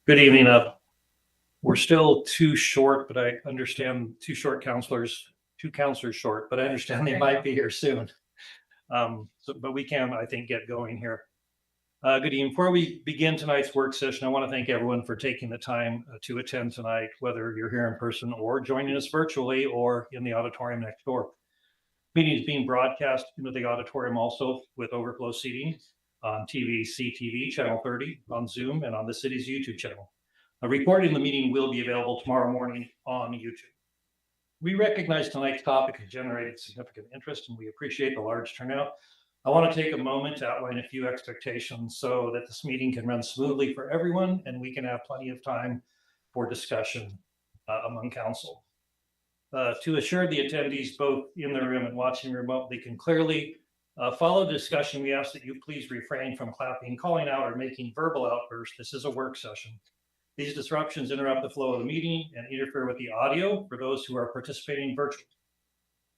Good evening. We're still too short, but I understand two counselors short, but I understand they might be here soon. But we can, I think, get going here. Good evening. Before we begin tonight's work session, I want to thank everyone for taking the time to attend tonight, whether you're here in person or joining us virtually or in the auditorium next door. Meeting is being broadcast into the auditorium also with overflow seating on TV, CTV, Channel 30, on Zoom, and on the city's YouTube channel. A recording of the meeting will be available tomorrow morning on YouTube. We recognize tonight's topic has generated significant interest, and we appreciate the large turnout. I want to take a moment to outline a few expectations so that this meeting can run smoothly for everyone and we can have plenty of time for discussion among council. To assure the attendees both in the room and watching remotely can clearly follow the discussion, we ask that you please refrain from clapping, calling out, or making verbal outbursts. This is a work session. These disruptions interrupt the flow of the meeting and interfere with the audio for those who are participating virtually.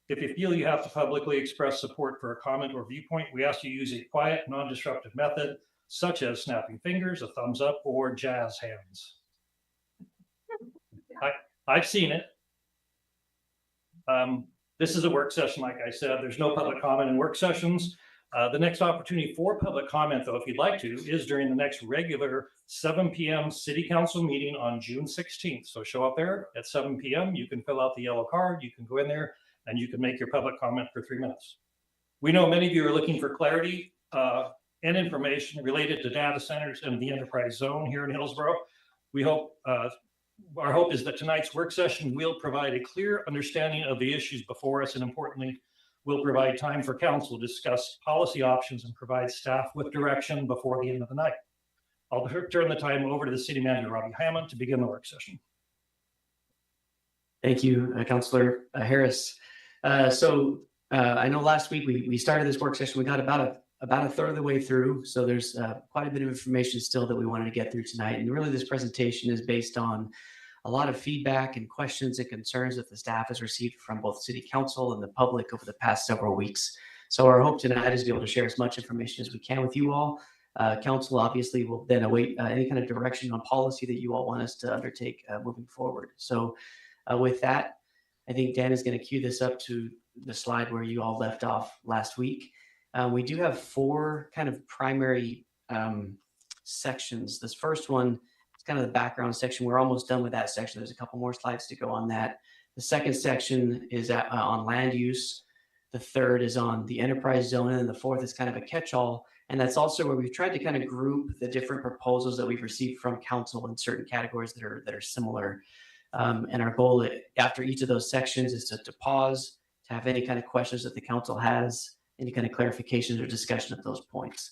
If you feel you have to publicly express support for a comment or viewpoint, we ask you use a quiet, non-disruptive method, such as snapping fingers, a thumbs up, or jazz hands. I've seen it. This is a work session, like I said. There's no public comment in work sessions. The next opportunity for public comment, though, if you'd like to, is during the next regular 7 p.m. City Council meeting on June 16th. So show up there at 7 p.m. You can fill out the yellow card. You can go in there and you can make your public comment for 3 minutes. We know many of you are looking for clarity and information related to data centers and the enterprise zone here in Hillsboro. We hope our hope is that tonight's work session will provide a clear understanding of the issues before us, and importantly, will provide time for council to discuss policy options and provide staff with direction before the end of the night. I'll turn the time over to the City Manager, Robbie Hammond, to begin the work session. Thank you, Councilor Harris. I know last week we started this work session. We got about a third of the way through, so there's quite a bit of information still that we wanted to get through tonight. And really, this presentation is based on a lot of feedback and questions and concerns that the staff has received from both City Council and the public over the past several weeks. So our hope tonight is to be able to share as much information as we can with you all. Council obviously will then await any kind of direction on policy that you all want us to undertake moving forward. So with that, I think Dan is going to cue this up to the slide where you all left off last week. We do have 4 kind of primary sections. This first one is kind of the background section. We're almost done with that section. There's a couple more slides to go on that. The second section is on land use. The third is on the enterprise zone. And the fourth is kind of a catch-all. And that's also where we've tried to kind of group the different proposals that we've received from council in certain categories that are similar. And our goal after each of those sections is to pause, to have any kind of questions that the council has, any kind of clarifications or discussion of those points.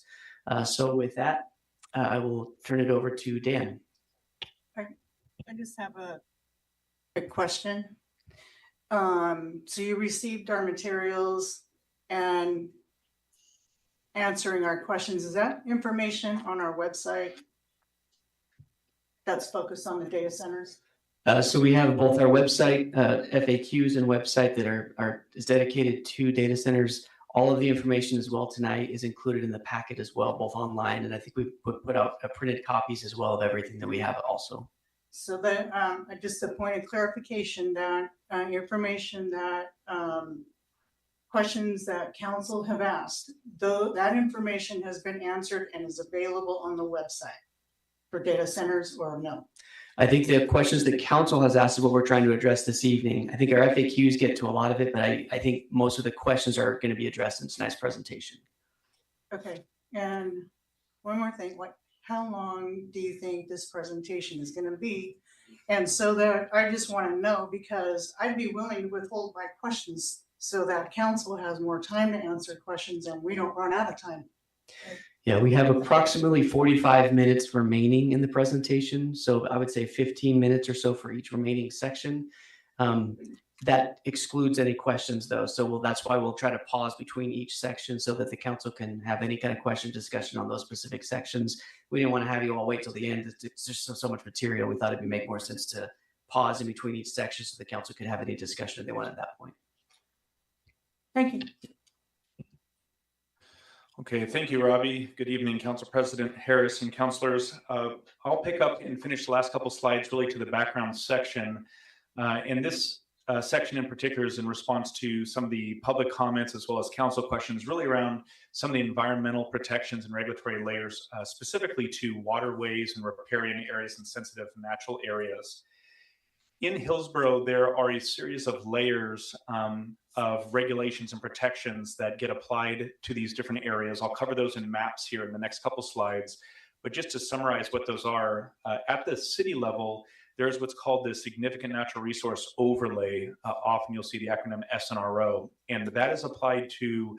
So with that, I will turn it over to Dan. I just have a question. So you received our materials and answering our questions. Is that information on our website that's focused on the data centers? So we have both our website, FAQs, and website that is dedicated to data centers. All of the information as well tonight is included in the packet as well, both online, and I think we put out printed copies as well of everything that we have also. So that just a point of clarification, that information that questions that council have asked, though that information has been answered and is available on the website for data centers, or no? I think the questions that council has asked is what we're trying to address this evening. I think our FAQs get to a lot of it, but I think most of the questions are going to be addressed in tonight's presentation. Okay, and one more thing, how long do you think this presentation is going to be? And so that I just want to know, because I'd be willing to withhold my questions so that council has more time to answer questions and we don't run out of time. Yeah, we have approximately 45 minutes remaining in the presentation. So I would say 15 minutes or so for each remaining section. That excludes any questions though. So that's why we'll try to pause between each section so that the council can have any kind of question discussion on those specific sections. We didn't want to have you all wait till the end. It's just so much material. We thought it'd make more sense to pause in between each section so the council could have any discussion if they want at that point. Thank you. Okay, thank you, Robbie. Good evening, Council President Harris and councilors. I'll pick up and finish the last couple slides really to the background section. And this section in particular is in response to some of the public comments as well as council questions really around some of the environmental protections and regulatory layers, specifically to waterways and riparian areas and sensitive natural areas. In Hillsboro, there are a series of layers of regulations and protections that get applied to these different areas. I'll cover those in maps here in the next couple slides. But just to summarize what those are, at the city level, there's what's called the Significant Natural Resource Overlay. Often you'll see the acronym SNRO, and that is applied to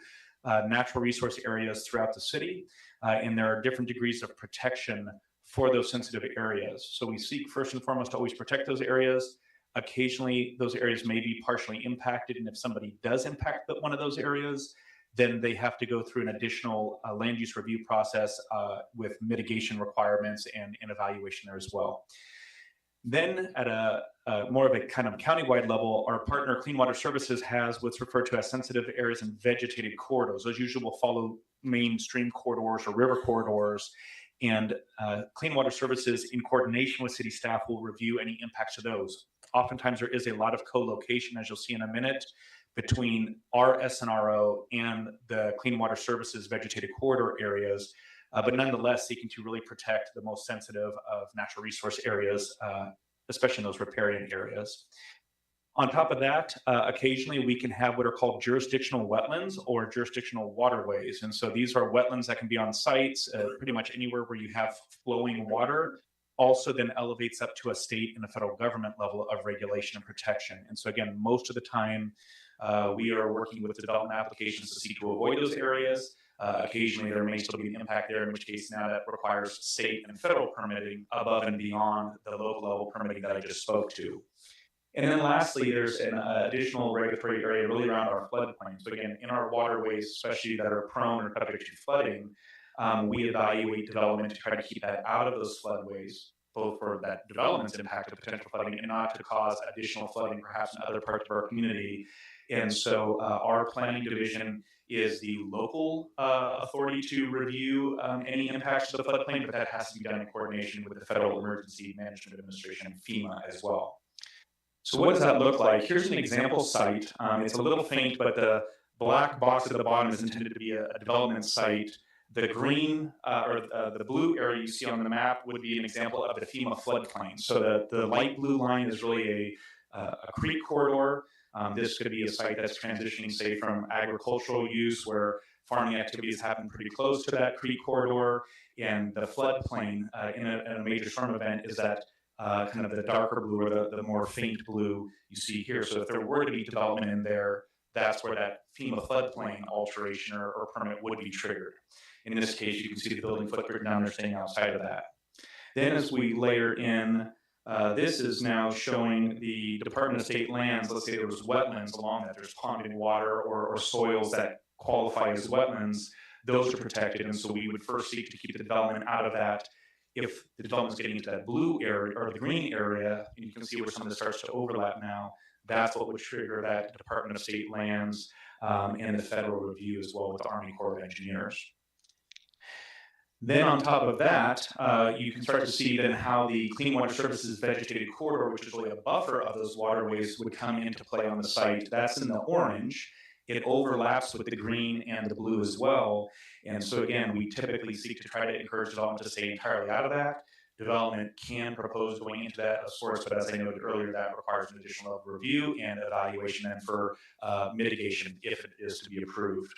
natural resource areas throughout the city. And there are different degrees of protection for those sensitive areas. So we seek first and foremost to always protect those areas. Occasionally, those areas may be partially impacted, and if somebody does impact one of those areas, then they have to go through an additional land use review process with mitigation requirements and evaluation there as well. Then at a more of a kind of countywide level, our partner Clean Water Services has what's referred to as sensitive areas and vegetated corridors. Those usually will follow mainstream corridors or river corridors. And Clean Water Services, in coordination with city staff, will review any impacts to those. Oftentimes, there is a lot of co-location, as you'll see in a minute, between our SNRO and the Clean Water Services vegetated corridor areas, but nonetheless seeking to really protect the most sensitive of natural resource areas, especially in those riparian areas. On top of that, occasionally we can have what are called jurisdictional wetlands or jurisdictional waterways. And so these are wetlands that can be on sites, pretty much anywhere where you have flowing water, also then elevates up to a state and a federal government level of regulation and protection. And so again, most of the time, we are working with development applications to seek to avoid those areas. Occasionally there may still be an impact there, in which case now that requires state and federal permitting above and beyond the local level permitting that I just spoke to. And then lastly, there's an additional regulatory area really around our floodplains. So again, in our waterways, especially that are prone or subject to flooding, we evaluate development to try to keep that out of those floodways, both for that development's impact of potential flooding and not to cause additional flooding perhaps in other parts of our community. And so our planning division is the local authority to review any impacts to the floodplain, but that has to be done in coordination with the Federal Emergency Management Administration, FEMA, as well. So what does that look like? Here's an example site. It's a little faint, but the black box at the bottom is intended to be a development site. The green or the blue area you see on the map would be an example of the FEMA floodplain. So the light blue line is really a creek corridor. This could be a site that's transitioning, say, from agricultural use where farming activities happen pretty close to that creek corridor. And the floodplain in a major storm event is that kind of the darker blue or the more faint blue you see here. So if there were to be development in there, that's where that FEMA floodplain alteration or permit would be triggered. In this case, you can see the building footprint down there staying outside of that. Then as we layer in, this is now showing the Department of State lands. Let's say there was wetlands along that, there's ponded water or soils that qualify as wetlands. Those are protected, and so we would first seek to keep the development out of that. If the development is getting into that blue area or the green area, and you can see where some of this starts to overlap now, that's what would trigger that Department of State lands and the federal review as well with the Army Corps of Engineers. Then on top of that, you can start to see then how the Clean Water Services vegetated corridor, which is really a buffer of those waterways, would come into play on the site. That's in the orange. It overlaps with the green and the blue as well. And so again, we typically seek to try to encourage development to stay entirely out of that. Development can propose going into that, of course, but as I noted earlier, that requires an additional level of review and evaluation and for mitigation if it is to be approved.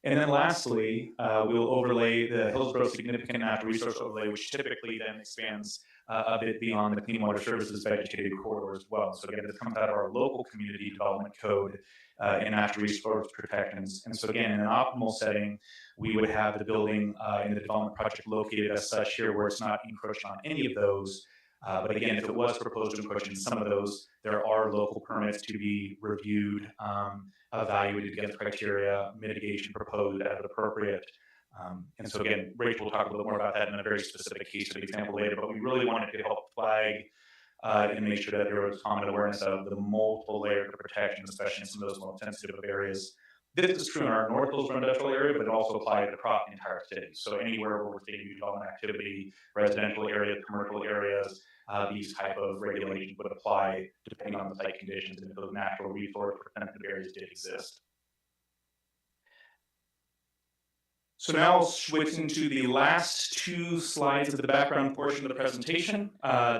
And then lastly, we'll overlay the Hillsboro Significant Natural Resource Overlay, which typically then expands a bit beyond the Clean Water Services vegetated corridor as well. So again, this comes out of our local community development code and natural resource protections. And so again, in an optimal setting, we would have the building in the development project located as such here where it's not encroaching on any of those. But again, if it was proposed to encroach in some of those, there are local permits to be reviewed, evaluated against criteria, mitigation proposed as appropriate. And so again, Rachel will talk a little more about that in a very specific case of example later, but we really wanted to help flag and make sure that there was common awareness of the multiple layers of protection, especially in some of those most sensitive areas. This is true in our North Hillsboro industrial area, but it also applies across the entire city. So anywhere where we're seeing new development activity, residential areas, commercial areas, these type of regulations would apply depending on the site conditions and if those natural resource or sensitive areas did exist. So now I'll switch into the last two slides of the background portion of the presentation.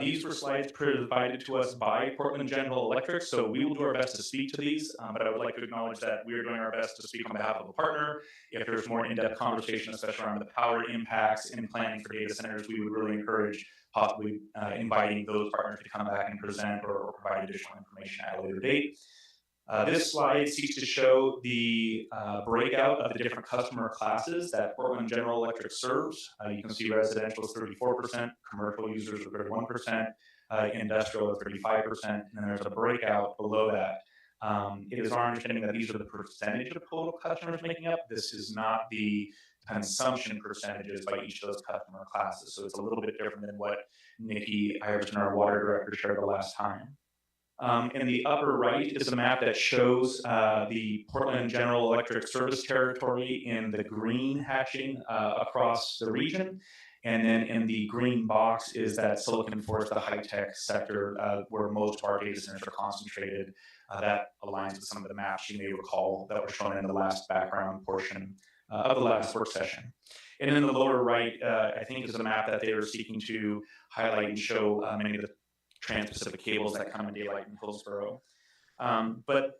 These were slides provided to us by Portland General Electric, so we will do our best to speak to these, but I would like to acknowledge that we are doing our best to speak on behalf of a partner. If there's more in-depth conversation, especially around the power impacts and planning for data centers, we would really encourage possibly inviting those partners to come back and present or provide additional information at a later date. This slide seeks to show the breakout of the different customer classes that Portland General Electric serves. You can see residential is 34%, commercial users are 31%, industrial is 35%, and then there's a breakout below that. It is our understanding that these are the percentage of total customers making up. This is not the consumption percentages by each of those customer classes. So it's a little bit different than what Nikki Iverson, our water director, shared the last time. In the upper right is a map that shows the Portland General Electric service territory in the green hatching across the region. And then in the green box is that Silicon Forest, the high-tech sector where most of our data centers are concentrated. That aligns with some of the maps you may recall that were shown in the last background portion of the last work session. And in the lower right, I think is a map that they were seeking to highlight and show many of the Trans-Pacific cables that come in daylight in Hillsboro. But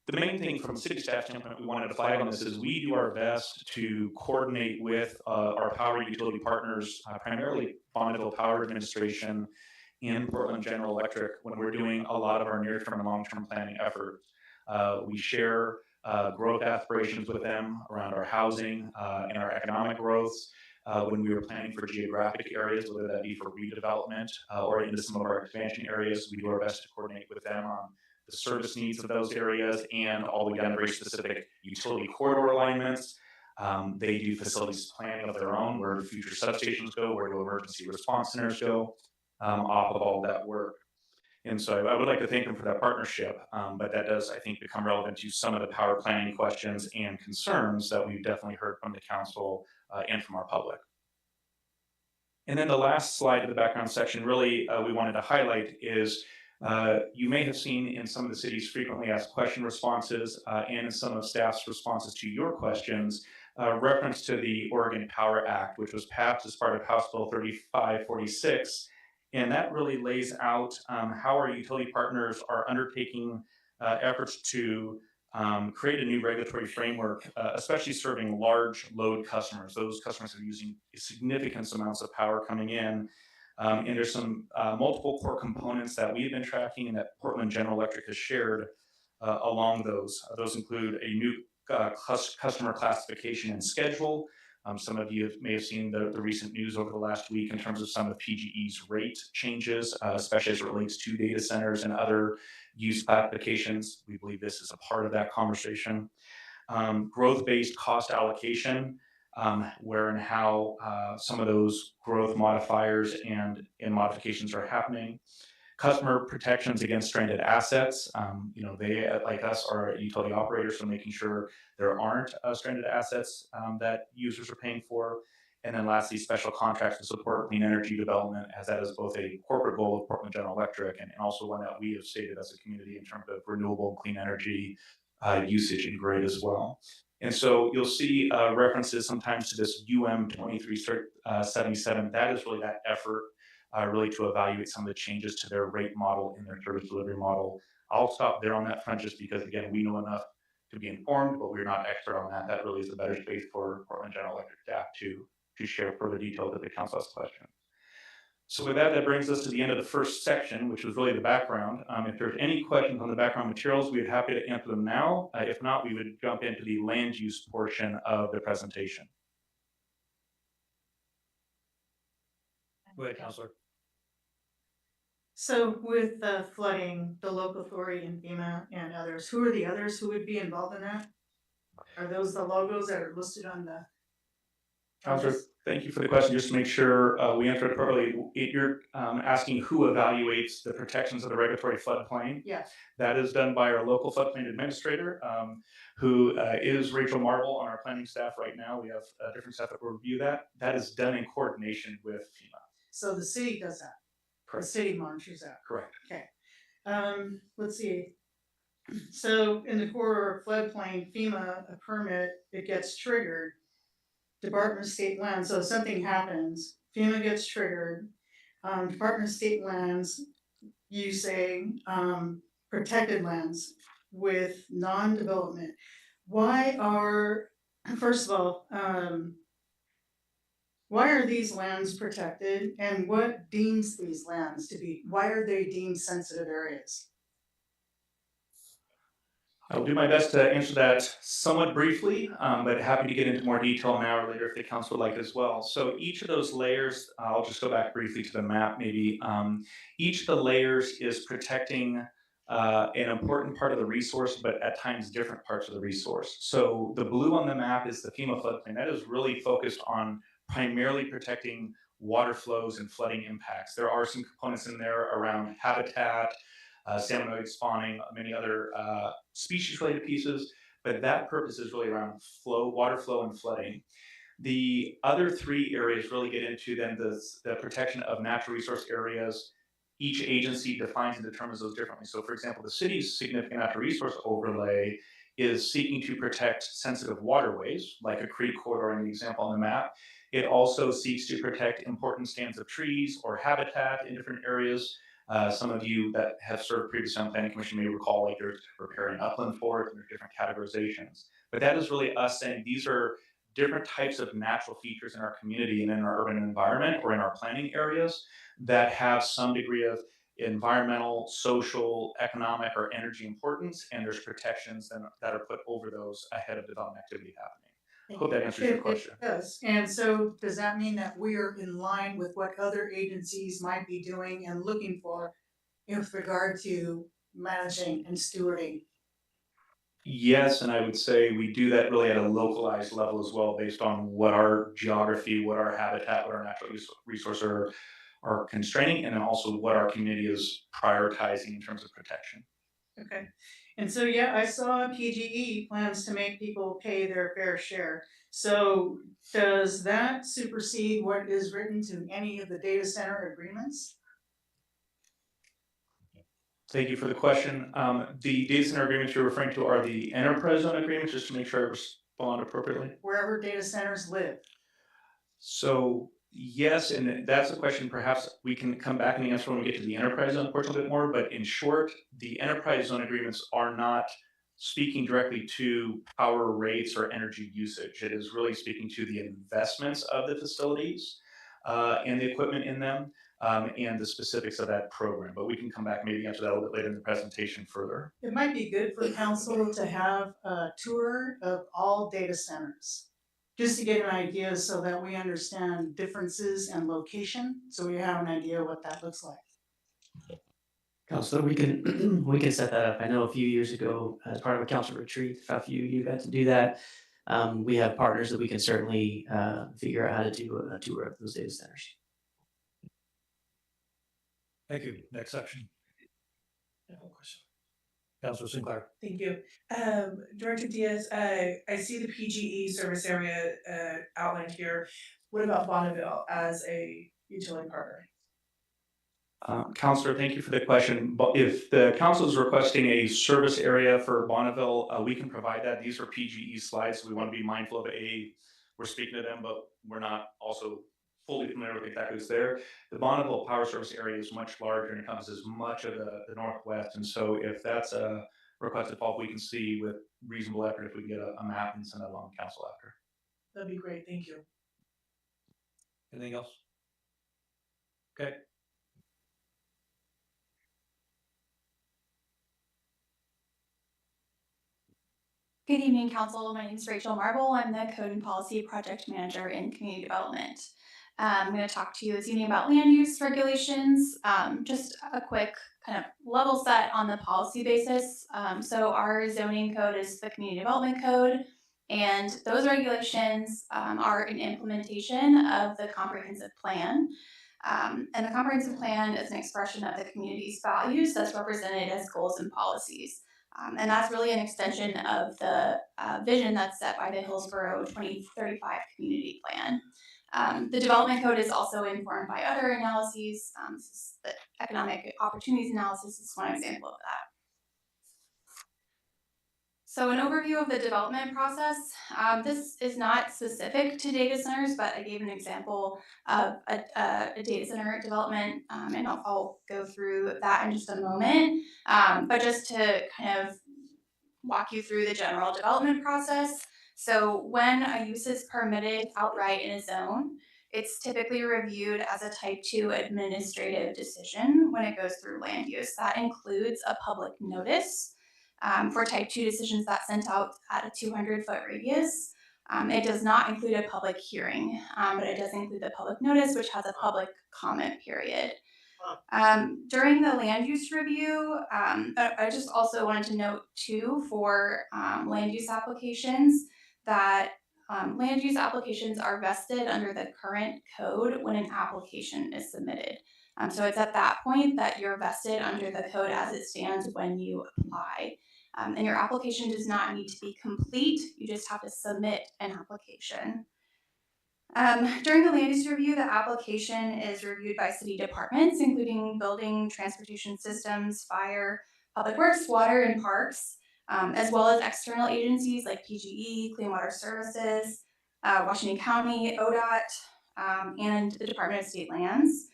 the main thing from a city staff standpoint we wanted to flag on this is we do our best to coordinate with our power utility partners, primarily Bonneville Power Administration and Portland General Electric, when we're doing a lot of our near-term and long-term planning efforts. We share growth aspirations with them around our housing and our economic growth. When we were planning for geographic areas, whether that be for redevelopment or into some of our expansion areas, we do our best to coordinate with them on the service needs of those areas and all the very specific utility corridor alignments. They do facilities planning of their own, where do future substations go, where do emergency response centers go, off of all that work. And so I would like to thank them for that partnership, but that does, I think, become relevant to some of the power planning questions and concerns that we've definitely heard from the council and from our public. And then the last slide of the background section really we wanted to highlight is you may have seen in some of the city's frequently asked question responses and in some of staff's responses to your questions, reference to the Oregon Power Act, which was passed as part of House Bill 3546. And that really lays out how our utility partners are undertaking efforts to create a new regulatory framework, especially serving large load customers. Those customers are using significant amounts of power coming in. And there's some multiple core components that we've been tracking and that Portland General Electric has shared along those. Those include a new customer classification and schedule. Some of you may have seen the recent news over the last week in terms of some of PGE's rate changes, especially as it relates to data centers and other use classifications. We believe this is a part of that conversation. Growth-based cost allocation, where and how some of those growth modifiers and modifications are happening. Customer protections against stranded assets. They, like us, are utility operators, so making sure there aren't stranded assets that users are paying for. And then lastly, special contracts to support clean energy development, as that is both a corporate goal of Portland General Electric and also one that we have stated as a community in terms of renewable and clean energy usage and grid as well. And so you'll see references sometimes to this UM 2377. That is really that effort really to evaluate some of the changes to their rate model and their service delivery model. I'll stop there on that front just because, again, we know enough to be informed, but we're not expert on that. That really is a better space for Portland General Electric staff to share further details if the council has questions. So with that, that brings us to the end of the first section, which was really the background. If there's any questions on the background materials, we'd be happy to answer them now. If not, we would jump into the land use portion of the presentation. Go ahead, Councilor. So with the flooding, the local authority and FEMA and others, who are the others who would be involved in that? Are those the logos that are listed on the? Councilor, Thank you for the question. Just to make sure we answer it properly, you're asking who evaluates the protections of the regulatory floodplain. Yeah, That is done by our local floodplain administrator, who is Rachel Marble on our planning staff right now. We have different staff that will review that. That is done in coordination with FEMA. so the city does that. The Correct. city monitors that. Correct. Okay. Let's see. So in the corridor floodplain, FEMA, a permit, it gets triggered. Department of State Lands, so if something happens, FEMA gets triggered. Department of State Lands, you say, protected lands with non-development. Why are, first of all, why are these lands protected and what deems these lands to be, why are they deemed sensitive areas? I'll do my best to answer that somewhat briefly, but happy to get into more detail now or later if the council would like as well. So each of those layers, I'll just go back briefly to the map maybe. Each of the layers is protecting an important part of the resource, but at times different parts of the resource. So the blue on the map is the FEMA floodplain. That is really focused on primarily protecting water flows and flooding impacts. There are some components in there around habitat, salmonoid spawning, many other species related pieces, but that purpose is really around flow, water flow and flooding. The other three areas really get into then the protection of natural resource areas. Each agency defines and determines those differently. So for example, the city's significant natural resource overlay is seeking to protect sensitive waterways, like a creek corridor in the example on the map. It also seeks to protect important stands of trees or habitat in different areas. Some of you that have served previously on planning commission may recall like there's riparian upland forest and there's different categorizations. But that is really us saying these are different types of natural features in our community and in our urban environment or in our planning areas that have some degree of environmental, social, economic, or energy importance, and there's protections that are put over those ahead of development activity happening. Hope that answers your question. It does. And so does that mean that we are in line with what other agencies might be doing and looking for with regard to managing and stewarding? Yes, and I would say we do that really at a localized level as well, based on what our geography, what our habitat, what our natural resources are constraining, and then also what our community is prioritizing in terms of protection. Okay. And so, yeah, I saw PGE plans to make people pay their fair share. So does that supersede what is written to any of the data center agreements? Thank you for the question. The data center agreements you're referring to are the enterprise zone agreements, just to make sure I respond appropriately. Wherever data centers live. So yes, and that's a question perhaps we can come back and answer when we get to the enterprise zone portion a bit more, but in short, the enterprise zone agreements are not speaking directly to power rates or energy usage. It is really speaking to the investments of the facilities and the equipment in them and the specifics of that program. But we can come back, maybe answer that a little bit later in the presentation further. It might be good for council to have a tour of all data centers, just to get an idea so that we understand differences and location, so we have an idea what that looks like. Counselor, we can we can set that up. I know a few years ago, as part of a council retreat, a few you got to do that. We have partners that we can certainly figure out how to do a tour of those data centers. Thank you. Next section. Councilor Sinclair. Thank you. Director Diaz, I see the PGE service area outlined here. What about Bonneville as a utility partner? Councilor, thank you for the question. But if the council is requesting a service area for Bonneville, we can provide that. These are PGE slides. So we want to be mindful of we're speaking to them, but we're not also fully familiar with exactly what's there. The Bonneville Power Service area is much larger and encompasses much of the Northwest. And so if that's a requested follow, we can see with reasonable effort if we can get a map and send that along to council after. That'd be great. Thank you. Anything else? Okay. Good evening, Council. My name is Rachel Marble. I'm the Code and Policy Project Manager in Community Development. I'm going to talk to you this evening about land use regulations. Just a quick kind of level set on the policy basis. So our zoning code is the Community Development Code. And those regulations are an implementation of the comprehensive plan. And the comprehensive plan is an expression of the community's values that's represented as goals and policies. And that's really an extension of the vision that's set by the Hillsboro 2035 community plan. The development code is also informed by other analyses. This is the economic opportunities analysis is one example of that. So an overview of the development process. This is not specific to data centers, but I gave an example of a data center development, and I'll go through that in just a moment. But just to kind of walk you through the general development process. So when a use is permitted outright in a zone, it's typically reviewed as a type 2 administrative decision when it goes through land use. That includes a public notice for type 2 decisions that's sent out at a 200-foot radius. It does not include a public hearing, but it does include the public notice, which has a public comment period. During the land use review, I just also wanted to note too for land use applications that land use applications are vested under the current code when an application is submitted. So it's at that point that you're vested under the code as it stands when you apply. And your application does not need to be complete, you just have to submit an application. During the land use review, the application is reviewed by city departments, including building, transportation systems, fire, public works, water, and parks, as well as external agencies like PGE, Clean Water Services, Washington County, ODOT, and the Department of State Lands.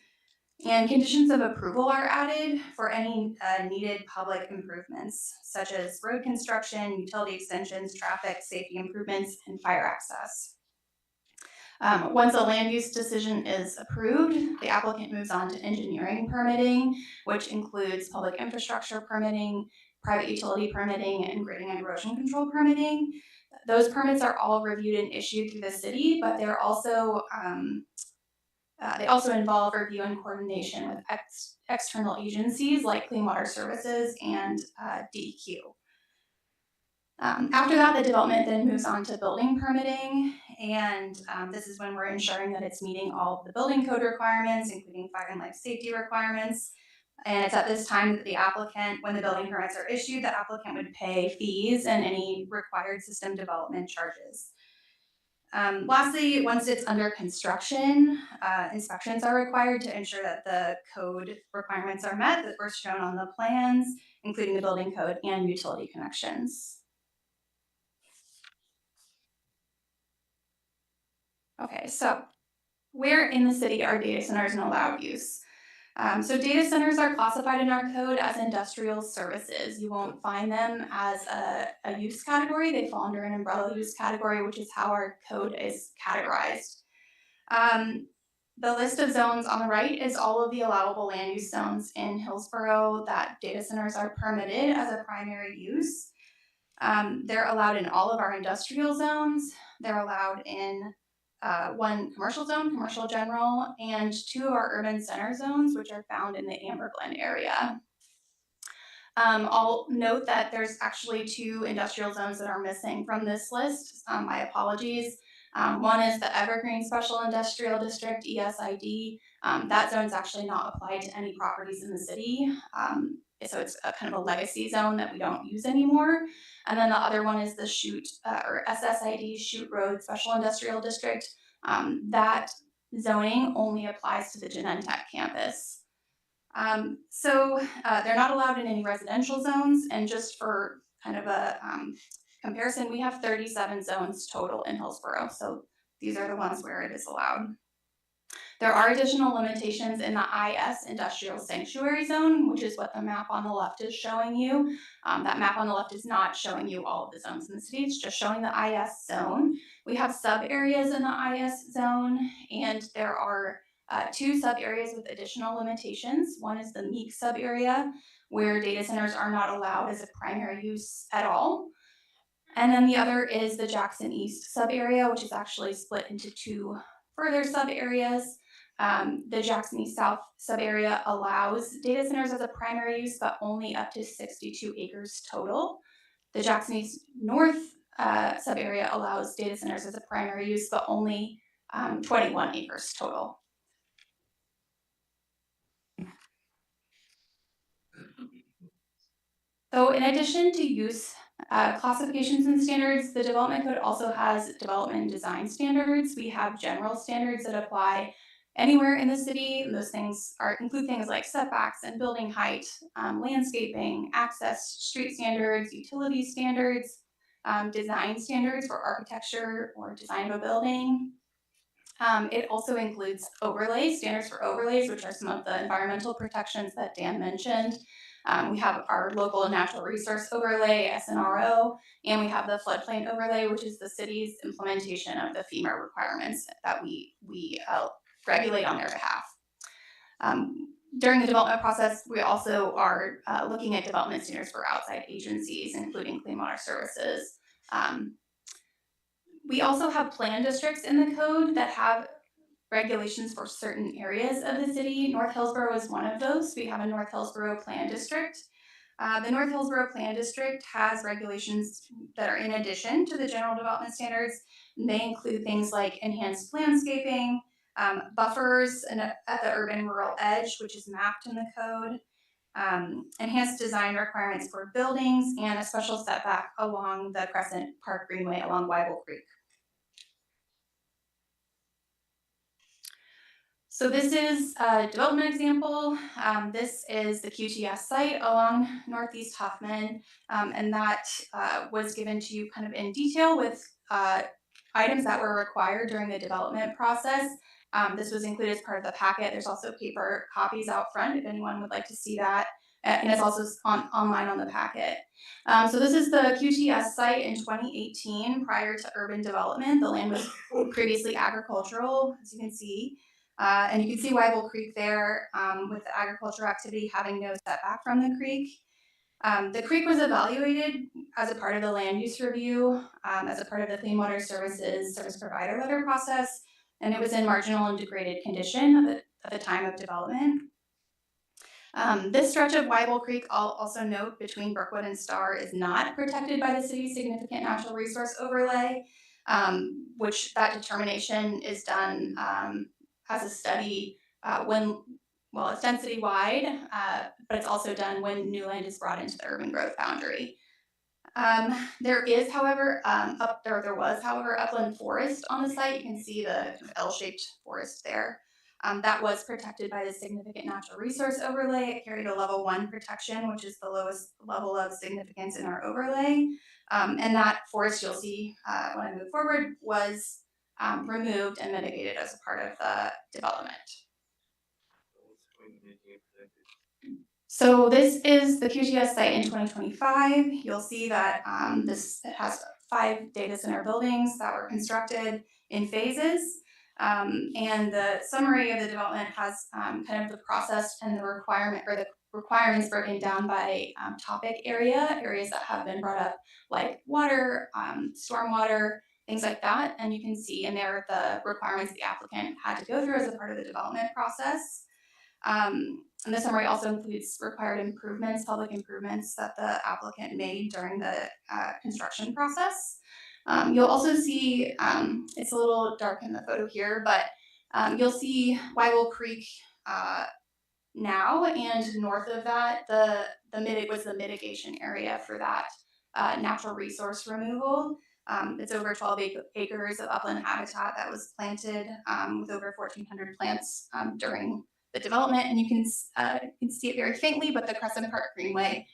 And conditions of approval are added for any needed public improvements, such as road construction, utility extensions, traffic safety improvements, and fire access. Once a land use decision is approved, the applicant moves on to engineering permitting, which includes public infrastructure permitting, private utility permitting, and grading and erosion control permitting. Those permits are all reviewed and issued through the city, but they're also they also involve review and coordination with external agencies like Clean Water Services and DEQ. After that, the development then moves on to building permitting, and this is when we're ensuring that it's meeting all of the building code requirements, including fire and life safety requirements. And it's at this time that the applicant, when the building permits are issued, the applicant would pay fees and any required system development charges. Lastly, once it's under construction, inspections are required to ensure that the code requirements are met that were shown on the plans, including the building code and utility connections. Okay, so where in the city are data centers an allowed use? So data centers are classified in our code as industrial services. You won't find them as a use category. They fall under an umbrella use category, which is how our code is categorized. The list of zones on the right is all of the allowable land use zones in Hillsboro that data centers are permitted as a primary use. They're allowed in all of our industrial zones. They're allowed in one commercial zone, commercial general, and 2 of our urban center zones, which are found in the Amber Glen area. I'll note that there's actually 2 industrial zones that are missing from this list. My apologies. One is the Evergreen Special Industrial District, ESID. That zone is actually not applied to any properties in the city. So it's a kind of a legacy zone that we don't use anymore. And then the other one is the or SSID, Chute Road Special Industrial District. That zoning only applies to the Genentech campus. So they're not allowed in any residential zones, and just for kind of a comparison, we have 37 zones total in Hillsboro, so these are the ones where it is allowed. There are additional limitations in the IS Industrial Sanctuary Zone, which is what the map on the left is showing you. That map on the left is not showing you all of the zones in the city, it's just showing the IS zone. We have sub areas in the IS zone, and there are 2 sub areas with additional limitations. One is the Meek sub area, where data centers are not allowed as a primary use at all. And then the other is the Jackson East sub area, which is actually split into 2 further sub areas. The Jackson East South sub area allows data centers as a primary use, but only up to 62 acres total. The Jackson East North sub-area allows data centers as a primary use, but only 21 acres total. So in addition to use classifications and standards, the development code also has development and design standards. We have general standards that apply anywhere in the city. And those things include things like setbacks and building height, landscaping, access, street standards, utility standards, design standards for architecture or design of a building. It also includes overlays, standards for overlays, which are some of the environmental protections that Dan mentioned. We have our local natural resource overlay, SNRO, and we have the floodplain overlay, which is the city's implementation of the FEMA requirements that we regulate on their behalf. During the development process, we also are looking at development standards for outside agencies, including Clean Water Services. We also have plan districts in the code that have regulations for certain areas of the city. North Hillsboro is one of those. We have a North Hillsboro Plan District. The North Hillsboro Plan District has regulations that are in addition to the general development standards. They include things like enhanced landscaping, buffers at the urban-rural edge, which is mapped in the code, enhanced design requirements for buildings, and a special setback along the Crescent Park Greenway along Weibel Creek. So this is a development example. This is the QTS site along Northeast Huffman, and that was given to you kind of in detail with items that were required during the development process. This was included as part of the packet. There's also paper copies out front if anyone would like to see that, and it's also online on the packet. So this is the QTS site in 2018 prior to urban development. The land was previously agricultural, as you can see. And you can see Weibel Creek there with the agricultural activity having no setback from the creek. The creek was evaluated as a part of the land use review, as a part of the Clean Water Services service provider letter process, and it was in marginal and degraded condition at the time of development. This stretch of Weibel Creek, I'll also note, between Brookwood and Star is not protected by the city's significant natural resource overlay, which that determination is done as a study it's density wide, but it's also done when new land is brought into the urban growth boundary. There was, however, upland forest on the site. You can see the L-shaped forest there. That was protected by the significant natural resource overlay. It carried a level 1 protection, which is the lowest level of significance in our overlay. And that forest, you'll see when I move forward, was removed and mitigated as a part of the development. So this is the QTS site in 2025. You'll see that it has 5 data center buildings that were constructed in phases. And the summary of the development has kind of the process and the requirements broken down by topic areas that have been brought up, like water, stormwater, things like that. And you can see in there the requirements the applicant had to go through as a part of the development process. And the summary also includes required improvements, public improvements that the applicant made during the construction process. You'll also see, it's a little dark in the photo here, but you'll see Weibel Creek now, and north of that, was the mitigation area for that natural resource removal. It's over 12 acres of upland habitat that was planted with over 1,400 plants during the development, and you can see it very faintly, but the Crescent Park Greenway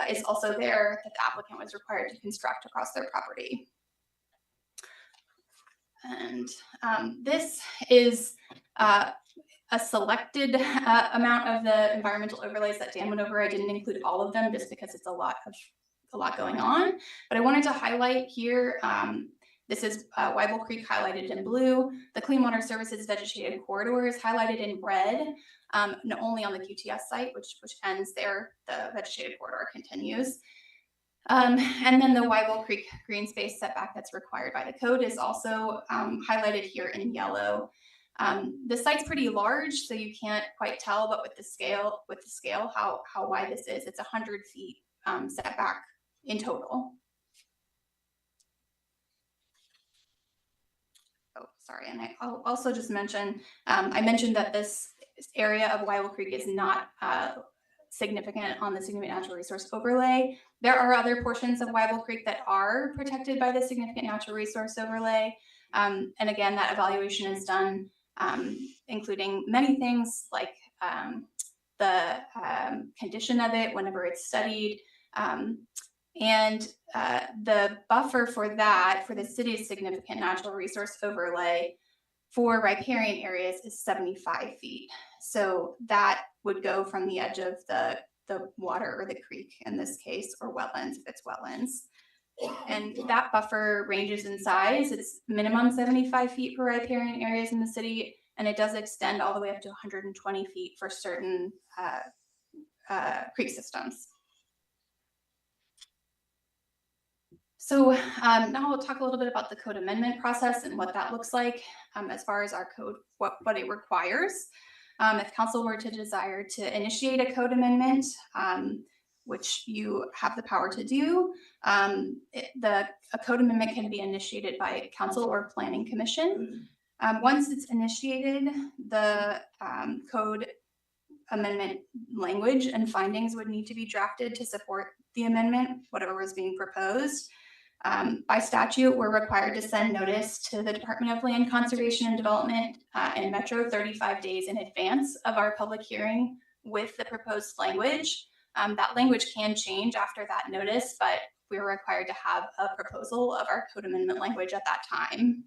is also there that the applicant was required to construct across their property. And this is a selected amount of the environmental overlays that Dan went over. I didn't include all of them just because it's a lot going on, but I wanted to highlight here. This is Weibel Creek highlighted in blue. The Clean Water Services vegetated corridor is highlighted in red, not only on the QTS site, which ends there. The vegetated corridor continues. And then the Weibel Creek green space setback that's required by the code is also highlighted here in yellow. The site's pretty large, so you can't quite tell, but with the scale how wide this is, it's 100 feet setback in total. sorry, and I'll also just mention, I mentioned that this area of Wyville Creek is not significant on the significant natural resource overlay. There are other portions of Wyville Creek that are protected by the significant natural resource overlay. And again, that evaluation is done, including many things like the condition of it whenever it's studied. And the buffer for that, for the city's significant natural resource overlay for riparian areas is 75 feet. So that would go from the edge of the water or the creek in this case, or wetlands if it's wetlands. And that buffer ranges in size. It's minimum 75 feet for riparian areas in the city, and it does extend all the way up to 120 feet for certain creek systems. So now we'll talk a little bit about the code amendment process and what that looks like as far as our code, what it requires. If council were to desire to initiate a code amendment, which you have the power to do, a code amendment can be initiated by council or planning commission. Once it's initiated, the code amendment language and findings would need to be drafted to support the amendment, whatever was being proposed. By statute, we're required to send notice to the Department of Land Conservation and Development and Metro 35 days in advance of our public hearing with the proposed language. That language can change after that notice, but we're required to have a proposal of our code amendment language at that time.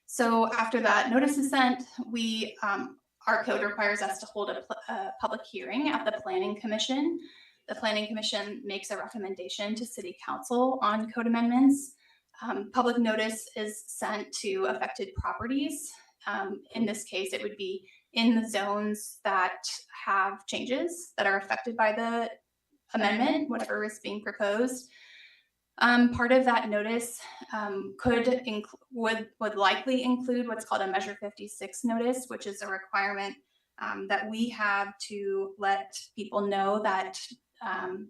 So after that notice is sent, our code requires us to hold a public hearing at the Planning Commission. The Planning Commission makes a recommendation to City Council on code amendments. Public notice is sent to affected properties. In this case, it would be in the zones that have changes that are affected by the amendment, whatever is being proposed. Part of that notice would likely include what's called a Measure 56 notice, which is a requirement that we have to let people know that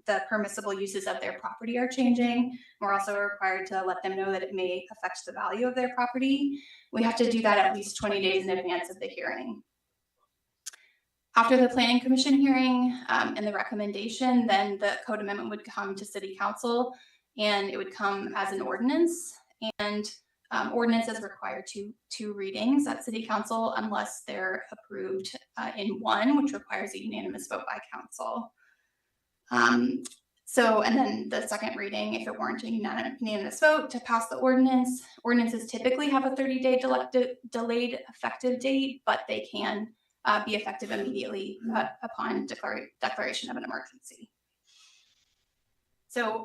the permissible uses of their property are changing. We're also required to let them know that it may affect the value of their property. We have to do that at least 20 days in advance of the hearing. After the Planning Commission hearing and the recommendation, then the code amendment would come to City Council, and it would come as an ordinance. And ordinances require two readings at City Council unless they're approved in one, which requires a unanimous vote by council. And then the second reading, if it weren't a unanimous vote to pass the ordinance, ordinances typically have a 30-day delayed effective date, but they can be effective immediately upon declaration of an emergency. So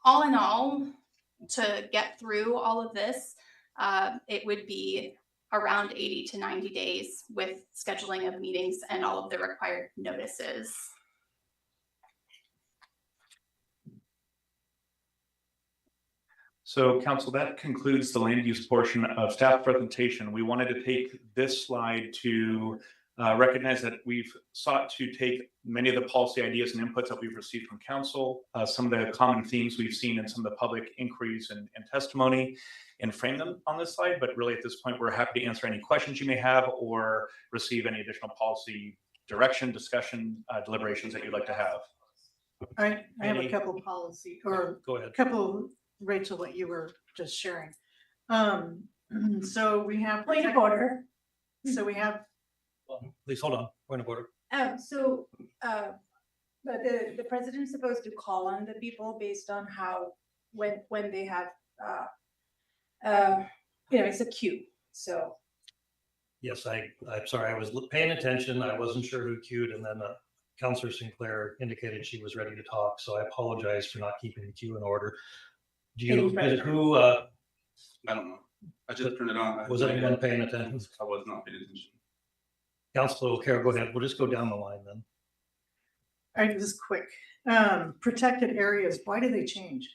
all in all, to get through all of this, it would be around 80 to 90 days with scheduling of meetings and all of the required notices. So council, that concludes the land use portion of staff presentation. We wanted to take this slide to recognize that we've sought to take many of the policy ideas and inputs that we've received from council, some of the common themes we've seen in some of the public inquiries and testimony, and frame them on this slide. But really at this point, we're happy to answer any questions you may have or receive any additional policy direction, discussion, deliberations that you'd like to have. I have a couple policy, or Go ahead. a couple, Rachel, what you were just sharing. So we have. Point of order. So we have. Please hold on. Point of order. But the president's supposed to call on the people based on how, when they have, it's a queue, so. Yes, I'm sorry. I was paying attention. I wasn't sure who queued, and then Councilor Sinclair indicated she was ready to talk. So I apologize for not keeping the queue in order. Who? I don't know. I just turned it on. Was anyone paying attention? I was not paying attention. Councilor O'Carroll, go ahead. We'll just go down the line then. All right, just quick. Protected areas, why do they change?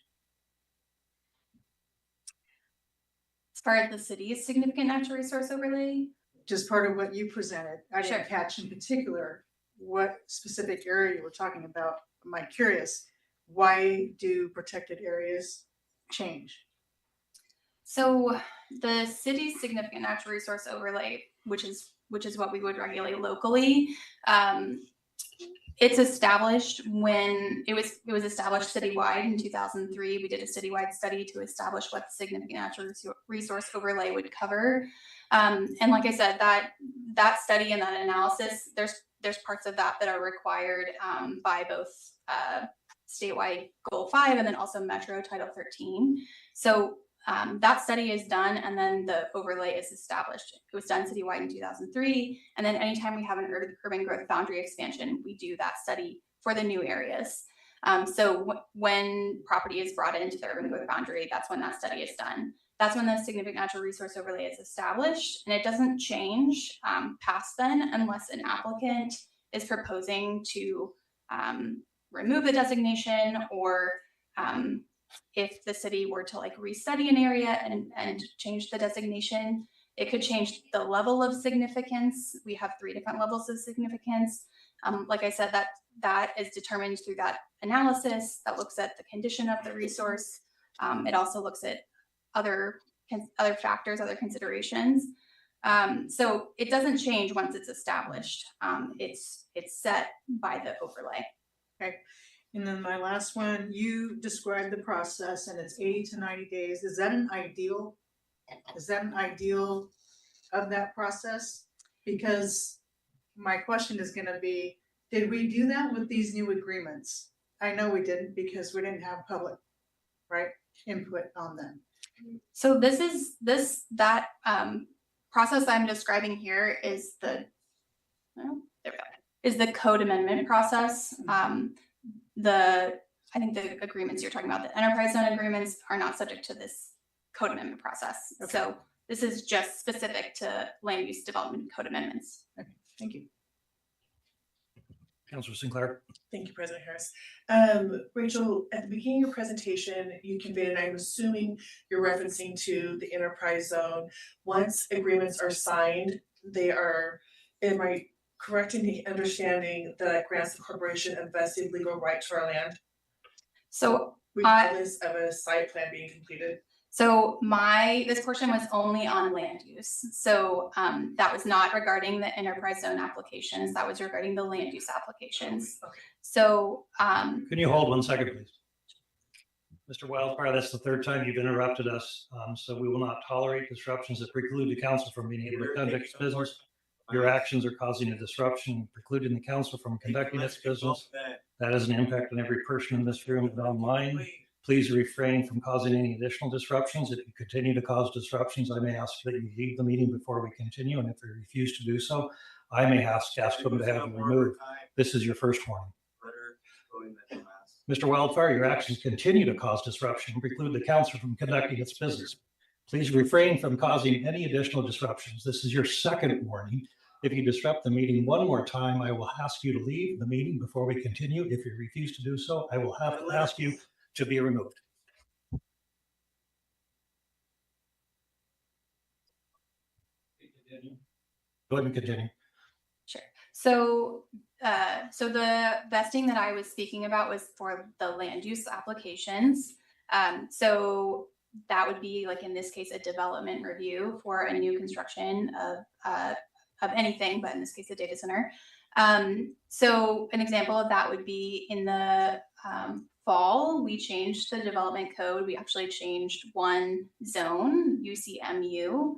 As far as the city's significant natural resource overlay, Just part of what you presented. I Sure. didn't catch in particular what specific area you were talking about. I'm curious, why do protected areas change? so The city's significant natural resource overlay, which is what we would regulate locally, it's established when it was established citywide in 2003. We did a citywide study to establish what the significant natural resource overlay would cover. And like I said, that study and that analysis, there's parts of that are required by both statewide Goal 5 and then also Metro Title 13. So that study is done, and then the overlay is established. It was done citywide in 2003, and then anytime we have an urban growth boundary expansion, we do that study for the new areas. So when property is brought into the urban growth boundary, that's when that study is done. That's when the significant natural resource overlay is established, and it doesn't change past then unless an applicant is proposing to remove the designation, or if the city were to like restudy an area and change the designation. It could change the level of significance. We have 3 different levels of significance. Like I said, that is determined through that analysis that looks at the condition of the resource. It also looks at other factors, other considerations. So it doesn't change once it's established. It's set by the overlay. Okay. And then my last one, you described the process and it's 80 to 90 days. Is that an ideal? Is that an ideal of that process? Because my question is gonna be, did we do that with these new agreements? I know we didn't because we didn't have public, right, input on them. So that process I'm describing here is the code amendment process. I think the agreements you're talking about, the enterprise zone agreements, are not subject to this code amendment process. Okay. So this is just specific to land use development code amendments. Okay, thank you. Councilor Sinclair. Thank you, President Harris. Rachel, at the beginning of your presentation, you conveyed, and I'm assuming you're referencing to the enterprise zone. Once agreements are signed, am I correct in the understanding that it grants the corporation a vested legal right to our land? So regardless of a site plan being completed? So this portion was only on land use. So that was not regarding the enterprise zone applications. That was regarding the land use applications. Okay. So can you hold 1 second, please? Mr. Wildfire, that's the 3rd time you've interrupted us. So we will not tolerate disruptions that preclude the council from being able to conduct its business. Your actions are causing a disruption, precluding the council from conducting its business. That has an impact on every person in this room and online. Please refrain from causing any additional disruptions. If you continue to cause disruptions, I may ask that you leave the meeting before we continue. And if you refuse to do so, I may ask them to have you removed. This is your first warning. Mr. Wildfire, your actions continue to cause disruption and preclude the council from conducting its business. Please refrain from causing any additional disruptions. This is your 2nd warning. If you disrupt the meeting 1 more time, I will ask you to leave the meeting before we continue. If you refuse to do so, I will have to ask you to be removed. Go ahead and continue. Sure. So the vesting that I was speaking about was for the land use applications. So that would be, like in this case, a development review for a new construction of anything, but in this case, a data center. So an example of that would be in the fall, we changed the development code. We actually changed one zone, UCMU.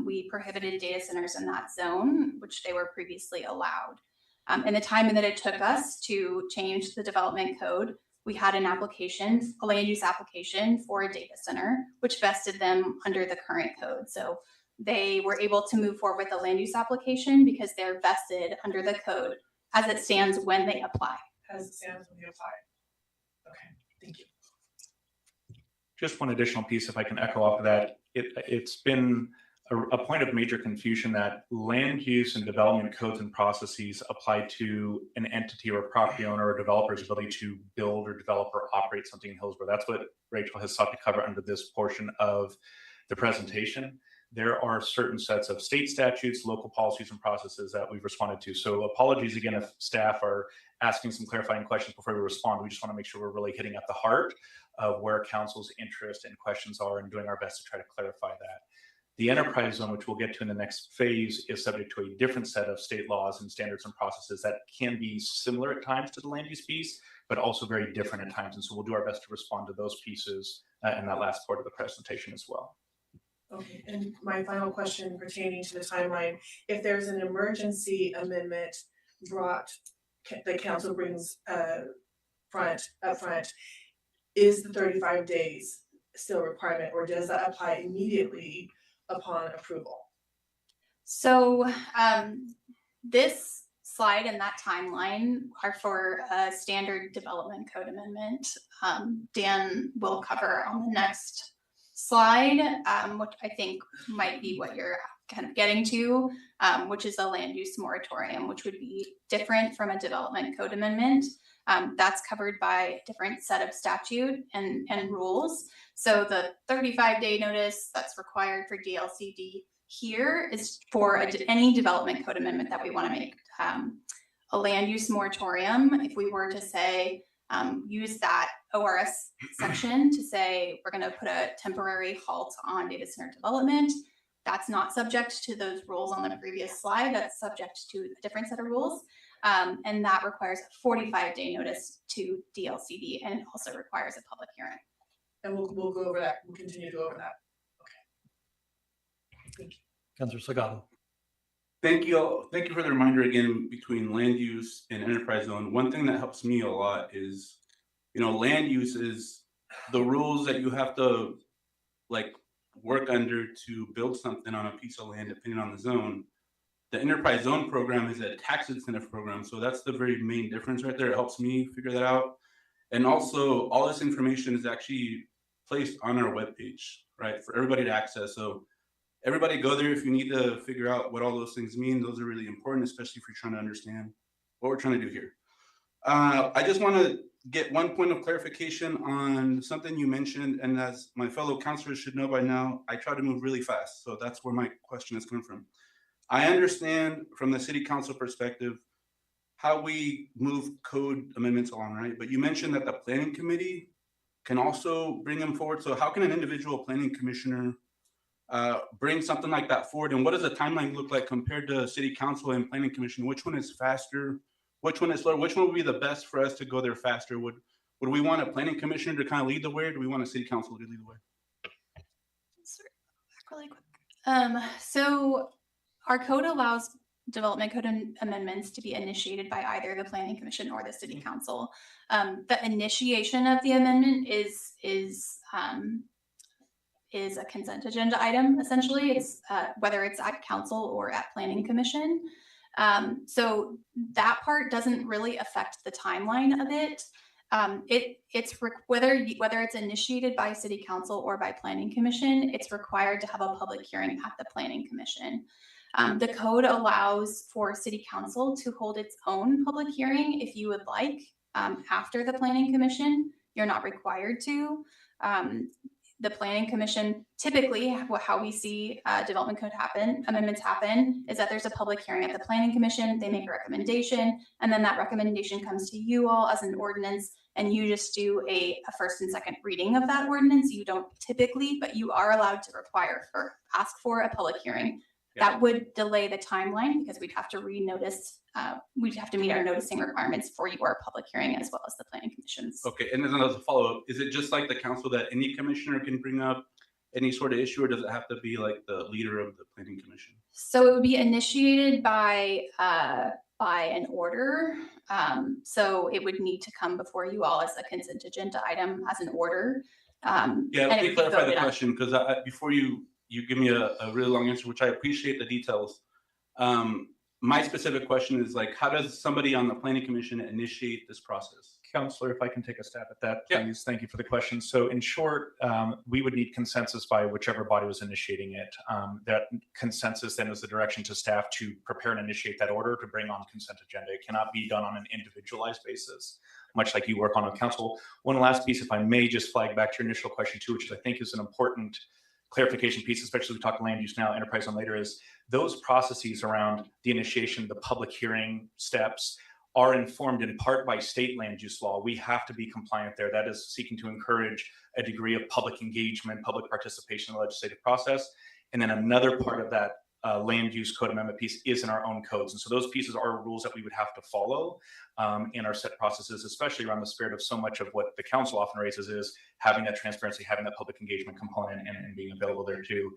We prohibited data centers in that zone, which they were previously allowed. In the time that it took us to change the development code, we had an application, a land use application for a data center, which vested them under the current code. So they were able to move forward with the land use application because they're vested under the code as it stands when they apply. As it stands when they apply. Okay, thank you. Just one additional piece, if I can echo off of that. It's been a point of major confusion that land use and development codes and processes apply to an entity or a property owner or developer's ability to build or develop or operate something in Hillsboro. That's what Rachel has sought to cover under this portion of the presentation. there are certain sets of state statutes, local policies and processes that we've responded to. So apologies again if staff are asking some clarifying questions before we respond. We just want to make sure we're really hitting at the heart of where council's interest and questions are and doing our best to try to clarify that. The enterprise zone, which we'll get to in the next phase, is subject to a different set of state laws and standards and processes that can be similar at times to the land use piece, but also very different at times. And so we'll do our best to respond to those pieces in that last part of the presentation as well. Okay, and my final question pertaining to the timeline, if there's an emergency amendment brought, the council brings up front, is the 35 days still a requirement, or does that apply immediately upon approval? So this slide and that timeline are for a standard development code amendment. Dan will cover on the next slide, which I think might be what you're kind of getting to, which is a land use moratorium, which would be different from a development code amendment. That's covered by a different set of statute and rules. So the 35-day notice that's required for DLCD here is for any development code amendment that we want to make. A land use moratorium, if we were to say, use that ORS section to say we're going to put a temporary halt on data center development, that's not subject to those rules on the previous slide. That's subject to a different set of rules. And that requires a 45-day notice to DLCD, and it also requires a public hearing. And we'll go over that. We'll continue to go over that. Okay. Thank you. Councilor Salgado. Thank you. Thank you for the reminder again between land use and enterprise zone. One thing that helps me a lot is, land use is the rules that you have to work under to build something on a piece of land, depending on the zone. The enterprise zone program is a tax incentive program. So that's the very main difference right there. It helps me figure that out. And also all this information is actually placed on our webpage, right, for everybody to access. So everybody go there if you need to figure out what all those things mean. Those are really important, especially if you're trying to understand what we're trying to do here. I just want to get one point of clarification on something you mentioned, and as my fellow councilors should know by now, I try to move really fast. So that's where my question is coming from. I understand from the city council perspective how we move code amendments along, right? But you mentioned that the planning committee can also bring them forward. So how can an individual planning commissioner bring something like that forward? And what does the timeline look like compared to city council and planning commission? Which one is faster? Which one is slower? Which one would be the best for us to go there faster? Would we want a planning commissioner to kind of lead the way, or do we want a city council to lead the way? Sorry, back really quick. So our code allows development code amendments to be initiated by either the planning commission or the city council. The initiation of the amendment is a consent agenda item. Essentially, it's whether it's at council or at planning commission. So that part doesn't really affect the timeline of it. Whether it's initiated by city council or by planning commission, it's required to have a public hearing at the planning commission. The code allows for city council to hold its own public hearing if you would like after the planning commission. You're not required to. The planning commission, typically how we see development code amendments happen is that there's a public hearing at the planning commission, they make a recommendation, and then that recommendation comes to you all as an ordinance, and you just do a first and second reading of that ordinance. You don't typically, but you are allowed to ask for a public hearing. Yeah. That would delay the timeline because we'd have to renotice. We'd have to meet our noticing requirements for your public hearing as well as the planning commissions. Okay, and then as a follow-up, is it just like the council that any commissioner can bring up any sort of issue, or does it have to be like the leader of the planning commission? So it would be initiated by an order. So it would need to come before you all as a consent agenda item as an order. Yeah, let me clarify the question, because before you give me a really long answer, which I appreciate the details. My specific question is how does somebody on the planning commission initiate this process? Councilor, if I can take a stab at that, please. Yeah. Thank you for the question. So in short, we would need consensus by whichever body was initiating it. That consensus then is the direction to staff to prepare and initiate that order to bring on consent agenda. It cannot be done on an individualized basis, much like you work on a council. One last piece, if I may just flag back to your initial question too, which I think is an important clarification piece, especially we talk land use now, enterprise zone later, is those processes around the initiation, the public hearing steps are informed in part by state land use law. We have to be compliant there. That is seeking to encourage a degree of public engagement, public participation in the legislative process. And then another part of that land use code amendment piece is in our own codes. And so those pieces are rules that we would have to follow in our set processes, especially around the spirit of so much of what the council often raises is having that transparency, having that public engagement component and being available there too.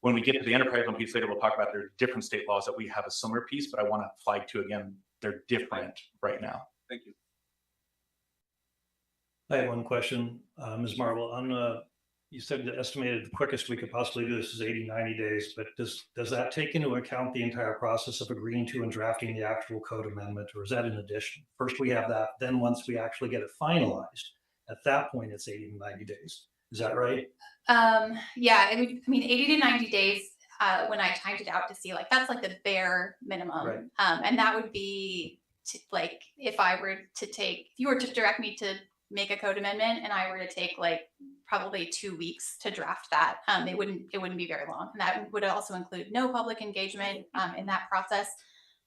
When we get to the enterprise zone piece later, we'll talk about there are different state laws that we have a similar piece, but I want to flag too, again, they're different right now. Thank you. I have one question, Ms. Marble. You said the estimated the quickest we could possibly do this is 80, 90 days, but does that take into account the entire process of agreeing to and drafting the actual code amendment, or is that in addition? First we have that, then once we actually get it finalized, at that point it's 80 to 90 days. Is that right? Yeah, I mean, 80 to 90 days, when I timed it out to see, like, that's like the bare minimum. Right. And that would be like, if you were to direct me to make a code amendment and I were to take like probably 2 weeks to draft that, it wouldn't be very long. And that would also include no public engagement in that process.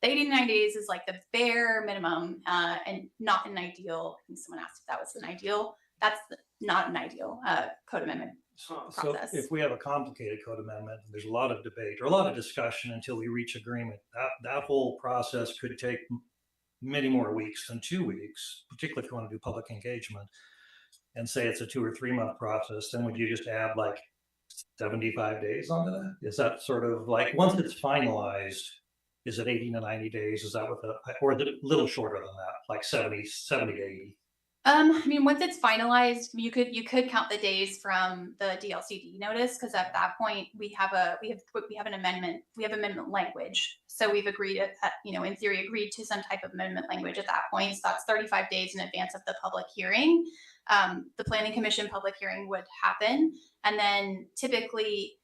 The 80 to 90 days is like the bare minimum and not an ideal. I think someone asked if that was an ideal. That's not an ideal code amendment process. So if we have a complicated code amendment, there's a lot of debate or a lot of discussion until we reach agreement. That whole process could take many more weeks than 2 weeks, particularly if you want to do public engagement. And say it's a 2 or 3 month process, then would you just add like 75 days onto that? Is that sort of like, once it's finalized, is it 80 to 90 days? Is that what or is it a little shorter than that, like 70 to 80? I mean, once it's finalized, you could count the days from the DLCD notice, because at that point we have an amendment. We have amendment language, so we've agreed, in theory, agreed to some type of amendment language at that point. So that's 35 days in advance of the public hearing. The Planning Commission public hearing would happen, and then typically,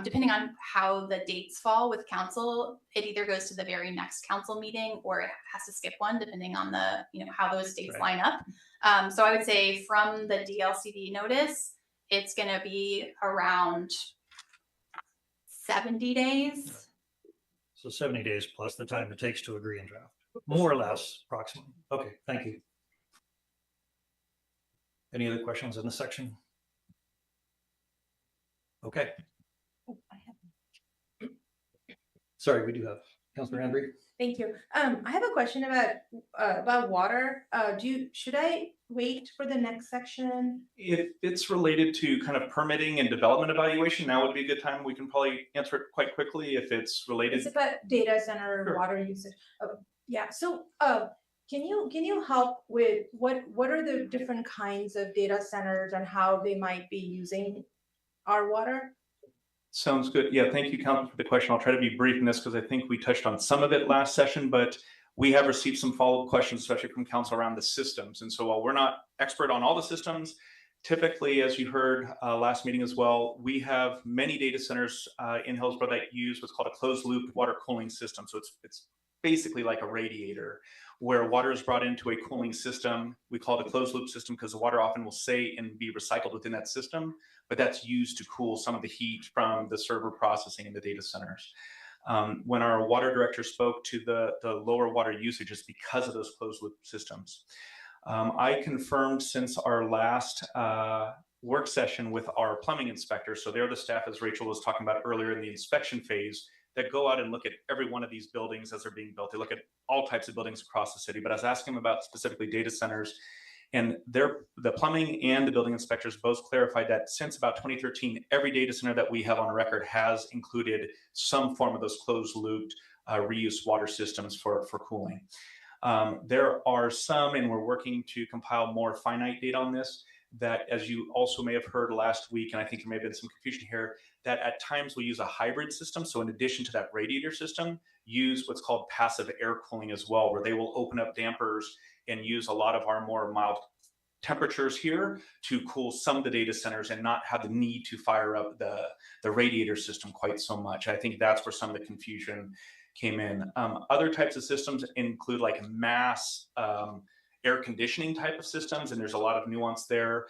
depending on how the dates fall with council, it either goes to the very next council meeting or it has to skip one, depending on the how those dates line up. So I would say from the DLCD notice, it's going to be around 70 days. So 70 days plus the time it takes to agree and draft, more or less, approximately. Okay, thank you. Any other questions in this section? Okay. Sorry, we do have Councilor Andrew. Thank you. I have a question about water. Should I wait for the next section? If it's related to kind of permitting and development evaluation, now would be a good time. We can probably answer it quite quickly if it's related. It's about data center Sure. water usage. Yeah. So, can you help with what are the different kinds of data centers and how they might be using our water? Sounds good. Yeah, thank you, Council, for the question. I'll try to be brief in this because I think we touched on some of it last session, but we have received some follow-up questions, especially from Council around the systems. And so while we're not expert on all the systems, typically, as you heard last meeting as well, we have many data centers in Hillsboro that use what's called a closed-loop water cooling system. So it's basically like a radiator where water is brought into a cooling system. We call it a closed loop system because the water often will stay and be recycled within that system, but that's used to cool some of the heat from the server processing in the data centers. When our water director spoke to the lower water usage, it's because of those closed loop systems. I confirmed since our last work session with our plumbing inspector, so they're the staff, as Rachel was talking about earlier, in the inspection phase, that go out and look at every one of these buildings as they're being built. They look at all types of buildings across the city, but I was asking them about specifically data centers, and the plumbing and the building inspectors both clarified that since about 2013, every data center that we have on record has included some form of those closed looped reuse water systems for cooling. There are some, and we're working to compile more finite data on this, that, as you also may have heard last week, and I think there may have been some confusion here, that at times we use a hybrid system. So in addition to that radiator system, use what's called passive air cooling as well, where they will open up dampers and use a lot of our more mild temperatures here to cool some of the data centers and not have the need to fire up the radiator system quite so much. I think that's where some of the confusion came in. Other types of systems include like mass air conditioning type of systems, and there's a lot of nuance there.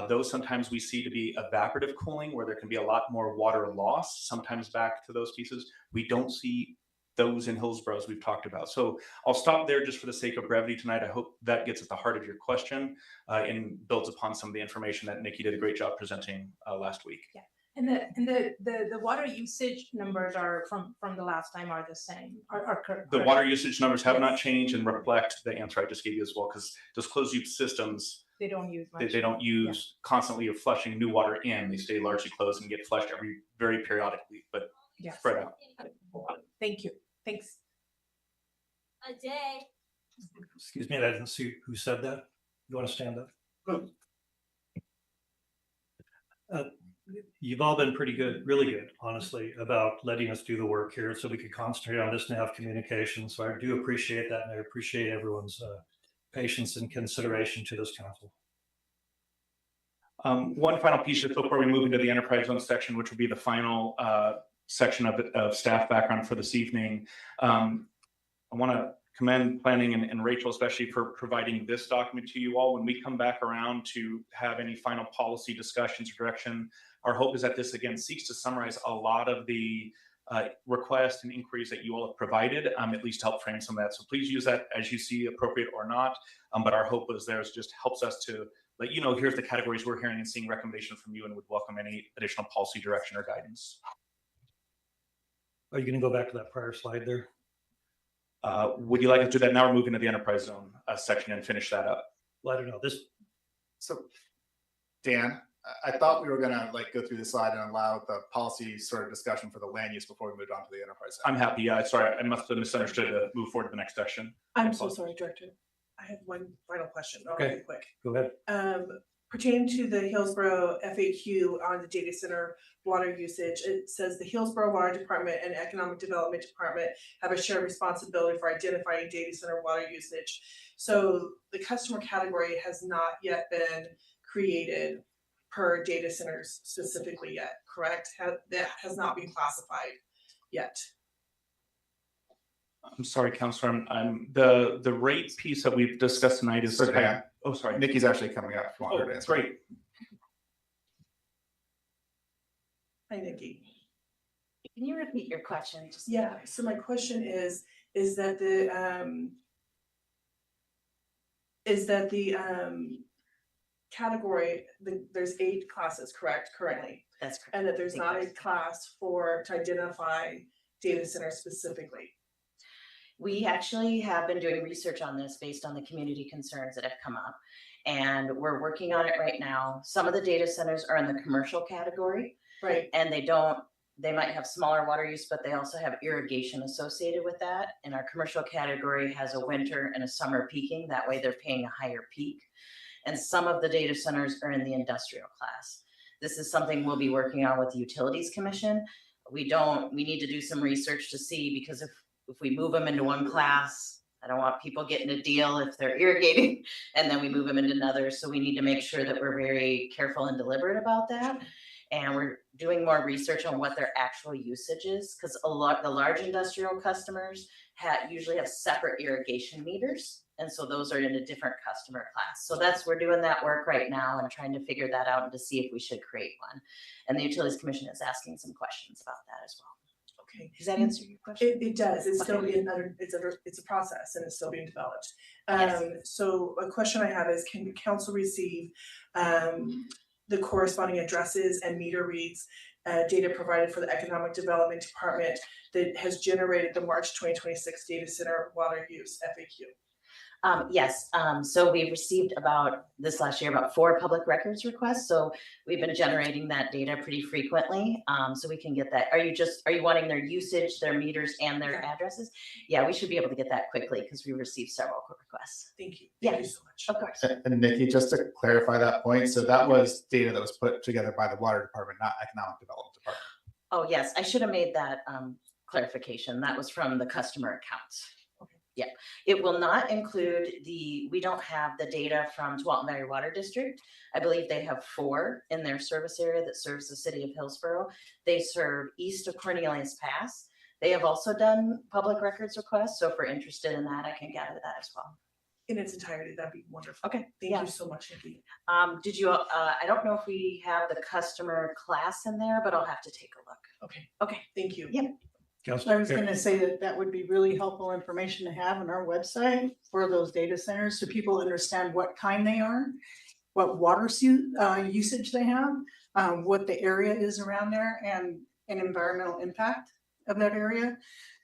Those sometimes we see to be evaporative cooling, where there can be a lot more water loss, sometimes back to those pieces. We don't see those in Hillsboro, as we've talked about. So I'll stop there just for the sake of brevity tonight. I hope that gets at the heart of your question and builds upon some of the information that Nikki did a great job presenting last week. Yeah. And the water usage numbers are from the last time are the same, are correct. The water usage numbers have not changed and reflect the answer I just gave you as well, because those closed loop systems, They don't use much. they don't use constantly of flushing new water in. They stay largely closed and get flushed very periodically, but Yes. spread out. Thank you. Thanks. A day. Excuse me, I didn't see who said that. You want to stand up? You've all been pretty good, really good, honestly, about letting us do the work here so we could concentrate on this and have communication. So I do appreciate that, and I appreciate everyone's patience and consideration to this council. One final piece just before we move into the enterprise zone section, which will be the final section of staff background for this evening. I want to commend planning and Rachel, especially for providing this document to you all. When we come back around to have any final policy discussions or direction, our hope is that this again seeks to summarize a lot of the requests and inquiries that you all have provided, at least help frame some of that. So please use that as you see appropriate or not. But our hope is there's just helps us to let you know, here's the categories we're hearing and seeing recommendation from you, and would welcome any additional policy direction or guidance. Are you going to go back to that prior slide there? Would you like us to do that now, or move into the enterprise zone section and finish that up? Well, I don't know. So, Dan, I thought we were gonna go through the slide and allow the policy sort of discussion for the land use before we moved on to the enterprise. I'm happy. Yeah, sorry, I must have misunderstood to move forward to the next section. I'm so sorry, Director. I have one final question. I'll Okay. make it quick. Go ahead. Pertaining to the Hillsboro FAQ on the data center water usage, it says the Hillsboro Water Department and Economic Development Department have a shared responsibility for identifying data center water usage. So the customer category has not yet been created per data centers specifically yet, correct? That has not been classified yet. I'm sorry, Councilor. I'm the rate piece that we've discussed tonight is. So, Dan, oh, sorry. Nikki's actually coming up. If you want her to Oh, answer. great. Hi, Nikki. Can you repeat your question? Just Yeah, so my question is that the category, there's 8 classes, correct, currently? that's correct. And that there's think not a there's- class to identify data centers specifically. We actually have been doing research on this based on the community concerns that have come up. And we're working on it right now. Some of the data centers are in the commercial category, Right. and they might have smaller water use, but they also have irrigation associated with that. And our commercial category has a winter and a summer peaking. That way they're paying a higher peak. And some of the data centers are in the industrial class. This is something we'll be working on with the Utilities Commission. We need to do some research to see, because if we move them into one class, I don't want people getting a deal if they're irrigating and then we move them into another. So we need to make sure that we're very careful and deliberate about that. And we're doing more research on what their actual usage is, because the large industrial customers usually have separate irrigation meters. And so those are in a different customer class. So we're doing that work right now and trying to figure that out and to see if we should create one. And the Utilities Commission is asking some questions about that as well. Okay. Does that answer your question? It does. It's still Okay. it's a process and it's still being developed. Yes. So a question I have is, can the council receive the corresponding addresses and meter reads data provided for the Economic Development Department that has generated the March 2026 data center water use FAQ? Yes, so we received this last year about 4 public records requests. So we've been generating that data pretty frequently. So we can get that. Are you wanting their usage, their meters, and their addresses? Yeah, we should be able to get that quickly because we received several requests. Thank you. Yeah. Thank you so much. Of course. And Nikki, just to clarify that point, so that was data that was put together by the Water Department, not Economic Development Department. Oh, yes, I should have made that clarification. That was from the customer accounts. Yeah, it will not include we don't have the data from Tualatin Valley Water District. I believe they have 4 in their service area that serves the city of Hillsboro. They serve east of Cornelius Pass. They have also done public records requests. So if we're interested in that, I can gather that as well. in its entirety, that'd be wonderful. Okay, Thank yeah. you so much, Nikki. Did you, I don't know if we have the customer class in there, but I'll have to take a look. Okay, Okay, thank you. Yep. I was gonna say that that would be really helpful information to have on our website for those data centers, so people understand what kind they are, what water usage they have, what the area is around there, and an environmental impact of that area.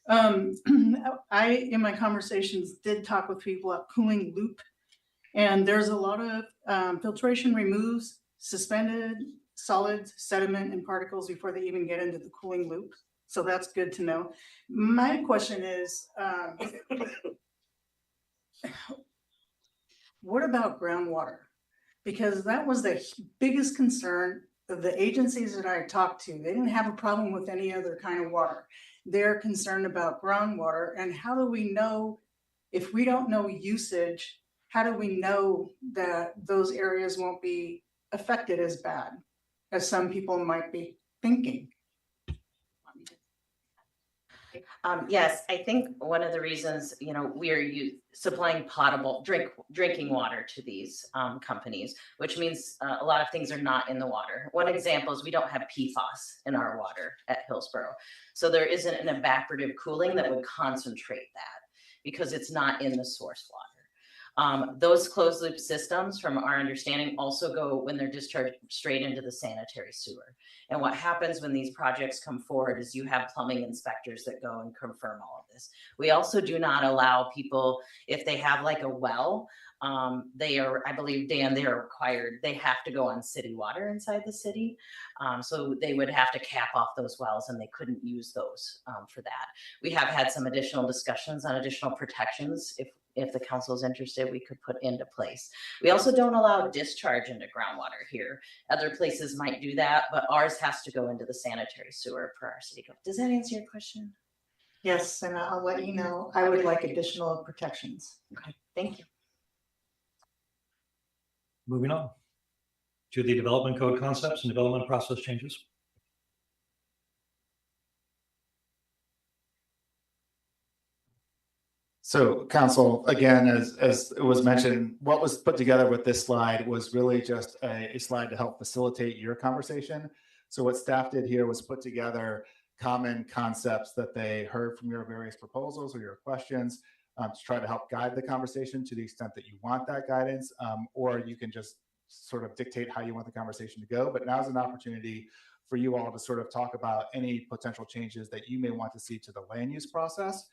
I, in my conversations, did talk with people at Cooling Loop, and there's a lot of filtration removes suspended solids, sediment, and particles before they even get into the cooling loop. So that's good to know. My question is, what about groundwater? Because that was the biggest concern of the agencies that I talked to. They didn't have a problem with any other kind of water. They're concerned about groundwater, and how do we know, if we don't know usage, how do we know that those areas won't be affected as bad as some people might be thinking? Yes, I think one of the reasons, we are supplying potable drinking water to these companies, which means a lot of things are not in the water. One example is we don't have PFAS in our water at Hillsboro. So there isn't an evaporative cooling that would concentrate that because it's not in the source water. Those closed loop systems, from our understanding, also go when they're discharged straight into the sanitary sewer. And what happens when these projects come forward is you have plumbing inspectors that go and confirm all of this. We also do not allow people, if they have like a well, they are, I believe, Dan, they are required, they have to go on city water inside the city. So they would have to cap off those wells and they couldn't use those for that. We have had some additional discussions on additional protections. If the council is interested, we could put into place. We also don't allow discharge into groundwater here. Other places might do that, but ours has to go into the sanitary sewer per our city code. Does that answer your question? Yes, and I'll let you know, I would like additional protections. Okay, thank you. Moving on to the development code concepts and development process changes. So council, again, as it was mentioned, what was put together with this slide was really just a slide to help facilitate your conversation. So what staff did here was put together common concepts that they heard from your various proposals or your questions to try to help guide the conversation to the extent that you want that guidance, or you can just sort of dictate how you want the conversation to go. But now's an opportunity for you all to sort of talk about any potential changes that you may want to see to the land use process.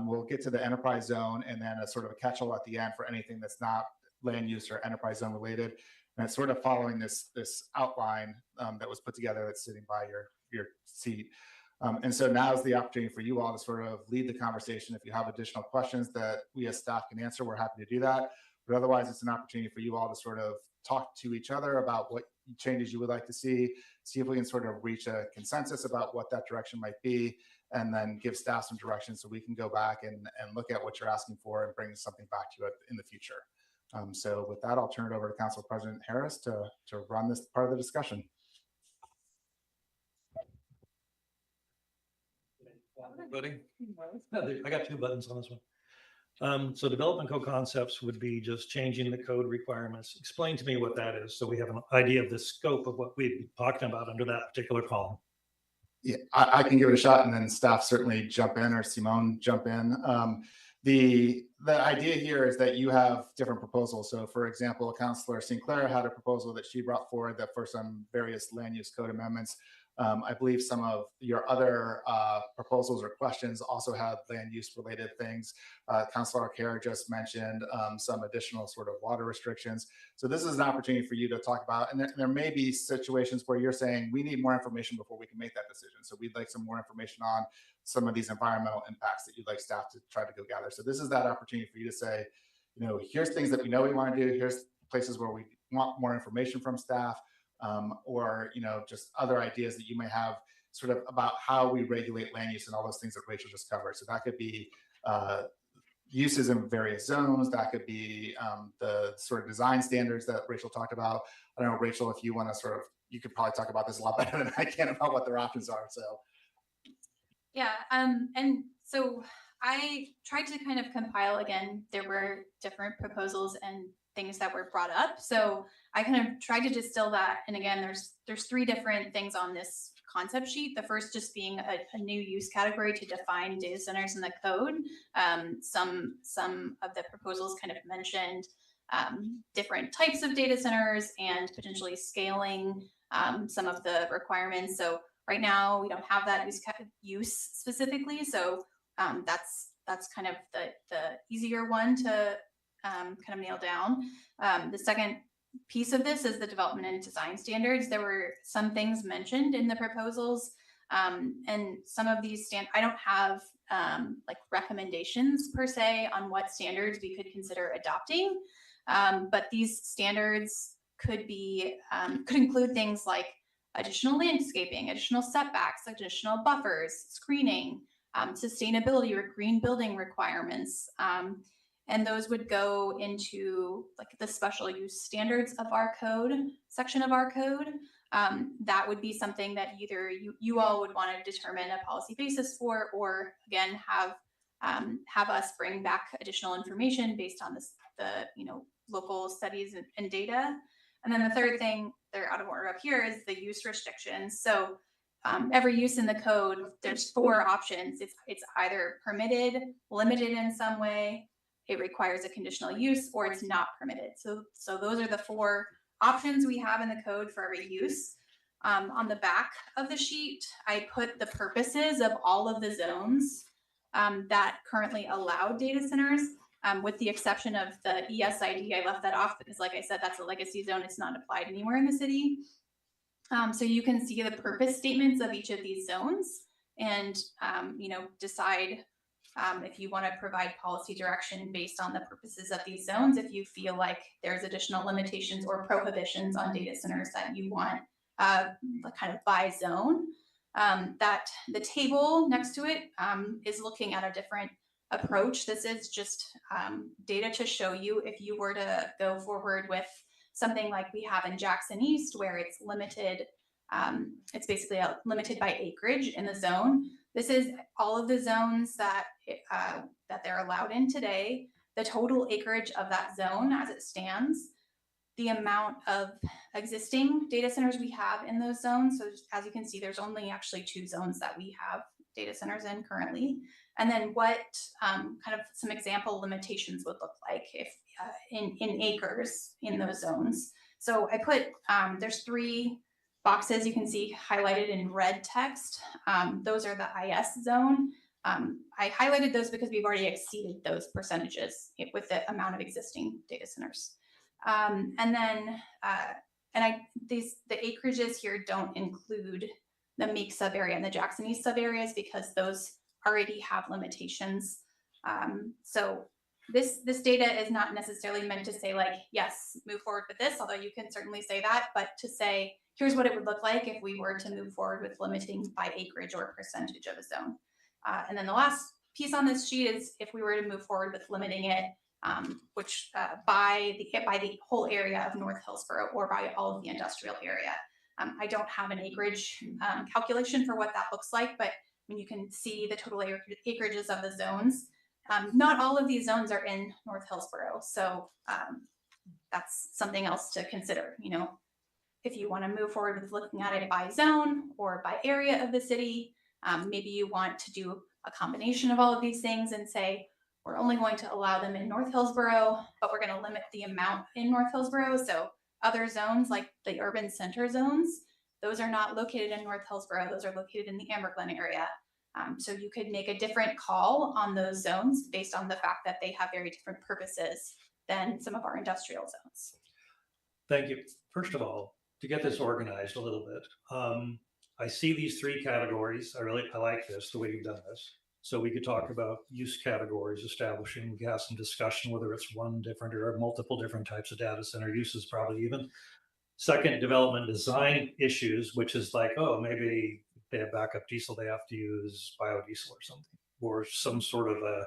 We'll get to the enterprise zone and then a sort of a catch-all at the end for anything that's not land use or enterprise zone related. And it's sort of following this outline that was put together that's sitting by your seat. And so now is the opportunity for you all to sort of lead the conversation. If you have additional questions that we as staff can answer, we're happy to do that. But otherwise, it's an opportunity for you all to sort of talk to each other about what changes you would like to see if we can sort of reach a consensus about what that direction might be, and then give staff some direction so we can go back and look at what you're asking for and bring something back to you in the future. So with that, I'll turn it over to Council President Harris to run this part of the discussion. Everybody? I got two buttons on this one. So development code concepts would be just changing the code requirements. Explain to me what that is, so we have an idea of the scope of what we'd be talking about under that particular column. Yeah, I can give it a shot, and then staff certainly jump in, or Simone jump in. The idea here is that you have different proposals. So for example, Councilor Sinclair had a proposal that she brought forward that for some various land use code amendments. I believe some of your other proposals or questions also had land use related things. Councilor Arcaro just mentioned some additional sort of water restrictions. So this is an opportunity for you to talk about, and there may be situations where you're saying we need more information before we can make that decision. So we'd like some more information on some of these environmental impacts that you'd like staff to try to go gather. So this is that opportunity for you to say, here's things that we know we want to do. Here's places where we want more information from staff. Or just other ideas that you may have sort of about how we regulate land use and all those things that Rachel just covered. So that could be uses in various zones. That could be the sort of design standards that Rachel talked about. I don't know, Rachel, if you want to you could probably talk about this a lot better than I can about what their options are. So yeah, and so I tried to kind of compile, again, there were different proposals and things that were brought up. So I kind of tried to distill that. And again, there's three different things on this concept sheet. The first just being a new use category to define data centers in the code. Some of the proposals kind of mentioned different types of data centers and potentially scaling some of the requirements. So right now we don't have that use specifically. So that's kind of the easier one to kind of nail down. The second piece of this is the development and design standards. There were some things mentioned in the proposals, and some of these I don't have like recommendations per se on what standards we could consider adopting, but these standards could include things like additional landscaping, additional setbacks, additional buffers, screening, sustainability or green building requirements. And those would go into like the special use standards of our code, section of our code. That would be something that either you all would want to determine a policy basis for, or again, have us bring back additional information based on the local studies and data. And then the third thing, they're out of order up here, is the use restrictions. So every use in the code, there's 4 options. It's either permitted, limited in some way, it requires a conditional use, or it's not permitted. So those are the 4 options we have in the code for every use. On the back of the sheet, I put the purposes of all of the zones that currently allow data centers, with the exception of the ESID. I left that off because, like I said, that's a legacy zone. It's not applied anywhere in the city. So you can see the purpose statements of each of these zones and, decide if you want to provide policy direction based on the purposes of these zones. If you feel like there's additional limitations or prohibitions on data centers that you want kind of by zone, that the table next to it is looking at a different approach. This is just data to show you if you were to go forward with something like we have in Jackson East, where it's limited. It's basically limited by acreage in the zone. This is all of the zones that they're allowed in today, the total acreage of that zone as it stands, the amount of existing data centers we have in those zones. So as you can see, there's only actually 2 zones that we have data centers in currently. And then what kind of some example limitations would look like if in acres in those zones. So I put, there's 3 boxes you can see highlighted in red text. Those are the IS zone. I highlighted those because we've already exceeded those percentages with the amount of existing data centers. And then, the acreages here don't include the Meek sub area and the Jackson East sub areas because those already have limitations. So this data is not necessarily meant to say like, yes, move forward with this, although you can certainly say that, but to say, here's what it would look like if we were to move forward with limiting by acreage or percentage of a zone. And then the last piece on this sheet is if we were to move forward with limiting it, which by the whole area of North Hillsboro or by all of the industrial area. I don't have an acreage calculation for what that looks like, but I mean, you can see the total acreages of the zones. Not all of these zones are in North Hillsboro, so that's something else to consider. If you want to move forward with looking at it by zone or by area of the city, maybe you want to do a combination of all of these things and say, we're only going to allow them in North Hillsboro, but we're going to limit the amount in North Hillsboro. So other zones like the urban center zones, those are not located in North Hillsboro. Those are located in the Amber Glen area. So you could make a different call on those zones based on the fact that they have very different purposes than some of our industrial zones. Thank you. First of all, to get this organized a little bit, I see these 3 categories. I like this, the way you've done this. So we could talk about use categories, establishing, we could have some discussion whether it's one different or multiple different types of data center uses, probably even. Second, development design issues, which is like, oh, maybe they have backup diesel, they have to use biodiesel or something, or some sort of a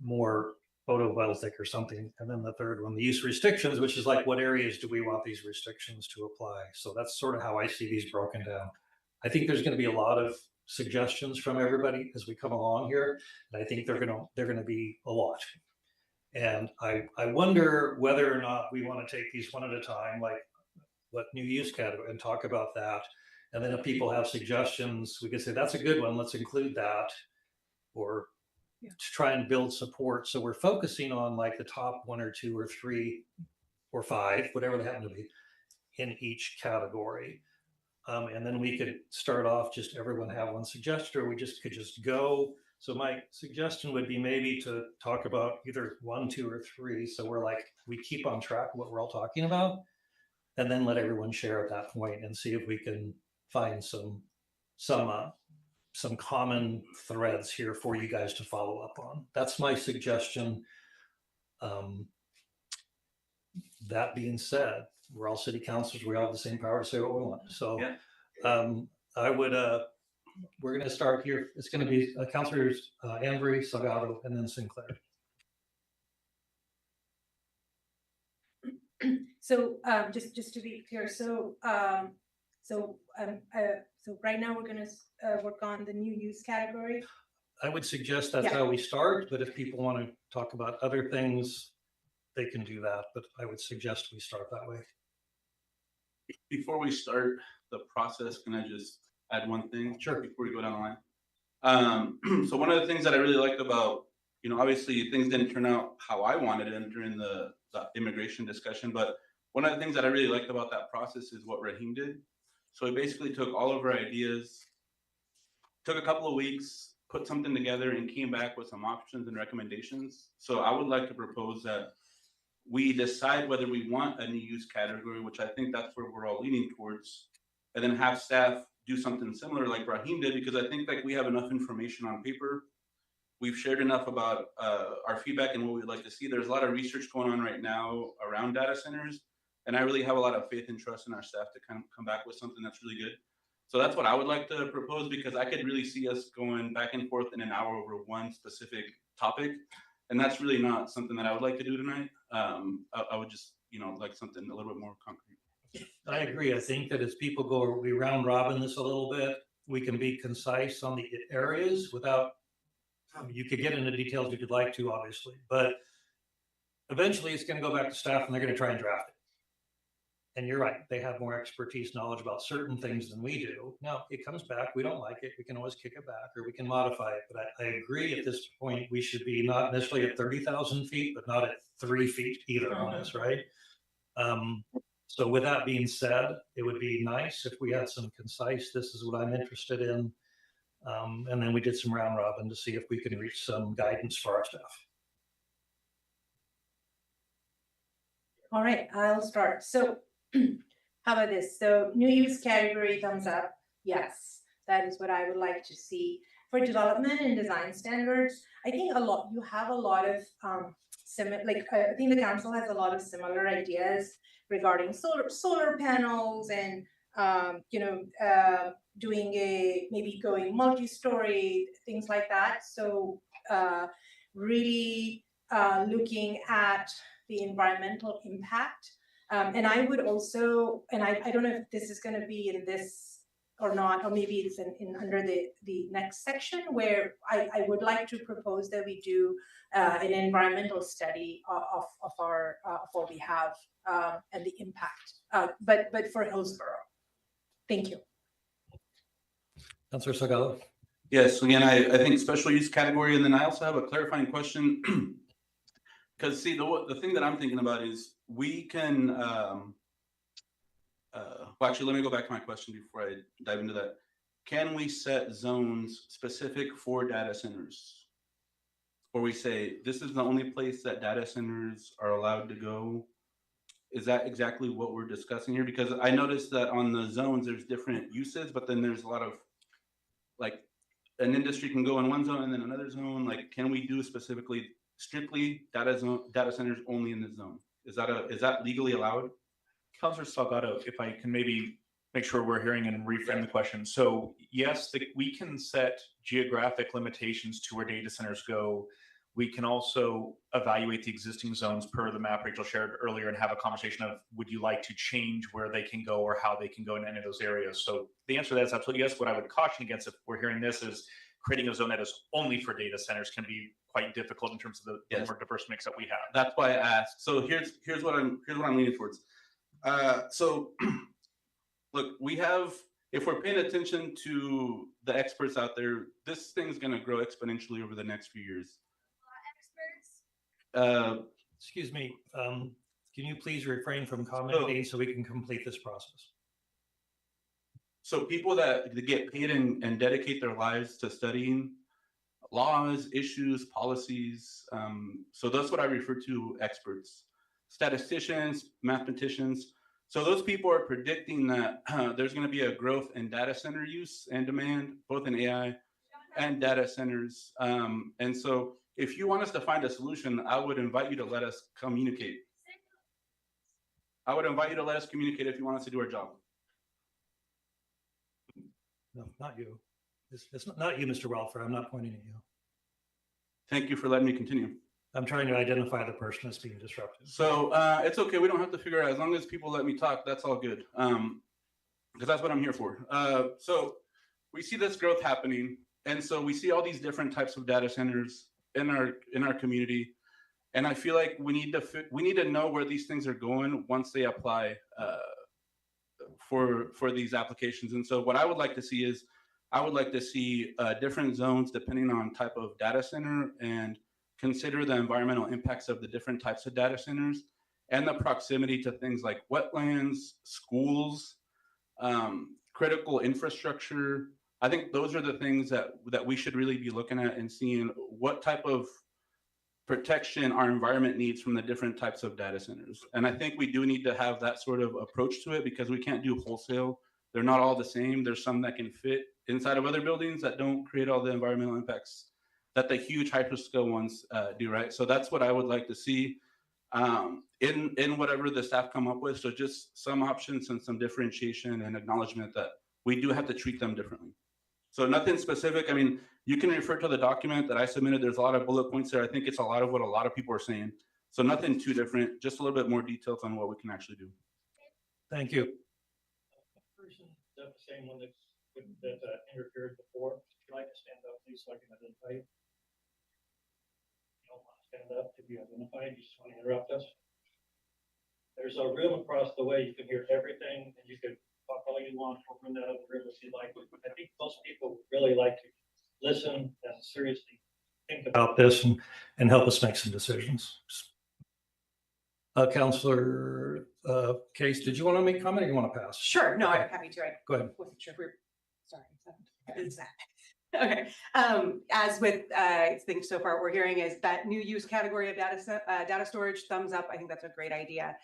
more photovoltaic or something. And then the third one, the use restrictions, which is like, what areas do we want these restrictions to apply? So that's sort of how I see these broken down. I think there's going to be a lot of suggestions from everybody as we come along here. And I think they're gonna be a lot. And I wonder whether or not we want to take these one at a time, like what new use category, and talk about that. And then if people have suggestions, we could say, that's a good one, let's include that. Or to try and build support. So we're focusing on like the top 1 or 2 or 3 or 5, whatever they happen to be, in each category. And then we could start off, just everyone have one suggestion, or we could just go. So my suggestion would be maybe to talk about either 1, 2, or 3. So we keep on track of what we're all talking about, and then let everyone share at that point and see if we can find some common threads here for you guys to follow up on. That's my suggestion. That being said, we're all city councilors. We all have the same power to say what we want. So I would, we're going to start here. It's going to be Councilors Embry, Salgado, and then Sinclair. So just to be clear, so right now we're gonna work on the new use category. I would suggest that's how we start, but if people want to talk about other things, they can do that. But I would suggest we start that way. Before we start the process, can I just add one thing? Sure. Before we go down the line. So one of the things that I really liked about, obviously things didn't turn out how I wanted them during the immigration discussion, but one of the things that I really liked about that process is what Raheem did. So he basically took all of our ideas, took a couple of weeks, put something together, and came back with some options and recommendations. So I would like to propose that we decide whether we want a new use category, which I think that's where we're all leaning towards, and then have staff do something similar like Raheem did, because I think like we have enough information on paper. We've shared enough about our feedback and what we'd like to see. There's a lot of research going on right now around data centers, and I really have a lot of faith and trust in our staff to kind of come back with something that's really good. So that's what I would like to propose, because I could really see us going back and forth in an hour over one specific topic. And that's really not something that I would like to do tonight. I would just, like something a little bit more concrete. I agree. I think that as people go, we round robin this a little bit, we can be concise on the areas without, you could get into details if you'd like to, obviously, but eventually it's going to go back to staff and they're going to try and draft it. And you're right, they have more expertise, knowledge about certain things than we do. Now, it comes back, we don't like it, we can always kick it back or we can modify it. But I agree at this point, we should be not necessarily at 30,000 feet, but not at 3 feet either on this, right? So with that being said, it would be nice if we had some concise, this is what I'm interested in. And then we did some round robin to see if we can reach some guidance for our staff. All right, I'll start. So how about this? So new use category, thumbs up. Yes, that is what I would like to see. For development and design standards, I think you have a lot of similar, I think the council has a lot of similar ideas regarding solar panels and doing maybe going multi-story, things like that. So really looking at the environmental impact. And I would also, and I don't know if this is going to be in this or not, or maybe it's in under the next section, where I would like to propose that we do an environmental study of what we have and the impact, but for Hillsboro. Thank you. Councilor Salgado. Yes, again, I think special use category, and then I also have a clarifying question. Because see, the thing that I'm thinking about is we can, well, actually, let me go back to my question before I dive into that. Can we set zones specific for data centers? Or we say, this is the only place that data centers are allowed to go? Is that exactly what we're discussing here? Because I noticed that on the zones, there's different uses, but then there's a lot of, like, an industry can go in one zone and then another zone. Like, can we do specifically strictly data centers only in the zone? Is that legally allowed? Councilor Salgado, if I can maybe make sure we're hearing and reframe the question. So yes, we can set geographic limitations to where data centers go We can also evaluate the existing zones per the map Rachel shared earlier and have a conversation of, would you like to change where they can go or how they can go in any of those areas? So the answer to that is absolutely yes. What I would caution against if we're hearing this is creating a zone that is only for data centers can be quite difficult in terms of the Yes. more diverse mix that we have. That's why I asked. So here's what I'm leaning towards. So look, if we're paying attention to the experts out there, this thing's going to grow exponentially over the next few years. Excuse me, can you please refrain from commenting so we can complete this process? So people that get paid and dedicate their lives to studying laws, issues, policies. So that's what I refer to experts, statisticians, mathematicians. So those people are predicting that there's going to be a growth in data center use and demand, both in AI and data centers. And so if you want us to find a solution, I would invite you to let us communicate. I would invite you to let us communicate if you want us to do our job. No, not you. It's not you, Mr. Welfare. I'm not pointing at you. Thank you for letting me continue. I'm trying to identify the person that's being disrupted. So it's okay. We don't have to figure out. As long as people let me talk, that's all good. Because that's what I'm here for. So we see this growth happening. And so we see all these different types of data centers in our community. And I feel like we need to know where these things are going once they apply for these applications. And so what I would like to see is different zones depending on type of data center, and consider the environmental impacts of the different types of data centers and the proximity to things like wetlands, schools, critical infrastructure. I think those are the things that we should really be looking at and seeing what type of protection our environment needs from the different types of data centers. And I think we do need to have that sort of approach to it, because we can't do wholesale. They're not all the same. There's some that can fit inside of other buildings that don't create all the environmental impacts that the huge hyperscale ones do, right? So that's what I would like to see in whatever the staff come up with. So just some options and some differentiation and acknowledgement that we do have to treat them differently. So nothing specific. I mean, you can refer to the document that I submitted. There's a lot of bullet points there. I think it's a lot of what a lot of people are saying. So nothing too different, just a little bit more details on what we can actually do. Thank you. Person, is that the same one that interfered before? Would you like to stand up, please, so I can identify you? You don't want to stand up to be identified. You just want to interrupt us. There's a room across the way. You can hear everything, and you can talk all you want over in that other room if you'd like. I think most people would really like to listen and seriously think about this and help us make some decisions. Councillor Case, did you want to make a comment or you want to pass? Sure, no, I'm happy to. I Go ahead. wasn't sure if we're, sorry. Is that? Okay, as with things so far, what we're hearing is that new use category of data storage, thumbs up. I think that's a great idea.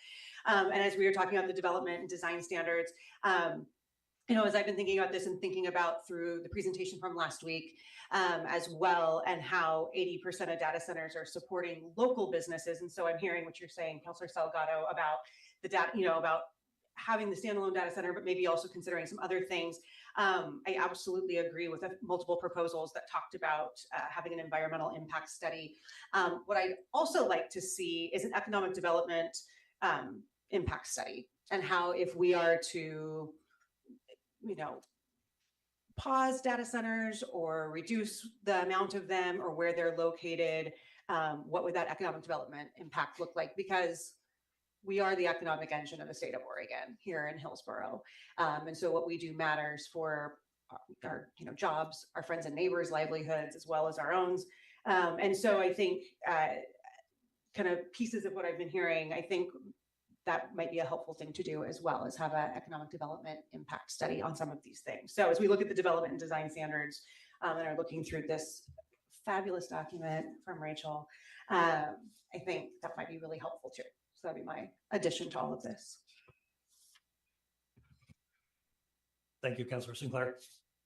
And as we were talking about the development and design standards, as I've been thinking about this and thinking about through the presentation from last week as well, and how 80% of data centers are supporting local businesses. And so I'm hearing what you're saying, Councilor Salgado, about the data, about having the standalone data center, but maybe also considering some other things. I absolutely agree with multiple proposals that talked about having an environmental impact study. What I'd also like to see is an economic development impact study, and how if we are to, pause data centers or reduce the amount of them or where they're located, what would that economic development impact look like? Because we are the economic engine of the state of Oregon here in Hillsboro. And so what we do matters for our jobs, our friends and neighbors' livelihoods, as well as our own. And so I think kind of pieces of what I've been hearing, I think that might be a helpful thing to do, as well as have an economic development impact study on some of these things. So as we look at the development and design standards and are looking through this fabulous document from Rachel, I think that might be really helpful too. So that'd be my addition to all of this. Thank you, Councilor Sinclair.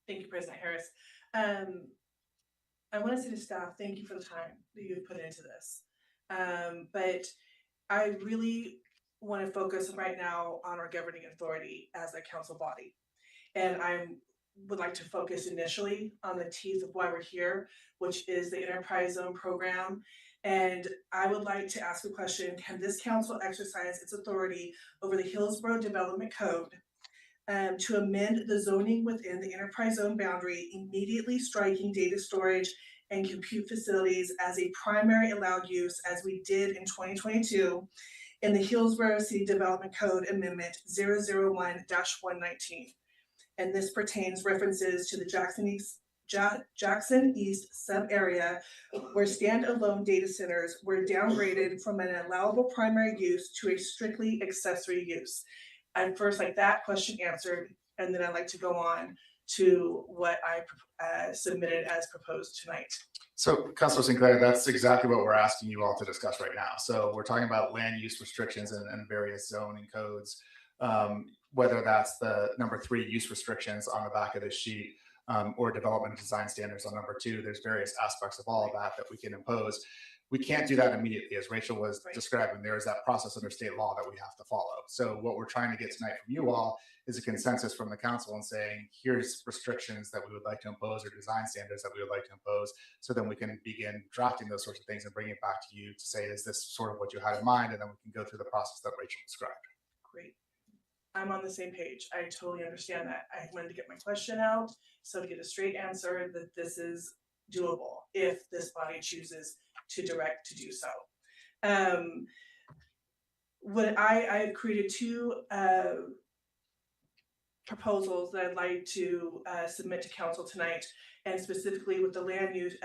Thank you, President Harris. I want to say to staff, thank you for the time that you've put into this. But I really want to focus right now on our governing authority as a council body. And I'm would like to focus initially on the teeth of why we're here, which is the enterprise zone program. And I would like to ask a question: can this council exercise its authority over the Hillsboro Development Code to amend the zoning within the enterprise zone boundary, immediately striking data storage and compute facilities as a primary allowed use, as we did in 2022 in the Hillsboro City Development Code Amendment 001-119. And this pertains references to the Jackson East sub-area where standalone data centers were downgraded from an allowable primary use to a strictly accessory use. I'd first like that question answered, and then I'd like to go on to what I submitted as proposed tonight. So, Councilor Sinclair, that's exactly what we're asking you all to discuss right now. So we're talking about land use restrictions and various zoning codes, whether that's the number 3 use restrictions on the back of this sheet, or development design standards on number 2. There's various aspects of all of that we can impose. We can't do that immediately. As Rachel was describing, there is that process under state law that we have to follow. So what we're trying to get tonight from you all is a consensus from the council and saying, here's restrictions that we would like to impose or design standards that we would like to impose. So then we can begin drafting those sorts of things and bring it back to you to say, is this sort of what you had in mind? And then we can go through the process that Rachel described. Great. I'm on the same page. I totally understand that. I wanted to get my question out so to get a straight answer that this is doable if this body chooses to direct to do so. What I created 2 proposals that I'd like to submit to council tonight, and specifically with the land use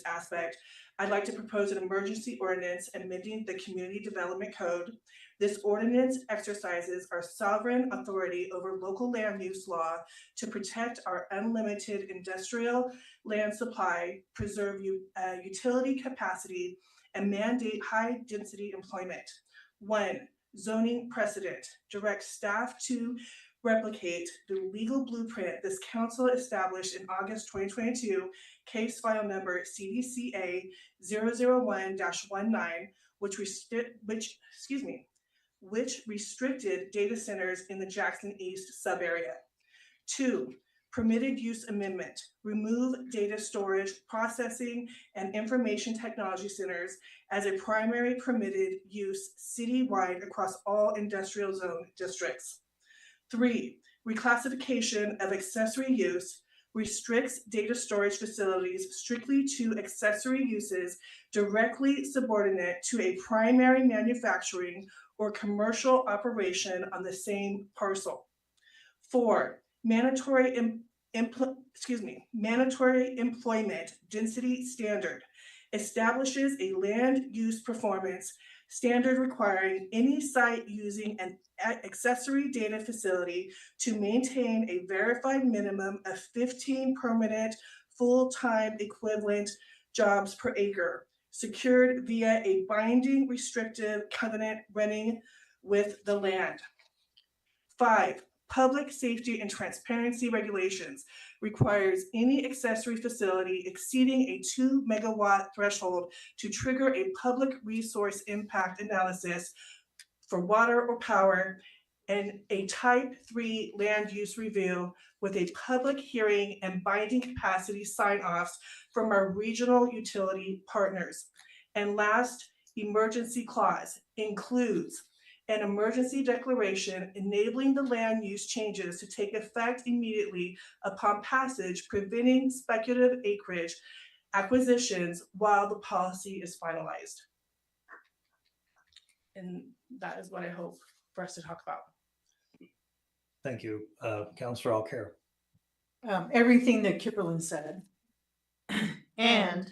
aspect. I'd like to propose an emergency ordinance amending the Community Development Code. This ordinance exercises our sovereign authority over local land use law to protect our unlimited industrial land supply, preserve utility capacity, and mandate high density employment. 1. Zoning precedent. Direct staff to replicate the legal blueprint this council established in August 2022, case file number CDCA 001-19, which restricted data centers in the Jackson East sub-area. 2. Permitted use amendment. Remove data storage, processing, and information technology centers as a primary permitted use citywide across all industrial zone districts. 3. Reclassification of accessory use restricts data storage facilities strictly to accessory uses directly subordinate to a primary manufacturing or commercial operation on the same parcel. 4. Mandatory employment density standard establishes a land use performance standard requiring any site using an accessory data facility to maintain a verified minimum of 15 permanent full-time equivalent jobs per acre, secured via a binding restrictive covenant running with the land. 5. Public safety and transparency regulations requires any accessory facility exceeding a 2 megawatt threshold to trigger a public resource impact analysis for water or power and a type 3 land use review with a public hearing and binding capacity sign-offs from our regional utility partners. And last, emergency clause includes an emergency declaration enabling the land use changes to take effect immediately upon passage, preventing speculative acreage acquisitions while the policy is finalized. And that is what I hope for us to talk about. Thank you, Councilor Alcare. Everything that Kipperlin said. And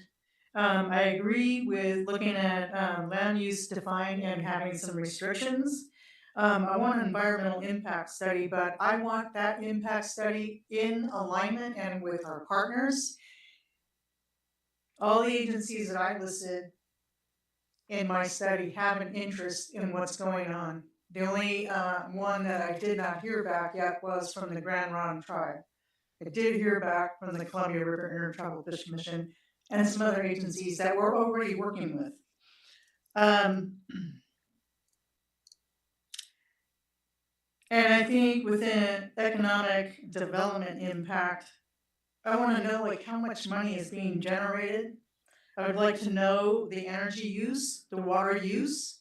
I agree with looking at land use defined and having some restrictions. I want an environmental impact study, but I want that impact study in alignment and with our partners. All the agencies that I listed in my study have an interest in what's going on. The only one that I did not hear back yet was from the Grand Ronde Tribe. I did hear back from the Columbia River Intertribal Fish Commission and some other agencies that we're already working with. And I think within economic development impact, I want to know like how much money is being generated. I would like to know the energy use, the water use.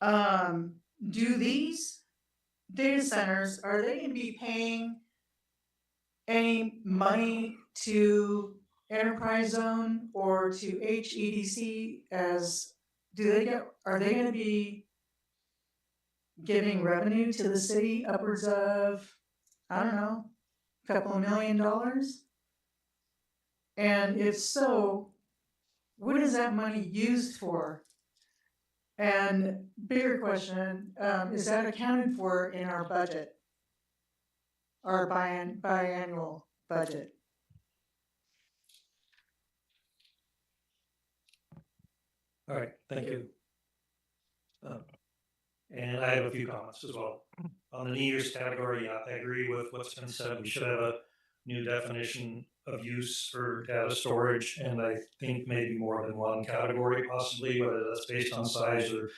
Do these data centers, are they going to be paying any money to enterprise zone or to HEDC as, are they going to be giving revenue to the city upwards of, I don't know, a couple of $1 million? And if so, what is that money used for? And bigger question, is that accounted for in our budget? Our biannual budget? All right, thank you. And I have a few comments as well. On the new use category, yeah, I agree with what's been said. We should have a new definition of use for data storage, and I think maybe more than one category possibly, whether that's based on size or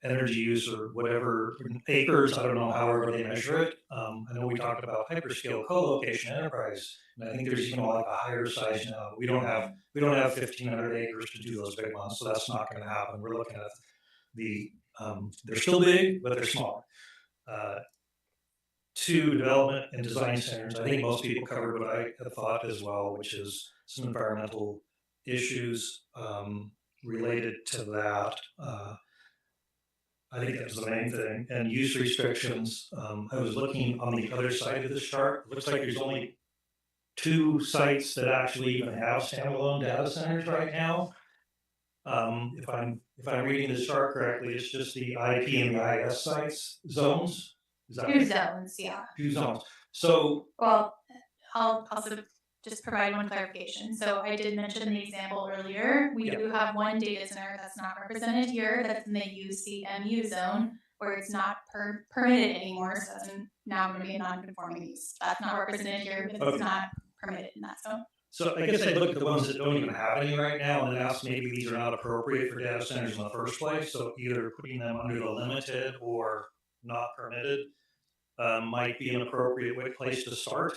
energy use or whatever, acres, I don't know, however they measure it. I know we talked about hyperscale co-location enterprise, and I think there's even like a higher size now. We don't have 1,500 acres to do those big ones, so that's not going to happen. We're looking at they're still big, but they're smaller. Two, development and design centers. I think most people covered what I had thought as well, which is some environmental issues related to that. I think that's the main thing. And use restrictions. I was looking on the other side of this chart. It looks like there's only 2 sites that actually even have standalone data centers right now. If I'm reading this chart correctly, it's just the IP and the IS sites zones. Is that 2 right? zones, yeah. 2 zones. So Well, I'll also just provide one clarification. So I did mention the example earlier. We do have one data center that's not represented here, that's in the UCMU zone, where it's not permitted anymore, so that's now going to be a non-conforming use. That's not represented here because it's not permitted in that zone. So I guess I look at the ones that don't even have any right now and then ask maybe these are not appropriate for data centers in the first place. So either putting them under the limited or not permitted might be an appropriate place to start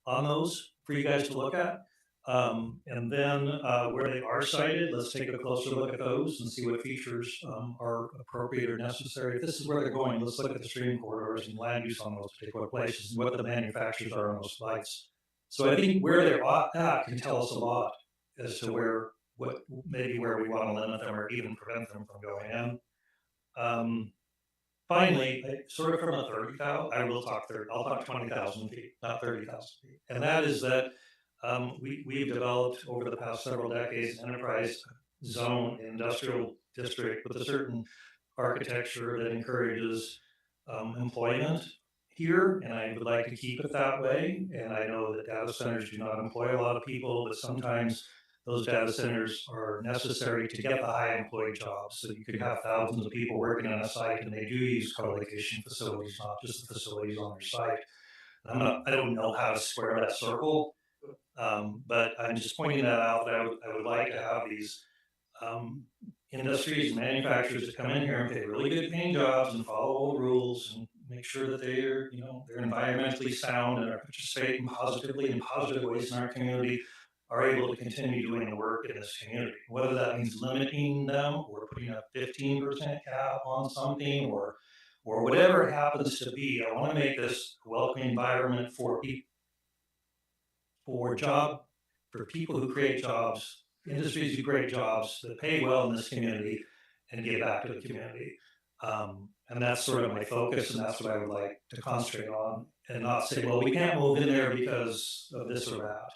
on those for you guys to look at. And then where they are cited, let's take a closer look at those and see what features are appropriate or necessary. If this is where they're going, let's look at the stream corridors and land use on those particular places and what the manufacturers are on those sites. So I think where they're at can tell us a lot as to where we want to limit them or even prevent them from going in. Finally, sort of from a 30,000, I'll talk 20,000 feet, not 30,000 feet. And that is that we've developed over the past several decades an enterprise zone industrial district with a certain architecture that encourages employment here, and I would like to keep it that way. And I know that data centers do not employ a lot of people, but sometimes those data centers are necessary to get the high employed jobs. So you could have thousands of people working on a site, and they do use co-location facilities, not just the facilities on their site. I don't know how to square that circle, but I'm just pointing that out that I would like to have these industries and manufacturers that come in here and take really good paying jobs and follow all the rules and make sure that they're environmentally sound and are participating positively in positive ways in our community, are able to continue doing the work in this community. Whether that means limiting them or putting a 15% cap on something or whatever it happens to be, I want to make this a welcoming environment for people, for people who create jobs, industries who create jobs that pay well in this community and give back to the community. And that's sort of my focus, and that's what I would like to concentrate on, and not say, well, we can't move in there because of this or that.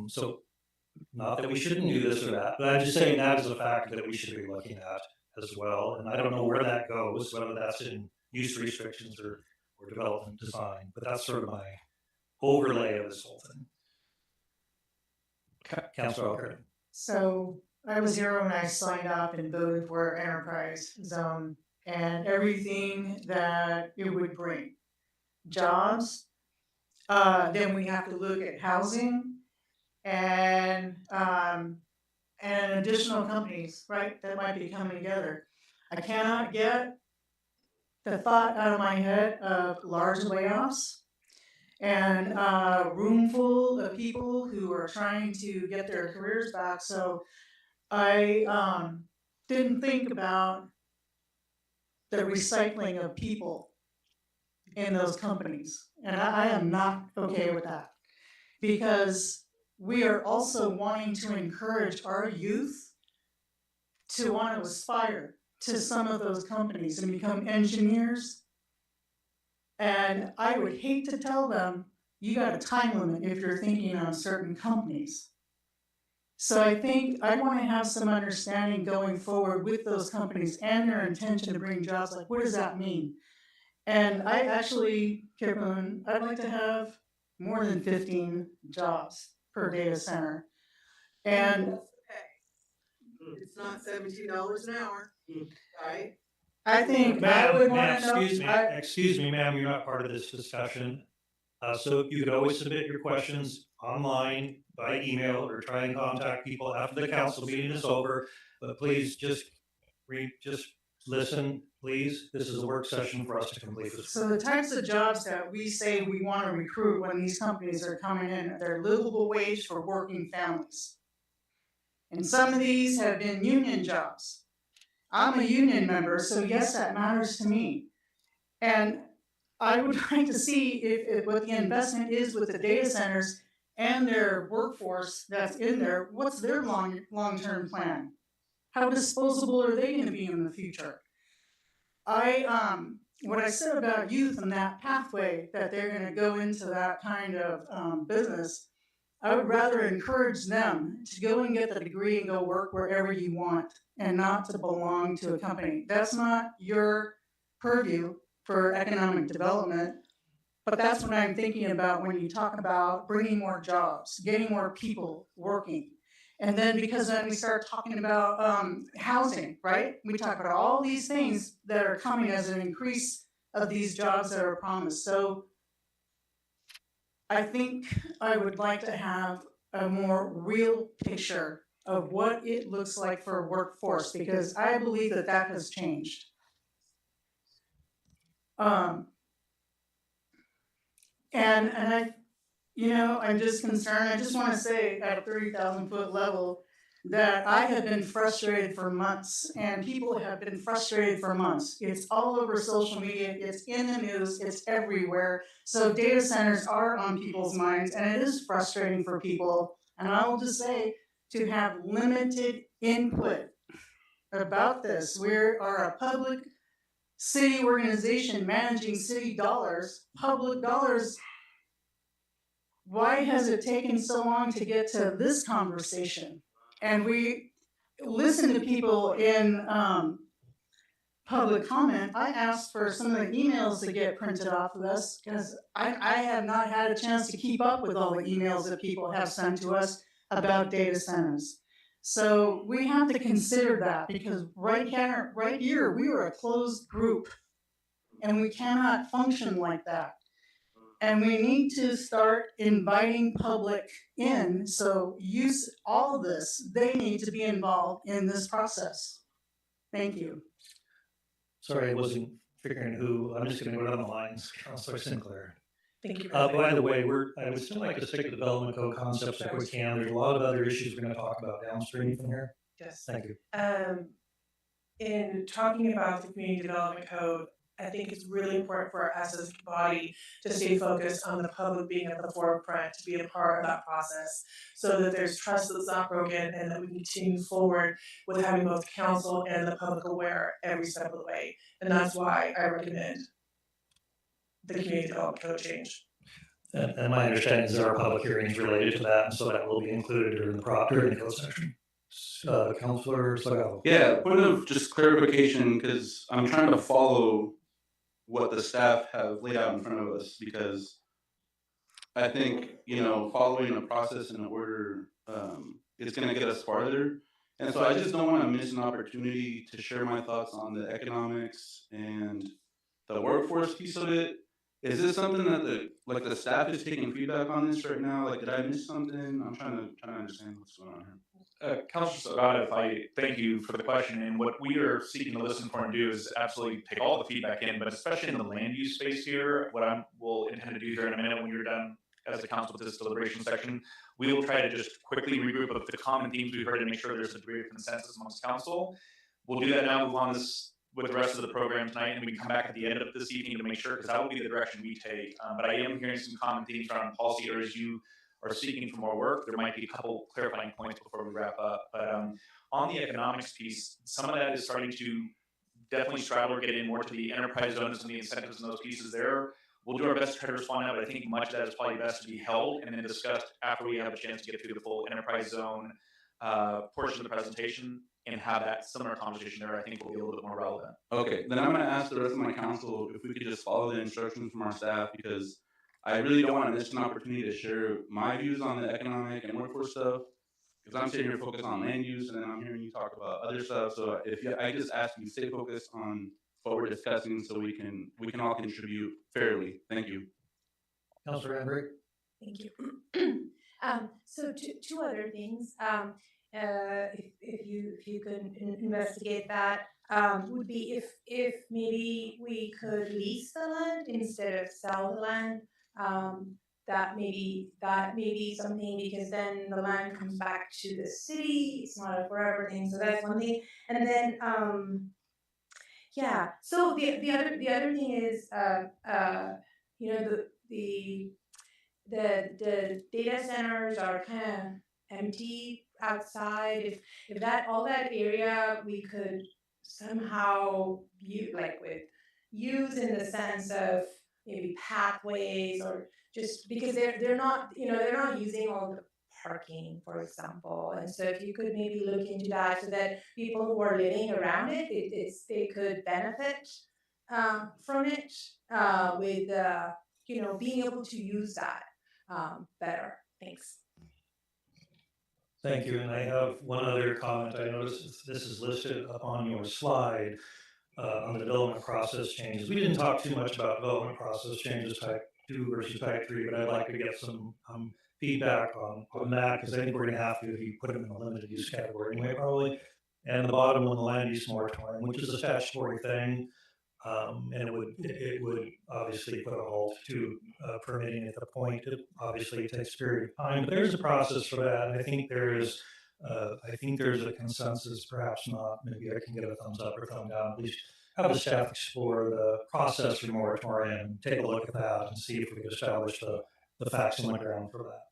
So not that we shouldn't do this or that, but I'm just saying that is a factor that we should be looking at as well. And I don't know where that goes, whether that's in use restrictions or development design, but that's sort of my overlay of this whole thing. Councilor Alcott. So I was here when I signed up and voted for enterprise zone and everything that it would bring. Jobs, then we have to look at housing and additional companies, right, that might be coming together. I cannot get the thought out of my head of large layoffs and a room full of people who are trying to get their careers back. So I didn't think about the recycling of people in those companies. And I am not okay with that, because we are also wanting to encourage our youth to want to aspire to some of those companies and become engineers. And I would hate to tell them, you got a time limit if you're thinking on certain companies. So I think I want to have some understanding going forward with those companies and their intention to bring jobs. Like, what does that mean? And I actually, Kipling, I'd like to have more than 15 jobs per data center. And It's not $17 an hour, right? I think I would want to know. Excuse me, ma'am, you're not part of this discussion. So you can always submit your questions online, by email, or try and contact people after the council meeting is over. But please just listen, please. This is a work session for us to complete this. So the types of jobs that we say we want to recruit when these companies are coming in, they're livable wage for working families. And some of these have been union jobs. I'm a union member, so yes, that matters to me. And I would like to see if what the investment is with the data centers and their workforce that's in there, what's their long-term plan? How disposable are they gonna be in the future? What I said about youth and that pathway, that they're gonna go into that kind of business, I would rather encourage them to go and get the degree and go work wherever you want and not to belong to a company. That's not your purview for economic development, but that's what I'm thinking about when you talk about bringing more jobs, getting more people working. And then because then we start talking about housing, right? We talk about all these things that are coming as an increase of these jobs that are promised. So I think I would like to have a more real picture of what it looks like for a workforce, because I believe that that has changed. And I, I'm just concerned. I just want to say at a 30,000-foot level that I have been frustrated for months, and people have been frustrated for months. It's all over social media. It's in the news. It's everywhere. So data centers are on people's minds, and it is frustrating for people. And I will just say, to have limited input about this. We are a public city organization managing city dollars, public dollars. Why has it taken so long to get to this conversation? And we listen to people in public comment. I asked for some of the emails to get printed off of us because I have not had a chance to keep up with all the emails that people have sent to us about data centers. So we have to consider that, because right here, we are a closed group and we cannot function like that. And we need to start inviting public in. So use all of this. They need to be involved in this process. Thank you. Sorry, I wasn't figuring who. I'm just going to go down the lines. Councilor Sinclair. Thank you. By the way, I would still like to stick to development code concepts if we can. There's a lot of other issues we're going to talk about downstream from here. Yes. Thank you. In talking about the community development code, I think it's really important for us as a body to stay focused on the public being at the forefront, to be a part of that process, so that there's trust that's not broken and that we continue forward with having both council and the public aware every step of the way. And that's why I recommend the community development code change. And my understanding is there are public hearings related to that, and so that will be included during the code section. Councilor Salgado. Yeah, point of just clarification, because I'm trying to follow what the staff have laid out in front of us, because I think, following a process and an order is going to get us farther. And so I just don't want to miss an opportunity to share my thoughts on the economics and the workforce piece of it. Is this something that the staff is taking feedback on this right now? Like, did I miss something? I'm trying to understand what's going on here. Councilor Salgado, I thank you for the question, and what we are seeking to listen for and do is absolutely take all the feedback in, but especially in the land use space here, what I will intend to do here in a minute when you're done as the council with this deliberation section, we will try to just quickly regroup of the common themes we've heard and make sure there's a degree of consensus amongst council. We'll do that now, move on this with the rest of the program tonight, and we can come back at the end of this evening to make sure, because that will be the direction we take. But I am hearing some common themes around policy areas you are seeking for more work. There might be a couple clarifying points before we wrap up. But on the economics piece, some of that is starting to definitely straddle or get in more to the enterprise zones and the incentives and those pieces there. We'll do our best to try to respond to that, but I think much of that is probably best to be held and then discussed after we have a chance to get through the full enterprise zone portion of the presentation and have that similar conversation there. I think will be a little bit more relevant. Okay, then I'm gonna ask the rest of my council if we could just follow the instructions from our staff, because I really don't want to miss an opportunity to share my views on the economic and workforce stuff. Because I'm sitting here focused on land use, and then I'm hearing you talk about other stuff. So I just ask you stay focused on what we're discussing, so we can all contribute fairly. Thank you. Councilor Henry? Thank you. So two other things. If you could investigate that, would be if maybe we could lease the land instead of sell the land. That may be something, because then the land comes back to the city. It's not a forever thing. So that's one thing. And then yeah. So the other thing is you know, the data centers are kind of empty outside. If that all that area we could somehow use in the sense of maybe pathways, or just because they're not using all the parking, for example. And so if you could maybe look into that, so that people who are living around they could benefit from it, with being able to use that better. Thanks. Thank you. And I have one other comment. I noticed this is listed up on your slide on the development process changes. We didn't talk too much about development process changes type 2 versus type 3, but I'd like to get some feedback on that, because I think we're going to have to if you put them in the limited use category anyway, probably. And the bottom one, the land use moratorium, which is a statutory thing. And it would obviously put a halt to permitting at the point. Obviously, it takes a period of time, but there's a process for that. And I think there's a consensus, perhaps not. Maybe I can get a thumbs up or thumb down. At least have the staff explore the process for moratorium, take a look at that, and see if we can establish the facts on the ground for that.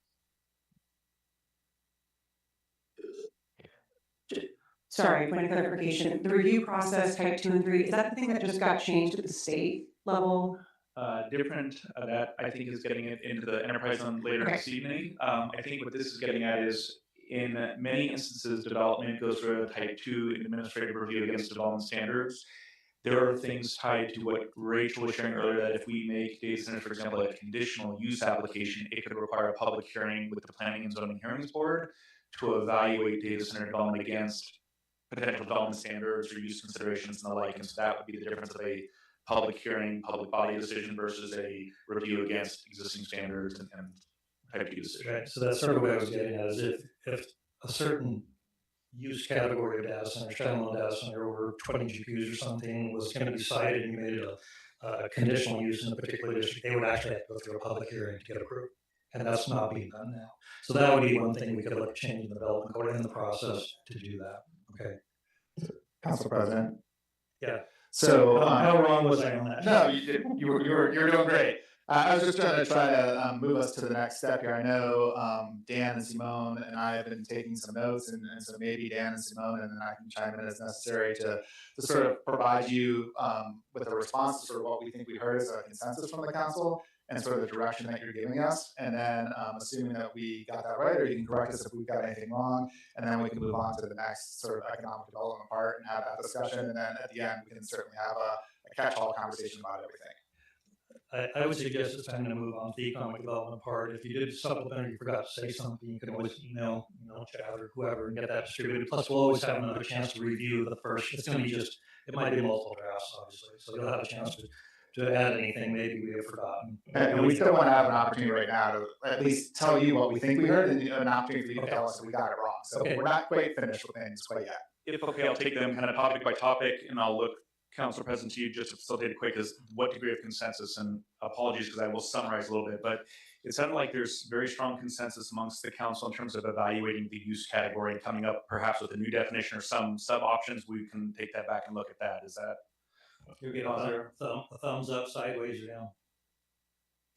Sorry, point of clarification, the review process type 2 and 3, is that the thing that just got changed at the state level? Different. That I think is getting it into the enterprise zone later this evening. I think what this is getting at is, in many instances, development goes through a type 2 administrative review against development standards. There are things tied to what Rachel was sharing earlier, that if we make data centers, for example, a conditional use application, it could require a public hearing with the Planning and Zoning Hearings Board to evaluate data center development against potential development standards or use considerations and the like. And so that would be the difference of a public hearing, public body decision versus a review against existing standards and type 2 decision. Right. So that's sort of what I was getting at, is if a certain use category of data center, standalone data center over 20 GPUs or something was going to be cited, and you made it a conditional use in a particular district, they would actually have to go through a public hearing to get approved. And that's not being done now. So that would be one thing we could look at changing the development code in the process to do that. Okay. Council President. Yeah. So how wrong was I on that? No, you did. You were doing great. I was just trying to move us to the next step here. I know Dan and Simone and I have been taking some notes, and so maybe Dan and Simone, and then I can chime in as necessary to sort of provide you with a response to sort of what we think we heard as a consensus from the council and sort of the direction that you're giving us. And then assuming that we got that right, or you can correct us if we've got anything wrong, and then we can move on to the next sort of economic development part and have that discussion. And then at the end, we can certainly have a catch-all conversation about everything. I would suggest it's time to move on to the economic development part. If you did supplement or you forgot to say something, you can always email, Chad or whoever, and get that distributed. Plus, we'll always have another chance to review the first. It's going to be it might be multiple drafts, obviously. So you'll have a chance to to add anything maybe we have forgotten. And we still want to have an opportunity right now to at least tell you what we think we heard and an opportunity for you to tell us if we got it wrong. So Okay. we're not quite finished with things quite yet. If okay, I'll take them kind of topic by topic, and I'll look, Council President, to you just to facilitate it quick, is what degree of consensus, and apologies because I will summarize a little bit, but it sounded like there's very strong consensus amongst the council in terms of evaluating the use category and coming up perhaps with a new definition or some sub options. We can take that back and look at that. Is that You get a thumbs up, sideways, or down?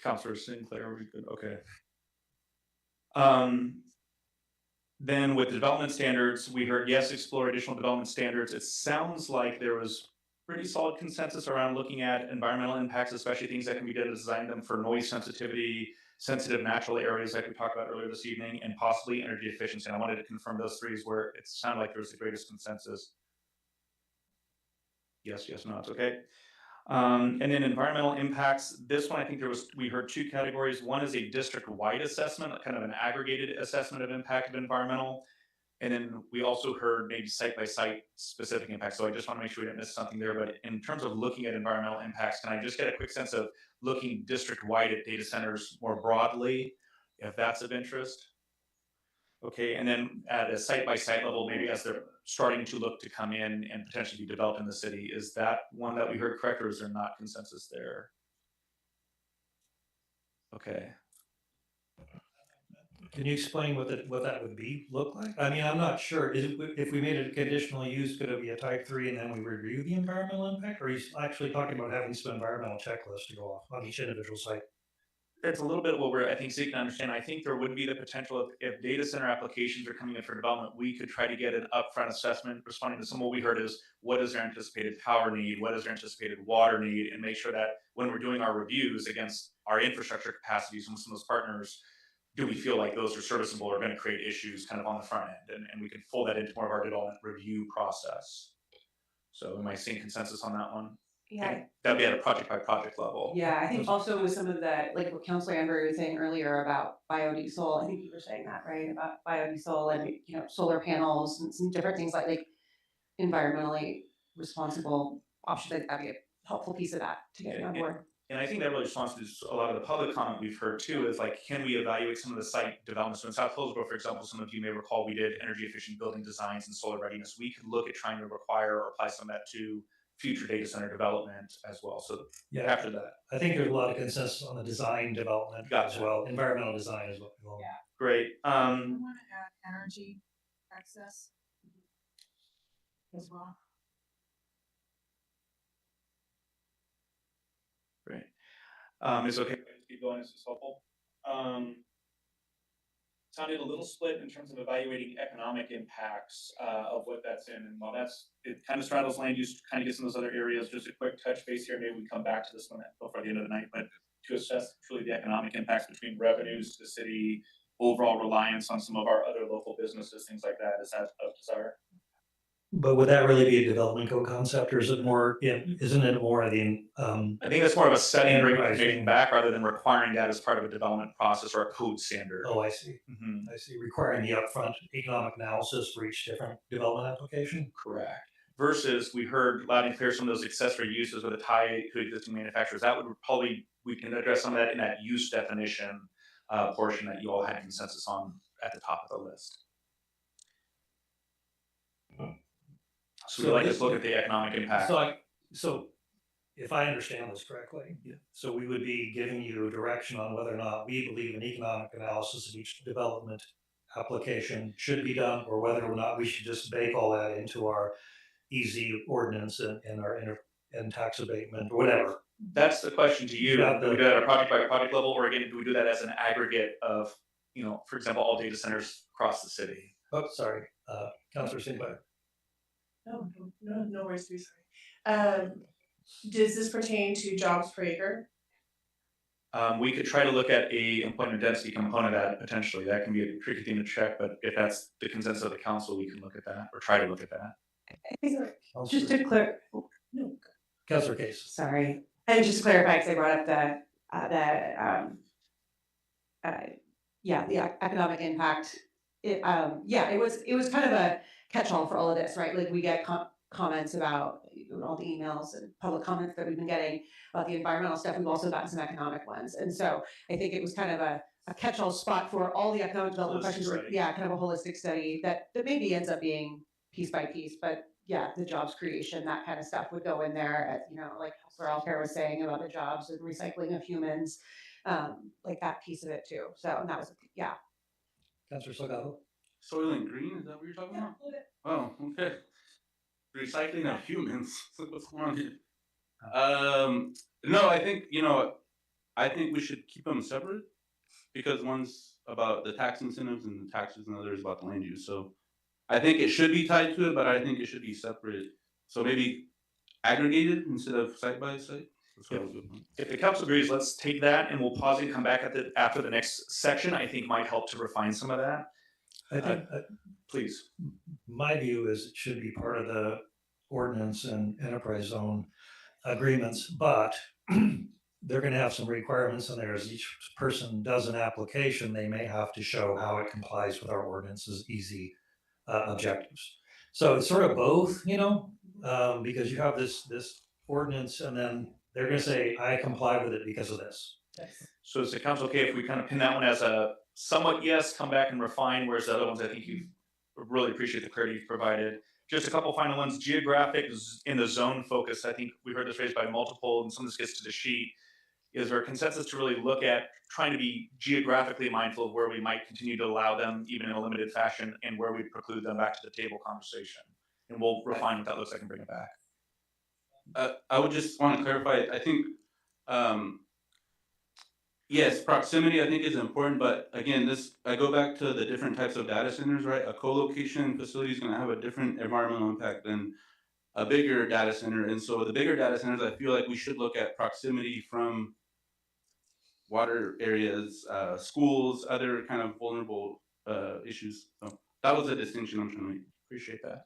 Councilor Sinclair? Are we good? Okay. Then with development standards, we heard yes, explore additional development standards. It sounds like there was pretty solid consensus around looking at environmental impacts, especially things that can be done to design them for noise sensitivity, sensitive natural areas like we talked about earlier this evening, and possibly energy efficiency. And I wanted to confirm those three is where it sounded like there was the greatest consensus. Yes, yes, no, it's okay. And then environmental impacts, this one, I think we heard two categories. One is a district-wide assessment, kind of an aggregated assessment of impact of environmental. And then we also heard maybe site-by-site specific impacts. So I just want to make sure we didn't miss something there. But in terms of looking at environmental impacts, can I just get a quick sense of looking district-wide at data centers more broadly, if that's of interest? Okay, and then at a site-by-site level, maybe as they're starting to look to come in and potentially be developed in the city, is that one that we heard correct, or is there not consensus there? Okay. Can you explain what that would look like? I mean, I'm not sure. If we made it a conditional use, could it be a type 3 and then we review the environmental impact? Or are you actually talking about having some environmental checklist to go off on each individual site? It's a little bit what we're, I think, seeking to understand. I think there would be the potential if data center applications are coming in for development, we could try to get an upfront assessment responding to some of what we heard is what is their anticipated power need, what is their anticipated water need, and make sure that when we're doing our reviews against our infrastructure capacities from some of those partners, do we feel like those are serviceable or going to create issues kind of on the front end? And we can fold that into more of our development review process. So am I seeing consensus on that one? Yeah. That'd be at a project by project level. Yeah, I think also with some of that, like what Councilor Amber was saying earlier about biodiesel, I think you were saying that, right? About biodiesel and, you know, solar panels and some different things like environmentally responsible options. I think that'd be a helpful piece of that to get on board. And I think that really responds to a lot of the public comment we've heard too, is like, can we evaluate some of the site developments? So in South Hillsboro, for example, some of you may recall we did energy efficient building designs and solar readiness. We could look at trying to require or apply some of that to future data center development as well. So Yeah, after that, I think there's a lot of consensus on the design development as well. Environmental design as well. Yeah. Great. I want to add energy access as well. Great. It's okay. Keep going. This is helpful. Sounded a little split in terms of evaluating economic impacts of what that's in. And while it kind of straddles land use, kind of gets in those other areas, just a quick touch base here. Maybe we come back to this one before the end of the night, but to assess truly the economic impacts between revenues to the city, overall reliance on some of our other local businesses, things like that. Is that of desire? But would that really be a development code concept, or is it more? Isn't it more of the? I think that's more of a setting and bringing information back rather than requiring that as part of a development process or a code standard. Oh, I see. I see. Requiring the upfront economic analysis for each different development application. Correct. Versus we heard loud and clear some of those accessory uses with a tie to existing manufacturers. That would probably, we can address some of that in that use definition portion that you all had consensus on at the top of the list. So we'd like to look at the economic impact. So if I understand this correctly, so we would be giving you direction on whether or not we believe an economic analysis of each development application should be done, or whether or not we should just bake all that into our easy ordinance and our and tax abatement or whatever. That's the question to you. Do we do that at a project by project level, or again, do we do that as an aggregate of, you know, for example, all data centers across the city? Oh, sorry, Councilor Sinclair. No worries, sorry. Does this pertain to jobs per acre? We could try to look at a employment density component of that potentially. That can be a tricky thing to check, but if that's the consensus of the council, we can look at that or try to look at that. I think just to clear. No. Councilor Case. Sorry, and just to clarify, because I brought up the economic impact. It was kind of a catch-all for all of this, right? Like we get comments about all the emails and public comments that we've been getting about the environmental stuff. We've also gotten some economic ones. And so I think it was kind of a catch-all spot for all the economic development questions. Yeah, kind of a holistic study that maybe ends up being piece by piece, but yeah, the jobs creation, that kind of stuff would go in there at, like Councilor Alcare was saying about the jobs and recycling of humans, like that piece of it too. So, and that was, yeah. Councilor Salgado? Soil and green, is that what you're talking about? Oh, okay. Recycling of humans. What's going on here? No, I think, I think we should keep them separate because one's about the tax incentives and the taxes and the other is about the land use. So I think it should be tied to it, but I think it should be separate. So maybe aggregated instead of site by site. If the council agrees, let's take that and we'll pause and come back after the next section. I think might help to refine some of that. I think, Please. my view is it should be part of the ordinance and enterprise zone agreements, but they're gonna have some requirements in there. As each person does an application, they may have to show how it complies with our ordinance's easy objectives. So it's sort of both, because you have this ordinance and then they're gonna say, I comply with it because of this. So is the council okay if we kind of pin that one as a somewhat yes, come back and refine, whereas the other ones, I think you really appreciate the clarity you've provided. Just a couple final ones, geographic in the zone focus. I think we heard this raised by multiple, and some of this gets to the sheet. Is there a consensus to really look at trying to be geographically mindful of where we might continue to allow them, even in a limited fashion, and where we preclude them back to the table conversation? And we'll refine what that looks like and bring it back. I would just want to clarify, I think, yes, proximity I think is important, but again, I go back to the different types of data centers, right? A co-location facility is going to have a different environmental impact than a bigger data center. And so the bigger data centers, I feel like we should look at proximity from water areas, schools, other kind of vulnerable issues. So that was the distinction I'm trying to make. Appreciate that.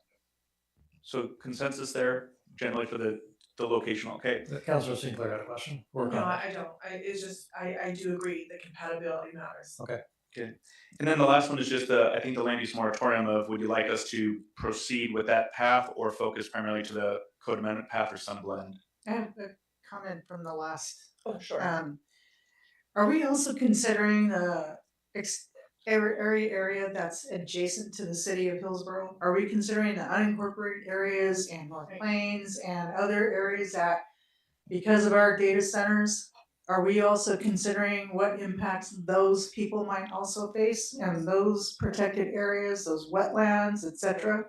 So consensus there generally for the location, okay? Councilor Sinclair had a question? No, I don't. It's just, I do agree that compatibility matters. Okay. Okay. And then the last one is just I think the land use moratorium of would you like us to proceed with that path or focus primarily to the code amendment path or some blend? I have a comment from the last. Oh, sure. Are we also considering the area that's adjacent to the city of Hillsboro? Are we considering the unincorporated areas and North Plains and other areas that, because of our data centers, are we also considering what impacts those people might also face and those protected areas, those wetlands, etc.?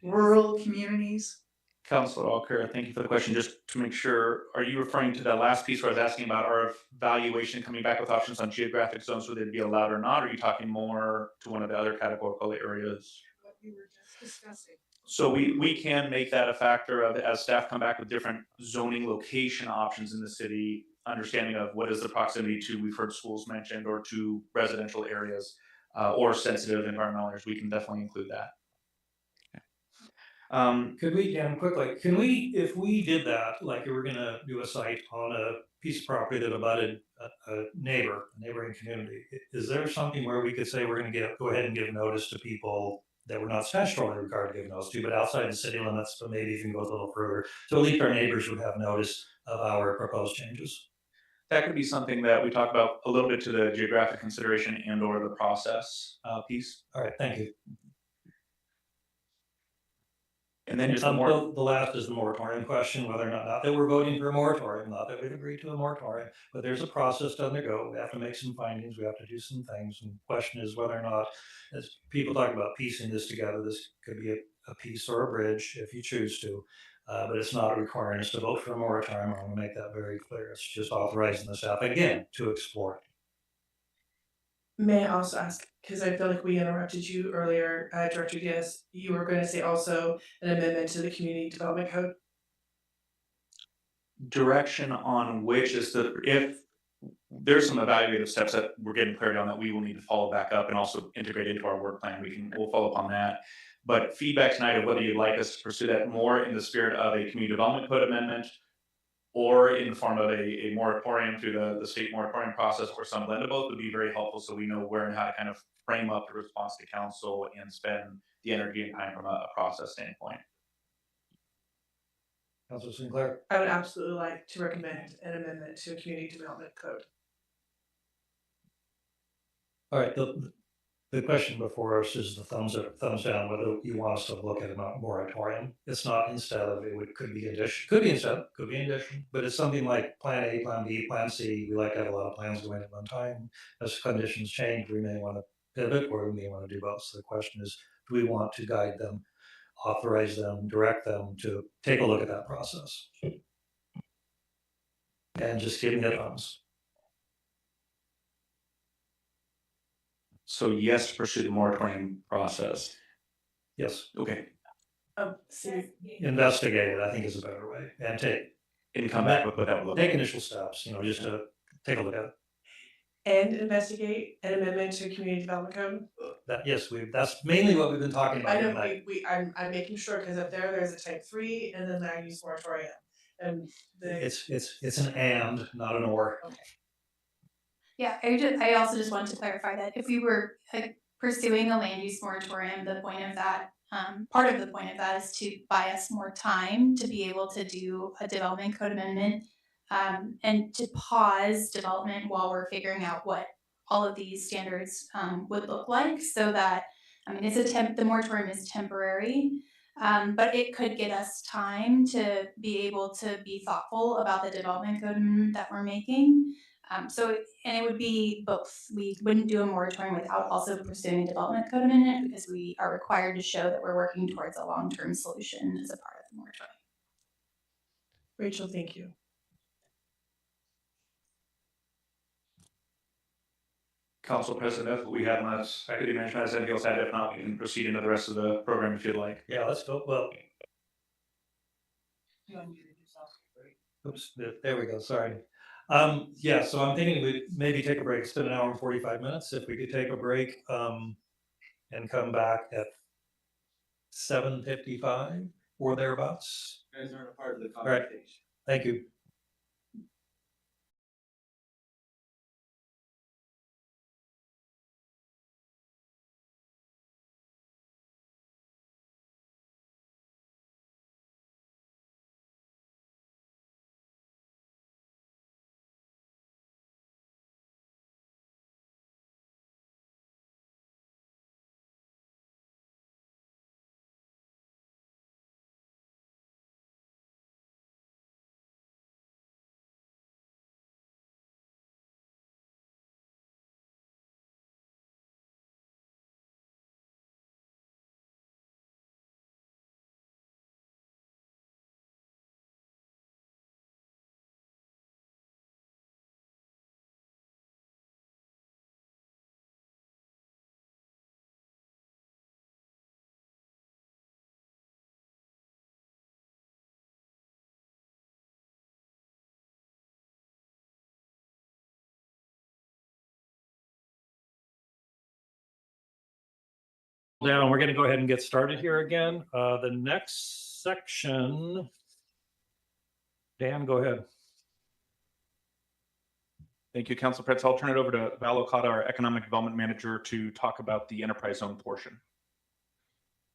Rural communities? Councilor Alcare, thank you for the question. Just to make sure, are you referring to that last piece where I was asking about our evaluation coming back with options on geographic zones, whether they'd be allowed or not? Or are you talking more to one of the other categorical areas? What we were just discussing. So we can make that a factor of, as staff come back with different zoning location options in the city, understanding of what is the proximity to, we've heard schools mentioned, or to residential areas, or sensitive environmental areas, we can definitely include that. Could we, Dan, quickly, if we did that, like we were gonna do a site on a piece of property that abutted a neighboring community, is there something where we could say we're gonna go ahead and give notice to people that we're not statutorily required to give notice to, but outside the city limits, but maybe even go a little further, so at least our neighbors would have notice of our proposed changes? That could be something that we talk about a little bit to the geographic consideration and or the process piece. All right, thank you. And then just the last is the moratorium question, whether or not that we're voting for a moratorium, not that we've agreed to a moratorium, but there's a process to undergo. We have to make some findings, we have to do some things. And the question is whether or not, as people talk about piecing this together, this could be a piece or a bridge if you choose to, but it's not requiring us to vote for a moratorium. I want to make that very clear. It's just authorizing the staff again to explore it. May I also ask, because I feel like we interrupted you earlier, Director Diaz, you were going to say also an amendment to the community development code? Direction on which is if there's some evaluative steps that we're getting clarity on that we will need to follow back up and also integrate into our work plan, we'll follow up on that. But feedback tonight of whether you'd like us to pursue that more in the spirit of a community development code amendment or in the form of a moratorium through the state moratorium process or some blend of both would be very helpful so we know where and how to kind of frame up the response to council and spend the energy and time from a process standpoint. Councilor Sinclair. I would absolutely like to recommend an amendment to a community development code. All right, the question before us is the thumbs up, thumbs down, whether you want us to look at a moratorium. It's not instead of, could be could be instead, could be in addition, but it's something like Plan A, Plan B, Plan C. We like to have a lot of plans going at one time. As conditions change, we may want to pivot or we may want to do both. So the question is, do we want to guide them, authorize them, direct them to take a look at that process? And just give me the thumbs. So yes, pursue the moratorium process. Yes, Okay. So investigate it, I think is a better way, and Come back with what that would look like. take initial steps, just to take a look at it. and investigate an amendment to community development code. That, yes, that's mainly what we've been talking about I know tonight. I'm making sure, because up there's a type 3 and then land use moratorium. And It's an and, not an or. okay. Yeah, I also just wanted to clarify that if we were pursuing a land use moratorium, the point of that, part of the point of that is to buy us more time to be able to do a development code amendment, and to pause development while we're figuring out what all of these standards would look like, so that, the moratorium is temporary, but it could get us time to be able to be thoughtful about the development code amendment that we're making. And it would be both. We wouldn't do a moratorium without also pursuing a development code amendment, because we are required to show that we're working towards a long-term solution as a part of the moratorium. Rachel, thank you. Council President, that's what we have, unless City Manager has anything else to add. If not, we can proceed into the rest of the program if you'd like. Yeah, let's go. Well, oops, there we go. Sorry. Yeah, so I'm thinking we'd maybe take a break. It's been an hour and 45 minutes. If we could take a break, and come back at 7:55 or thereabouts. You guys aren't a part of the All right. conversation. Thank you. Down, we're going to go ahead and get started here again. The next section, Dan, go ahead. Thank you, Council Pretz. I'll turn it over to Val Okada, our Economic Development Manager, to talk about the enterprise zone portion.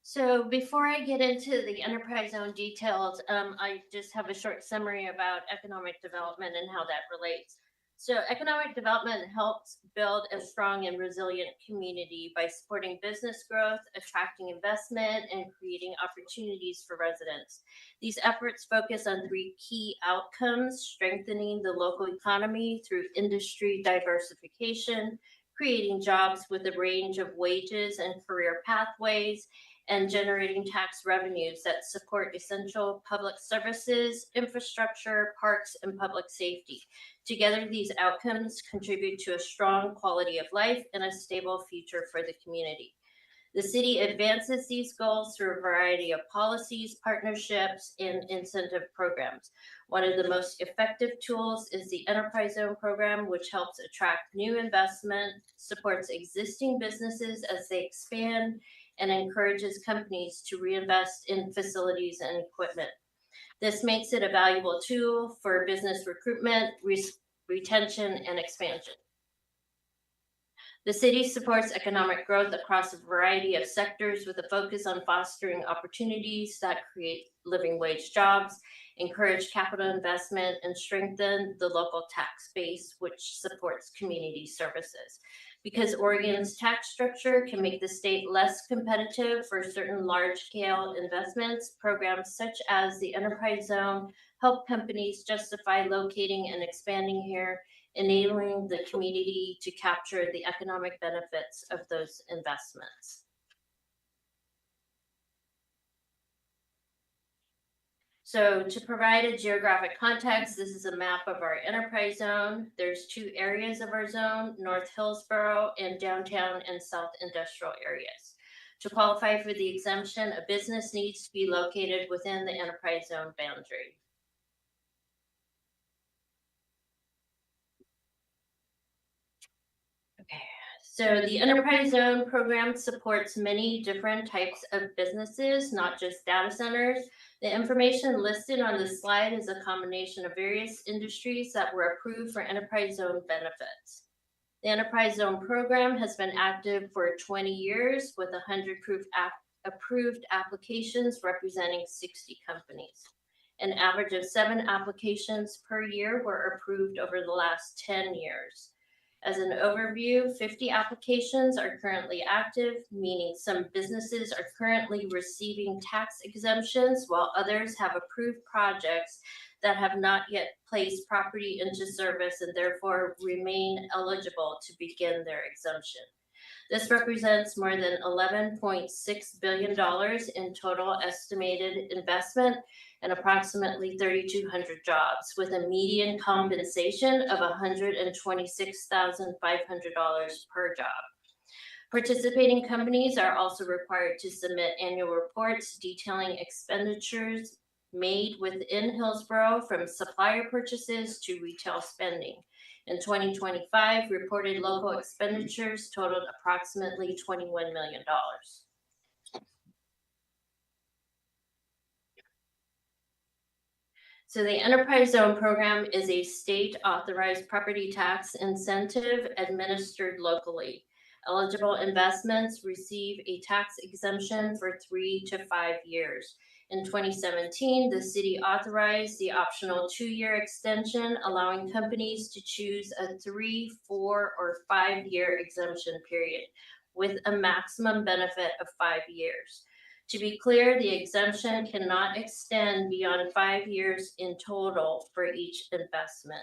So before I get into the enterprise zone details, I just have a short summary about economic development and how that relates. So economic development helps build a strong and resilient community by supporting business growth, attracting investment, and creating opportunities for residents. These efforts focus on 3 key outcomes: strengthening the local economy through industry diversification, creating jobs with a range of wages and career pathways, and generating tax revenues that support essential public services, infrastructure, parks, and public safety. Together, these outcomes contribute to a strong quality of life and a stable future for the community. The city advances these goals through a variety of policies, partnerships, and incentive programs. One of the most effective tools is the Enterprise Zone program, which helps attract new investment, supports existing businesses as they expand, and encourages companies to reinvest in facilities and equipment. This makes it a valuable tool for business recruitment, retention, and expansion. The city supports economic growth across a variety of sectors with a focus on fostering opportunities that create living wage jobs, encourage capital investment, and strengthen the local tax base, which supports community services. Because Oregon's tax structure can make the state less competitive for certain large-scale investments, programs such as the Enterprise Zone help companies justify locating and expanding here, enabling the community to capture the economic benefits of those investments. So to provide a geographic context, this is a map of our enterprise zone. There's 2 areas of our zone, North Hillsboro and downtown and South Industrial areas. To qualify for the exemption, a business needs to be located within the enterprise zone boundary. Okay, so the Enterprise Zone program supports many different types of businesses, not just data centers. The information listed on this slide is a combination of various industries that were approved for Enterprise Zone benefits. The Enterprise Zone program has been active for 20 years with 100 approved applications representing 60 companies. An average of 7 applications per year were approved over the last 10 years. As an overview, 50 applications are currently active, meaning some businesses are currently receiving tax exemptions while others have approved projects that have not yet placed property into service and therefore remain eligible to begin their exemption. This represents more than $11.6 billion in total estimated investment and approximately 3,200 jobs, with a median compensation of $126,500 per job. Participating companies are also required to submit annual reports detailing expenditures made within Hillsboro, from supplier purchases to retail spending. In 2025, reported local expenditures totaled approximately $21 million. So the Enterprise Zone program is a state-authorized property tax incentive administered locally. Eligible investments receive a tax exemption for 3 to 5 years. In 2017, the city authorized the optional 2-year extension, allowing companies to choose a 3, 4, or 5-year exemption period with a maximum benefit of 5 years. To be clear, the exemption cannot extend beyond 5 years in total for each investment.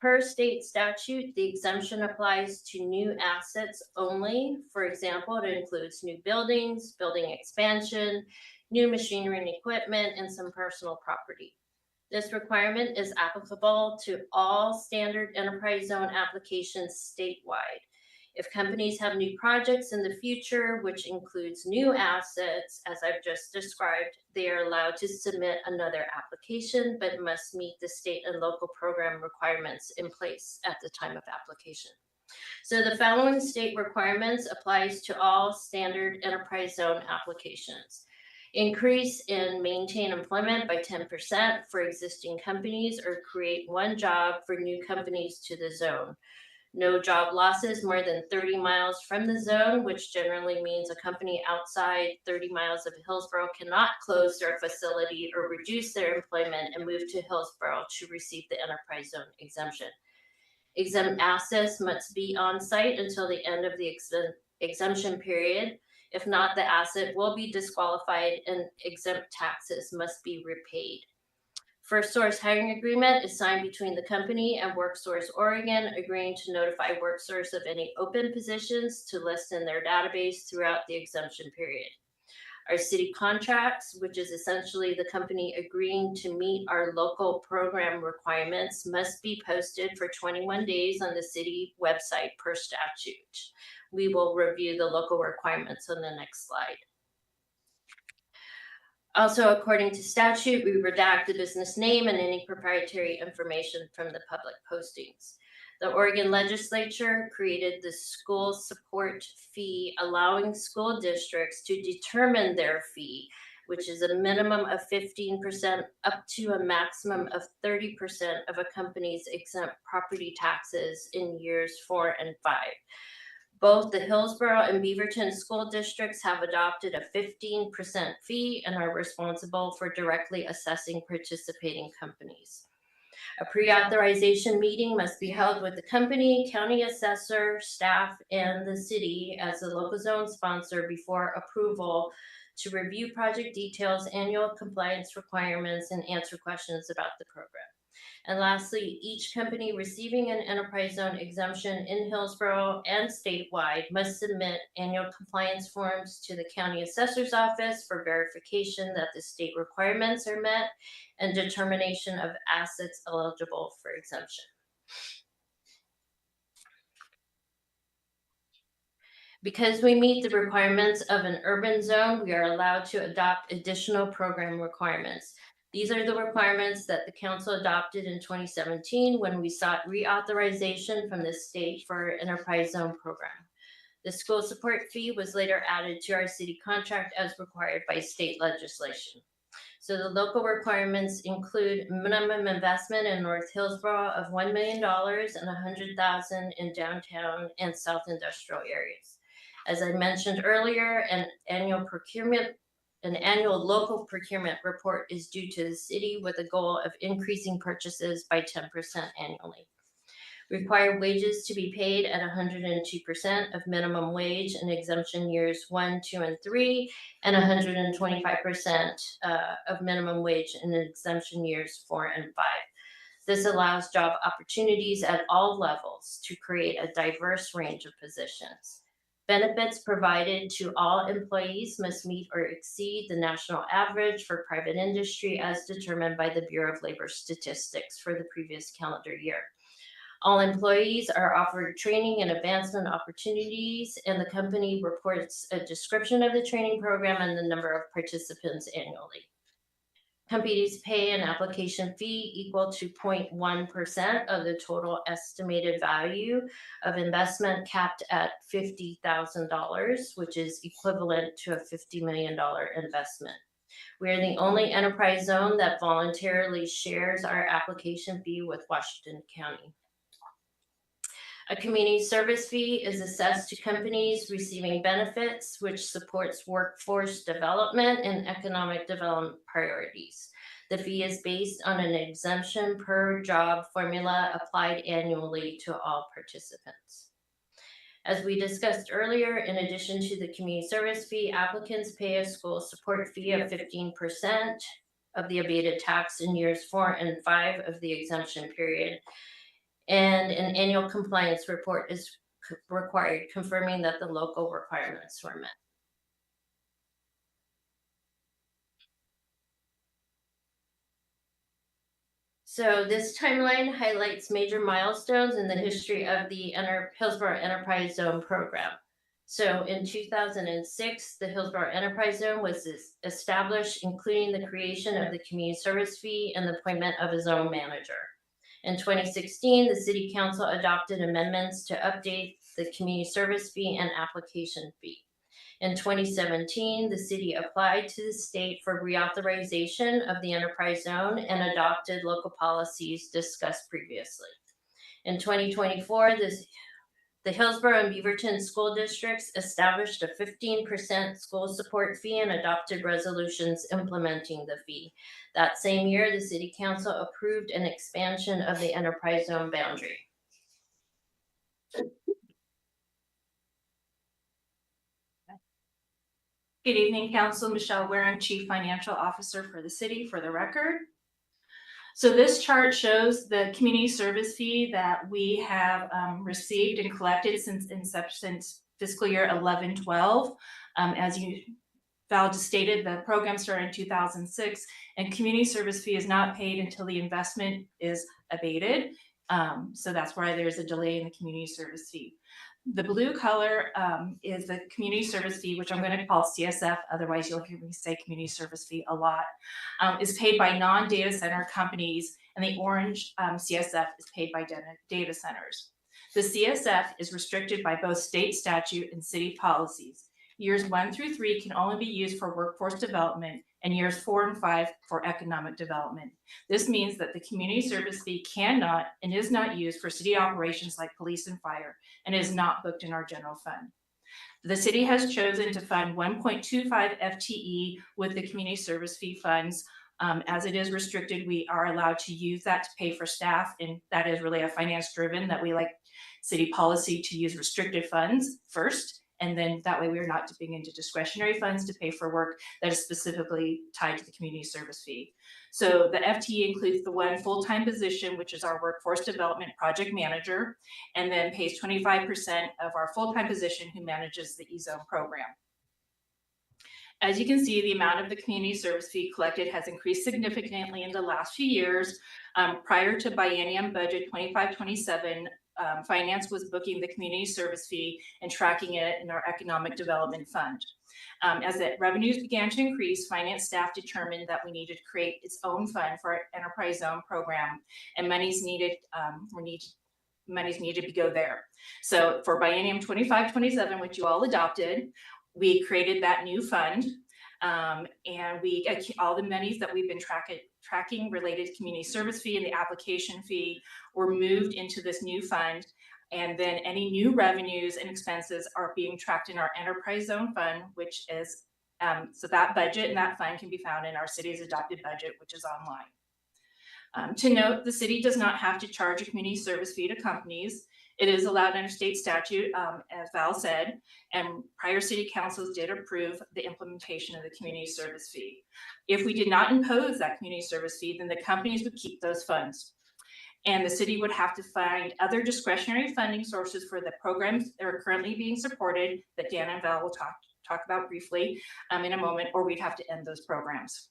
Per state statute, the exemption applies to new assets only. For example, it includes new buildings, building expansion, new machinery and equipment, and some personal property. This requirement is applicable to all standard enterprise zone applications statewide. If companies have new projects in the future, which includes new assets, as I've just described, they are allowed to submit another application, but must meet the state and local program requirements in place at the time of application. So the following state requirements applies to all standard enterprise zone applications. Increase and maintain employment by 10% for existing companies, or create 1 job for new companies to the zone. No job losses more than 30 miles from the zone, which generally means a company outside 30 miles of Hillsboro cannot close their facility or reduce their employment and move to Hillsboro to receive the enterprise zone exemption. Exempt assets must be on site until the end of the exemption period. If not, the asset will be disqualified and exempt taxes must be repaid. First source hiring agreement is signed between the company and WorkSource Oregon, agreeing to notify WorkSource of any open positions to list in their database throughout the exemption period. Our city contracts, which is essentially the company agreeing to meet our local program requirements, must be posted for 21 days on the city website per statute. We will review the local requirements on the next slide. Also, according to statute, we redact the business name and any proprietary information from the public postings. The Oregon legislature created the school support fee, allowing school districts to determine their fee, which is a minimum of 15% up to a maximum of 30% of a company's exempt property taxes in years 4 and 5. Both the Hillsboro and Beaverton school districts have adopted a 15% fee and are responsible for directly assessing participating companies. A pre-authorization meeting must be held with the company, county assessor, staff, and the city as the local zone sponsor before approval to review project details, annual compliance requirements, and answer questions about the program. And lastly, each company receiving an enterprise zone exemption in Hillsboro and statewide must submit annual compliance forms to the county assessor's office for verification that the state requirements are met and determination of assets eligible for exemption. Because we meet the requirements of an urban zone, we are allowed to adopt additional program requirements. These are the requirements that the council adopted in 2017 when we sought reauthorization from the state for our enterprise zone program. The school support fee was later added to our city contract as required by state legislation. So the local requirements include minimum investment in North Hillsboro of $1 million and $100,000 in downtown and south industrial areas. As I mentioned earlier, an annual local procurement report is due to the city with a goal of increasing purchases by 10% annually. Required wages to be paid at 102% of minimum wage in exemption years 1, 2, and 3, and 125% of minimum wage in exemption years 4 and 5. This allows job opportunities at all levels to create a diverse range of positions. Benefits provided to all employees must meet or exceed the national average for private industry as determined by the Bureau of Labor Statistics for the previous calendar year. All employees are offered training and advancement opportunities, and the company reports a description of the training program and the number of participants annually. Companies pay an application fee equal to 0.1% of the total estimated value of investment capped at $50,000, which is equivalent to a $50 million investment. We are the only enterprise zone that voluntarily shares our application fee with Washington County. A community service fee is assessed to companies receiving benefits, which supports workforce development and economic development priorities. The fee is based on an exemption per job formula applied annually to all participants. As we discussed earlier, in addition to the community service fee, applicants pay a school support fee of 15% of the abated tax in years 4 and 5 of the exemption period. And an annual compliance report is required, confirming that the local requirements were met. So this timeline highlights major milestones in the history of the Hillsboro Enterprise Zone program. So in 2006, the Hillsboro Enterprise Zone was established, including the creation of the community service fee and the appointment of a zone manager. In 2016, the City Council adopted amendments to update the community service fee and application fee. In 2017, the city applied to the state for reauthorization of the enterprise zone and adopted local policies discussed previously. In 2024, the Hillsboro and Beaverton school districts established a 15% school support fee and adopted resolutions implementing the fee. That same year, the City Council approved an expansion of the enterprise zone boundary. Good evening, Council. Michelle Waring, Chief Financial Officer for the city, for the record. So this chart shows the community service fee that we have received and collected since inception, fiscal year 11-12. As you Val just stated, the program started in 2006, and community service fee is not paid until the investment is abated. So that's why there's a delay in the community service fee. The blue color is the community service fee, which I'm going to call CSF, otherwise you'll hear me say community service fee a lot, is paid by non-data center companies, and the orange CSF is paid by data centers. The CSF is restricted by both state statute and city policies. Years 1 through 3 can only be used for workforce development, and years 4 and 5 for economic development. This means that the community service fee cannot and is not used for city operations like police and fire, and is not booked in our general fund. The city has chosen to fund 1.25 FTE with the community service fee funds. As it is restricted, we are allowed to use that to pay for staff, and that is really a finance driven, that we like city policy to use restricted funds first, and then that way we're not dipping into discretionary funds to pay for work that is specifically tied to the community service fee. So the FTE includes the one full-time position, which is our workforce development project manager, and then pays 25% of our full-time position who manages the E-zone program. As you can see, the amount of the community service fee collected has increased significantly in the last few years. Prior to biennium budget 25-27, Finance was booking the community service fee and tracking it in our economic development fund. As the revenues began to increase, finance staff determined that we needed to create its own fund for our enterprise zone program, and monies needed to go there. So for biennium 25-27, which you all adopted, we created that new fund, and all the monies that we've been tracking related to community service fee and the application fee were moved into this new fund. And then any new revenues and expenses are being tracked in our enterprise zone fund, which is, so that budget and that fund can be found in our city's adopted budget, which is online. To note, the city does not have to charge a community service fee to companies. It is allowed under state statute, as Val said, and prior city councils did approve the implementation of the community service fee. If we did not impose that community service fee, then the companies would keep those funds. And the city would have to find other discretionary funding sources for the programs that are currently being supported, that Dan and Val will talk about briefly in a moment, or we'd have to end those programs.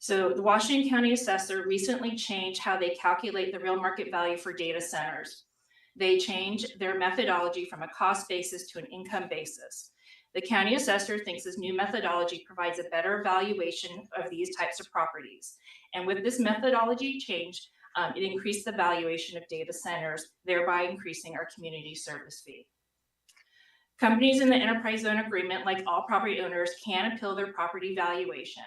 So the Washington County Assessor recently changed how they calculate the real market value for data centers. They changed their methodology from a cost basis to an income basis. The county assessor thinks this new methodology provides a better valuation of these types of properties. And with this methodology change, it increased the valuation of data centers, thereby increasing our community service fee. Companies in the enterprise zone agreement, like all property owners, can appeal their property valuation.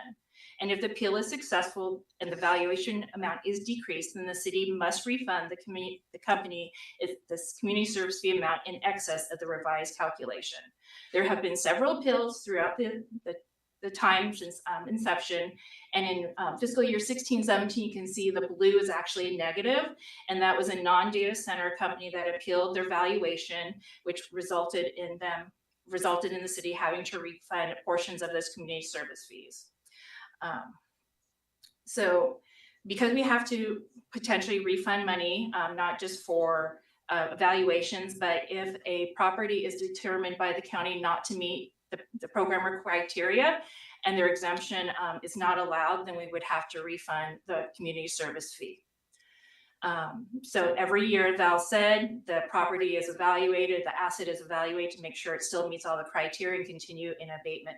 And if the appeal is successful and the valuation amount is decreased, then the city must refund the company this community service fee amount in excess of the revised calculation. There have been several appeals throughout the time since inception. And in fiscal year 16-17, you can see the blue is actually negative, and that was a non-data center company that appealed their valuation, which resulted in the city having to refund portions of those community service fees. So because we have to potentially refund money, not just for evaluations, but if a property is determined by the county not to meet the program criteria and their exemption is not allowed, then we would have to refund the community service fee. So every year, Val said, the property is evaluated, the asset is evaluated to make sure it still meets all the criteria and continue in abatement.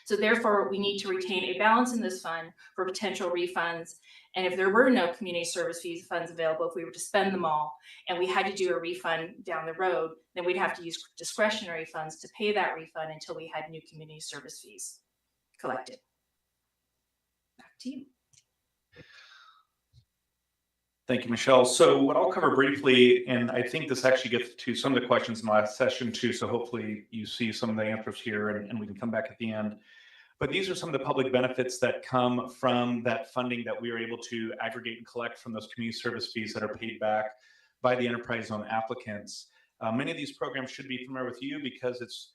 So therefore, we need to retain a balance in this fund for potential refunds. And if there were no community service fees funds available, if we were to spend them all and we had to do a refund down the road, then we'd have to use discretionary funds to pay that refund until we had new community service fees collected. Back to you. Thank you, Michelle. So what I'll cover briefly, and I think this actually gets to some of the questions in the last session too, so hopefully you see some of the answers here and we can come back at the end. But these are some of the public benefits that come from that funding that we are able to aggregate and collect from those community service fees that are paid back by the enterprise zone applicants. Many of these programs should be familiar with you because it's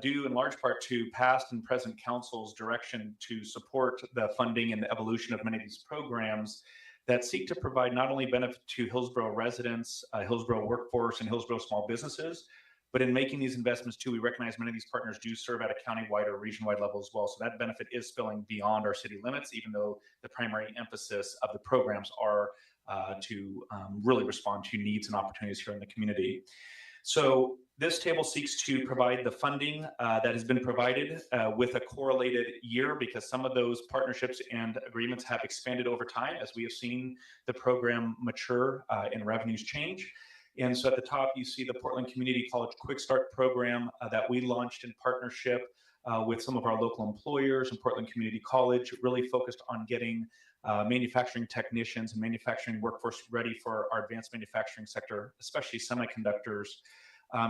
due in large part to past and present council's direction to support the funding and the evolution of many of these programs that seek to provide not only benefit to Hillsboro residents, Hillsboro workforce, and Hillsboro small businesses, but in making these investments too, we recognize many of these partners do serve at a countywide or region-wide level as well. So that benefit is spilling beyond our city limits, even though the primary emphasis of the programs are to really respond to needs and opportunities here in the community. So this table seeks to provide the funding that has been provided with a correlated year, because some of those partnerships and agreements have expanded over time as we have seen the program mature and revenues change. And so at the top, you see the Portland Community College Quick Start program that we launched in partnership with some of our local employers and Portland Community College, really focused on getting manufacturing technicians and manufacturing workforce ready for our advanced manufacturing sector, especially semiconductors.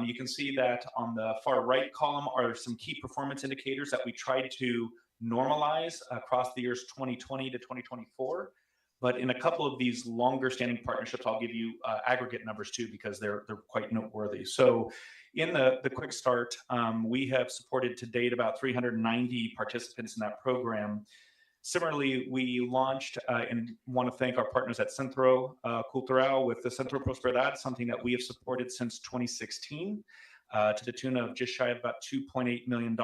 You can see that on the far right column are some key performance indicators that we tried to normalize across the years 2020 to 2024. But in a couple of these longer standing partnerships, I'll give you aggregate numbers too, because they're quite noteworthy. So in the Quick Start, we have supported to date about 390 participants in that program. Similarly, we launched and want to thank our partners at Centro Cultural with the Centro Prosperidad, something that we have supported since 2016 to the tune of just shy of about $2.8 million.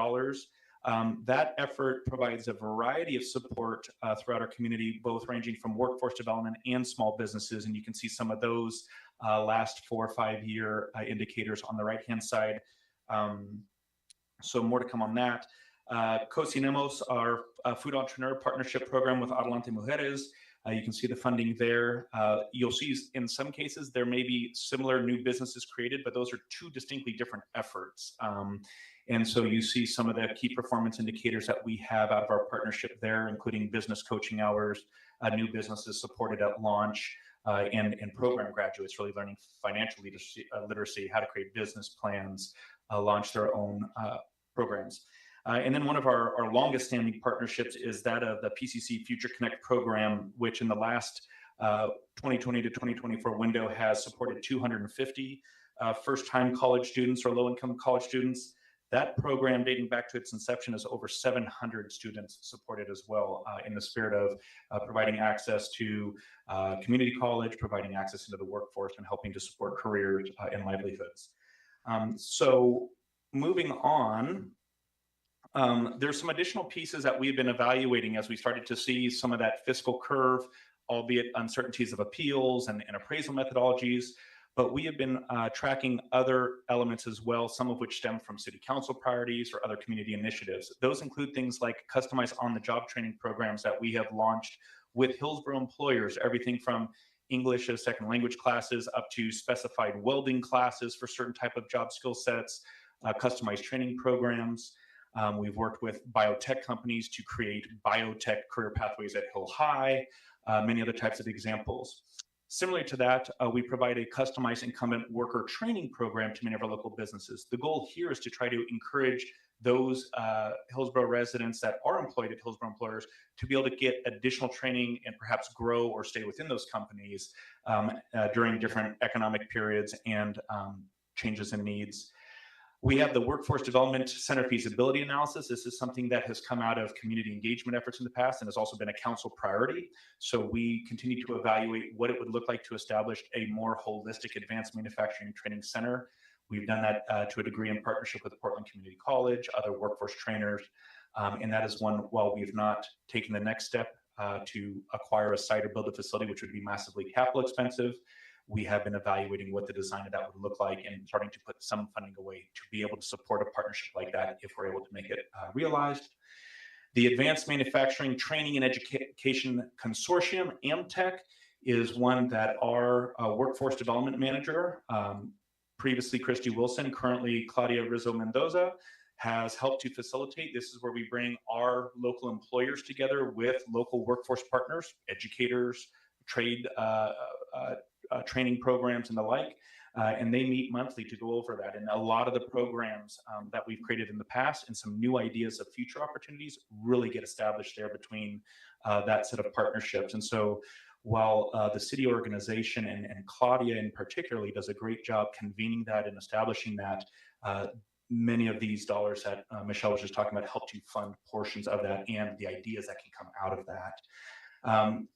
That effort provides a variety of support throughout our community, both ranging from workforce development and small businesses. And you can see some of those last 4 or 5 year indicators on the right-hand side. So more to come on that. Cocinemos, our food entrepreneur partnership program with Adelante Mujeres. You can see the funding there. You'll see in some cases there may be similar new businesses created, but those are two distinctly different efforts. And so you see some of the key performance indicators that we have out of our partnership there, including business coaching hours, new businesses supported at launch, and program graduates really learning financial literacy, how to create business plans, launch their own programs. And then one of our longest standing partnerships is that of the PCC Future Connect program, which in the last 2020 to 2024 window has supported 250 first-time college students or low-income college students. That program, dating back to its inception, is over 700 students supported as well, in the spirit of providing access to community college, providing access into the workforce, and helping to support careers and livelihoods. So moving on, there's some additional pieces that we've been evaluating as we started to see some of that fiscal curve, albeit uncertainties of appeals and appraisal methodologies. But we have been tracking other elements as well, some of which stem from city council priorities or other community initiatives. Those include things like customized on-the-job training programs that we have launched with Hillsboro employers, everything from English as second language classes up to specified welding classes for certain type of job skill sets, customized training programs. We've worked with biotech companies to create biotech career pathways at Hill High, many other types of examples. Similar to that, we provide a customized incumbent worker training program to many of our local businesses. The goal here is to try to encourage those Hillsboro residents that are employed at Hillsboro employers to be able to get additional training and perhaps grow or stay within those companies during different economic periods and changes in needs. We have the Workforce Development Center feasibility analysis. This is something that has come out of community engagement efforts in the past and has also been a council priority. So we continue to evaluate what it would look like to establish a more holistic advanced manufacturing training center. We've done that to a degree in partnership with Portland Community College, other workforce trainers. And that is one, while we've not taken the next step to acquire a site or build a facility, which would be massively capital expensive, we have been evaluating what the design of that would look like and starting to put some funding away to be able to support a partnership like that if we're able to make it realized. The Advanced Manufacturing Training and Education Consortium, AMTEC, is one that our workforce development manager, previously Christy Wilson, currently Claudia Rizzo Mendoza, has helped to facilitate. This is where we bring our local employers together with local workforce partners, educators, trade training programs and the like, and they meet monthly to go over that. And a lot of the programs that we've created in the past and some new ideas of future opportunities really get established there between that set of partnerships. And so while the city organization and Claudia in particularly does a great job convening that and establishing that, many of these dollars that Michelle was just talking about help to fund portions of that and the ideas that can come out of that.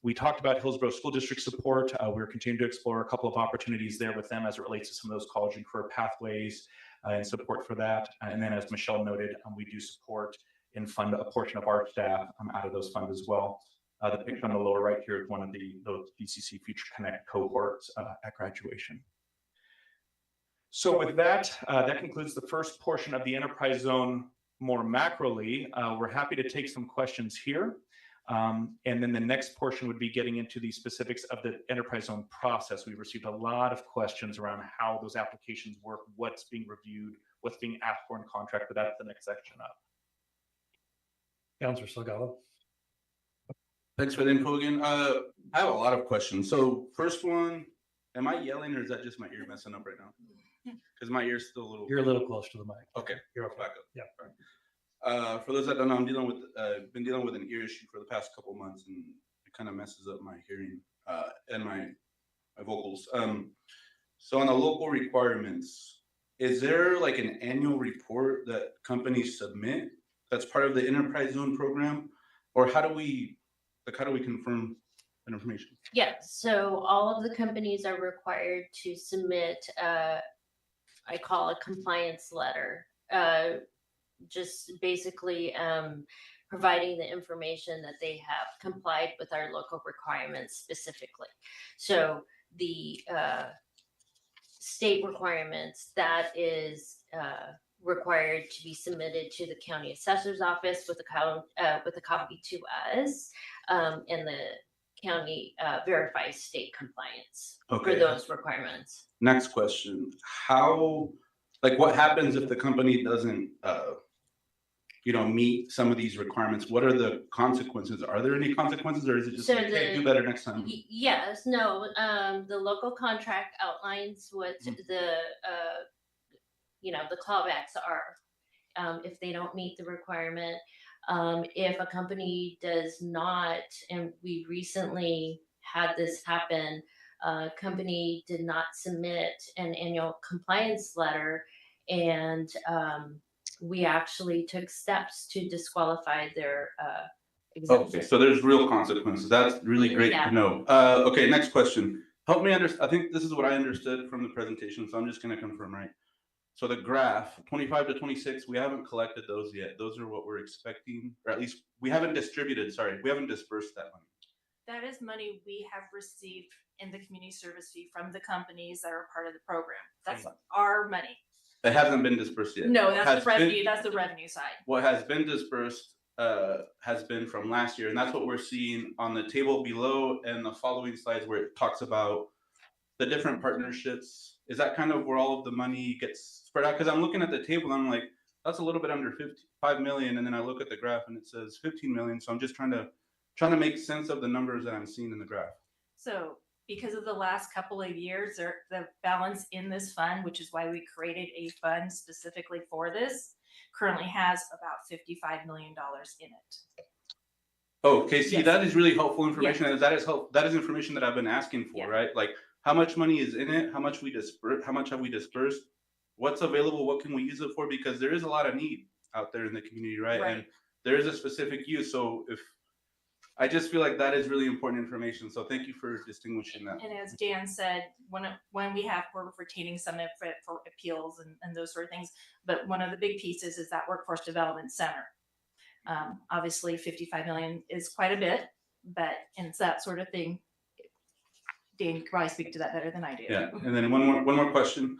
We talked about Hillsboro School District support. We're continuing to explore a couple of opportunities there with them as it relates to some of those college and career pathways and support for that. And then as Michelle noted, we do support and fund a portion of our staff out of those funds as well. The picture on the lower right here is one of those BCC Future Connect cohorts at graduation. So with that, that concludes the first portion of the enterprise zone more macroly. We're happy to take some questions here. And then the next portion would be getting into the specifics of the enterprise zone process. We've received a lot of questions around how those applications work, what's being reviewed, what's being asked for in contract, but that's the next section up. Councilor Salgado. Thanks for the info again. I have a lot of questions. So first one, am I yelling or is that just my ear messing up right now? Because my ear's still a little. You're a little close to the mic. Okay, You're I'll okay. back up. Yeah. For those that don't know, I'm dealing with been dealing with an ear issue for the past couple months, and it kind of messes up my hearing and my vocals. So on the local requirements, is there like an annual report that companies submit that's part of the enterprise zone program, or how do we confirm that information? Yeah, so all of the companies are required to submit, I call a compliance letter, just basically providing the information that they have complied with our local requirements specifically. So the state requirements, that is required to be submitted to the county assessor's office with a copy to us, and the county verifies state compliance for those requirements. Next question. What happens if the company doesn't meet some of these requirements? What are the consequences? Are there any consequences, or is it just So hey, do better next time? Yes, no, the local contract outlines what the clawbacks are if they don't meet the requirement. If a company does not, and we recently had this happen, company did not submit an annual compliance letter, and we actually took steps to disqualify their exemption. Okay, so there's real consequences. That's really great to know. Okay, next question. Help me understand. I think this is what I understood from the presentation, so I'm just going to confirm, right? So the graph, 25 to 26, we haven't collected those yet. Those are what we're expecting, or at least we haven't distributed, we haven't dispersed that money. That is money we have received in the community service fee from the companies that are part of the program. That's our money. It hasn't been dispersed yet. No, that's the revenue. That's the revenue side. What has been dispersed has been from last year, and that's what we're seeing on the table below and the following slides where it talks about the different partnerships. Is that kind of where all of the money gets spread out? Because I'm looking at the table and I'm like, that's a little bit under 5 million, and then I look at the graph and it says 15 million. So I'm just trying to make sense of the numbers that I'm seeing in the graph. So because of the last couple of years, the balance in this fund, which is why we created a fund specifically for this, currently has about $55 million in it. Oh, okay. See, Yes. That is really helpful information, Yes. and that is information that I've been asking for, right? Like how much money is in it, how much have we dispersed, what's available, what can we use it for? Because there is a lot of need out there in the community, right? And there is a specific use. So I just feel like that is really important information. So thank you for distinguishing that. And as Dan said, we're retaining some of it for appeals and those sort of things. But one of the big pieces is that workforce development center. Obviously 55 million is quite a bit, but it's that sort of thing. Dan could probably speak to that better than I do. Yeah, and then one more question.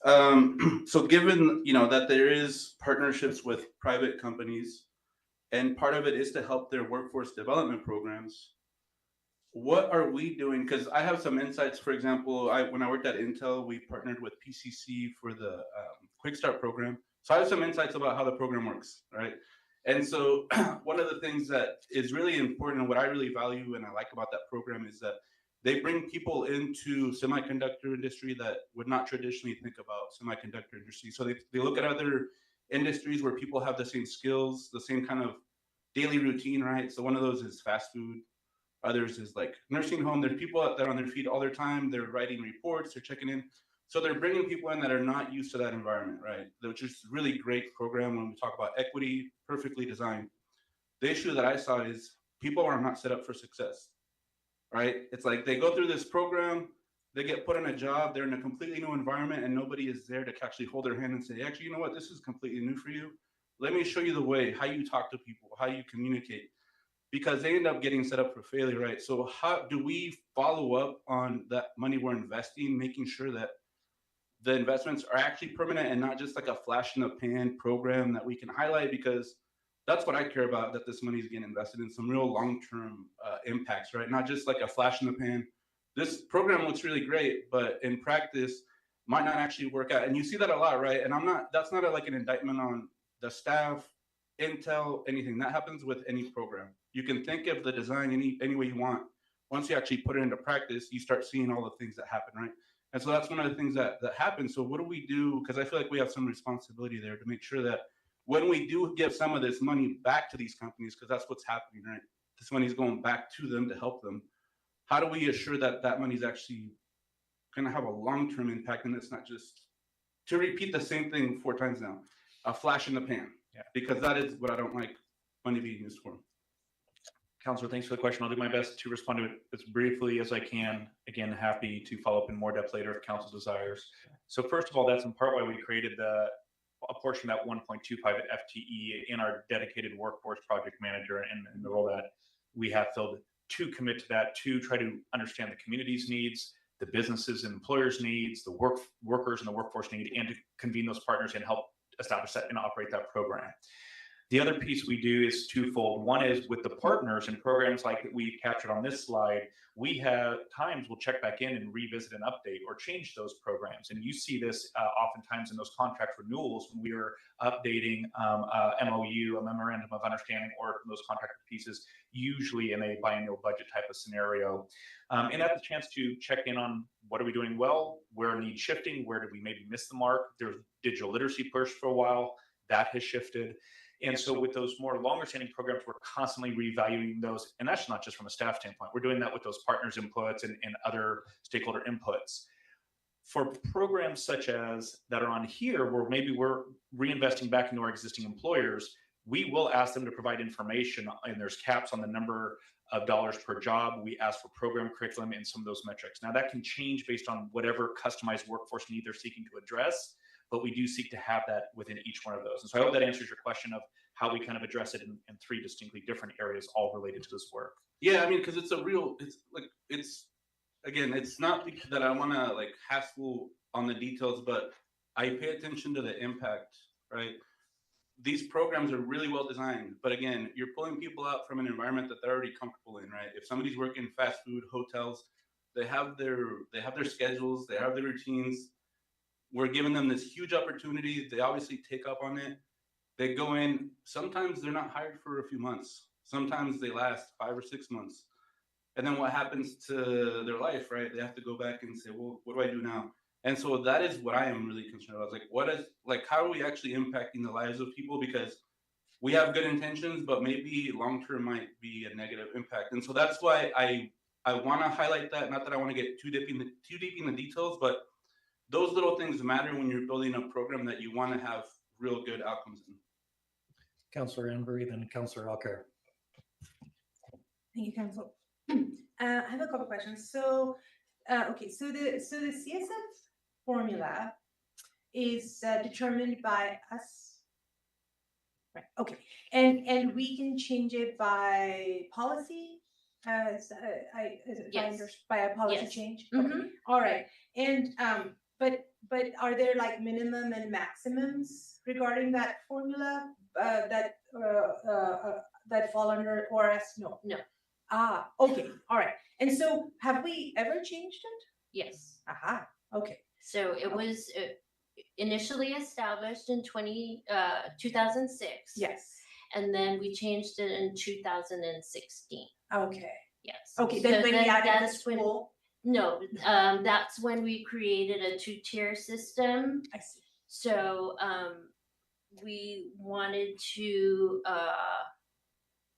So given that there is partnerships with private companies, and part of it is to help their workforce development programs, what are we doing? Because I have some insights. For example, when I worked at Intel, we partnered with PCC for the Quick Start program. So I have some insights about how the program works, right? And so one of the things that is really important and what I really value and I like about that program is that they bring people into semiconductor industry that would not traditionally think about semiconductor industry. So they look at other industries where people have the same skills, the same kind of daily routine, right? So one of those is fast food. Others is like nursing home. There's people out there on their feet all their time. They're writing reports, they're checking in. So they're bringing people in that are not used to that environment, right? Which is a really great program when we talk about equity, perfectly designed. The issue that I saw is people are not set up for success, right? It's like they go through this program, they get put in a job, they're in a completely new environment, and nobody is there to actually hold their hand and say, actually, you know what, this is completely new for you. Let me show you the way, how you talk to people, how you communicate, because they end up getting set up for failure, right? So how do we follow up on that money we're investing, making sure that the investments are actually permanent and not just like a flash in the pan program that we can highlight? Because that's what I care about, that this money is getting invested in some real long-term impacts, right? Not just like a flash in the pan. This program looks really great, but in practice might not actually work out. And you see that a lot, right? And that's not like an indictment on the staff intel, anything. That happens with any program. You can think of the design any way you want. Once you actually put it into practice, you start seeing all the things that happen, right? And so that's one of the things that happens. So what do we do? Because I feel like we have some responsibility there to make sure that when we do give some of this money back to these companies, because that's what's happening, right? This money is going back to them to help them. How do we assure that that money is actually going to have a long-term impact, and it's not just to repeat the same thing 4 times now, a flash in the pan? Yeah. Because that is what I don't like money being used for. Counselor, thanks for the question. I'll do my best to respond to it as briefly as I can. Again, happy to follow up in more depth later if council desires. So first of all, that's in part why we created a portion of that 1.25 FTE in our dedicated workforce project manager, and the role that we have filled to commit to that, to try to understand the community's needs, the businesses and employers' needs, the workers and the workforce need, and to convene those partners and help establish that and operate that program. The other piece we do is twofold. One is with the partners and programs like that we've captured on this slide, we have times we'll check back in and revisit and update or change those programs. And you see this oftentimes in those contract renewals when we are updating MOU, a memorandum of understanding, or those contract pieces, usually in a biannual budget type of scenario. And that's a chance to check in on what are we doing well, where are needs shifting, where did we maybe miss the mark. There's digital literacy push for a while, that has shifted. And so with those more longer standing programs, we're constantly reevaluating those. And that's not just from a staff standpoint. We're doing that with those partners' inputs and other stakeholder inputs. For programs such as that are on here, where maybe we're reinvesting back into our existing employers, we will ask them to provide information, and there's caps on the number of dollars per job. We ask for program curriculum and some of those metrics. Now that can change based on whatever customized workforce need they're seeking to address, but we do seek to have that within each one of those. And so I hope that answers your question of how we kind of address it in 3 distinctly different areas, all related to this work. Yeah, I mean, because it's again, it's not that I want to like hassle on the details, but I pay attention to the impact, right? These programs are really well designed, but again, you're pulling people out from an environment that they're already comfortable in, right? If somebody's working fast food, hotels, they have their schedules, they have their routines. We're giving them this huge opportunity. They obviously take up on it. They go in. Sometimes they're not hired for a few months. Sometimes they last 5 or 6 months. And then what happens to their life, right? They have to go back and say, well, what do I do now? And so that is what I am really concerned about. How are we actually impacting the lives of people? Because we have good intentions, but maybe long-term might be a negative impact. And so that's why I want to highlight that. Not that I want to get too deep in the details, but those little things matter when you're building a program that you want to have real good outcomes in. Councillor Embry, then Councillor Alcar. Thank you, Council. I have a couple questions. So, okay, so the CSF formula is determined by us, right? Okay, and we can change it by policy, by a policy change. Okay, all right, and but are there like minimum and maximums regarding that formula that fall under ORS? No. Ah, okay, all right. And so have we ever changed it? Yes. Aha, okay. So it was initially established in 2006. Yes. And then we changed it in 2016. Okay. Yes. Okay, then when we added the school. No, that's when we created a 2-tier system. I see. So we wanted to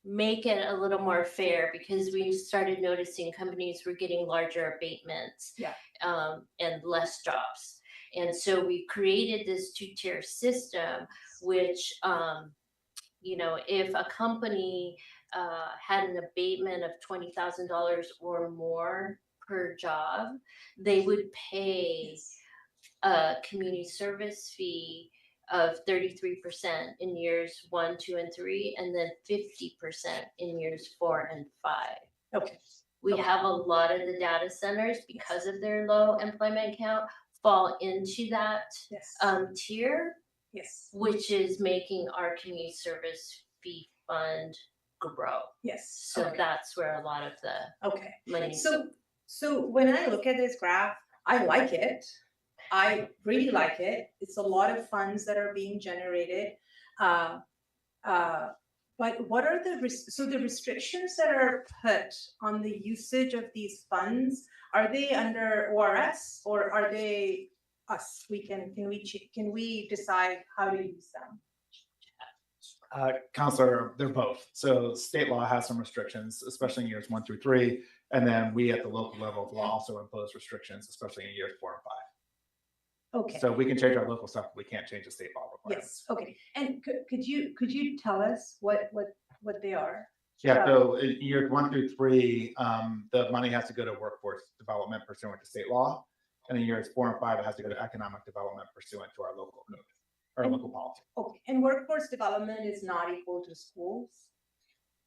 make it a little more fair because we started noticing companies were getting larger abatements and less jobs. And so we created this 2-tier system, which, if a company had an abatement of $20,000 or more per job, they would pay a community service fee of 33% in years 1, 2, and 3, and then 50% in years 4 and 5. Okay. We have a lot of the data centers, because of their low employment count, fall into that tier, which is making our community service fee fund grow. Yes. So that's where a lot of the money. So when I look at this graph, I like it. I really like it. It's a lot of funds that are being generated. But what are so the restrictions that are put on the usage of these funds, are they under ORS or are they us? Can we decide how to use them? Counselor, they're both. So state law has some restrictions, especially in years 1 through 3. And then we at the local level of law also impose restrictions, especially in years 4 and 5. Okay. So we can change our local stuff, but we can't change the state law requirements. Yes, okay. And could you tell us what they are? Yeah, so in years 1 through 3, the money has to go to workforce development pursuant to state law. And in years 4 and 5, it has to go to economic development pursuant to our local code or local policy. Okay, and workforce development is not equal to schools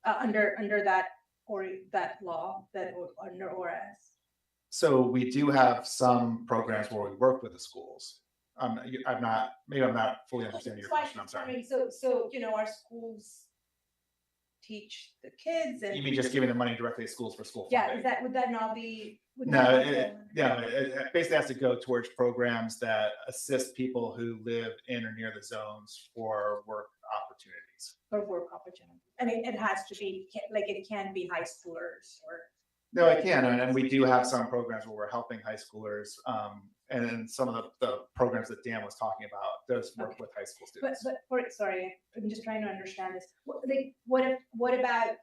under that or that law that under ORS. So we do have some programs where we work with the schools. I'm not fully understanding your question. I'm sorry. So our schools teach the kids and. You mean just giving the money directly to schools for school funding? Yeah, would that not be? No, it basically has to go towards programs that assist people who live in or near the zones for work opportunities. For work opportunities. I mean, it has to be, like, it can't be high schoolers or. No, it can, and we do have some programs where we're helping high schoolers, and then some of the programs that Dan was talking about does work with high school students. But sorry, I'm just trying to understand this. What about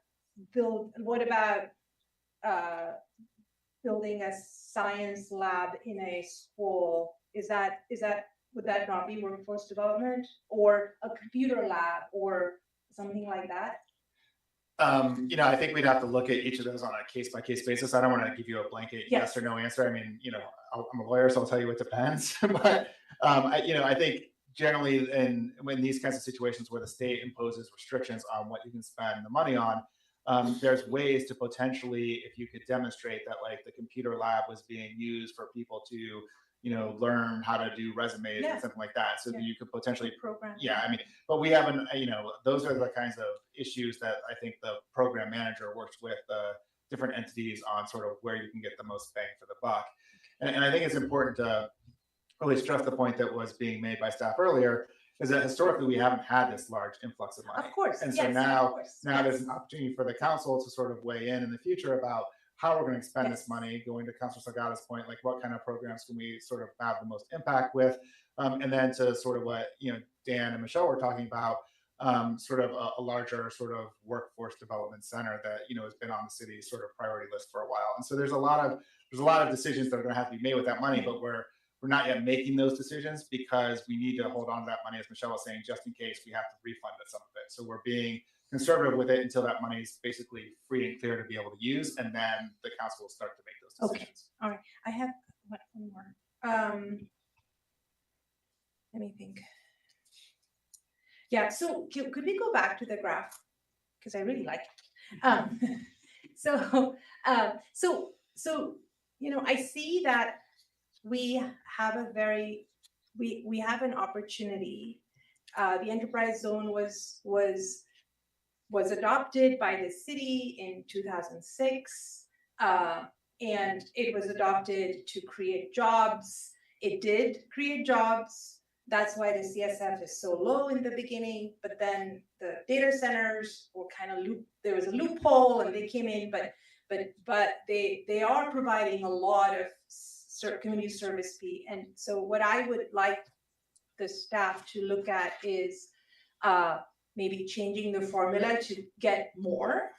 building a science lab in a school? Would that not be workforce development, or a computer lab or something like that? I think we'd have to look at each of those on a case-by-case basis. I don't want to give you a blanket yes or no answer. I mean, I'm a lawyer, so I'll tell you it depends. But I think generally, when these kinds of situations where the state imposes restrictions on what you can spend the money on, there's ways to potentially, if you could demonstrate that, like, the computer lab was being used for people to learn how to do resumes and something like that. So that you could potentially program. Yeah, I mean, but we haven't, those are the kinds of issues that I think the program manager works with different entities on, sort of where you can get the most bang for the buck. And I think it's important to really stress the point that was being made by staff earlier, is that historically we haven't had this large influx of money. Of course. And so now there's an opportunity for the council to sort of weigh in the future about how we're going to expend this money, going to Councilor Salgada's point, like what kind of programs can we sort of have the most impact with, and then to sort of what Dan and Michelle were talking about, sort of a larger sort of workforce development center that has been on the city's sort of priority list for a while. And so there's a lot of decisions that are going to have to be made with that money, but we're not yet making those decisions because we need to hold on to that money, as Michelle was saying, just in case we have to refund some of it. So we're being conservative with it until that money is basically free and clear to be able to use, and then the council will start to make those decisions. Okay, all right. I have one more. Let me think. Yeah, so could we go back to the graph? Because I really like it. So I see that we have an opportunity. The enterprise zone was adopted by the city in 2006, and it was adopted to create jobs. It did create jobs. That's why the CSF is so low in the beginning, but then the data centers were kind of there was a loophole and they came in, but they are providing a lot of community service fee. And so what I would like the staff to look at is maybe changing the formula to get more.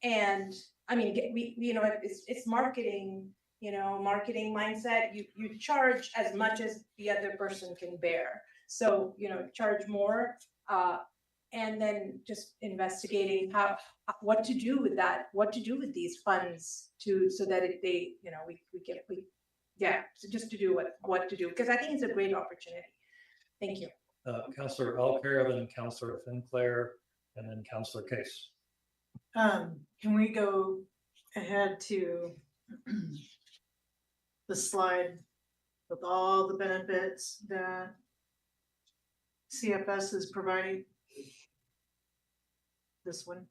And I mean, it's marketing, marketing mindset. You charge as much as the other person can bear. So, charge more, and then just investigating what to do with that, what to do with these funds so that so just to do what to do, because I think it's a great opportunity. Thank you. Councilor Alcaire, then Councilor Sinclair, and then Councilor Case. Can we go ahead to the slide with all the benefits that CFS is providing? This one?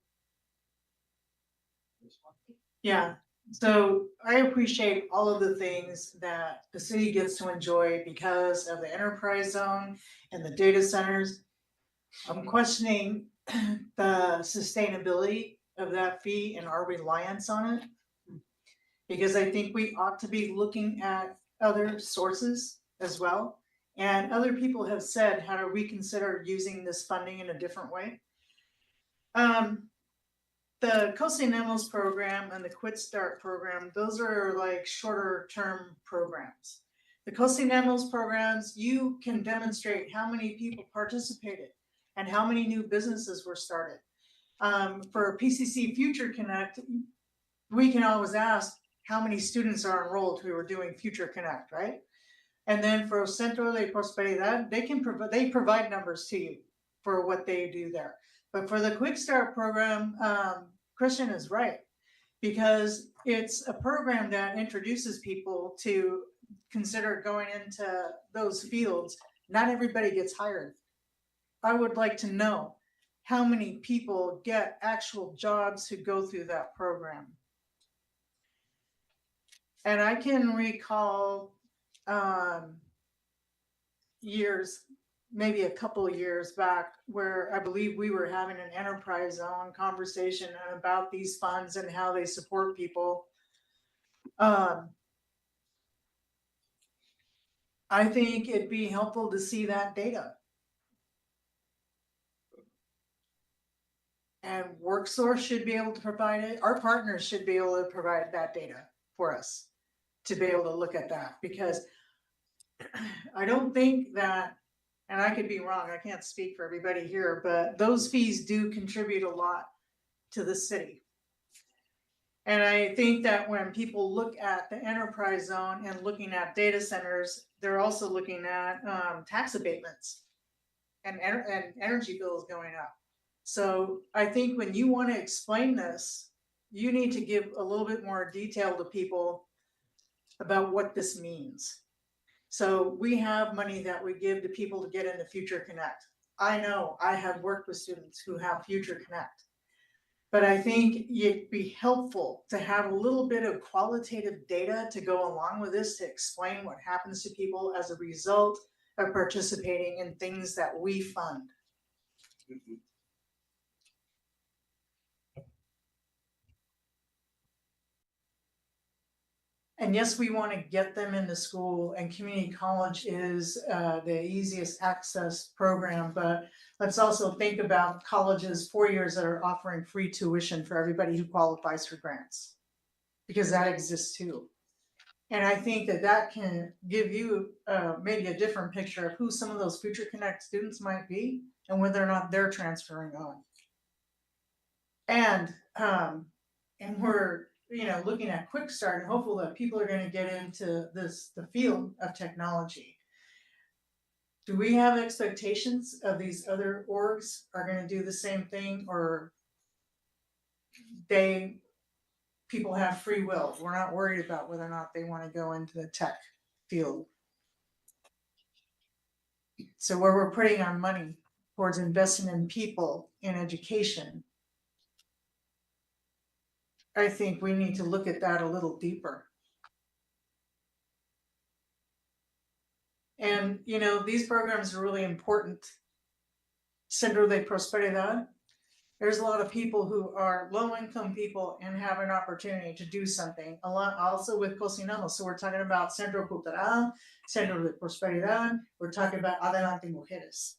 Yeah. So I appreciate all of the things that the city gets to enjoy because of the enterprise zone and the data centers. I'm questioning the sustainability of that fee and our reliance on it. Because I think we ought to be looking at other sources as well. And other people have said how to reconsider using this funding in a different way. The Coastal Animals program and the Quit Start program, those are like shorter term programs. The Coastal Animals programs, you can demonstrate how many people participated and how many new businesses were started. For PCC Future Connect, we can always ask how many students are enrolled who are doing Future Connect, right? And then for Centro de Prosperidad, they provide numbers to you for what they do there. But for the Quick Start program, Christian is right, because it's a program that introduces people to consider going into those fields. Not everybody gets hired. I would like to know how many people get actual jobs who go through that program. And I can recall years, maybe a couple of years back, where I believe we were having an enterprise zone conversation about these funds and how they support people. I think it'd be helpful to see that data. And WorkSource should be able to provide it. Our partners should be able to provide that data for us to be able to look at that, because I don't think that, and I could be wrong, I can't speak for everybody here, but those fees do contribute a lot to the city. And I think that when people look at the enterprise zone and looking at data centers, they're also looking at tax abatements and energy bills going up. So I think when you want to explain this, you need to give a little bit more detail to people about what this means. So we have money that we give to people to get into Future Connect. I know I have worked with students who have Future Connect, but I think it'd be helpful to have a little bit of qualitative data to go along with this, to explain what happens to people as a result of participating in things that we fund. And yes, we want to get them into school, and community college is the easiest access program, but let's also think about colleges, 4 years that are offering free tuition for everybody who qualifies for grants, because that exists too. And I think that that can give you maybe a different picture of who some of those Future Connect students might be and whether or not they're transferring on. And we're looking at Quick Start and hopeful that people are going to get into the field of technology. Do we have expectations of these other orgs are going to do the same thing, or people have free will? We're not worried about whether or not they want to go into the tech field. So where we're putting our money towards investing in people in education, I think we need to look at that a little deeper. And these programs are really important. Centro de Prosperidad, there's a lot of people who are low-income people and have an opportunity to do something. A lot also with Cocinamos. So we're talking about Centro Cultural, Centro de Prosperidad. We're talking about Adelante Mujeres,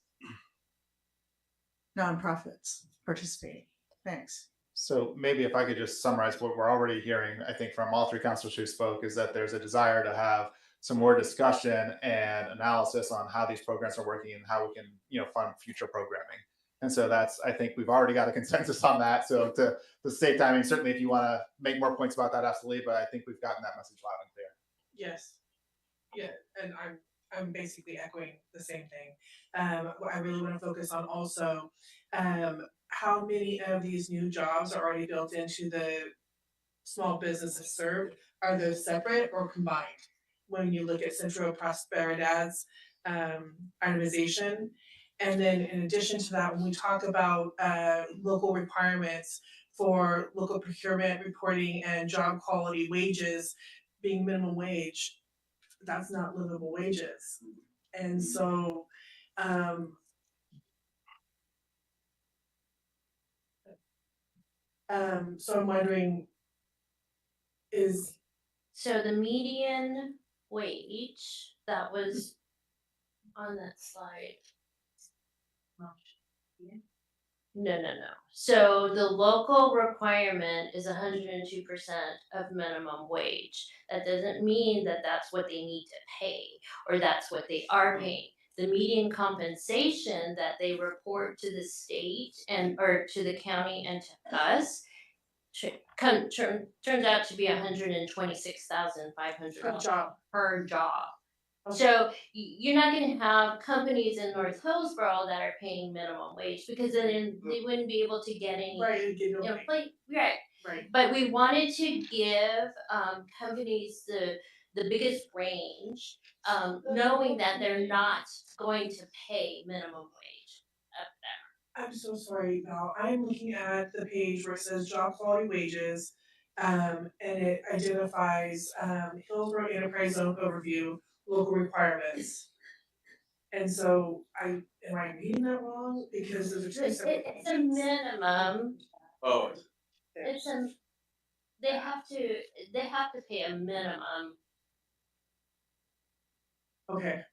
nonprofits participating. Thanks. So maybe if I could just summarize what we're already hearing, I think from all three councilors who spoke, is that there's a desire to have some more discussion and analysis on how these programs are working and how we can, fund future programming. And so I think we've already got a consensus on that. So to save timing, certainly if you want to make more points about that, absolutely. But I think we've gotten that message loud and clear. Yes. Yeah, and I'm basically echoing the same thing. What I really want to focus on also, how many of these new jobs are already built into the small businesses served? Are those separate or combined? When you look at Centro Prosperidad's itemization. And then in addition to that, when we talk about local requirements for local procurement, reporting, and job quality wages being minimum wage, that's not livable wages. And so So I'm wondering, So the median wage that was on that slide. No. So the local requirement is 102% of minimum wage. That doesn't mean that that's what they need to pay or that's what they are paying. The median compensation that they report to the state and or to the county and to us turns out to be $126,500 per job. So you're not going to have companies in North Hillsboro that are paying minimum wage because then they wouldn't be able to get any right. But we wanted to give companies the biggest range, knowing that they're not going to pay minimum wage up there. I'm so sorry, Val. I'm looking at the page where it says job quality wages, and it identifies Hillsborough Enterprise Zone overview, local requirements. And so am I reading that wrong? Because those are two separate It's a minimum. Oh. It's a they have to pay a minimum. Okay.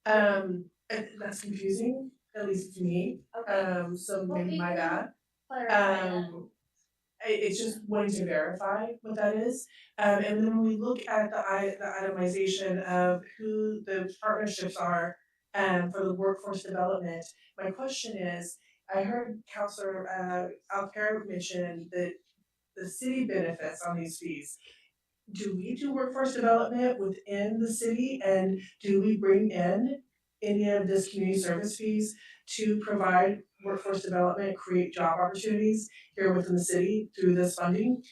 That's confusing, at least to me. Okay. So maybe my bad. Clarify It's just wanting to verify what that is. And then when we look at the itemization of who the partnerships are for the workforce development, my question is, I heard Councilor Alper mention that the city benefits on these fees. Do we do workforce development within the city, and do we bring in any of this community service fees to provide workforce development, create job opportunities here within the city through this funding?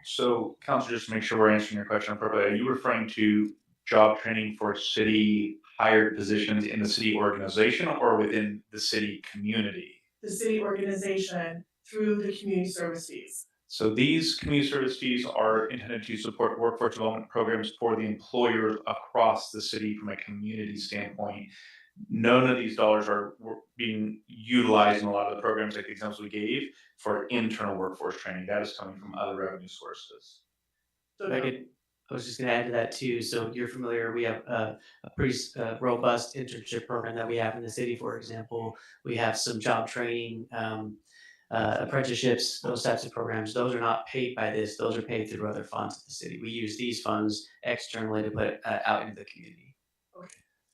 So, Councilor, just to make sure we're answering your question appropriately, are you referring to job training for city hired positions in the city organization or within the city community? The city organization through the community service fees. So these community service fees are intended to support workforce development programs for the employers across the city from a community standpoint. None of these dollars are being utilized in a lot of the programs like the examples we gave for internal workforce training. That is coming from other revenue sources. I was just going to add to that too. So you're familiar, we have a pretty robust internship program that we have in the city, for example. We have some job training, apprenticeships, those types of programs. Those are not paid by this. Those are paid through other funds of the city. We use these funds externally to put out into the community.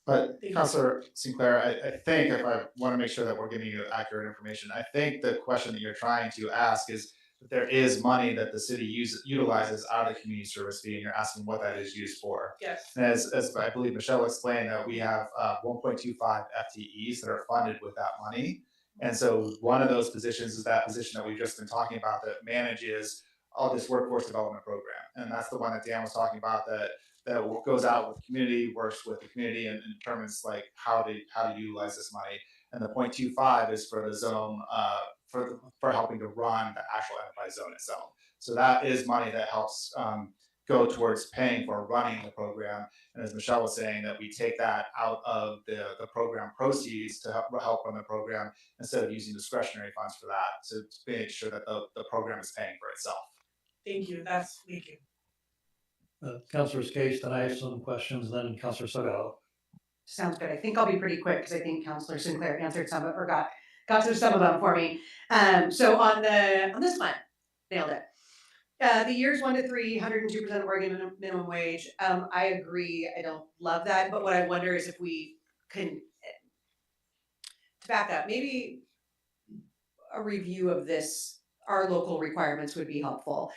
But Councilor Sinclair, I think if I want to make sure that we're giving you accurate information, I think the question that you're trying to ask is that there is money that the city utilizes out of the community service fee, and you're asking what that is used for. Yes. And as I believe Michelle explained, that we have 1.25 FTEs that are funded with that money. And so one of those positions is that position that we've just been talking about that manages all this workforce development program. And that's the one that Dan was talking about that goes out with community, works with the community, and determines like how to utilize this money. And the 0.25 is for the zone for helping to run the actual enterprise zone itself. So that is money that helps go towards paying for running the program. And as Michelle was saying, that we take that out of the program proceeds to help run the program instead of using discretionary funds for that to make sure that the program is paying for itself. Thank you. Thank you. Councilor Skase, then I have some questions, then Councilor Salgado. Sounds good. I think I'll be pretty quick because I think Councilor Sinclair answered some of, or got to some of them for me. So on this one, nailed it. The years 1 to 3, 102% of Oregon minimum wage. I agree. I don't love that, but what I wonder is if we can, to back up, maybe a review of this, our local requirements would be helpful.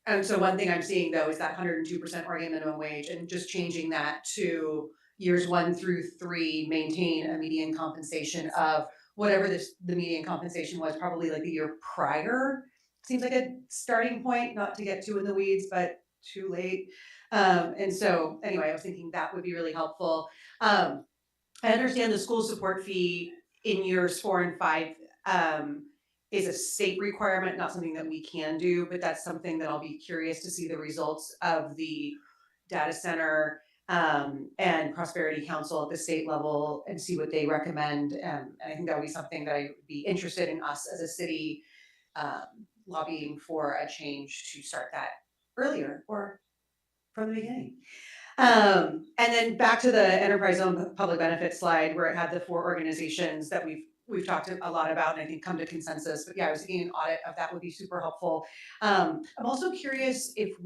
And so one thing I'm seeing though is that 102% Oregon minimum wage, and just changing that to years 1 through 3, maintain a median compensation of whatever the median compensation was, probably like the year prior. Seems like a starting point, not to get too in the weeds, but too late. And so anyway, I was thinking that would be really helpful. I understand the school support fee in years 4 and 5 is a state requirement, not something that we can do, but that's something that I'll be curious to see the results of the data center and Prosperity Council at the state level and see what they recommend. And I think that would be something that I would be interested in us as a city lobbying for a change to start that earlier or from the beginning. And then back to the enterprise zone public benefit slide where it had the 4 organizations that we've talked a lot about and I think come to consensus. But yeah, I was thinking an audit of that would be super helpful. I'm also curious if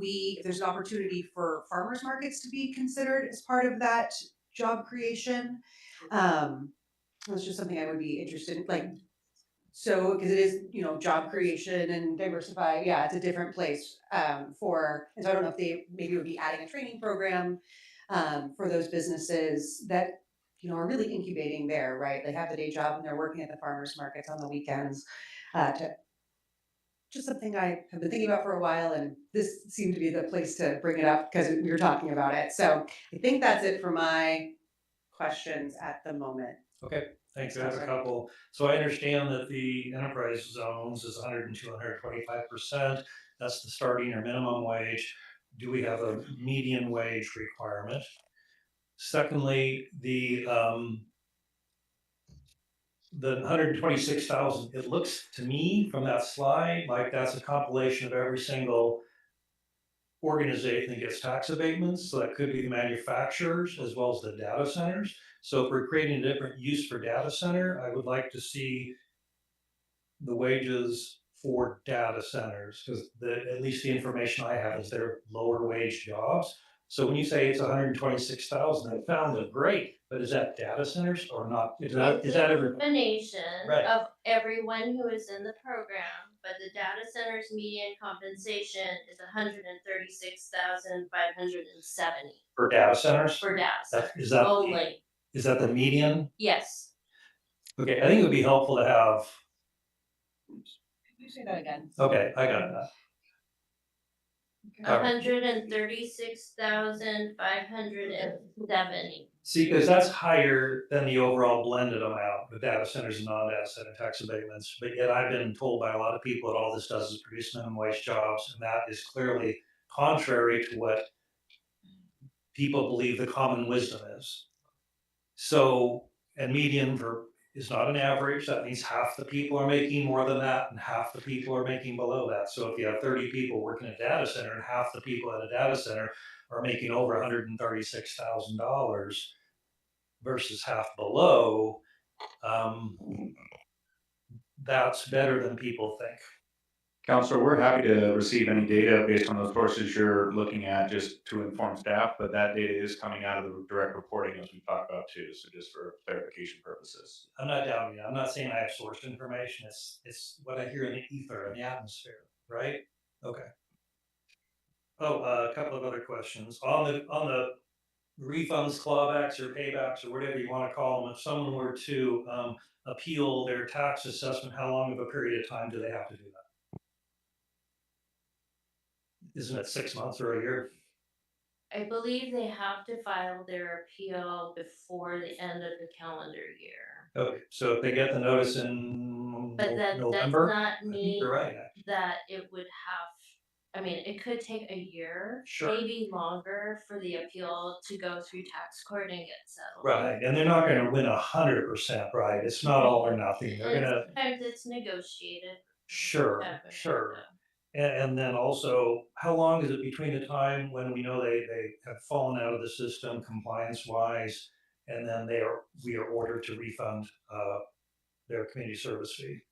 there's an opportunity for farmers markets to be considered as part of that job creation. That's just something I would be interested in, like, so, because it is, job creation and diversify, yeah, it's a different place and so I don't know if they maybe would be adding a training program for those businesses that, are really incubating there, right? They have the day job and they're working at the farmers markets on the weekends. Just something I have been thinking about for a while, and this seemed to be the place to bring it up because we were talking about it. So I think that's it for my questions at the moment. Okay, thanks. I have a couple. So I understand that the enterprise zones is 100 and 225%. That's the starting or minimum wage. Do we have a median wage requirement? Secondly, the 126,000, it looks to me from that slide like that's a compilation of every single organization that gets tax abatements. So that could be the manufacturers as well as the data centers. So if we're creating a different use for data center, I would like to see the wages for data centers, because at least the information I have is they're lower wage jobs. So when you say it's 126,000, that sounds great, but is that data centers or not? Is that every combination Right. of everyone who is in the program, but the data center's median compensation is 136,570 for data centers? for data centers Is that only. Is that the median? Yes. Okay, I think it would be helpful to have. Can you say that again? Okay, I got that. 136,570. See, because that's higher than the overall blended amount with data centers and non-data center tax abatements. But yet I've been told by a lot of people that all this does is produce minimum wage jobs, and that is clearly contrary to what people believe the common wisdom is. So, and median is not an average. That means half the people are making more than that and half the people are making below that. So if you have 30 people working at a data center and half the people at a data center are making over $136,000 versus half below, that's better than people think. Counselor, we're happy to receive any data based on those sources you're looking at just to inform staff, but that data is coming out of the direct reporting as we talked about too. So just for clarification purposes. I'm not doubting you. I'm not saying I have sourced information. It's what I hear in the ether, in the atmosphere, right? Okay. Oh, a couple of other questions. On the refunds, clawbacks, or paybacks, or whatever you want to call them, if someone were to appeal their tax assessment, how long of a period of time do they have to do that? Isn't it 6 months or a year? I believe they have to file their appeal before the end of the calendar year. Okay, so if they get the notice in But that does November, not I think mean you're right, actually. that it would have, I mean, it could take a year, Sure. maybe longer for the appeal to go through tax court and get settled. Right, and they're not going to win 100%, right? It's not all or nothing. They're going to. Sometimes it's negotiated. Sure, sure. And then also, how long is it between the time when we know they have fallen out of the system compliance wise, and then we are ordered to refund their community service fee?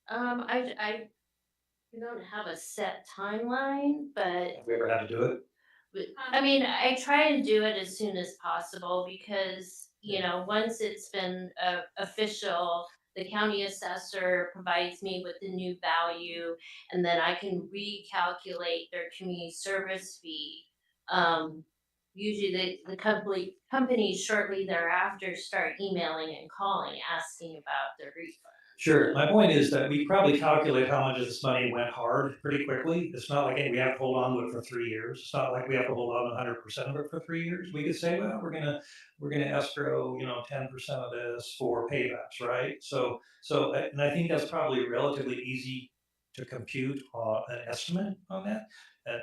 I don't have a set timeline, but Have we ever had to do it? I mean, I try to do it as soon as possible because, once it's been official, the county assessor provides me with the new value, and then I can recalculate their community service fee. Usually the companies shortly thereafter start emailing and calling, asking about their refund. Sure. My point is that we probably calculate how much of this money went hard pretty quickly. It's not like, hey, we have to hold on to it for 3 years. It's not like we have to hold on to 100% of it for 3 years. We could say, well, we're gonna escrow, 10% of this for paybacks, right? And I think that's probably relatively easy to compute an estimate on that.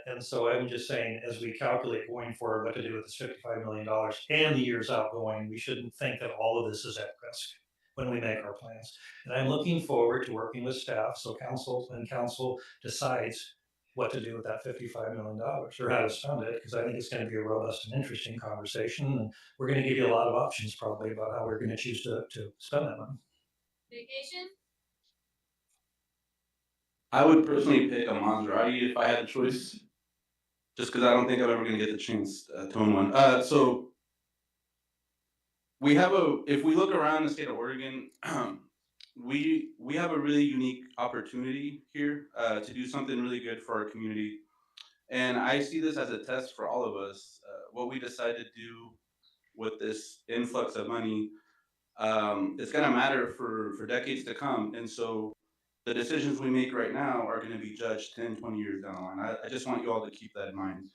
And so I'm just saying, as we calculate going forward what to do with this $55 million and the years outgoing, we shouldn't think that all of this is at risk when we make our plans. And I'm looking forward to working with staff, so council decides what to do with that $55 million or how to spend it, because I think it's going to be a robust and interesting conversation. And we're going to give you a lot of options probably about how we're going to choose to spend that money. Vacation? I would personally pick a Maserati if I had a choice, just because I don't think I'm ever going to get the chance to own one. So if we look around the state of Oregon, we have a really unique opportunity here to do something really good for our community. And I see this as a test for all of us. What we decide to do with this influx of money, it's going to matter for decades to come. And so the decisions we make right now are going to be judged 10, 20 years down the line. I just want you all to keep that in mind.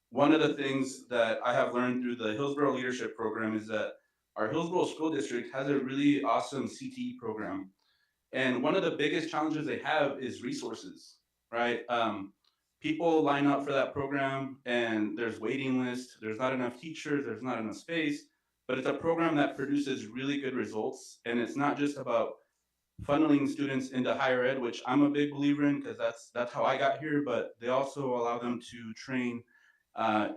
One of the things that I have learned through the Hillsboro Leadership Program is that our Hillsboro School District has a really awesome CTE program. And one of the biggest challenges they have is resources, right? People line up for that program and there's waiting lists, there's not enough teachers, there's not enough space, but it's a program that produces really good results. And it's not just about funneling students into higher ed, which I'm a big believer in because that's how I got here, but they also allow them to train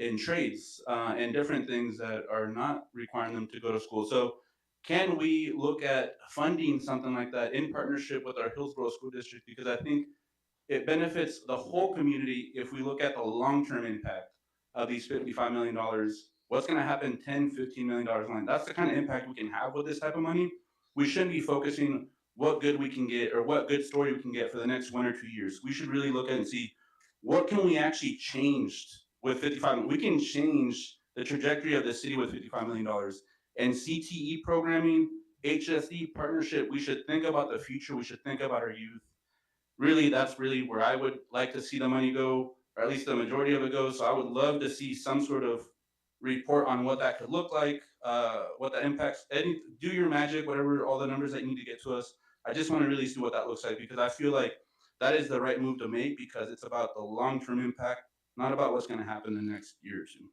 in trades and different things that are not requiring them to go to school. So can we look at funding something like that in partnership with our Hillsboro School District? Because I think it benefits the whole community if we look at the long-term impact of these $55 million. What's going to happen 10, $15 million line? That's the kind of impact we can have with this type of money. We shouldn't be focusing what good we can get or what good story we can get for the next 1 or 2 years. We should really look at and see what can we actually change with 55 million. We can change the trajectory of the city with $55 million. And CTE programming, HSE partnership, we should think about the future. We should think about our youth. Really, that's really where I would like to see the money go, or at least the majority of it goes. So I would love to see some sort of report on what that could look like, what the impacts, do your magic, whatever, all the numbers that you need to get to us. I just want to really see what that looks like, because I feel like that is the right move to make, because it's about the long-term impact, not about what's going to happen in the next year or two.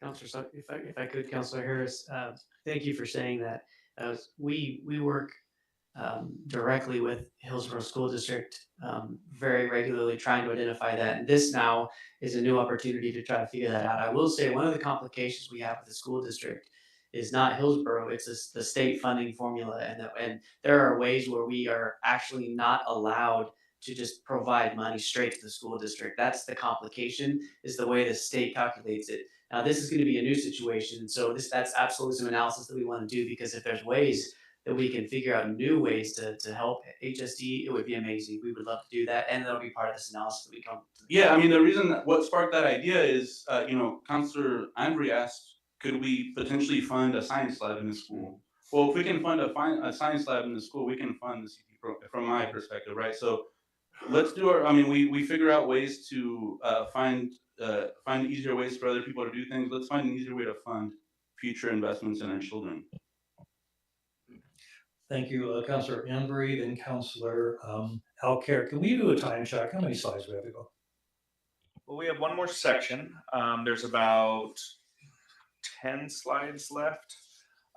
Counselor, if I could, Counselor Harris, thank you for saying that. We work directly with Hillsboro School District very regularly, trying to identify that. And this now is a new opportunity to try to figure that out. I will say one of the complications we have with the school district is not Hillsboro, it's the state funding formula. And there are ways where we are actually not allowed to just provide money straight to the school district. That's the complication, is the way the state calculates it. Now, this is going to be a new situation. So that's absolutely some analysis that we want to do, because if there's ways that we can figure out new ways to help HSD, it would be amazing. We would love to do that. And that'll be part of this analysis that we come to. Yeah, I mean, the reason what sparked that idea is, Councilor Andre asked, could we potentially fund a science lab in the school? Well, if we can fund a science lab in the school, we can fund the CT program, from my perspective, right? So let's do we figure out ways to find easier ways for other people to do things. Let's find an easier way to fund future investments in our children. Thank you, Councilor Embry, then Councilor Alcare. Can we do a time check? How many slides do we have to go? Well, we have one more section. There's about 10 slides left.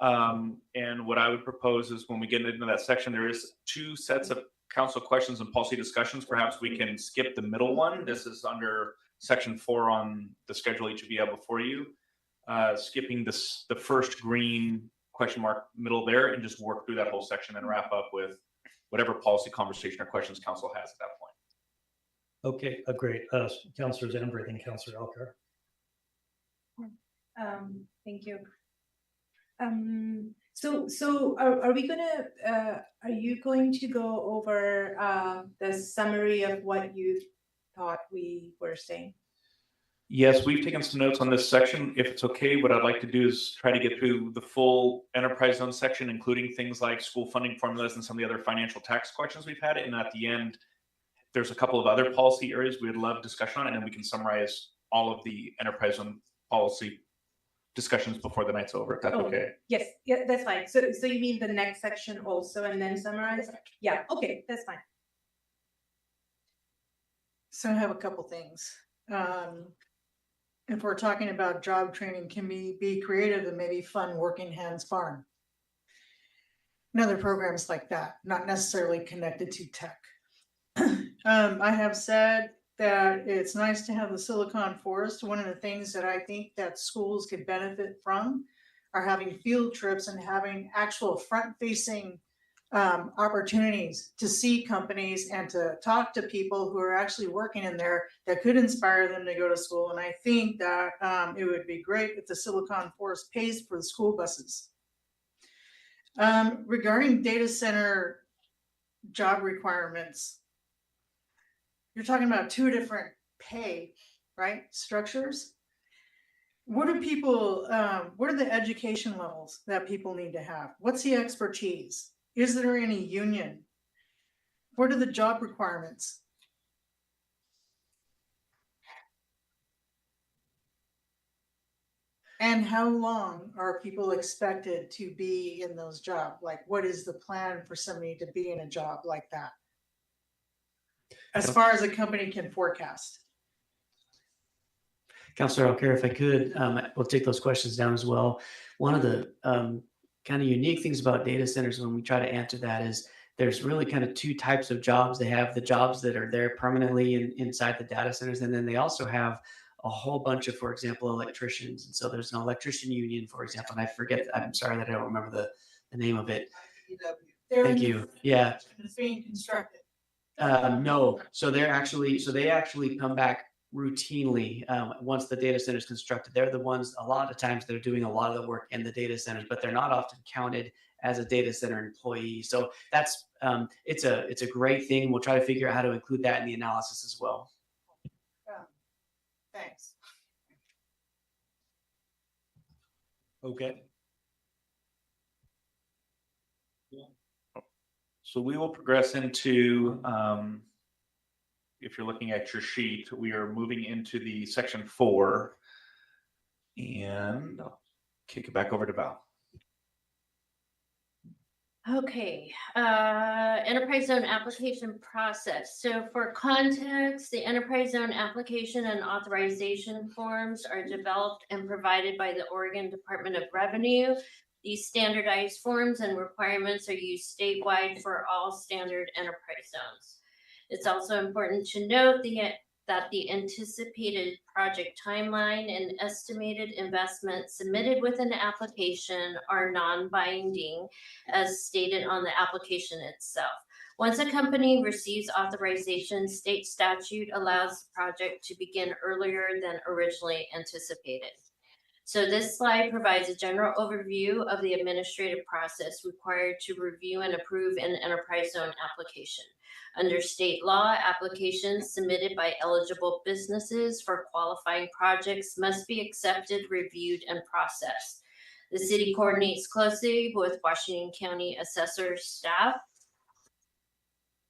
And what I would propose is, when we get into that section, there is 2 sets of council questions and policy discussions. Perhaps we can skip the middle one. This is under section 4 on the schedule HBL before you. Skipping the first green question mark middle there, and just work through that whole section and wrap up with whatever policy conversation or questions council has at that point. Okay, great. Councilors Embry and Councilor Alcare. Thank you. So are we gonna, are you going to go over the summary of what you thought we were saying? Yes, we've taken some notes on this section. If it's okay, what I'd like to do is try to get through the full enterprise zone section, including things like school funding formulas and some of the other financial tax questions we've had. And at the end, there's a couple of other policy areas we'd love discussion on, and then we can summarize all of the enterprise zone policy discussions before the night's over, if that's okay. Yes, yeah, that's fine. So you mean the next section also and then summarize? Yeah, okay, that's fine. So I have a couple things. If we're talking about job training, can be creative and maybe fun working hands farm. And other programs like that, not necessarily connected to tech. I have said that it's nice to have the Silicon Forest. One of the things that I think that schools could benefit from are having field trips and having actual front-facing opportunities to see companies and to talk to people who are actually working in there that could inspire them to go to school. And I think that it would be great if the Silicon Forest pays for the school buses. Regarding data center job requirements, you're talking about two different pay, right, structures. What are people, what are the education levels that people need to have? What's the expertise? Is there any union? What are the job requirements? And how long are people expected to be in those jobs? Like, what is the plan for somebody to be in a job like that? As far as a company can forecast. Councilor Alcare, if I could, we'll take those questions down as well. One of the kind of unique things about data centers when we try to answer that is there's really kind of two types of jobs. They have the jobs that are there permanently inside the data centers, and then they also have a whole bunch of, for example, electricians. And so there's an electrician union, for example, and I forget, I'm sorry that I don't remember the name of it. Thank you. Yeah. It's being constructed. No, so they actually come back routinely once the data center is constructed. They're the ones, a lot of times they're doing a lot of the work in the data centers, but they're not often counted as a data center employee. So that's it's a great thing. We'll try to figure out how to include that in the analysis as well. Thanks. Okay. So we will progress into, if you're looking at your sheet, we are moving into the section 4, and I'll kick it back over to Val. Okay, enterprise zone application process. So for context, the enterprise zone application and authorization forms are developed and provided by the Oregon Department of Revenue. These standardized forms and requirements are used statewide for all standard enterprise zones. It's also important to note that the anticipated project timeline and estimated investment submitted with an application are non-binding as stated on the application itself. Once a company receives authorization, state statute allows the project to begin earlier than originally anticipated. So this slide provides a general overview of the administrative process required to review and approve an enterprise zone application. Under state law, applications submitted by eligible businesses for qualifying projects must be accepted, reviewed, and processed. The city coordinates closely with Washington County assessor staff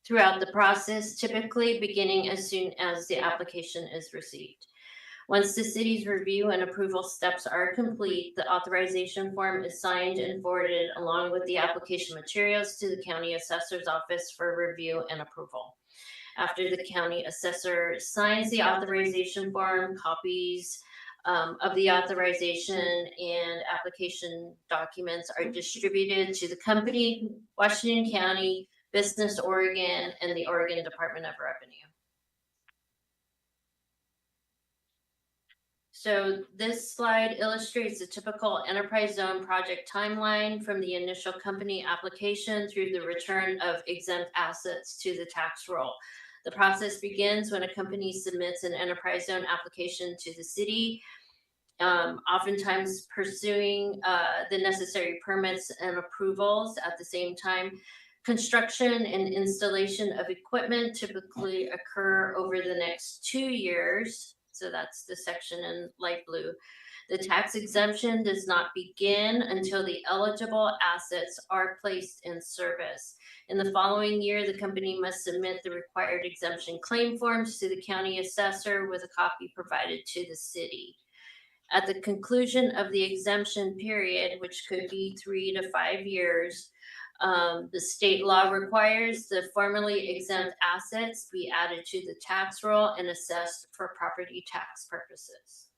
throughout the process, typically beginning as soon as the application is received. Once the city's review and approval steps are complete, the authorization form is signed and forwarded along with the application materials to the county assessor's office for review and approval. After the county assessor signs the authorization form, copies of the authorization and application documents are distributed to the company, Washington County, Business Oregon, and the Oregon Department of Revenue. So this slide illustrates a typical enterprise zone project timeline from the initial company application through the return of exempt assets to the tax roll. The process begins when a company submits an enterprise zone application to the city, oftentimes pursuing the necessary permits and approvals at the same time. Construction and installation of equipment typically occur over the next 2 years. So that's the section in light blue. The tax exemption does not begin until the eligible assets are placed in service. In the following year, the company must submit the required exemption claim forms to the county assessor with a copy provided to the city. At the conclusion of the exemption period, which could be 3 to 5 years, the state law requires the formerly exempt assets be added to the tax roll and assessed for property tax purposes.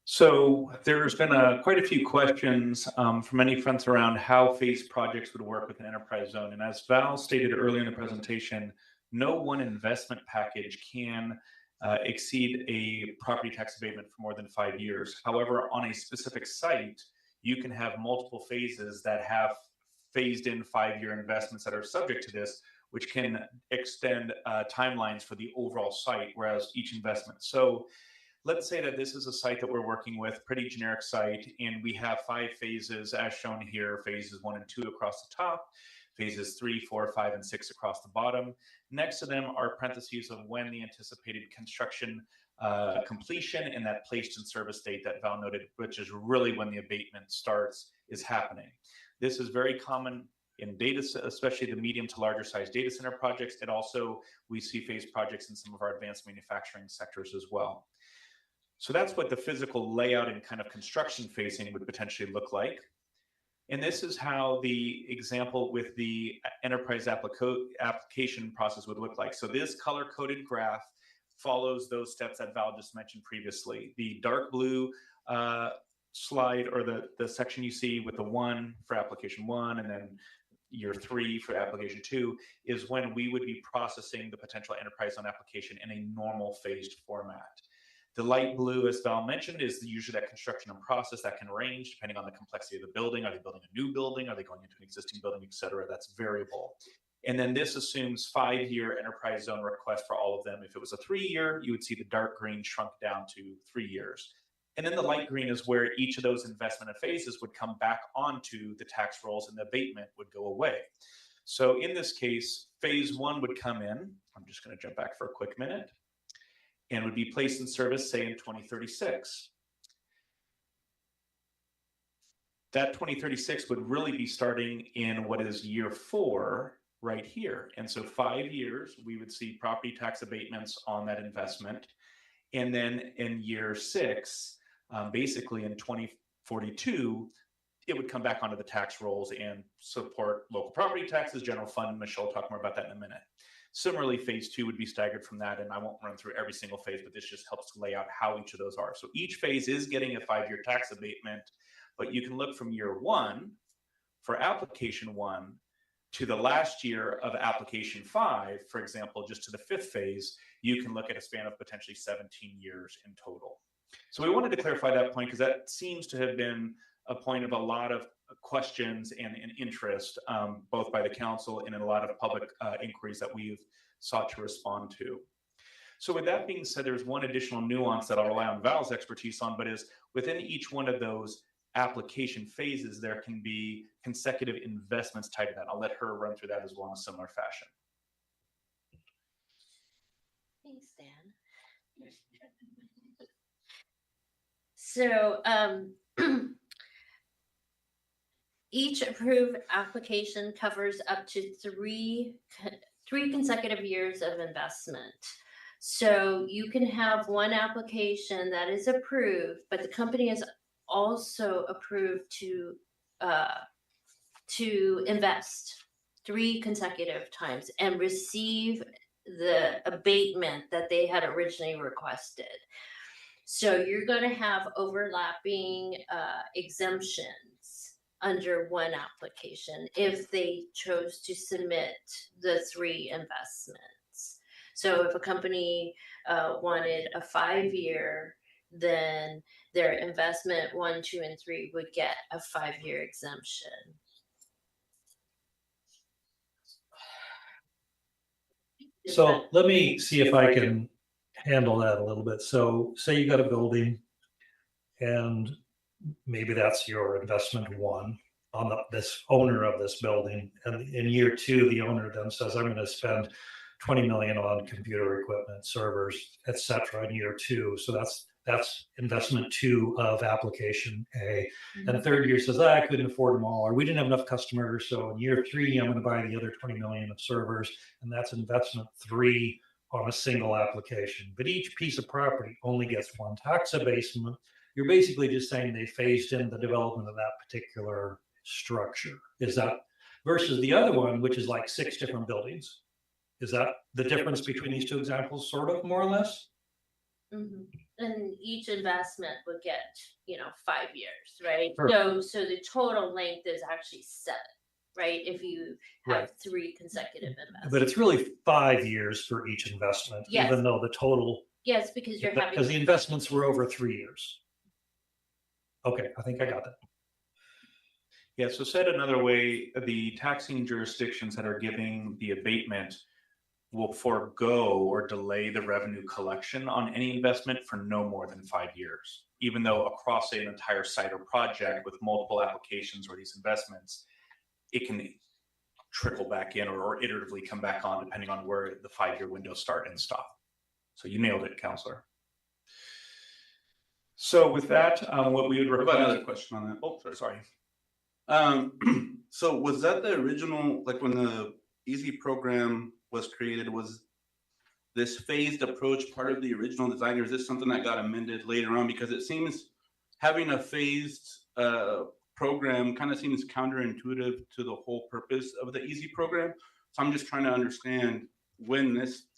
So there's been quite a few questions from many friends around how phased projects would work with an enterprise zone. And as Val stated earlier in the presentation, no one investment package can exceed a property tax abatement for more than 5 years. However, on a specific site, you can have multiple phases that have phased in 5-year investments that are subject to this, which can extend timelines for the overall site, whereas each investment. So let's say that this is a site that we're working with, pretty generic site, and we have 5 phases as shown here, phases 1 and 2 across the top, phases 3, 4, 5, and 6 across the bottom. Next to them are parentheses of when the anticipated construction completion and that placed in service date that Val noted, which is really when the abatement starts, is happening. This is very common in data, especially the medium to larger size data center projects. And also we see phased projects in some of our advanced manufacturing sectors as well. So that's what the physical layout and kind of construction phasing would potentially look like. And this is how the example with the enterprise application process would look like. So this color-coded graph follows those steps that Val just mentioned previously. The dark blue slide, or the section you see with the 1 for application 1 and then year 3 for application 2 is when we would be processing the potential enterprise zone application in a normal phased format. The light blue, as Val mentioned, is usually that construction and process that can range depending on the complexity of the building. Are they building a new building? Are they going into an existing building, et cetera? That's variable. And then this assumes 5-year enterprise zone request for all of them. If it was a 3-year, you would see the dark green shrunk down to 3 years. And then the light green is where each of those investment phases would come back onto the tax rolls and the abatement would go away. So in this case, phase 1 would come in. I'm just going to jump back for a quick minute. And would be placed in service, say, in 2036. That 2036 would really be starting in what is year 4 right here. And so 5 years, we would see property tax abatements on that investment. And then in year 6, basically in 2042, it would come back onto the tax rolls and support local property taxes, general fund. Michelle will talk more about that in a minute. Similarly, phase 2 would be staggered from that, and I won't run through every single phase, but this just helps to lay out how each of those are. So each phase is getting a 5-year tax abatement, but you can look from year 1 for application 1 to the last year of application 5, for example, just to the 5th phase, you can look at a span of potentially 17 years in total. So we wanted to clarify that point because that seems to have been a point of a lot of questions and interest, both by the council and in a lot of public inquiries that we've sought to respond to. So with that being said, there's one additional nuance that I'll rely on Val's expertise on, but is within each one of those application phases, there can be consecutive investments tied to that. I'll let her run through that as well in a similar fashion. Thanks, Dan. So each approved application covers up to three consecutive years of investment. So you can have one application that is approved, but the company is also approved to invest 3 consecutive times and receive the abatement that they had originally requested. So you're going to have overlapping exemptions under one application if they chose to submit the 3 investments. So if a company wanted a 5-year, then their investment 1, 2, and 3 would get a 5-year exemption. So let me see if I can handle that a little bit. So say you got a building and maybe that's your investment 1. on this owner of this building. And in year 2, the owner then says, I'm going to spend 20 million on computer equipment, servers, et cetera, in year 2. So that's investment 2 of application A. And the third year says, I couldn't afford them all, or we didn't have enough customers. So in year 3, I'm going to buy the other 20 million of servers. And that's investment 3 on a single application. But each piece of property only gets one tax abasement. You're basically just saying they phased in the development of that particular structure. Is that versus the other one, which is like 6 different buildings? Is that the difference between these 2 examples, sort of, more or less? Mhm. And each investment would get, 5 years, right? Sure. So the total length is actually 7, right? If you have 3 consecutive investments. But it's really 5 years for each investment, Yes. even though the total. Yes, because you're having. Because the investments were over 3 years. Okay, I think I got that. Yeah, so said another way, the taxing jurisdictions that are giving the abatement will forego or delay the revenue collection on any investment for no more than 5 years, even though across an entire site or project with multiple applications or these investments, it can trickle back in or iteratively come back on depending on where the 5-year windows start and stop. So you nailed it, Counselor. So with that, what we would recommend. Another question on that. Oh, sorry. So was that the original, like when the Easy program was created, was this phased approach part of the original design, or is this something that got amended later on? Because it seems having a phased program kind of seems counterintuitive to the whole purpose of the Easy program. So I'm just trying to understand when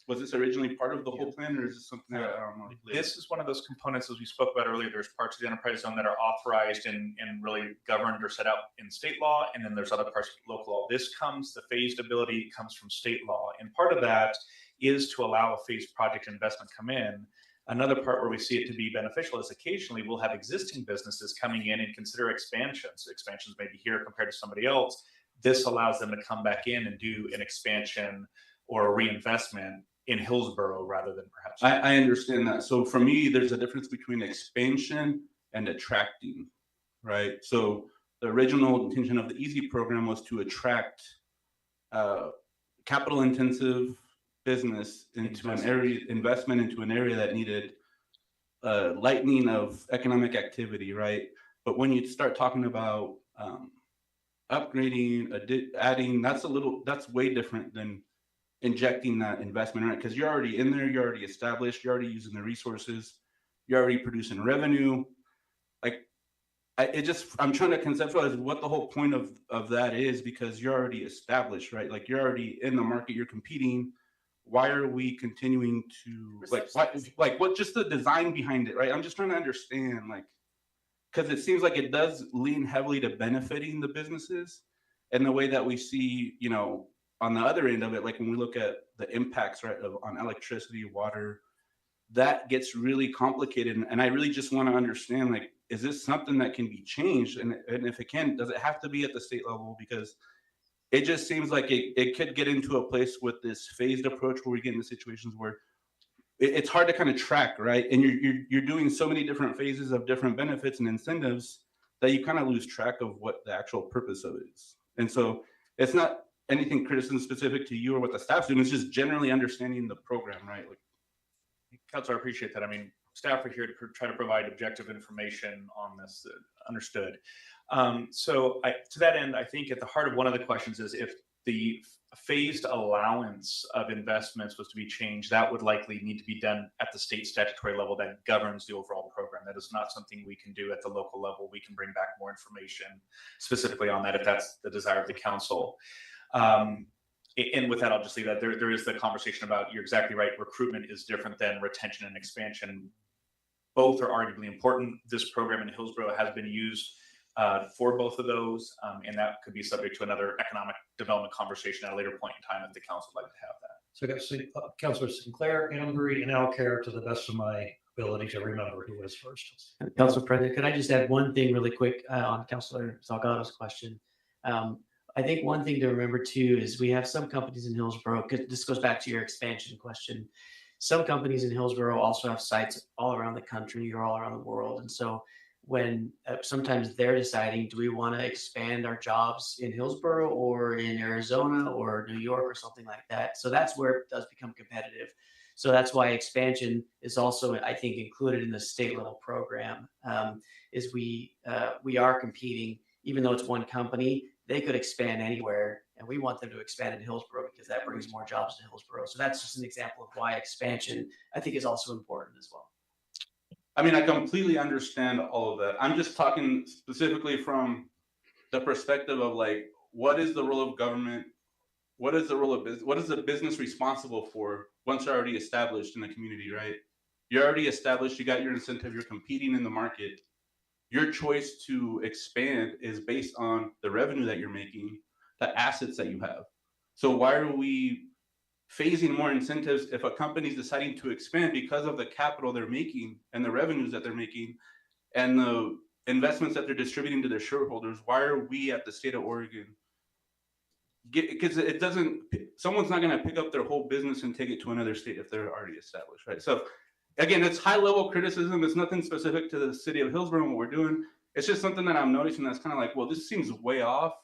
was this originally part of the whole plan, or is this something that I don't know? This is one of those components, as we spoke about earlier. There's parts of the enterprise zone that are authorized and really governed or set out in state law, and then there's other parts of local law. The phased ability comes from state law, and part of that is to allow a phased project investment come in. Another part where we see it to be beneficial is occasionally we'll have existing businesses coming in and consider expansions. Expansions may be here compared to somebody else. This allows them to come back in and do an expansion or a reinvestment in Hillsboro rather than perhaps. I understand that. So for me, there's a difference between expansion and attracting, right? So the original intention of the Easy program was to attract capital intensive business into an area, investment into an area that needed lightening of economic activity, right? But when you start talking about upgrading, adding, that's way different than injecting that investment, right? Because you're already in there, you're already established, you're already using the resources, you're already producing revenue. Like, I'm trying to conceptualize what the whole point of that is, because you're already established, right? Like, you're already in the market, you're competing. Why are we continuing to what's just the design behind it, right? I'm just trying to understand, like, because it seems like it does lean heavily to benefiting the businesses, and the way that we see, on the other end of it, like when we look at the impacts, right, on electricity, water, that gets really complicated. And I really just want to understand, like, is this something that can be changed? And if it can, does it have to be at the state level? Because it just seems like it could get into a place with this phased approach where we get into situations where it's hard to kind of track, right? And you're doing so many different phases of different benefits and incentives that you kind of lose track of what the actual purpose of it is. And so it's not anything criticism specific to you or what the staff's doing. It's just generally understanding the program, right? Like, Counselor, I appreciate that. I mean, staff are here to try to provide objective information on this. Understood. So to that end, I think at the heart of one of the questions is if the phased allowance of investments was to be changed, that would likely need to be done at the state statutory level that governs the overall program. That is not something we can do at the local level. We can bring back more information specifically on that if that's the desire of the council. And with that, I'll just leave that. There is the conversation about, you're exactly right, recruitment is different than retention and expansion. Both are arguably important. This program in Hillsboro has been used for both of those, and that could be subject to another economic development conversation at a later point in time if the council would like to have that. So I got Councilor Sinclair, Embry, and Alcare, to the best of my ability to remember who was first. Council President, could I just add one thing really quick on Councilor Salgado's question? I think one thing to remember too is we have some companies in Hillsboro, because this goes back to your expansion question. Some companies in Hillsboro also have sites all around the country or all around the world. And so when sometimes they're deciding, do we want to expand our jobs in Hillsboro or in Arizona or New York or something like that? So that's where it does become competitive. So that's why expansion is also, I think, included in the state level program. Is we are competing, even though it's one company, they could expand anywhere, and we want them to expand in Hillsboro because that brings more jobs to Hillsboro. So that's just an example of why expansion, I think, is also important as well. I mean, I completely understand all of that. I'm just talking specifically from the perspective of like, what is the role of government? What is the role of business? What is the business responsible for once you're already established in the community, right? You're already established, you got your incentive, you're competing in the market. Your choice to expand is based on the revenue that you're making, the assets that you have. So why are we phasing more incentives if a company is deciding to expand because of the capital they're making and the revenues that they're making and the investments that they're distributing to their shareholders? Why are we at the state of Oregon? Because it doesn't, someone's not going to pick up their whole business and take it to another state if they're already established, right? So again, it's high level criticism. It's nothing specific to the city of Hillsboro and what we're doing. It's just something that I'm noticing that's kind of like, well, this seems way off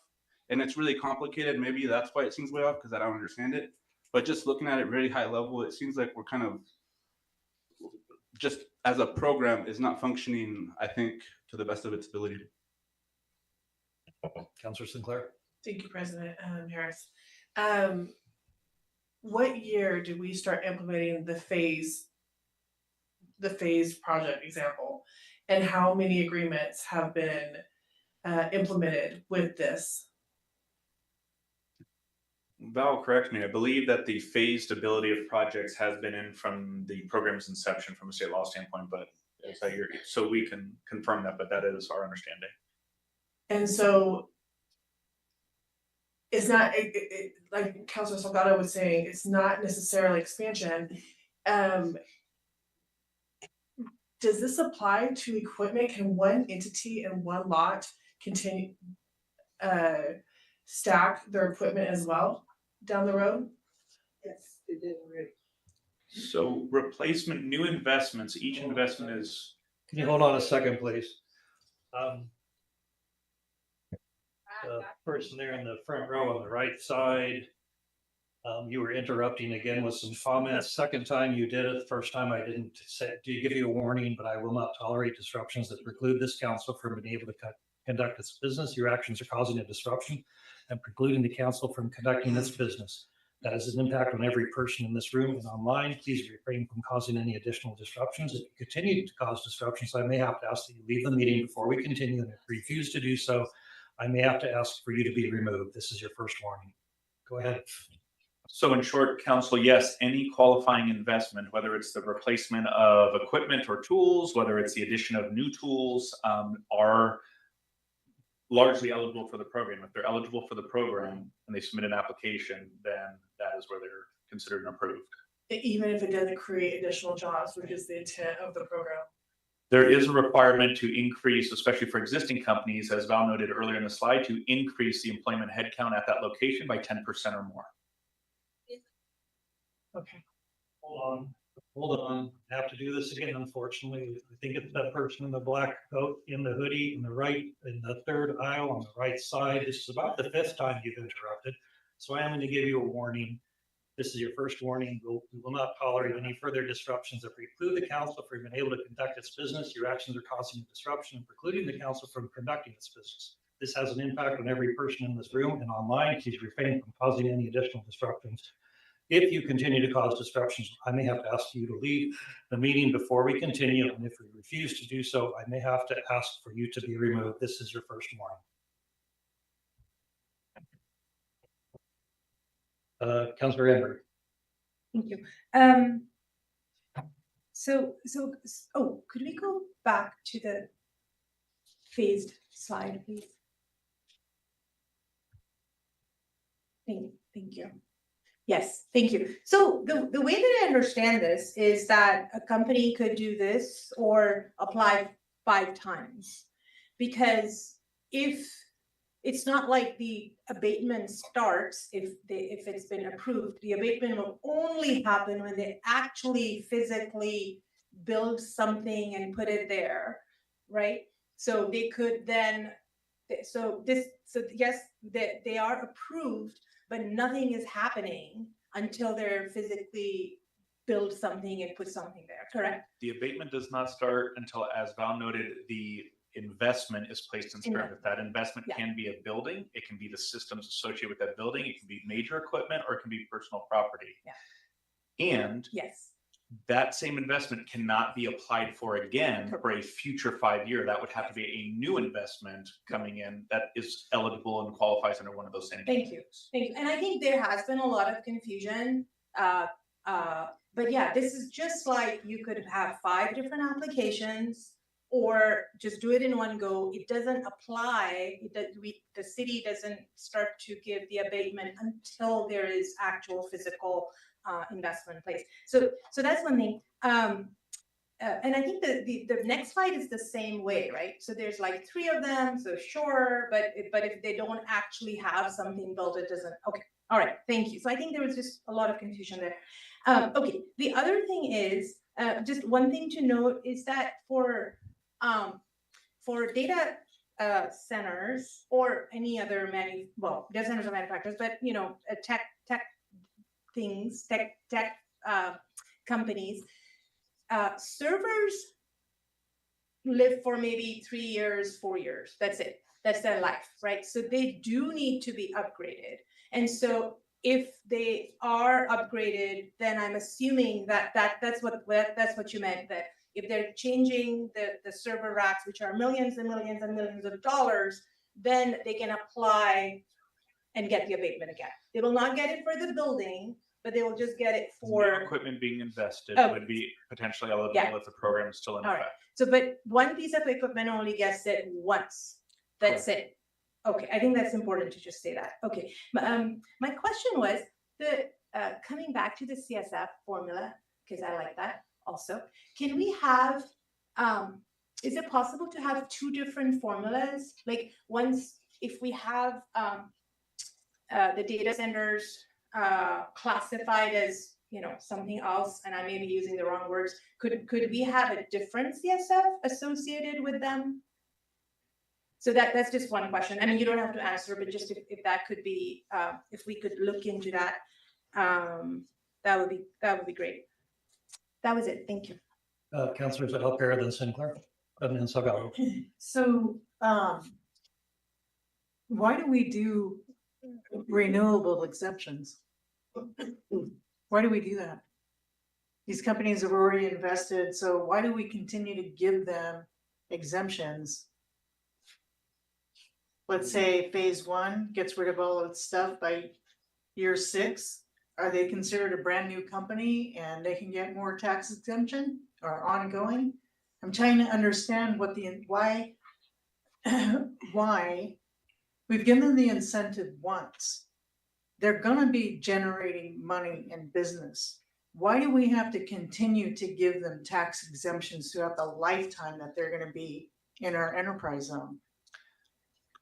and it's really complicated. Maybe that's why it seems way off, because I don't understand it. But just looking at it very high level, it seems like we're kind of just as a program is not functioning, I think, to the best of its ability. Councilor Sinclair. Thank you, President Harris. What year did we start implementing the phase project example? And how many agreements have been implemented with this? Val, correct me. I believe that the phased ability of projects has been in from the program's inception from a state law standpoint, but so we can confirm that, but that is our understanding. And so it's not, like Councilor Salgado was saying, it's not necessarily expansion. Does this apply to equipment? Can one entity in one lot continue stack their equipment as well down the road? Yes, they did already. So replacement, new investments, each investment is. Can you hold on a second, please? The person there in the front row on the right side, you were interrupting again with some comments. Second time you did it. The first time I didn't give you a warning, but I will not tolerate disruptions that preclude this council from being able to conduct its business. Your actions are causing a disruption and precluding the council from conducting its business. That has an impact on every person in this room and online. Please refrain from causing any additional disruptions. If you continue to cause disruptions, I may have to ask that you leave the meeting before we continue, and if you refuse to do so, I may have to ask for you to be removed. This is your first warning. Go ahead. So in short, council, yes, any qualifying investment, whether it's the replacement of equipment or tools, whether it's the addition of new tools, are largely eligible for the program. If they're eligible for the program and they submit an application, then that is where they're considered and approved. Even if it doesn't create additional jobs, which is the intent of the program. There is a requirement to increase, especially for existing companies, as Val noted earlier in the slide, to increase the employment headcount at that location by 10% or more. Okay. Hold on. I have to do this again, unfortunately. I think it's that person in the black coat, in the hoodie, in the right, in the third aisle on the right side. This is about the fifth time you've interrupted. So I am going to give you a warning. This is your first warning. We will not tolerate any further disruptions that preclude the council from being able to conduct its business. Your actions are causing a disruption and precluding the council from conducting its business. This has an impact on every person in this room and online. Please refrain from causing any additional disruptions. If you continue to cause disruptions, I may have to ask you to leave the meeting before we continue. And if we refuse to do so, I may have to ask for you to be removed. This is your first warning. Councilor Ember. Thank you. Could we go back to the phased slide, please? Thank you. Yes, thank you. So the way that I understand this is that a company could do this or apply 5 times, because if it's not like the abatement starts, if it's been approved, the abatement will only happen when they actually physically build something and put it there, right? So they could then, so yes, they are approved, but nothing is happening until they're physically build something and put something there, correct? The abatement does not start until, as Val noted, the investment is placed in service. That investment can be a building, it can be the systems associated with that building, it can be major equipment, or it can be personal property. And yes, that same investment cannot be applied for again for a future 5-year. That would have to be a new investment coming in that is eligible and qualifies under one of those same. Thank you. And I think there has been a lot of confusion. But yeah, this is just like you could have 5 different applications or just do it in one go. It doesn't apply, the city doesn't start to give the abatement until there is actual physical investment in place. So that's one thing. And I think the next slide is the same way, right? So there's like 3 of them, so sure, but if they don't actually have something built, it doesn't, okay. All right, thank you. So I think there was just a lot of confusion there. Okay, the other thing is, just one thing to note is that for data centers or any other data centers are manufacturers, but you know, tech companies, servers live for maybe 3 years, 4 years. That's it. That's their life, right? So they do need to be upgraded. And so if they are upgraded, then I'm assuming that's what you meant, that if they're changing the server racks, which are millions and millions and millions of dollars, then they can apply and get the abatement again. They will not get it for the building, but they will just get it for new equipment being invested would be potentially eligible if the program is still in effect. Right. So, but one piece of equipment only gets it once. That's it. Okay, I think that's important to just say that. Okay, my question was coming back to the CSF formula, because I like that also. Can we have, is it possible to have 2 different formulas? Like once, if we have the data centers classified as, you know, something else, and I may be using the wrong words, could we have a different CSF associated with them? So that's just one question. I mean, you don't have to answer, but just if that could be, if we could look into that, that would be great. That was it. Thank you. Councilors Alpera, then Sinclair, and then Salgado. So, why do we do renewable exemptions? Why do we do that? These companies have already invested, so why do we continue to give them exemptions? Let's say phase 1 gets rid of all of its stuff by year 6. Are they considered a brand new company and they can get more tax exemption or ongoing? I'm trying to understand why we've given them the incentive once. They're gonna be generating money in business. Why do we have to continue to give them tax exemptions throughout the lifetime that they're gonna be in our enterprise zone?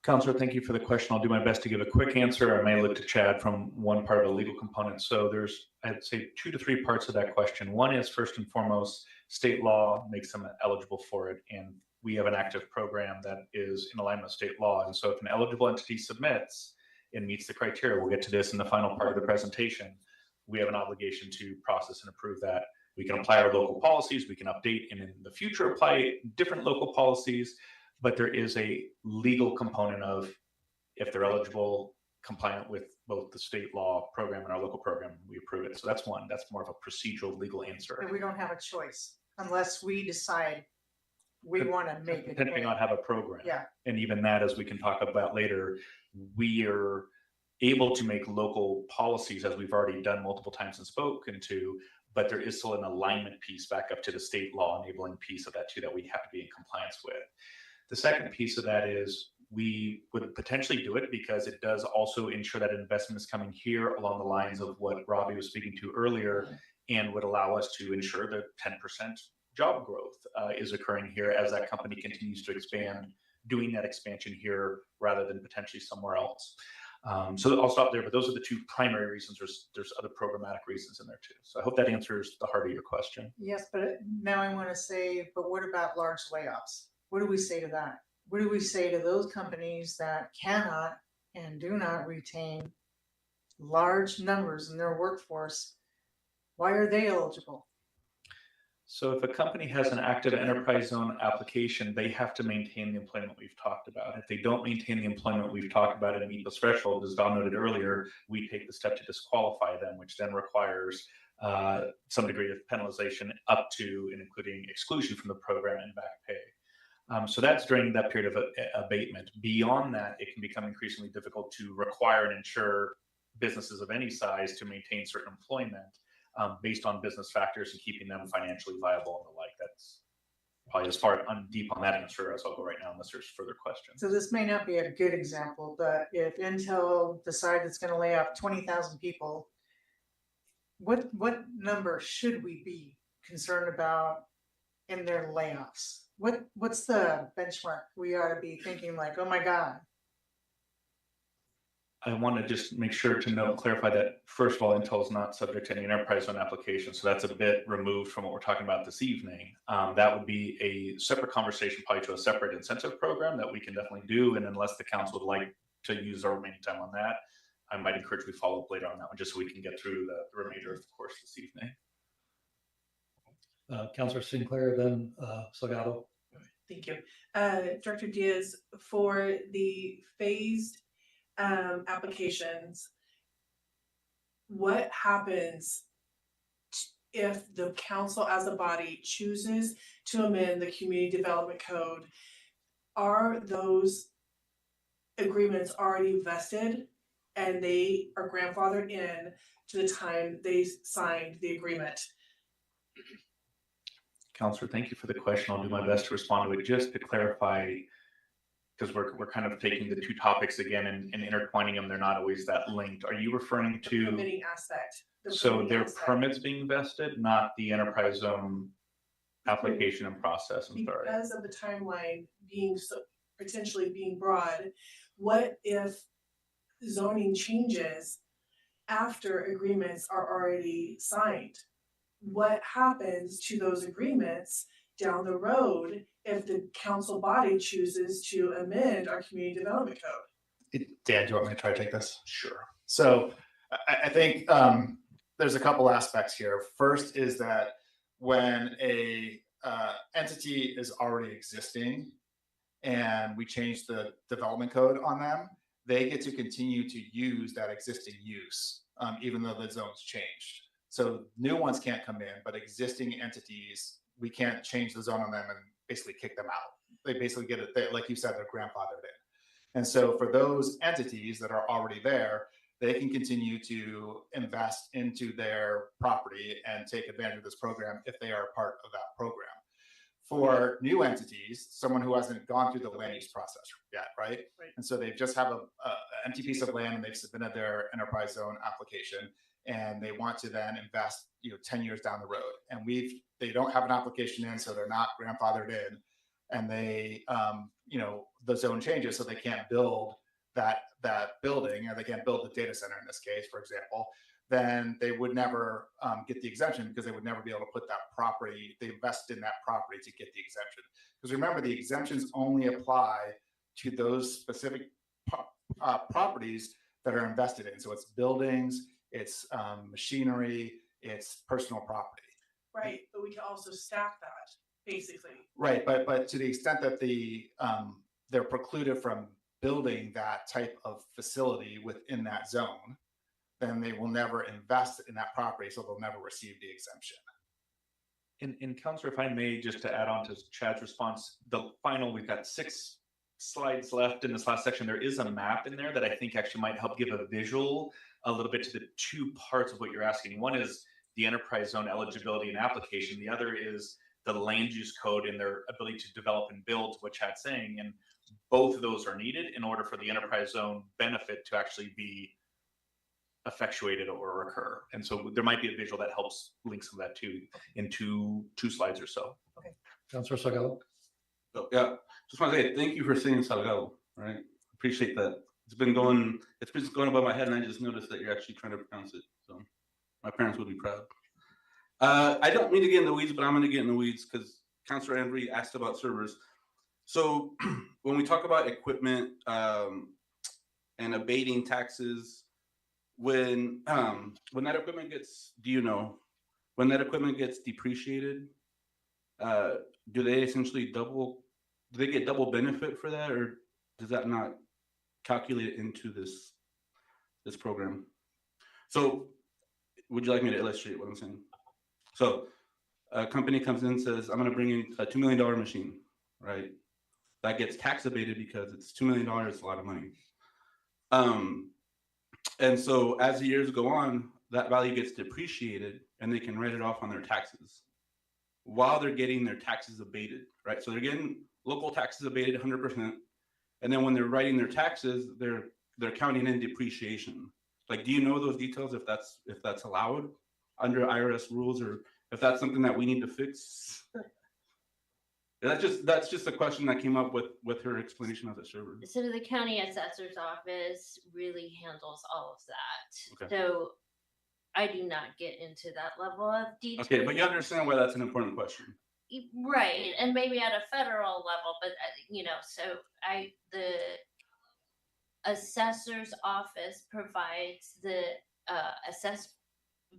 Councilor, thank you for the question. I'll do my best to give a quick answer. I may look to Chad from one part of the legal component. So there's, I'd say, 2 to 3 parts of that question. One is, first and foremost, state law makes them eligible for it. And we have an active program that is in alignment with state law. And so if an eligible entity submits and meets the criteria, we'll get to this in the final part of the presentation, we have an obligation to process and approve that. We can apply our local policies, we can update and in the future apply different local policies. But there is a legal component of, if they're eligible, compliant with both the state law program and our local program, we approve it. So that's one. That's more of a procedural legal answer. But we don't have a choice unless we decide we want to make it. Depending on have a program. Yeah. And even that, as we can talk about later, we are able to make local policies, as we've already done multiple times and spoken to, but there is still an alignment piece back up to the state law enabling piece of that too, that we have to be in compliance with. The second piece of that is we would potentially do it because it does also ensure that investment is coming here along the lines of what Robbie was speaking to earlier, and would allow us to ensure that 10% job growth is occurring here as that company continues to expand, doing that expansion here rather than potentially somewhere else. So I'll stop there, but those are the 2 primary reasons. There's other programmatic reasons in there too. So I hope that answers the heart of your question. Yes, but now I want to say, but what about large layoffs? What do we say to that? what do we say to those companies that cannot and do not retain large numbers in their workforce? Why are they eligible? So if a company has an active enterprise zone application, they have to maintain the employment we've talked about. If they don't maintain the employment we've talked about and meet those thresholds, as Val noted earlier, we take the step to disqualify them, which then requires some degree of penalization up to and including exclusion from the program and back pay. So that's during that period of abatement. Beyond that, it can become increasingly difficult to require and ensure businesses of any size to maintain certain employment based on business factors and keeping them financially viable and the like. That's probably as far deep on that answer as I'll go right now, unless there's further questions. So this may not be a good example, but if Intel decides it's going to lay off 20,000 people, what number should we be concerned about in their layoffs? What's the benchmark we ought to be thinking like, oh my God? I want to just make sure to clarify that, first of all, Intel is not subject to any enterprise zone application. So that's a bit removed from what we're talking about this evening. That would be a separate conversation, probably to a separate incentive program that we can definitely do. And unless the council would like to use our remaining time on that, I might encourage we follow up later on that one, just so we can get through the remainder of the course this evening. Councilor Sinclair, then Salgado. Thank you. Director Diaz, for the phased applications, what happens if the council as a body chooses to amend the community development code? Are those agreements already vested and they are grandfathered in to the time they signed the agreement? Councilor, thank you for the question. I'll do my best to respond to it. Just to clarify, because we're kind of taking the two topics again and intertwining them, they're not always that linked. Are you referring to the permitting aspect? So their permits being vested, not the enterprise zone application and process. I'm sorry. Because of the timeline being so potentially being broad, what if zoning changes after agreements are already signed? What happens to those agreements down the road if the council body chooses to amend our community development code? Dan, do you want me to try to take this? Sure. So I think there's a couple aspects here. First is that when a entity is already existing and we change the development code on them, they get to continue to use that existing use, even though the zone's changed. So new ones can't come in, but existing entities, we can't change the zone on them and basically kick them out. They basically get it, like you said, they're grandfathered in. And so for those entities that are already there, they can continue to invest into their property and take advantage of this program if they are a part of that program. For new entities, someone who hasn't gone through the land use process yet, right? And so they just have an empty piece of land and they've submitted their enterprise zone application and they want to then invest, 10 years down the road. And they don't have an application in, so they're not grandfathered in, and they, the zone changes, so they can't build that building, or they can't build a data center in this case, for example. Then they would never get the exemption because they would never be able to put that property, they invested in that property to get the exemption. Because remember, the exemptions only apply to those specific properties that are invested in. So it's buildings, it's machinery, it's personal property. Right, but we can also stack that, basically. Right, but to the extent that they're precluded from building that type of facility within that zone, then they will never invest in that property, so they'll never receive the exemption. And Councilor, if I may, just to add on to Chad's response, we've got 6 slides left in this last section. There is a map in there that I think actually might help give a visual a little bit to the two parts of what you're asking. One is the enterprise zone eligibility and application. The other is the land use code and their ability to develop and build, what Chad's saying. And both of those are needed in order for the enterprise zone benefit to actually be effectuated or occur. And so there might be a visual that helps link some of that too in two slides or so. Okay. Councilor Salgado. So, yeah, just want to say thank you for saying Salgado, right? Appreciate that. It's been going above my head and I just noticed that you're actually trying to pronounce it. So my parents would be proud. I don't mean to get in the weeds, but I'm going to get in the weeds because Councilor Henry asked about servers. So when we talk about equipment and abating taxes, when that equipment gets, when that equipment gets depreciated, do they essentially do they get double benefit for that, or does that not calculate into this program? So would you like me to illustrate what I'm saying? So a company comes in and says, I'm going to bring in a $2 million machine, right? That gets tax abated because it's $2 million, it's a lot of money. And so as the years go on, that value gets depreciated and they can write it off on their taxes while they're getting their taxes abated, right? So they're getting local taxes abated 100%. And then when they're writing their taxes, they're counting in depreciation. Like, do you know those details if that's allowed under IRS rules, or if that's something that we need to fix? That's just a question that came up with her explanation of the server. So the county assessor's office really handles all of that. Okay. So I do not get into that level of detail. Okay, but you understand why that's an important question. Right, and maybe at a federal level, but so the assessor's office provides the assessed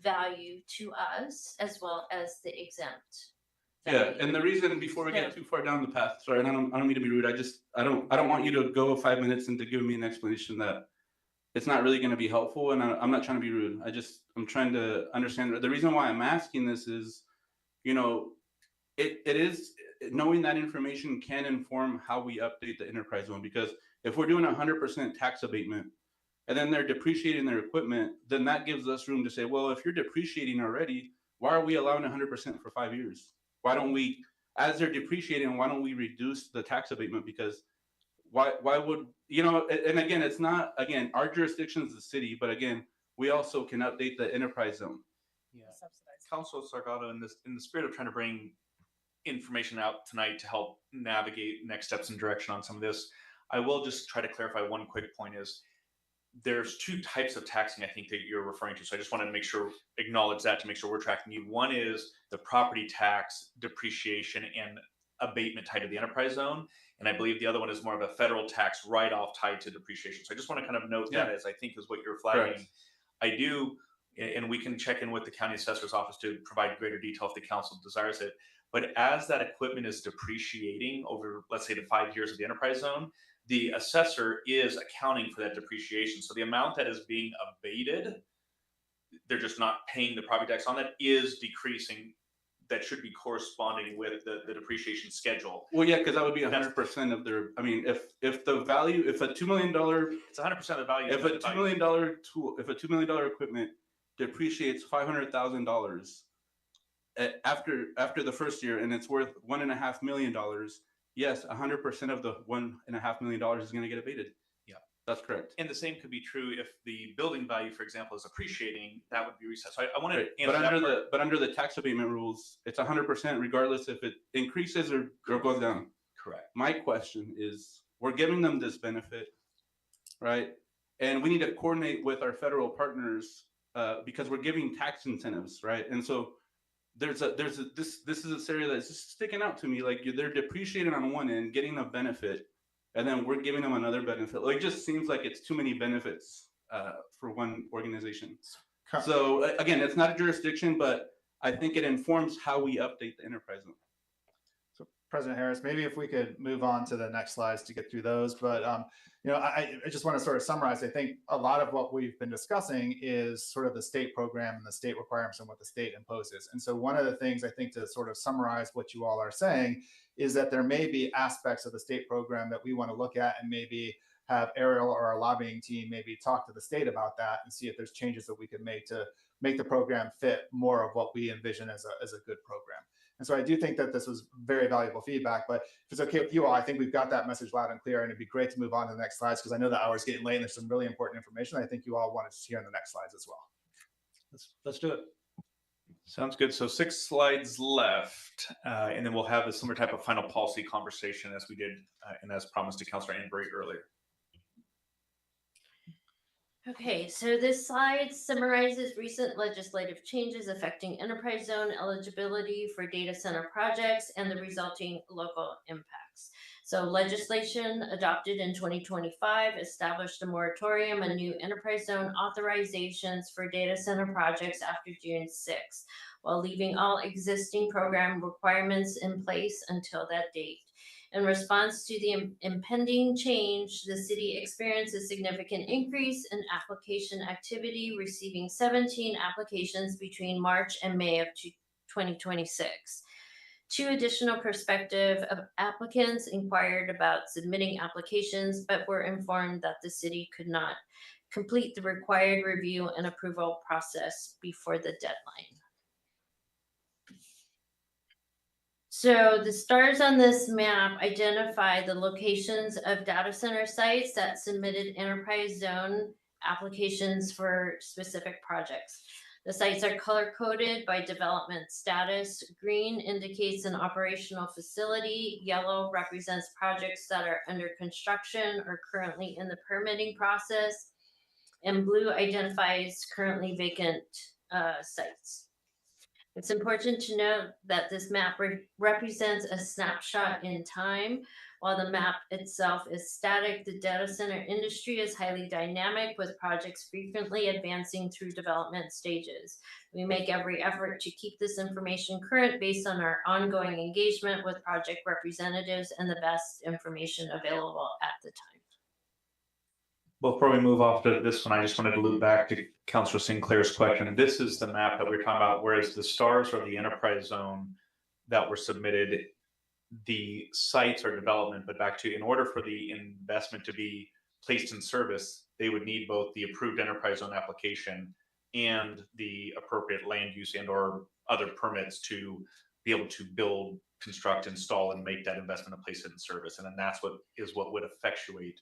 value to us as well as the exempt. Yeah, and the reason, before we get too far down the path, sorry, and I don't mean to be rude. I don't want you to go 5 minutes into giving me an explanation that it's not really going to be helpful, and I'm not trying to be rude. I'm trying to understand. The reason why I'm asking this is, it is knowing that information can inform how we update the enterprise zone, because if we're doing 100% tax abatement and then they're depreciating their equipment, then that gives us room to say, well, if you're depreciating already, why are we allowing 100% for 5 years? Why don't we, as they're depreciating, why don't we reduce the tax abatement? Because why would, and again, it's not, again, our jurisdiction is the city, but again, we also can update the enterprise zone. Yeah. Councilor Sargado, in the spirit of trying to bring information out tonight to help navigate next steps and direction on some of this, I will just try to clarify one quick point. Is there's two types of taxing I think that you're referring to. So I just wanted to acknowledge that to make sure we're tracking you. One is the property tax depreciation and abatement tied to the enterprise zone. And I believe the other one is more of a federal tax write-off tied to depreciation. So I just want to kind of note that, as I think is what you're flagging. Correct. I do, and we can check in with the county assessor's office to provide greater detail if the council desires it. But as that equipment is depreciating over, let's say, the 5 years of the enterprise zone, the assessor is accounting for that depreciation. So the amount that is being abated, they're just not paying the property tax on it, is decreasing. That should be corresponding with the depreciation schedule. Well, yeah, because that would be 100% of their. I mean, if the value, if a $2 million, it's 100% of the value. If a $2 million tool, if a $2 million equipment depreciates $500,000 after the first year, and it's worth $1.5 million, yes, 100% of the $1.5 million is going to get abated. Yeah, that's correct. And the same could be true if the building value, for example, is appreciating. That would be reset. So I want to answer but under the tax abatement rules, it's 100% regardless if it increases or goes down. Correct. My question is, we're giving them this benefit, right? And we need to coordinate with our federal partners because we're giving tax incentives, right? And so this is a scenario that's just sticking out to me. Like, they're depreciating on one end, getting a benefit, and then we're giving them another benefit. Like, it just seems like it's too many benefits for one organization. So again, it's not a jurisdiction, but I think it informs how we update the enterprise zone. So President Harris, maybe if we could move on to the next slides to get through those. But I just want to sort of summarize. I think a lot of what we've been discussing is sort of the state program and the state requirements and what the state imposes. And so one of the things I think to sort of summarize what you all are saying is that there may be aspects of the state program that we want to look at, and maybe have Ariel or our lobbying team maybe talk to the state about that and see if there's changes that we could make to make the program fit more of what we envision as a good program. And so I do think that this was very valuable feedback, but if it's okay with you all, I think we've got that message loud and clear, and it'd be great to move on to the next slides because I know the hour's getting late and there's some really important information I think you all wanted to hear in the next slides as well. Let's do it. Sounds good. So 6 slides left, and then we'll have a similar type of final policy conversation as we did and as promised to Councilor Anbury earlier. Okay, so this slide summarizes recent legislative changes affecting enterprise zone eligibility for data center projects and the resulting local impacts. So legislation adopted in 2025 established a moratorium on new enterprise zone authorizations for data center projects after June 6th, while leaving all existing program requirements in place until that date. In response to the impending change, the city experienced a significant increase in application activity, receiving 17 applications between March and May of 2026. 2 additional prospective applicants inquired about submitting applications, but were informed that the city could not complete the required review and approval process before the deadline. So the stars on this map identify the locations of data center sites that submitted enterprise zone applications for specific projects. The sites are color coded by development status. Green indicates an operational facility. Yellow represents projects that are under construction or currently in the permitting process. And blue identifies currently vacant sites. It's important to note that this map represents a snapshot in time. While the map itself is static, the data center industry is highly dynamic, with projects frequently advancing through development stages. We make every effort to keep this information current based on our ongoing engagement with project representatives and the best information available at the time. Well, before we move off to this one, I just wanted to loop back to Councilor Sinclair's question. This is the map that we were talking about, whereas the stars are the enterprise zone that were submitted, the sites are development, but back to, in order for the investment to be placed in service, they would need both the approved enterprise zone application and the appropriate land use and or other permits to be able to build, construct, install, and make that investment and place it in service. And then that's what would effectuate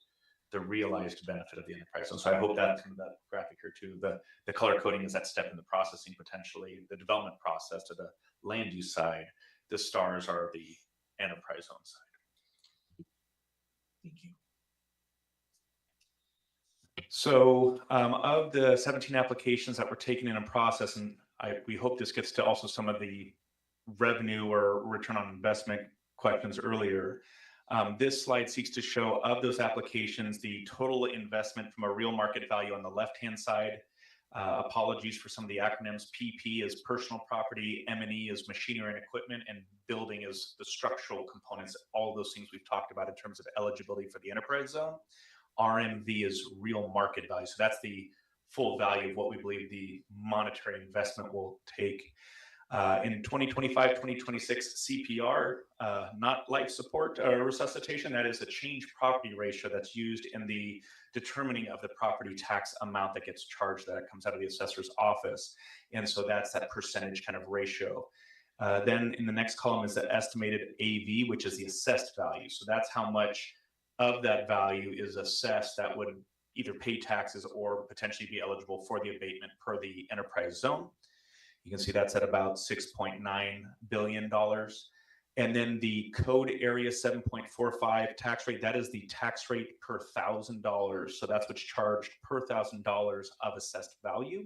the realized benefit of the enterprise zone. So I hope that from that graphic here too, the color coding is that step in the processing, potentially the development process to the land use side. The stars are the enterprise zone side. Thank you. So of the 17 applications that were taken in a process, and we hope this gets to also some of the revenue or return on investment questions earlier. This slide seeks to show of those applications the total investment from a real market value on the left-hand side. Apologies for some of the acronyms. PP is personal property, M&E is machinery and equipment, and building is the structural components, all of those things we've talked about in terms of eligibility for the enterprise zone. RMV is real market value. So that's the full value of what we believe the monetary investment will take. In 2025, 2026 CPR, not life support or resuscitation, that is a change property ratio that's used in the determining of the property tax amount that gets charged, that comes out of the assessor's office. And so that's that percentage kind of ratio. Then in the next column is the estimated AV, which is the assessed value. So that's how much of that value is assessed that would either pay taxes or potentially be eligible for the abatement per the enterprise zone. You can see that's at about $6.9 billion. And then the code area 7.45 tax rate, that is the tax rate per $1,000. So that's what's charged per $1,000 of assessed value.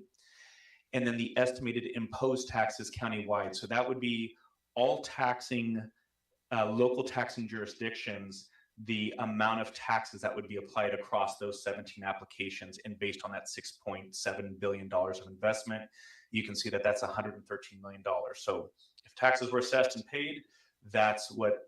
And then the estimated imposed taxes countywide. So that would be all taxing, local taxing jurisdictions, the amount of taxes that would be applied across those 17 applications, and based on that $6.7 billion of investment, you can see that that's $113 million. So if taxes were assessed and paid, that's what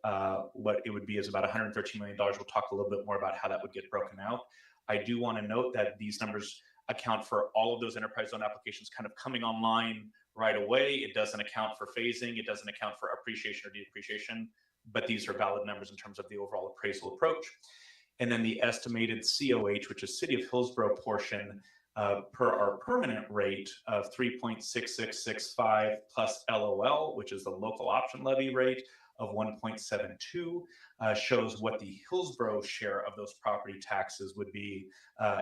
it would be, is about $113 million. We'll talk a little bit more about how that would get broken out. I do want to note that these numbers account for all of those enterprise zone applications kind of coming online right away. It doesn't account for phasing. It doesn't account for appreciation or depreciation, but these are valid numbers in terms of the overall appraisal approach. And then the estimated COH, which is City of Hillsboro portion, per our permanent rate of 3.6665 plus LOL, which is the local option levy rate of 1.72, shows what the Hillsboro share of those property taxes would be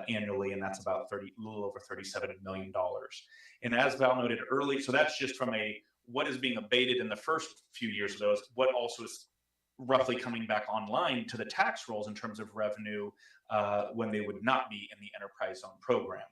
annually, and that's about a little over $37 million. And as Val noted early, so that's just from what is being abated in the first few years of those, what also is roughly coming back online to the tax rolls in terms of revenue when they would not be in the enterprise zone program.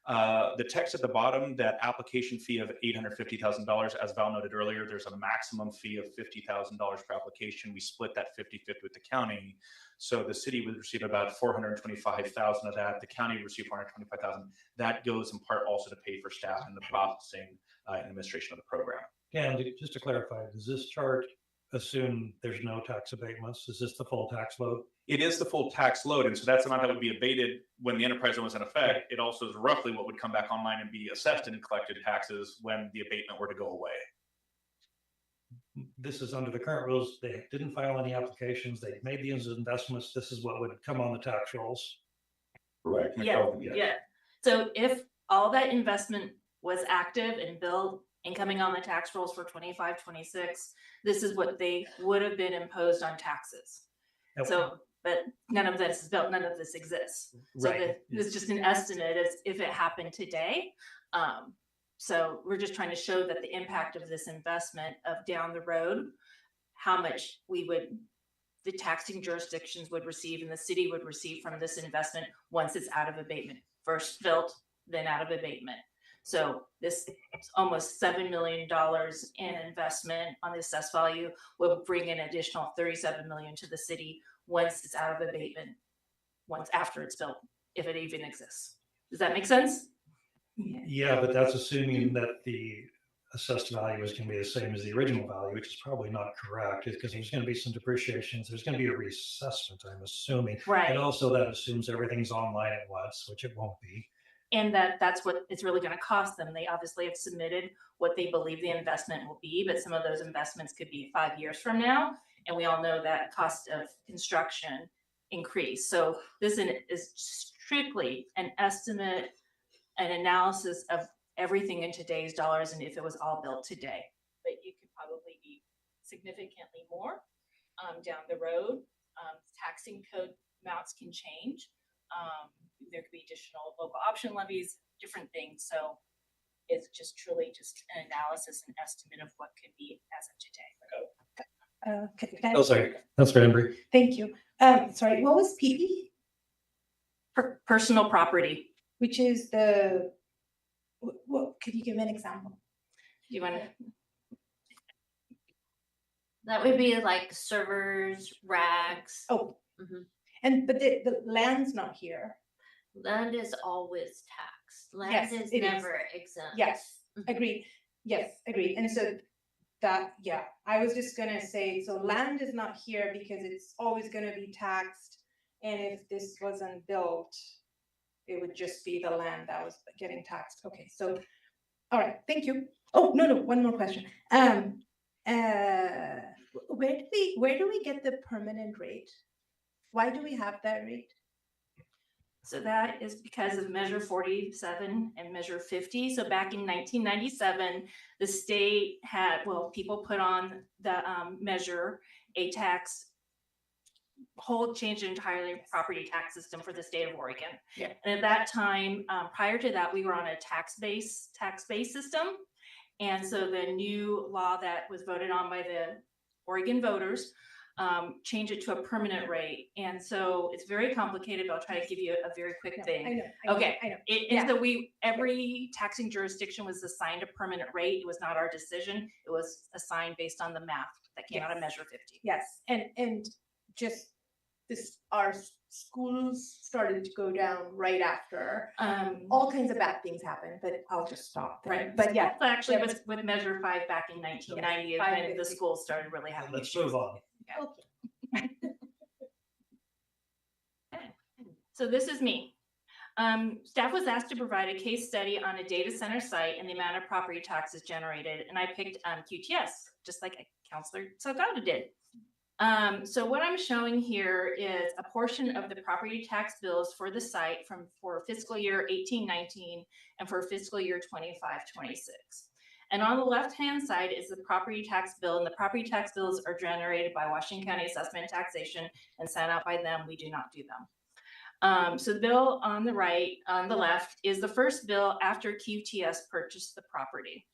The text at the bottom, that application fee of $850,000, as Val noted earlier, there's a maximum fee of $50,000 per application. We split that 50-50 with the county. So the city would receive about $425,000 of that. The county would receive $425,000. That goes in part also to pay for staff and the processing and administration of the program. Yeah, and just to clarify, does this chart assume there's no tax abatements? Is this the full tax load? It is the full tax load, and so that's the amount that would be abated when the enterprise zone was in effect. It also is roughly what would come back online and be assessed and collected taxes when the abatement were to go away. This is under the current rules. They didn't file any applications. They made these investments. This is what would come on the tax rolls. Right. Yeah. So if all that investment was active and built and coming on the tax rolls for 25, 26, this is what they would have been imposed on taxes. Yep. So, but none of this is built, none of this exists. So Right. this is just an estimate as if it happened today. So we're just trying to show that the impact of this investment of down the road, how much the taxing jurisdictions would receive and the city would receive from this investment once it's out of abatement. First built, then out of abatement. So this almost $7 million in investment on the assessed value will bring an additional $37 million to the city once it's out of abatement, once after it's built, if it even exists. Does that make sense? Yeah, but that's assuming that the assessed value is going to be the same as the original value, which is probably not correct, because there's going to be some depreciations. There's going to be a reassessment, I'm assuming. Right. And also that assumes everything's online at once, which it won't be. And that's what it's really going to cost them. They obviously have submitted what they believe the investment will be, but some of those investments could be 5 years from now. And we all know that cost of construction increase. So this is strictly an estimate, an analysis of everything in today's dollars and if it was all built today. But you could probably be significantly more down the road. Taxing code amounts can change. There could be additional local option levies, different things. So it's just truly just an analysis and estimate of what could be as of today. Oh, sorry. That's right, Embry. Thank you. Sorry, what was PP? Personal property. Which is what could you give me an example? You want to? That would be like servers, racks. Oh, but the land's not here. Land is always taxed. Land Yes, is it is. never exempt. Yes, agreed. Yes, agreed. And so that, yeah, I was just gonna say, so land is not here because it's always gonna be taxed. And if this wasn't built, it would just be the land that was getting taxed. Okay, so, all right, thank you. Oh, no, one more question. Where do we get the permanent rate? Why do we have that rate? So that is because of Measure 47 and Measure 50. So back in 1997, the state had, people put on the measure a change entirely property tax system for the state of Oregon. Yeah. And at that time, prior to that, we were on a tax-based system. And so the new law that was voted on by the Oregon voters change it to a permanent rate. And so it's very complicated, but I'll try to give you a very quick thing. I know. Okay. I know. So every taxing jurisdiction was assigned a permanent rate. It was not our decision. It was assigned based on the math that came out of Measure 50. Yes, and just our schools started to go down right after. All kinds of bad things happened, but I'll just stop there. Right. But yeah. Actually, with Measure 5 back in 1990, is when the schools started really having Let's issues. move on. Okay. So this is me. Staff was asked to provide a case study on a data center site and the amount of property taxes generated, and I picked QTS, just like Councilor Salgado did. So what I'm showing here is a portion of the property tax bills for the site for fiscal year 18-19 and for fiscal year 25-26. And on the left-hand side is the property tax bill, and the property tax bills are generated by Washington County Assessment and Taxation and sent out by them. We do not do them. So the bill on the right, on the left, is the first bill after QTS purchased the property.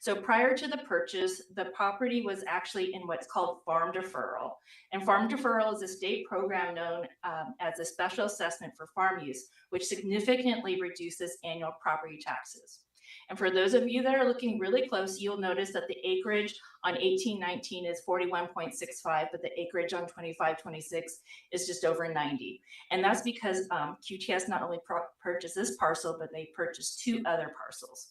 So prior to the purchase, the property was actually in what's called farm deferral. And farm deferral is a state program known as a special assessment for farm use, which significantly reduces annual property taxes. And for those of you that are looking really close, you'll notice that the acreage on 1819 is 41.65, but the acreage on 2526 is just over 90. And that's because QTS not only purchased this parcel, but they purchased 2 other parcels.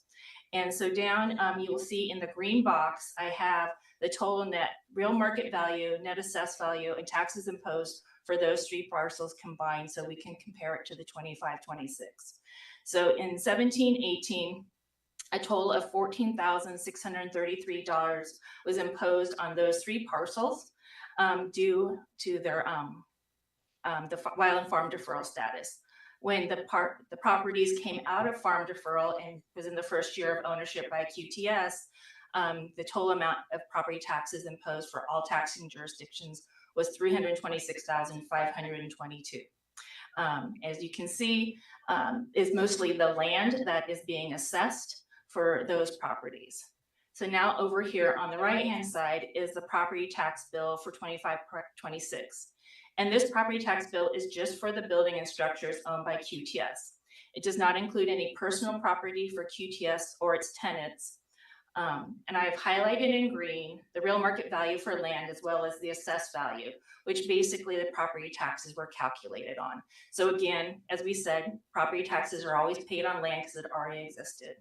And so down, you will see in the green box, I have the total net real market value, net assessed value, and taxes imposed for those 3 parcels combined, so we can compare it to the 2526. So in 1718, a total of $14,633 was imposed on those 3 parcels due to their the wildland farm deferral status. When the properties came out of farm deferral and was in the first year of ownership by QTS, the total amount of property taxes imposed for all taxing jurisdictions was $326,522. As you can see, is mostly the land that is being assessed for those properties. So now over here on the right-hand side is the property tax bill for 25-26. And this property tax bill is just for the building and structures owned by QTS. It does not include any personal property for QTS or its tenants. And I have highlighted in green the real market value for land as well as the assessed value, which basically the property taxes were calculated on. So again, as we said, property taxes are always paid on land because it already existed.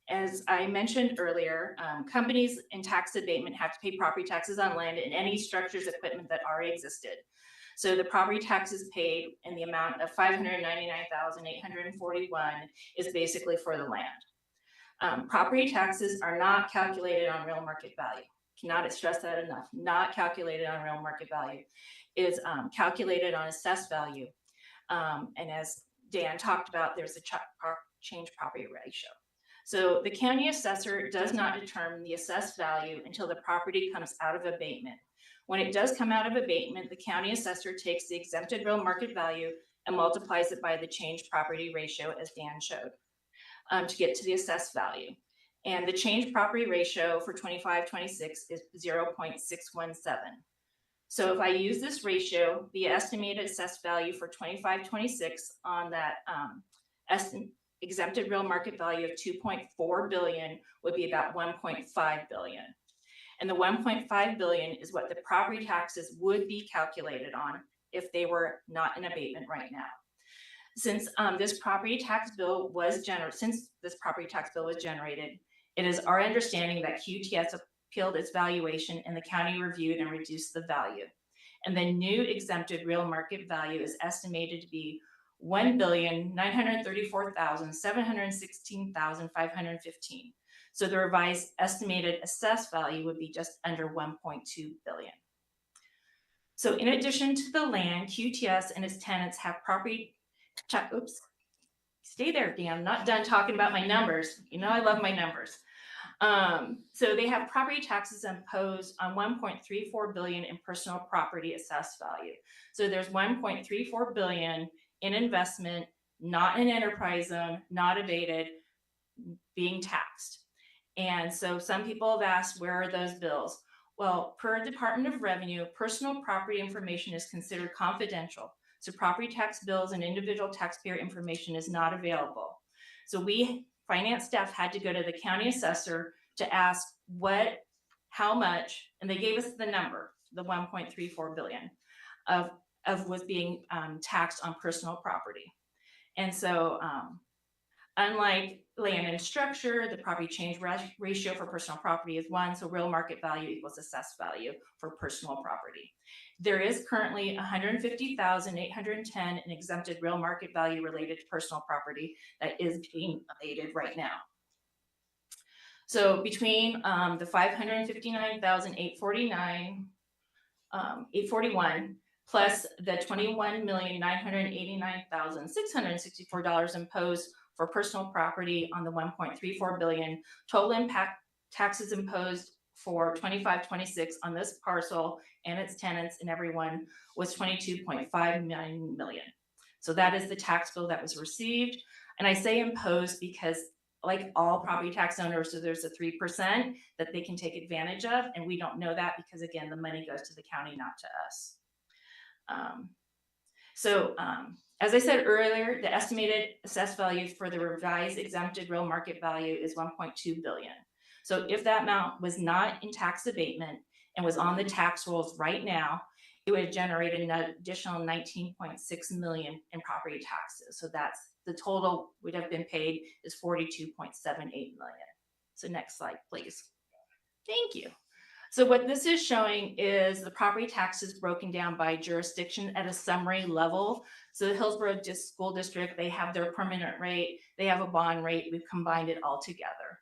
As I mentioned earlier, companies in tax abatement have to pay property taxes on land and any structures, equipment that already existed. So the property taxes paid in the amount of $599,841 is basically for the land. Property taxes are not calculated on real market value. Cannot stress that enough. Not calculated on real market value. It is calculated on assessed value. And as Dan talked about, there's a change property ratio. So the county assessor does not determine the assessed value until the property comes out of abatement. When it does come out of abatement, the county assessor takes the exempted real market value and multiplies it by the change property ratio, as Dan showed, to get to the assessed value. And the change property ratio for 25-26 is 0.617. So if I use this ratio, the estimated assessed value for 25-26 on that exempted real market value of 2.4 billion would be about 1.5 billion. And the 1.5 billion is what the property taxes would be calculated on if they were not in abatement right now. Since this property tax bill was generated, it is our understanding that QTS appealed its valuation and the county reviewed and reduced the value. And the new exempted real market value is estimated to be $1,934,716,515. So the revised estimated assessed value would be just under 1.2 billion. So in addition to the land, QTS and its tenants have property, oops, stay there, Dan, I'm not done talking about my numbers. You know I love my numbers. So they have property taxes imposed on 1.34 billion in personal property assessed value. So there's 1.34 billion in investment, not in enterprise zone, not abated, being taxed. And so some people have asked, where are those bills? Well, per Department of Revenue, personal property information is considered confidential. So property tax bills and individual taxpayer information is not available. So we, finance staff, had to go to the county assessor to ask how much, and they gave us the number, the 1.34 billion of was being taxed on personal property. And so unlike land and structure, the property change ratio for personal property is 1, so real market value equals assessed value for personal property. There is currently $150,810 in exempted real market value related to personal property that is being abated right now. So between the $559,841 plus the $21,989,664 imposed for personal property on the 1.34 billion, total impact taxes imposed for 25-26 on this parcel and its tenants and everyone was 22.59 million. So that is the tax bill that was received. And I say imposed because like all property tax owners, so there's a 3% that they can take advantage of, and we don't know that because again, the money goes to the county, not to us. As I said earlier, the estimated assessed value for the revised exempted real market value is 1.2 billion. So if that amount was not in tax abatement and was on the tax rolls right now, it would generate an additional 19.6 million in property taxes. So that's the total would have been paid is 42.78 million. So next slide, please. Thank you. So what this is showing is the property taxes broken down by jurisdiction at a summary level. So the Hillsboro School District, they have their permanent rate, they have a bond rate, we've combined it all together.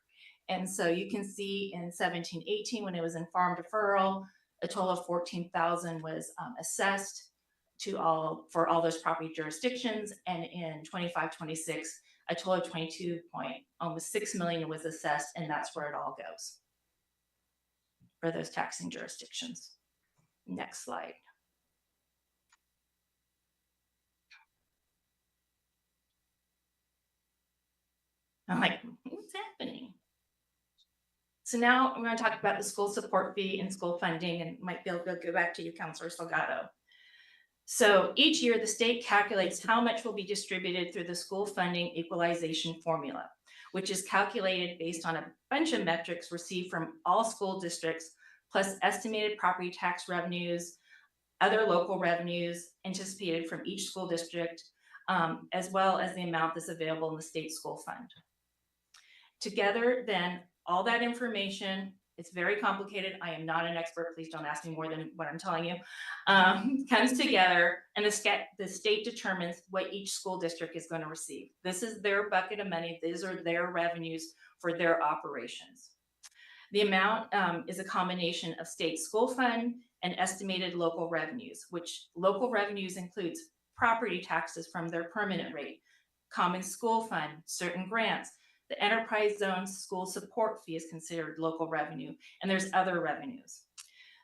And so you can see in 17-18, when it was in farm deferral, a total of 14,000 was assessed for all those property jurisdictions. And in 25-26, a total of 22.6 million was assessed, and that's where it all goes for those taxing jurisdictions. Next slide. I'm like, what's happening? So now I'm going to talk about the school support fee and school funding, and might be able to go back to you, Councilor Salgado. So each year the state calculates how much will be distributed through the school funding equalization formula, which is calculated based on a bunch of metrics received from all school districts, plus estimated property tax revenues, other local revenues anticipated from each school district, as well as the amount that's available in the state school fund. Together, then, all that information, it's very complicated. I am not an expert. Please don't ask me more than what I'm telling you. Comes together, and the state determines what each school district is going to receive. This is their bucket of money. These are their revenues for their operations. The amount is a combination of state school fund and estimated local revenues, which local revenues includes property taxes from their permanent rate, common school fund, certain grants. The enterprise zone school support fee is considered local revenue, and there's other revenues.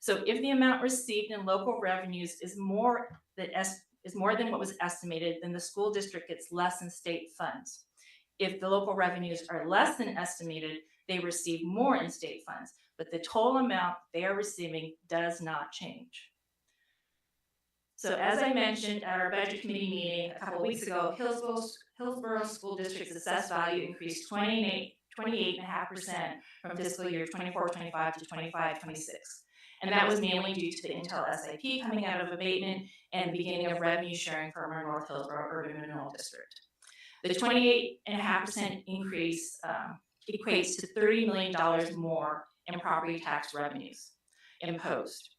So if the amount received in local revenues is more than what was estimated, then the school district gets less in state funds. If the local revenues are less than estimated, they receive more in state funds, but the total amount they are receiving does not change. So as I mentioned at our budget committee meeting a couple of weeks ago, Hillsboro School District's assessed value increased 28.5% from fiscal year 24-25 to 25-26. And that was mainly due to the Intel SIP coming out of abatement and beginning of revenue sharing from our North Hillsboro Urban Renewal District. The 28.5% increase equates to $30 million more in property tax revenues imposed.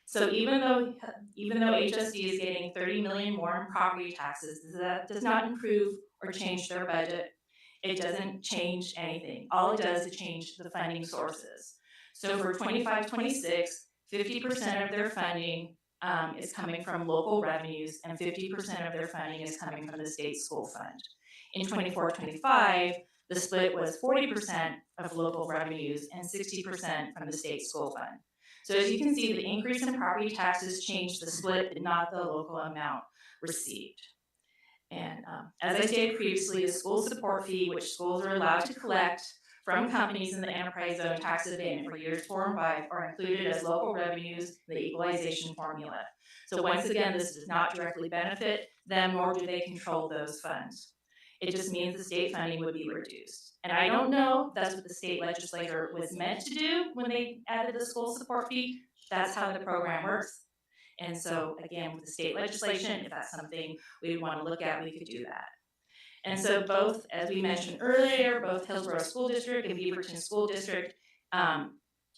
So even though HSD is getting $30 million more in property taxes, that does not improve or change their budget. It doesn't change anything. All it does is change the funding sources. So for 25-26, 50% of their funding is coming from local revenues, and 50% of their funding is coming from the state school fund. In 24-25, the split was 40% of local revenues and 60% from the state school fund. So as you can see, the increase in property taxes changed the split, but not the local amount received. And as I stated previously, the school support fee, which schools are allowed to collect from companies in the enterprise zone tax abatement for years 4 and 5, are included as local revenues in the equalization formula. So once again, this does not directly benefit them, nor do they control those funds. It just means the state funding would be reduced. And I don't know if that's what the state legislature was meant to do when they added the school support fee. That's how the program works. And so again, with the state legislation, if that's something we would want to look at, we could do that. And so both, as we mentioned earlier, both Hillsboro School District and Beaverton School District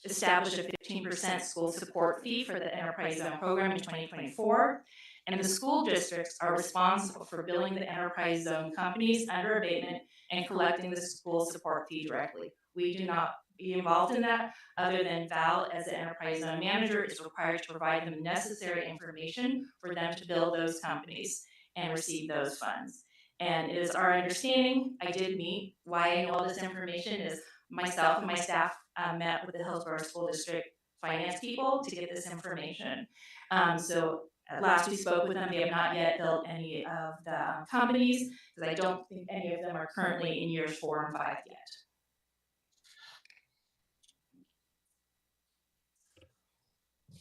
established a 15% school support fee for the Enterprise Zone program in 2024. And the school districts are responsible for billing the Enterprise Zone companies under abatement and collecting the school support fee directly. We do not be involved in that, other than Val, as the Enterprise Zone manager, is required to provide them necessary information for them to bill those companies and receive those funds. And it is our understanding, I did meet, why I know all this information is myself and my staff met with the Hillsboro School District finance people to get this information. So At last we spoke with them, they have not yet built any of the companies, because I don't think any of them are currently in years 4 and 5 yet.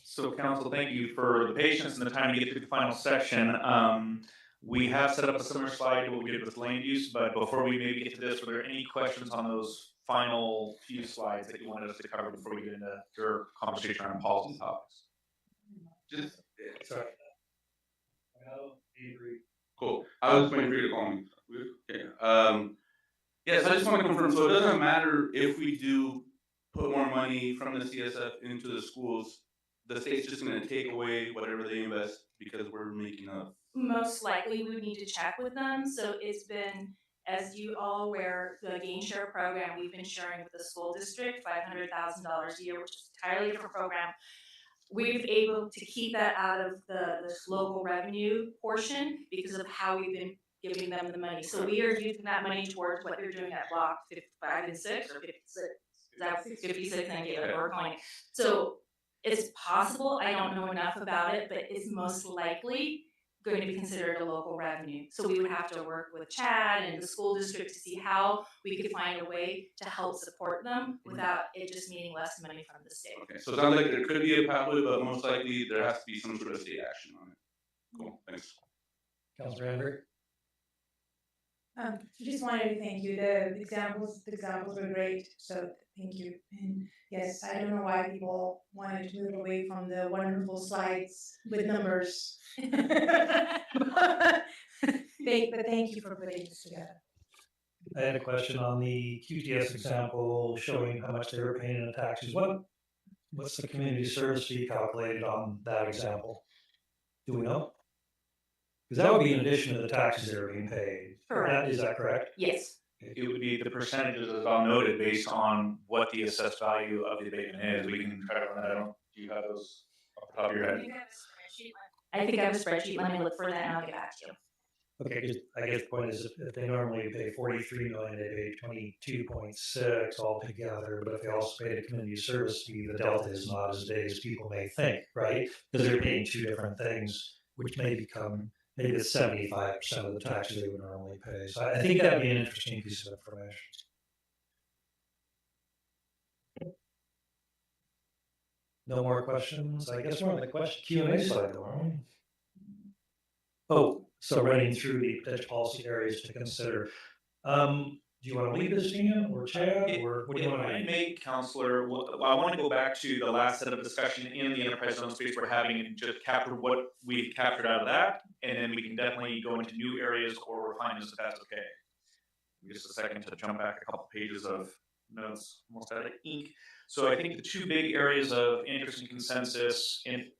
So council, thank you for the patience and the time to get through the final section. We have set up a similar slide to what we did with land use, but before we maybe get to this, were there any questions on those final few slides that you wanted us to cover before we get into your conversation around policy topics? Just, Sorry. cool. I was waiting for you to call me. Okay. Yes, I just want to confirm. So it doesn't matter if we do put more money from the CSF into the schools, the state's just going to take away whatever they invest because we're making up. Most likely we would need to check with them. So it's been, as you all aware, the gain share program we've been sharing with the school district, $500,000 a year, which is an entirely different program. We've able to keep that out of the local revenue portion because of how we've been giving them the money. So we are using that money towards what they're doing at block 5 and 6 or 56. Is that 56? Thank you. We're calling it. So it's possible. I don't know enough about it, but it's most likely going to be considered a local revenue. So we would have to work with Chad and the school district to see how we could find a way to help support them without it just meaning less money from the state. Okay, so it sounds like there could be a pathway, but most likely there has to be some sort of state action on it. Cool, thanks. Councilor Andrew? Just wanted to thank you. The examples were great. So thank you. And yes, I don't know why people wanted to move away from the wonderful slides with numbers. But thank you for putting this together. I had a question on the QTS example showing how much they were paying in taxes. What's the community service fee calculated on that example? Do we know? Because that would be in addition to the taxes that are being paid. Correct. Is that correct? Yes. It would be the percentages as Bob noted based on what the assessed value of the abatement is. We can try to run that out. Do you have those off the top of your head? I think I have a spreadsheet. Let me look for that and I'll get back to you. Okay, 'cause I guess the point is if they normally pay 43 million, they pay 22.6 altogether. But if they also pay the community service fee, the delta is not as big as people may think, right? Because they're paying two different things, which may become maybe it's 75% of the taxes they would normally pay. So I think that'd be an interesting piece of information. No more questions? I guess we're on the question Q&A side though, aren't we? Oh, so running through the potential policy areas to consider. Do you want to lead this, Ian, or Chad, or what do you want to make, Counselor? Well, I want to go back to the last set of discussion in the enterprise zone space we're having and just capture what we captured out of that, and then we can definitely go into new areas or refine this if that's okay. Just a second to jump back a couple pages of notes, almost out of ink. So I think the two big areas of interest and consensus in.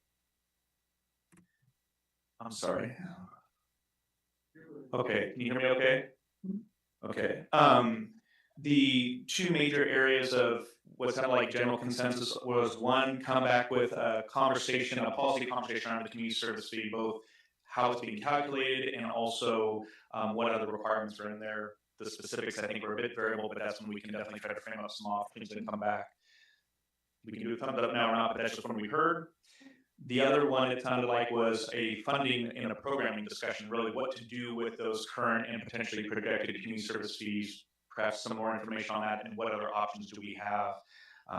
I'm sorry. Okay, can you hear me okay? Okay. The two major areas of what sounded like general consensus was one, come back with a conversation, a policy conversation around the community service fee, both how it's being calculated and also what other requirements are in there. The specifics, I think, are a bit variable, but that's when we can definitely try to frame up some options and come back. We can do a thumbs up now or not, but that's just when we heard. The other one it sounded like was a funding and a programming discussion, really what to do with those current and potentially projected community service fees, perhaps some more information on that and what other options do we have.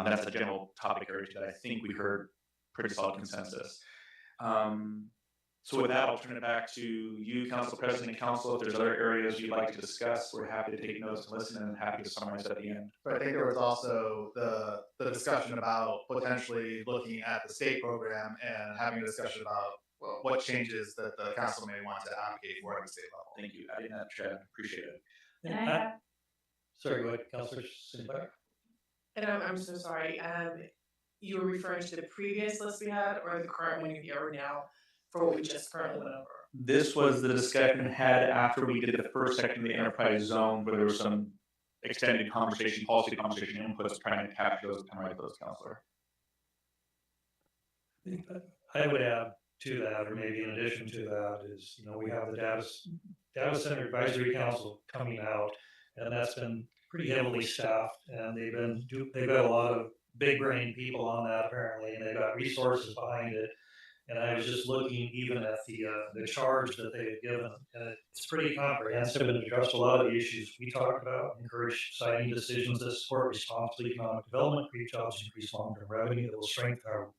That's a general topic area that I think we heard pretty solid consensus. So with that, I'll turn it back to you, Council President and Council. If there's other areas you'd like to discuss, we're happy to take notes and listen and happy to summarize at the end. But I think there was also the discussion about potentially looking at the state program and having a discussion about what changes that the council may want to advocate for at the state level. Thank you. I did that, Chad. Appreciate it. And I have, sorry, go ahead, Councilor Sinclair. And I'm so sorry. You were referring to the previous list we had or the current one you are now for what we just currently went over? This was the discussion had after we did the first section of the enterprise zone, where there was some extended conversation, policy conversation inputs, trying to capture those, come right to those, Councilor. I would add to that, or maybe in addition to that, is we have the data center advisory council coming out, and that's been pretty heavily staffed, and they've got a lot of big brain people on that apparently, and they've got resources behind it. And I was just looking even at the charge that they had given, and it's pretty comprehensive and addressed a lot of the issues we talked about. Encourage siting decisions that support responsible economic development, create jobs, increase long-term revenue that will strengthen our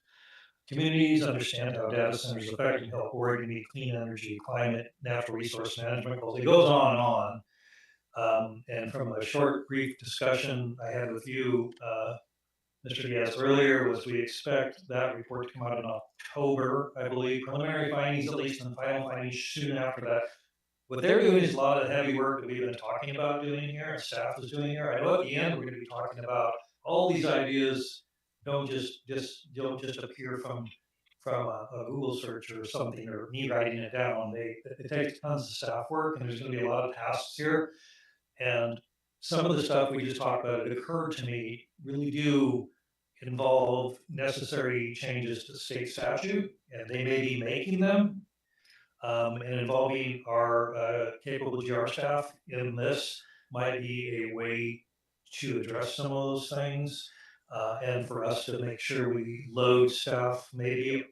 communities, understand how data centers affect and help Oregon meet clean energy, climate, natural resource management goals. It goes on and on. And from a short, brief discussion I had with you, Mr. Diaz earlier, was we expect that report to come out in October, I believe. Preliminary findings, at least, and final findings soon after that. What they're doing is a lot of heavy work that we've been talking about doing here, and staff is doing here. I know at the end we're going to be talking about all these ideas don't just appear from a Google search or something, or me writing it down. It takes tons of staff work, and there's going to be a lot of tasks here. And some of the stuff we just talked about, it occurred to me, really do involve necessary changes to state statute, and they may be making them. And involving our capable GR staff in this might be a way to address some of those things. And for us to make sure we load staff, maybe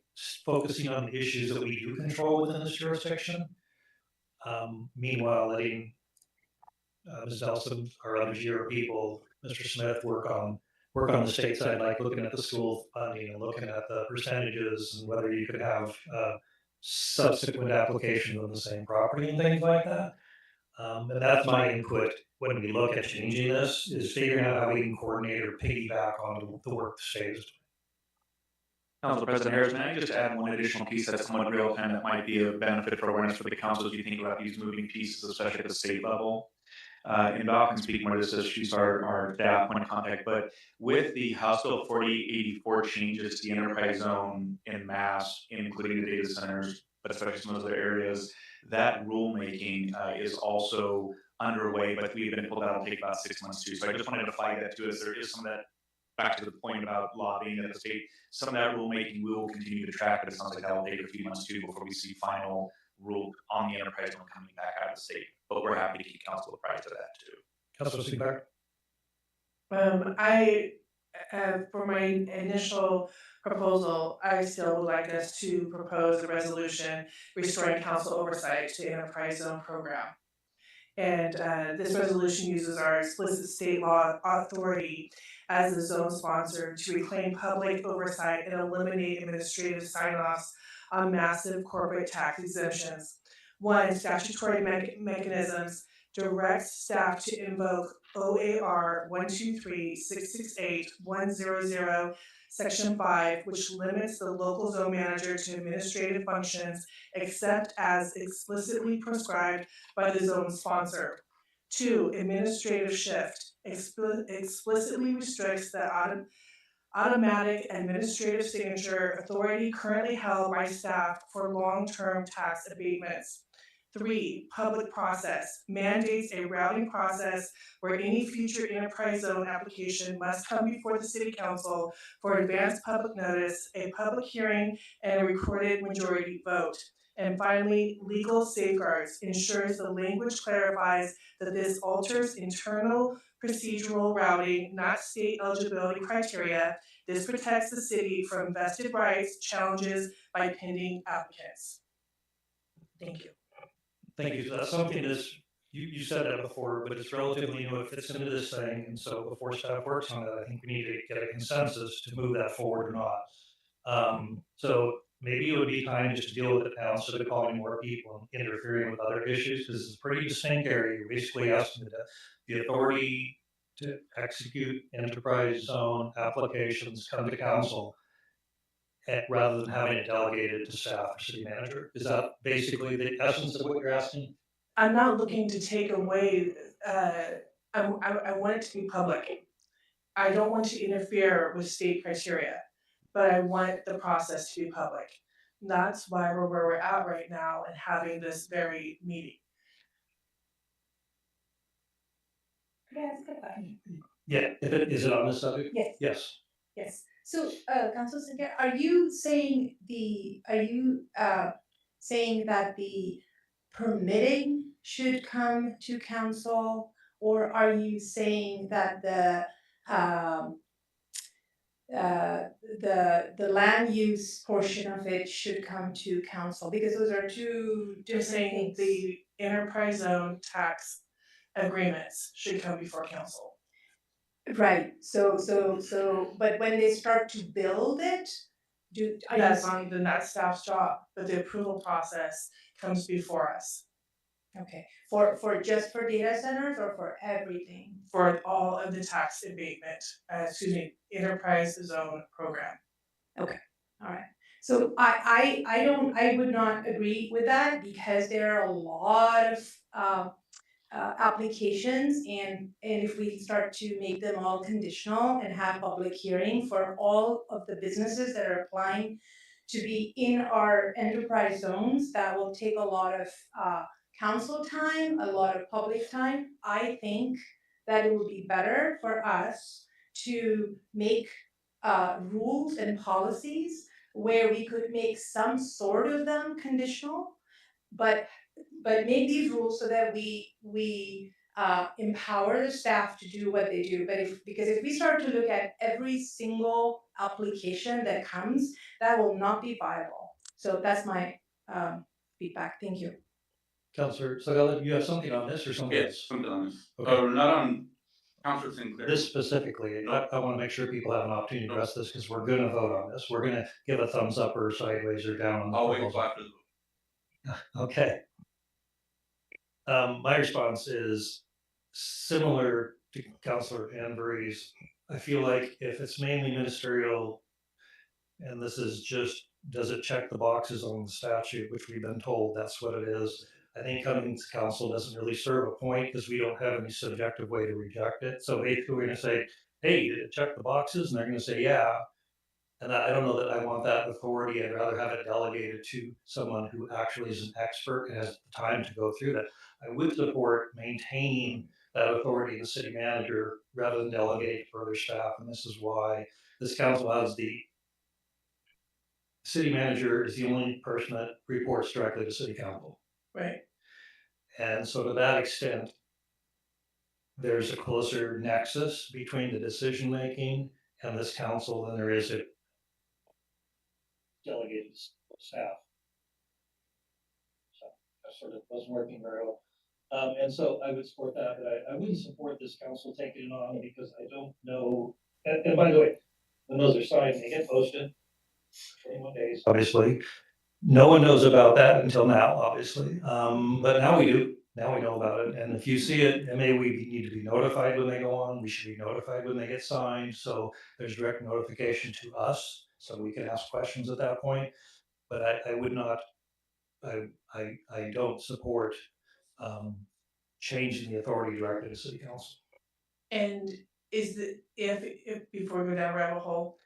focusing on the issues that we do control within this jurisdiction. Meanwhile, letting Ms. Nelson, our other GR people, Mr. Smith, work on the state side, like looking at the school funding and looking at the percentages and whether you could have subsequent applications on the same property and things like that. And that's my input when we look at changing this, is figuring out how we can coordinate or piggyback on the work the state is doing. Council President Harris, may I just add one additional piece that's somewhat real time that might be a benefit for awareness for the council as you think about these moving pieces, especially at the state level? And Val can speak more to this as she's our staff point of contact, but with the House Bill 4084 changes to the enterprise zone in mass, including the data centers, but especially some of those other areas, that rulemaking is also underway, but we've been told that'll take about 6 months too. So I just wanted to flag that too, as there is some of that, back to the point about lobbying at the state, some of that rulemaking we will continue to track, but it sounds like that will take a few months too before we see final rule on the enterprise zone coming back out of the state. But we're happy to keep council apprised of that too. Councilor Siegler. For my initial proposal, I still would like us to propose a resolution restoring council oversight to the enterprise zone program. And this resolution uses our explicit state law authority as the zone sponsor to reclaim public oversight and eliminate administrative sign-offs on massive corporate tax exemptions. One, statutory mechanisms direct staff to invoke OAR 123-668-100, Section 5, which limits the local zone manager to administrative functions except as explicitly prescribed by the zone sponsor. 2, administrative shift explicitly restricts the automatic administrative signature authority currently held by staff for long-term tax abatements. 3, public process mandates a routing process where any future enterprise zone application must come before the city council for advanced public notice, a public hearing, and a recorded majority vote. And finally, legal safeguards ensures the language clarifies that this alters internal procedural routing, not state eligibility criteria. This protects the city from vested rights challenges by pending applicants. Thank you. Thank you. So that's something that's, you said that before, but it's relatively new. It fits into this thing. And so before staff works on it, I think we need to get a consensus to move that forward or not. So maybe it would be time just to deal with it now instead of calling more people and interfering with other issues, because it's a pretty distinct area. You're basically asking the authority to execute enterprise zone applications come to council, rather than having it delegated to staff or city manager. Is that basically the essence of what you're asking? I'm not looking to take away, I want it to be public. I don't want to interfere with state criteria, but I want the process to be public. That's why we're where we're at right now and having this very meeting. Can I ask a question? Yeah, is it on this subject? Yes. Yes. Yes. So, Councilor Singer, are you saying that the permitting should come to council, or are you saying that the land use portion of it should come to council, because those are two You're different saying things. the enterprise zone tax agreements should come before council. Right, so, but when they start to build it, That's staff's job, but the approval process comes before us okay, for just for data centers or for everything? for all of the tax abatement, enterprise zone program. Okay, all right. So I would not agree with that, because there are a lot of applications, and if we start to make them all conditional and have public hearing for all of the businesses that are applying to be in our enterprise zones, that will take a lot of council time, a lot of public time. I think that it would be better for us to make rules and policies where we could make some sort of them conditional, but make these rules so that we empower the staff to do what they do. But because if we start to look at every single application that comes, that will not be viable. So that's my feedback. Thank you. Councilor Sagala, you have something on this or something Yes, else? something on this. Okay. Not on Councilor Sinclair. This specifically, I want to make sure people have an opportunity to address this, because we're going to vote on this. We're going to give a thumbs up or sideways or down on the I'll wait proposal. till after the vote. Okay. My response is similar to Councilor Anbury's. I feel like if it's mainly ministerial, and this is just, does it check the boxes on the statute, which we've been told that's what it is. I think coming to council doesn't really serve a point, because we don't have any subjective way to reject it. So basically, we're going to say, hey, did it check the boxes? And they're going to say, yeah. And I don't know that I want that authority. I'd rather have it delegated to someone who actually is an expert and has the time to go through that. I would support maintaining that authority to the city manager rather than delegate further staff. And this is why this council has the city manager is the only person that reports directly to city council. Right. And so to that extent, there's a closer nexus between the decision-making and this council than there is a delegated staff. So that sort of wasn't working very well. And so I would support that, but I wouldn't support this council taking it on, because I don't know. And by the way, when those are signed, they get posted 21 days. Obviously, no one knows about that until now, obviously. But now we do. Now we know about it. And if you see it, and maybe we need to be notified when they go on. We should be notified when they get signed. So there's direct notification to us, so we can ask questions at that point. But I would not, I don't support changing the authority directly to city council. And is if before we go down a rabbit hole,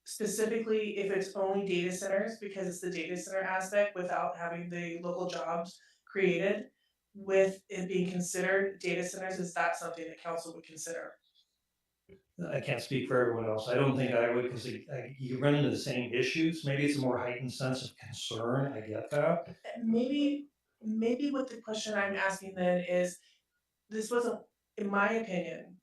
specifically if it's only data centers, because it's the data center aspect without having the local jobs created, with it being considered data centers, is that something that council would consider? I can't speak for everyone else. I don't think I would, because you run into the same issues. Maybe it's a more heightened sense of concern. I get that. Maybe what the question I'm asking then is, this wasn't, in my opinion,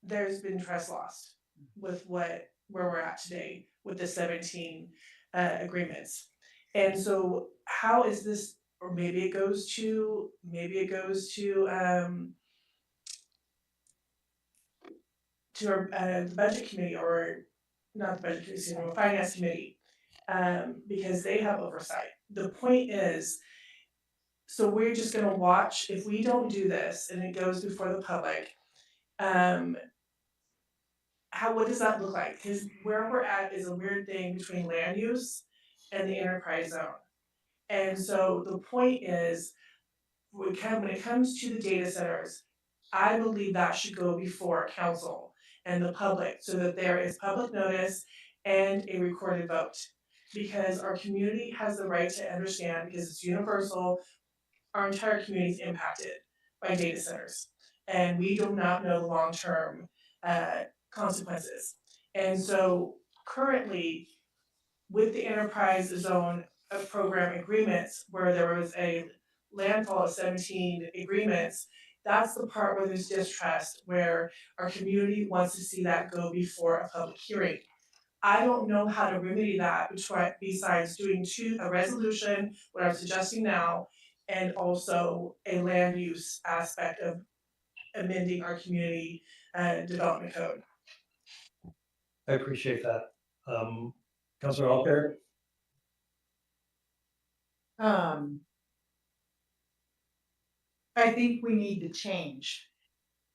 there's been trust lost with where we're at today with the 17 agreements. And so how is this, or maybe it goes to our the budget committee, or not the budget committee, finance committee, because they have oversight. The point is, so we're just gonna watch, if we don't do this and it goes before the public, what does that look like? Because where we're at is a weird thing between land use and the enterprise zone. And so the point is, when it comes to the data centers, I believe that should go before council and the public, so that there is public notice and a recorded vote. Because our community has the right to understand, because it's universal, our entire community is impacted by data centers. And we do not know the long-term consequences. And so currently, with the enterprise zone program agreements, where there was a landfall of 17 agreements, That's the part where there's distrust, where our community wants to see that go before a public hearing. I don't know how to remedy that besides doing a resolution, what I'm suggesting now, and also a land use aspect of amending our community development code. I appreciate that. Councilor Alper? I think we need to change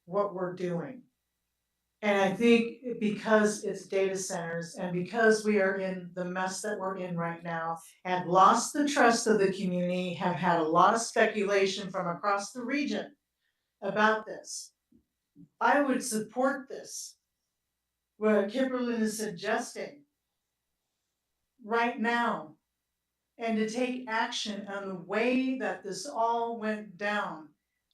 what we're doing. And I think because it's data centers and because we are in the mess that we're in right now and lost the trust of the community, have had a lot of speculation from across the region about this. I would support this, what Kimberlyn is suggesting right now, and to take action on the way that this all went down.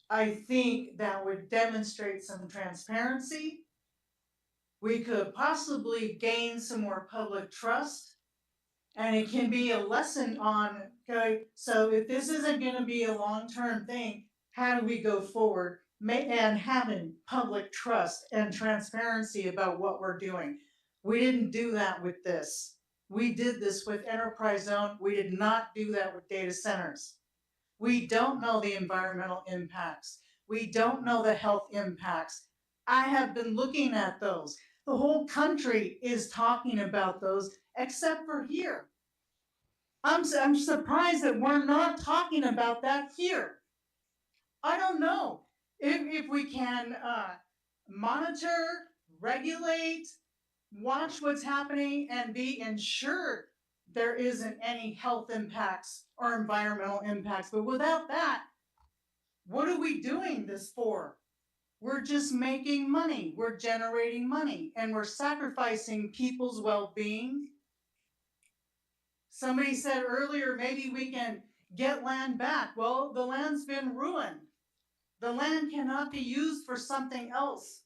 I think that would demonstrate some transparency. We could possibly gain some more public trust. And it can be a lesson on, okay, so if this isn't gonna be a long-term thing, how do we go forward? And having public trust and transparency about what we're doing. We didn't do that with this. We did this with enterprise zone. We did not do that with data centers. We don't know the environmental impacts. We don't know the health impacts. I have been looking at those. The whole country is talking about those, except for here. I'm surprised that we're not talking about that here. I don't know if we can monitor, regulate, watch what's happening, and be ensured there isn't any health impacts or environmental impacts. But without that, what are we doing this for? We're just making money. We're generating money, and we're sacrificing people's well-being. Somebody said earlier, maybe we can get land back. Well, the land's been ruined. The land cannot be used for something else.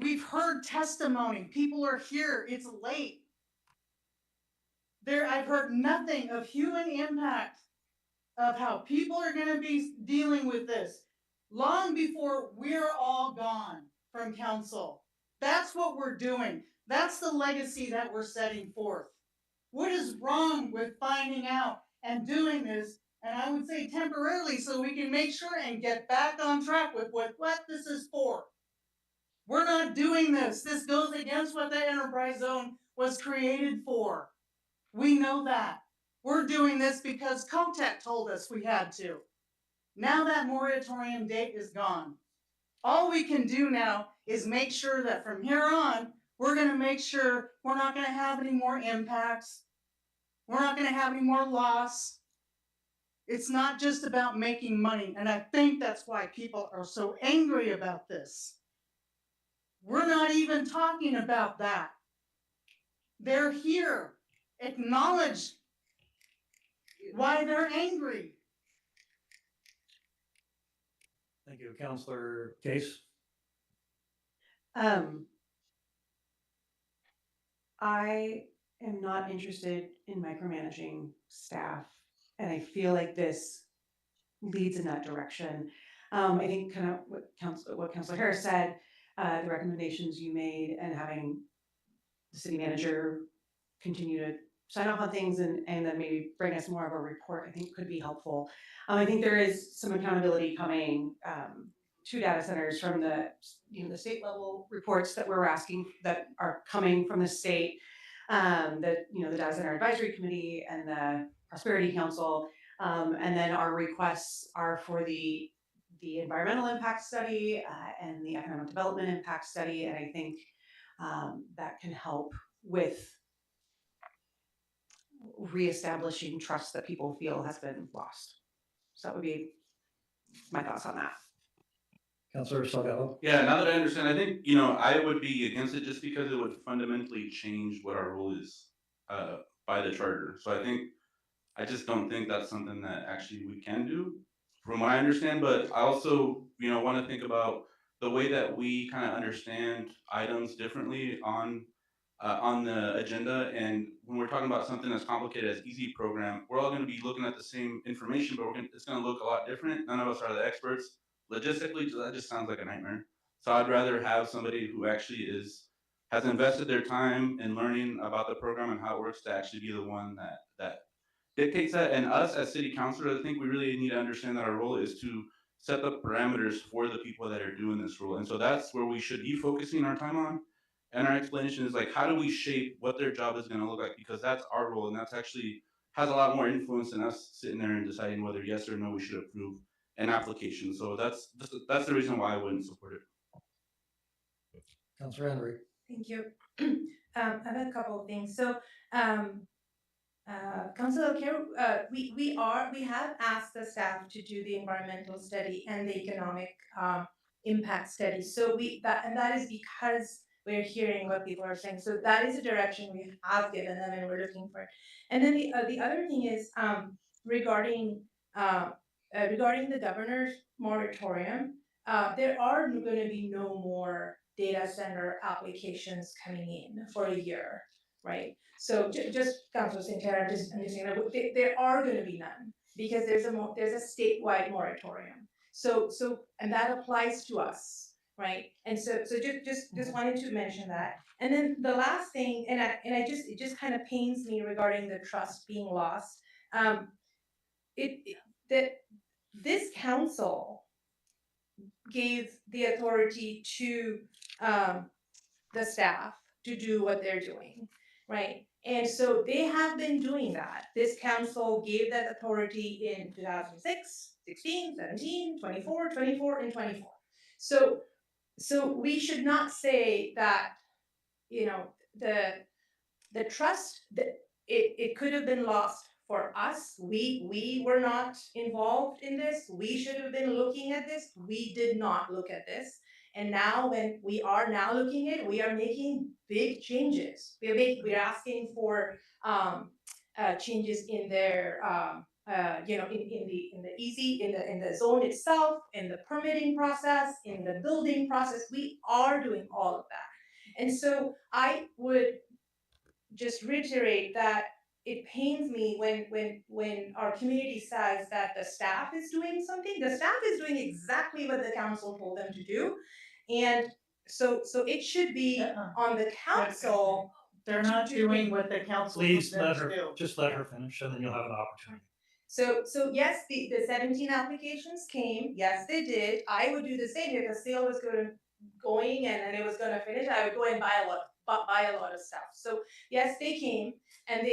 We've heard testimony. People are here. It's late. I've heard nothing of human impact of how people are going to be dealing with this long before we're all gone from council. That's what we're doing. That's the legacy that we're setting forth. What is wrong with finding out and doing this, and I would say temporarily, so we can make sure and get back on track with what this is for? We're not doing this. This goes against what the enterprise zone was created for. We know that. We're doing this because COTEC told us we had to. Now that moratorium date is gone. All we can do now is make sure that from here on, we're going to make sure we're not going to have any more impacts. We're not going to have any more loss. It's not just about making money. And I think that's why people are so angry about this. We're not even talking about that. They're here. Acknowledge why they're angry. Thank you. Councilor Case? I am not interested in micromanaging staff, and I feel like this leads in that direction. I think kind of what Councilor Harris said, the recommendations you made, and having the city manager continue to sign off on things and then maybe bring us more of a report, I think could be helpful. I think there is some accountability coming to data centers from the state level reports that we're asking that are coming from the state, the data center advisory committee and the prosperity council, and then our requests are for the environmental impact study and the economic development impact study, and I think that can help with reestablishing trust that people feel has been lost. So that would be my thoughts on that. Councilor Salgado? Yeah, now that I understand, I think, I would be against it just because it would fundamentally change what our role is by the charter. So I just don't think that's something that actually we can do from what I understand. But I also, want to think about the way that we kind of understand items differently on on the agenda. And when we're talking about something as complicated as easy program, we're all going to be looking at the same information, but it's going to look a lot different. None of us are the experts. Logistically, that just sounds like a nightmare. So I'd rather have somebody who actually has invested their time in learning about the program and how it works to actually be the one that dictates that. And us as city councilors, I think we really need to understand that our role is to set the parameters for the people that are doing this role. And so that's where we should be focusing our time on. And our explanation is like, how do we shape what their job is going to look like? Because that's our role, and that's actually has a lot more influence than us sitting there and deciding whether yes or no we should approve an application. So that's the reason why I wouldn't support it. Councilor Henry. Thank you. I have a couple of things. So, Councilor Kerr, we have asked the staff to do the environmental study and the economic impact study. So that is because we're hearing what people are saying. So that is a direction we have given them, and we're looking for it. And then the other thing is regarding the governor's moratorium. There are going to be no more data center applications coming in for a year, right? So just Councilor Santana, I'm just saying that there are going to be none because there's a statewide moratorium. So and that applies to us, right? And so just wanted to mention that. And then the last thing, it just kind of pains me regarding the trust being lost. That this council gave the authority to the staff to do what they're doing, right? And so they have been doing that. This council gave that authority in 2006, 16, 17, 24, 24, and 24. So we should not say that, the trust that it could have been lost for us. We were not involved in this. We should have been looking at this. We did not look at this. And now when we are now looking at it, we are making big changes. We're asking for changes in their in the zone itself, in the permitting process, in the building process. We are doing all of that. And so I would just reiterate that it pains me when our community says that the staff is doing something. The staff is doing exactly what the council told them to do. And so it should be on the council. They're not doing what the council told Please them let to her, do. just let her finish and then you'll have an opportunity. So yes, the 17 applications came. Yes, they did. I would do the same if a sale was going and it was going to finish. I would go and buy a lot of stuff. So yes, they came and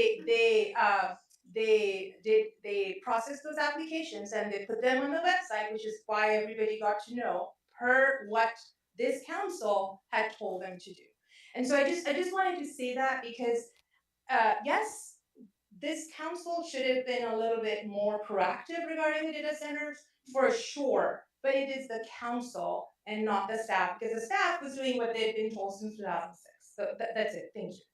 they processed those applications and they put them on the website, which is why everybody got to know per what this council had told them to do. And so I just wanted to say that because yes, this council should have been a little bit more proactive regarding the data centers, for sure. But it is the council and not the staff, because the staff was doing what they'd been told since 2006. So that's it. Thank you.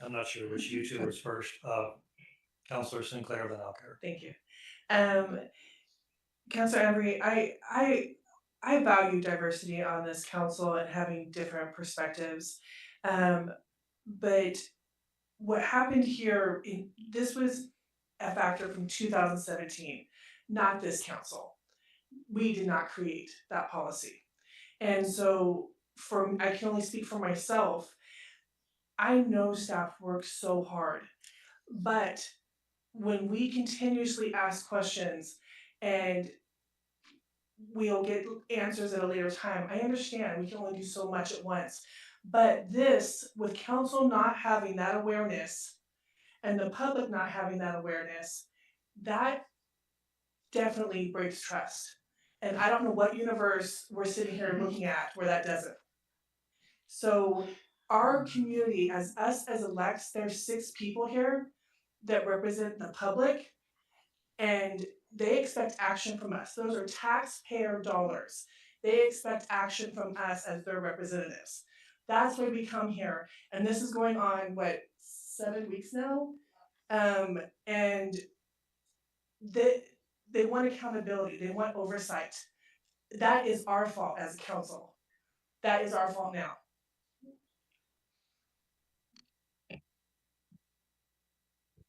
I'm not sure which you two was first. Councilor Sinclair, then Alcare. Thank you. Councilor Embry, I value diversity on this council and having different perspectives. But what happened here, this was a factor from 2017, not this council. We did not create that policy. And so I can only speak for myself. I know staff works so hard, but when we continuously ask questions and we'll get answers at a later time, I understand we can only do so much at once. But this, with council not having that awareness and the public not having that awareness, that definitely breaks trust. And I don't know what universe we're sitting here looking at where that doesn't. So our community, as us as elects, there's 6 people here that represent the public, and they expect action from us. Those are taxpayer dollars. They expect action from us as their representatives. That's why we come here. And this is going on, 7 weeks now? And they want accountability. They want oversight. That is our fault as council. That is our fault now.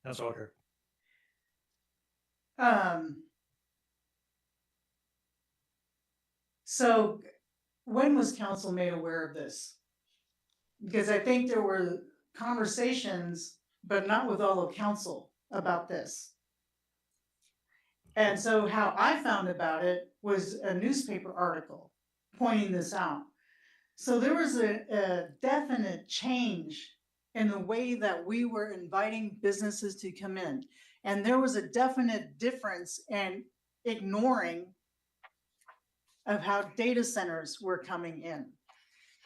That's all here. So when was council made aware of this? Because I think there were conversations, but not with all of council about this. And so how I found about it was a newspaper article pointing this out. So there was a definite change in the way that we were inviting businesses to come in. And there was a definite difference in ignoring of how data centers were coming in.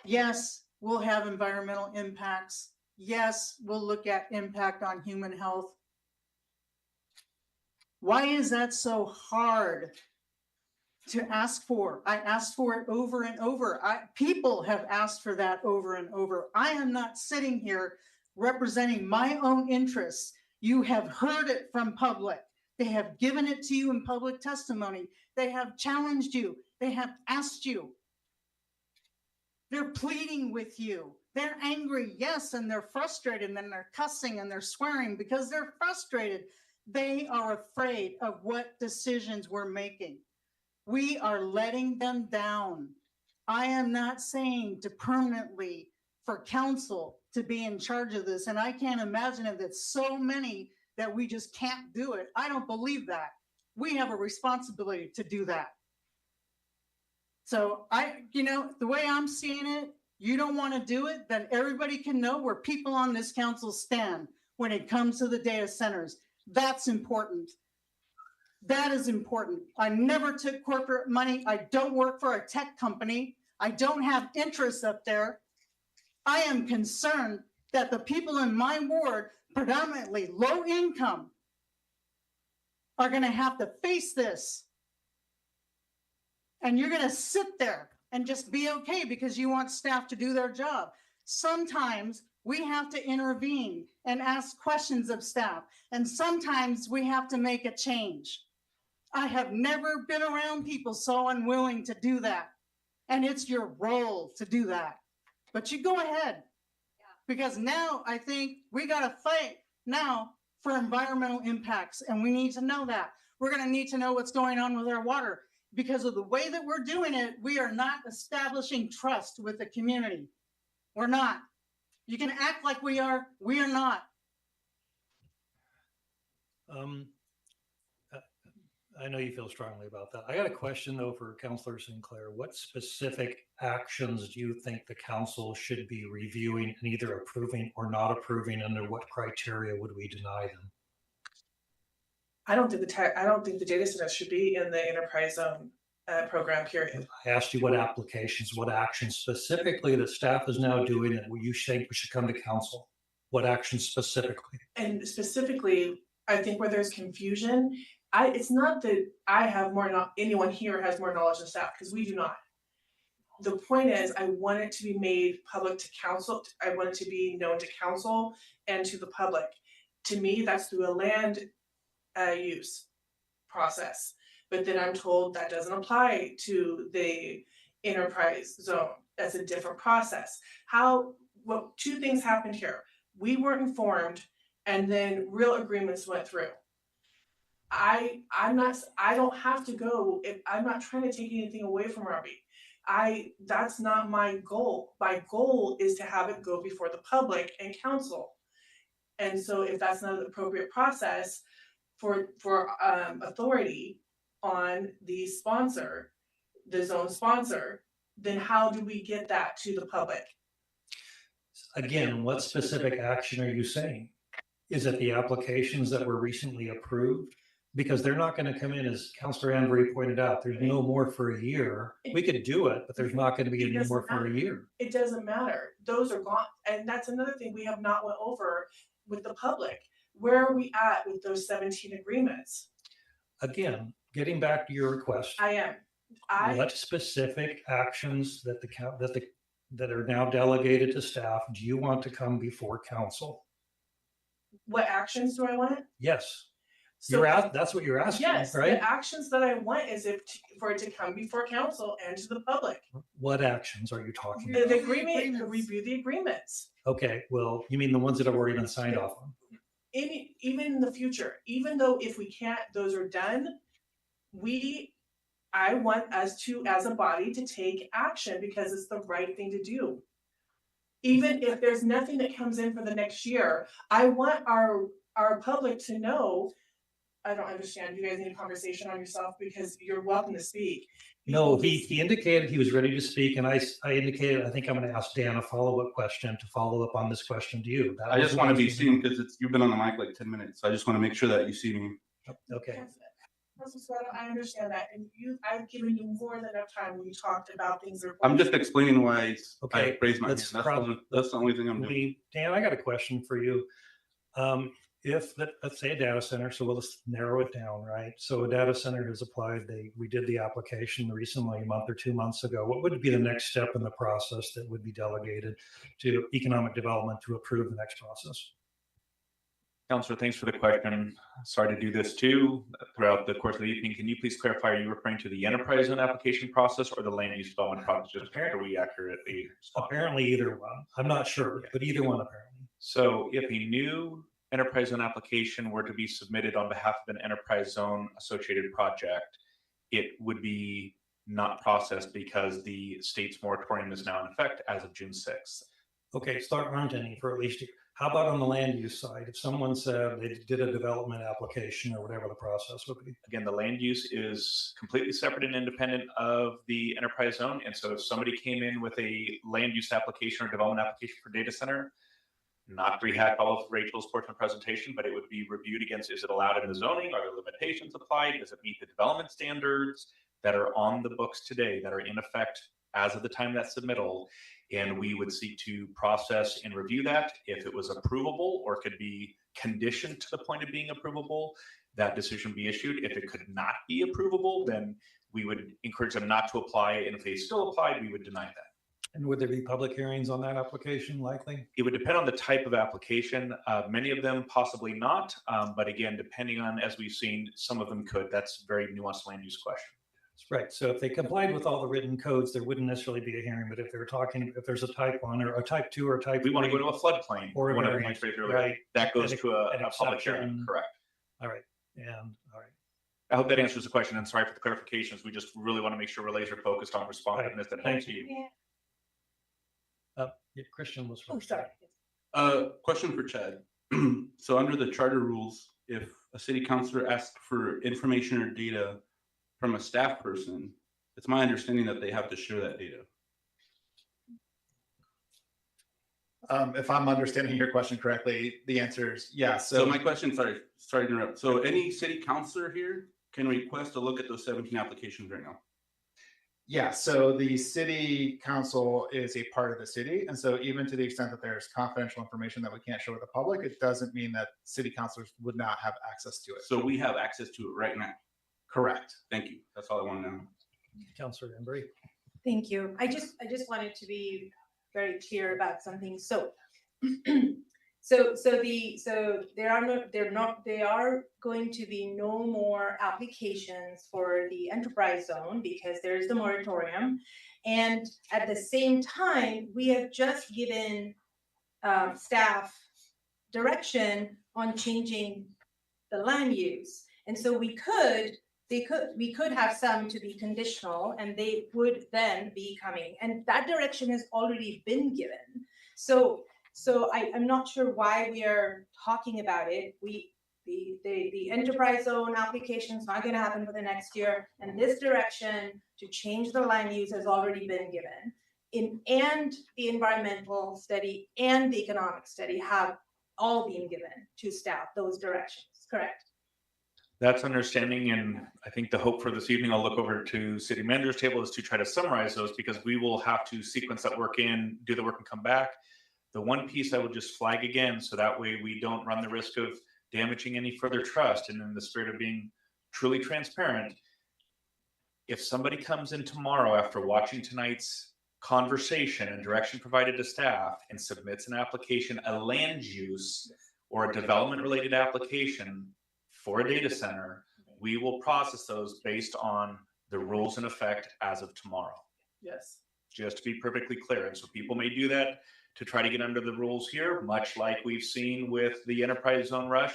Yes, we'll have environmental impacts. Yes, we'll look at impact on human health. Why is that so hard to ask for? I asked for it over and over. People have asked for that over and over. I am not sitting here representing my own interests. You have heard it from public. They have given it to you in public testimony. They have challenged you. They have asked you. They're pleading with you. They're angry, yes, and they're frustrated, and then they're cussing and they're swearing because they're frustrated. They are afraid of what decisions we're making. We are letting them down. I am not saying to permanently for council to be in charge of this, and I can't imagine it that so many that we just can't do it. I don't believe that. We have a responsibility to do that. So the way I'm seeing it, you don't want to do it, then everybody can know where people on this council stand when it comes to the data centers. That's important. That is important. I never took corporate money. I don't work for a tech company. I don't have interests up there. I am concerned that the people in my ward, predominantly low income, are going to have to face this. And you're going to sit there and just be okay because you want staff to do their job. Sometimes we have to intervene and ask questions of staff. And sometimes we have to make a change. I have never been around people so unwilling to do that. And it's your role to do that. But you go ahead. Because now I think we got to fight now for environmental impacts. And we need to know that. We're going to need to know what's going on with our water. Because of the way that we're doing it, we are not establishing trust with the community. We're not. You can act like we are not. I know you feel strongly about that. I got a question though for Councilor Sinclair. What specific actions do you think the council should be reviewing and either approving or not approving? Under what criteria would we deny them? I don't think the data centers should be in the enterprise zone program, period. I asked you what applications, what actions specifically that staff is now doing that you think we should come to council. What actions specifically? And specifically, I think where there's confusion, it's not that I have more, anyone here has more knowledge than staff, because we do not. The point is, I want it to be made public to council. I want it to be known to council and to the public. To me, that's through a land use process. But then I'm told that doesn't apply to the enterprise zone. That's a different process. Two things happened here. We weren't informed, and then real agreements went through. I don't have to go. I'm not trying to take anything away from Robbie. That's not my goal. My goal is to have it go before the public and council. And so if that's not the appropriate process for authority on the sponsor, the zone sponsor, then how do we get that to the public? Again, what specific action are you saying? Is it the applications that were recently approved? Because they're not going to come in, as Councilor Anbury pointed out, there's no more for a year. We could do it, but there's not going to be any more for a year. It doesn't matter. Those are gone. And that's another thing we have not went over with the public. Where are we at with those 17 agreements? Again, getting back to your request. I am. What specific actions that are now delegated to staff do you want to come before council? What actions do I want? Yes. That's what you're asking, Yes, right? the actions that I want is for it to come before council and to the public. What actions are you talking The about? agreement, review the agreements. Okay, well, you mean the ones that have already been signed off on? Even in the future, even though if we can't, those are done, I want us to, as a body, to take action because it's the right thing to do. Even if there's nothing that comes in for the next year, I want our public to know. I don't understand. You guys need a conversation on yourself because you're welcome to speak. No, he indicated he was ready to speak, and I indicated, I think I'm going to ask Dan a follow-up question to follow up on this question to you. I just want to be seen because you've been on the mic like 10 minutes. So I just want to make sure that you see me. Okay. I understand that, and I've given you more than enough time when you talked about things. I'm just explaining why Okay, I raised my hand. That's the only thing I'm doing. Dan, I got a question for you. If let's say a data center, so we'll just narrow it down, right? So a data center has applied, we did the application recently, a month or 2 months ago. What would be the next step in the process that would be delegated to economic development to approve the next process? Councilor, thanks for the question. Sorry to do this too throughout the course of the evening. Can you please clarify, are you referring to the enterprise zone application process or the land use development process? Just are we accurately respond? Apparently either one. I'm not sure, but either one apparently. So if a new enterprise zone application were to be submitted on behalf of an enterprise zone associated project, it would be not processed because the state's moratorium is now in effect as of June 6th. Okay, start rounding for at least. How about on the land use side? If someone said they did a development application or whatever the process would be? Again, the land use is completely separate and independent of the enterprise zone. And so if somebody came in with a land use application or development application for data center, not to rehash all of Rachel's portion of the presentation, but it would be reviewed against, is it allowed in the zoning? Are there limitations applied? Does it meet the development standards that are on the books today, that are in effect as of the time of that submittal? And we would seek to process and review that. If it was approvable or could be conditioned to the point of being approvable, that decision be issued. If it could not be approvable, then we would encourage them not to apply. And if they still applied, we would deny that. And would there be public hearings on that application likely? It would depend on the type of application. Many of them possibly not. But again, depending on, as we've seen, some of them could. That's a very nuanced land use question. Right. So if they complied with all the written codes, there wouldn't necessarily be a hearing. But if they're talking, if there's a type 1 or a type 2 or a type 3, we want to go to a floodplain or a variance, right? That goes to a public hearing. Correct. All right. And all right. I hope that answers the question. And sorry for the clarifications. We just really want to make sure we're laser focused on responsiveness. That helps you. Christian was. Oh, sorry. Question for Chad. So under the charter rules, if a city councilor asks for information or data from a staff person, it's my understanding that they have to share that data. If I'm understanding your question correctly, the answer is yes. So my question, sorry to interrupt. So any city councilor here can request a look at those 17 applications right now? Yeah, so the city council is a part of the city. And so even to the extent that there's confidential information that we can't share with the public, it doesn't mean that city councilors would not have access to it. So we have access to it right now? Correct. Thank you. That's all I want to know. Councilor Embry. Thank you. I just wanted to be very clear about something. So there are going to be no more applications for the enterprise zone because there's the moratorium. And at the same time, we have just given staff direction on changing the land use. And so we could have some to be conditional and they would then be coming. And that direction has already been given. So I'm not sure why we are talking about it. The enterprise zone application is not going to happen for the next year, and this direction to change the land use has already been given. And the environmental study and the economic study have all been given to staff, those directions, correct? That's understanding, and I think the hope for this evening, I'll look over to city manager's table, is to try to summarize those because we will have to sequence that work in, do the work and come back. The one piece I would just flag again, so that way we don't run the risk of damaging any further trust, and in the spirit of being truly transparent, if somebody comes in tomorrow after watching tonight's conversation and direction provided to staff and submits an application, a land use or a development related application for a data center, we will process those based on the rules in effect as of tomorrow. Yes. Just to be perfectly clear. And so people may do that to try to get under the rules here, much like we've seen with the enterprise zone rush.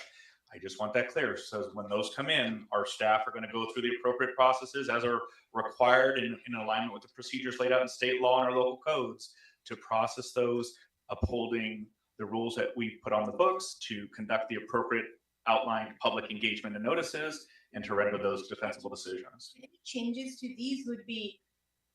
I just want that clear. So when those come in, our staff are going to go through the appropriate processes as are required in alignment with the procedures laid out in state law and our local codes to process those, upholding the rules that we put on the books, to conduct the appropriate outlined public engagement and notices, and to render those defensible decisions. Any changes to these would be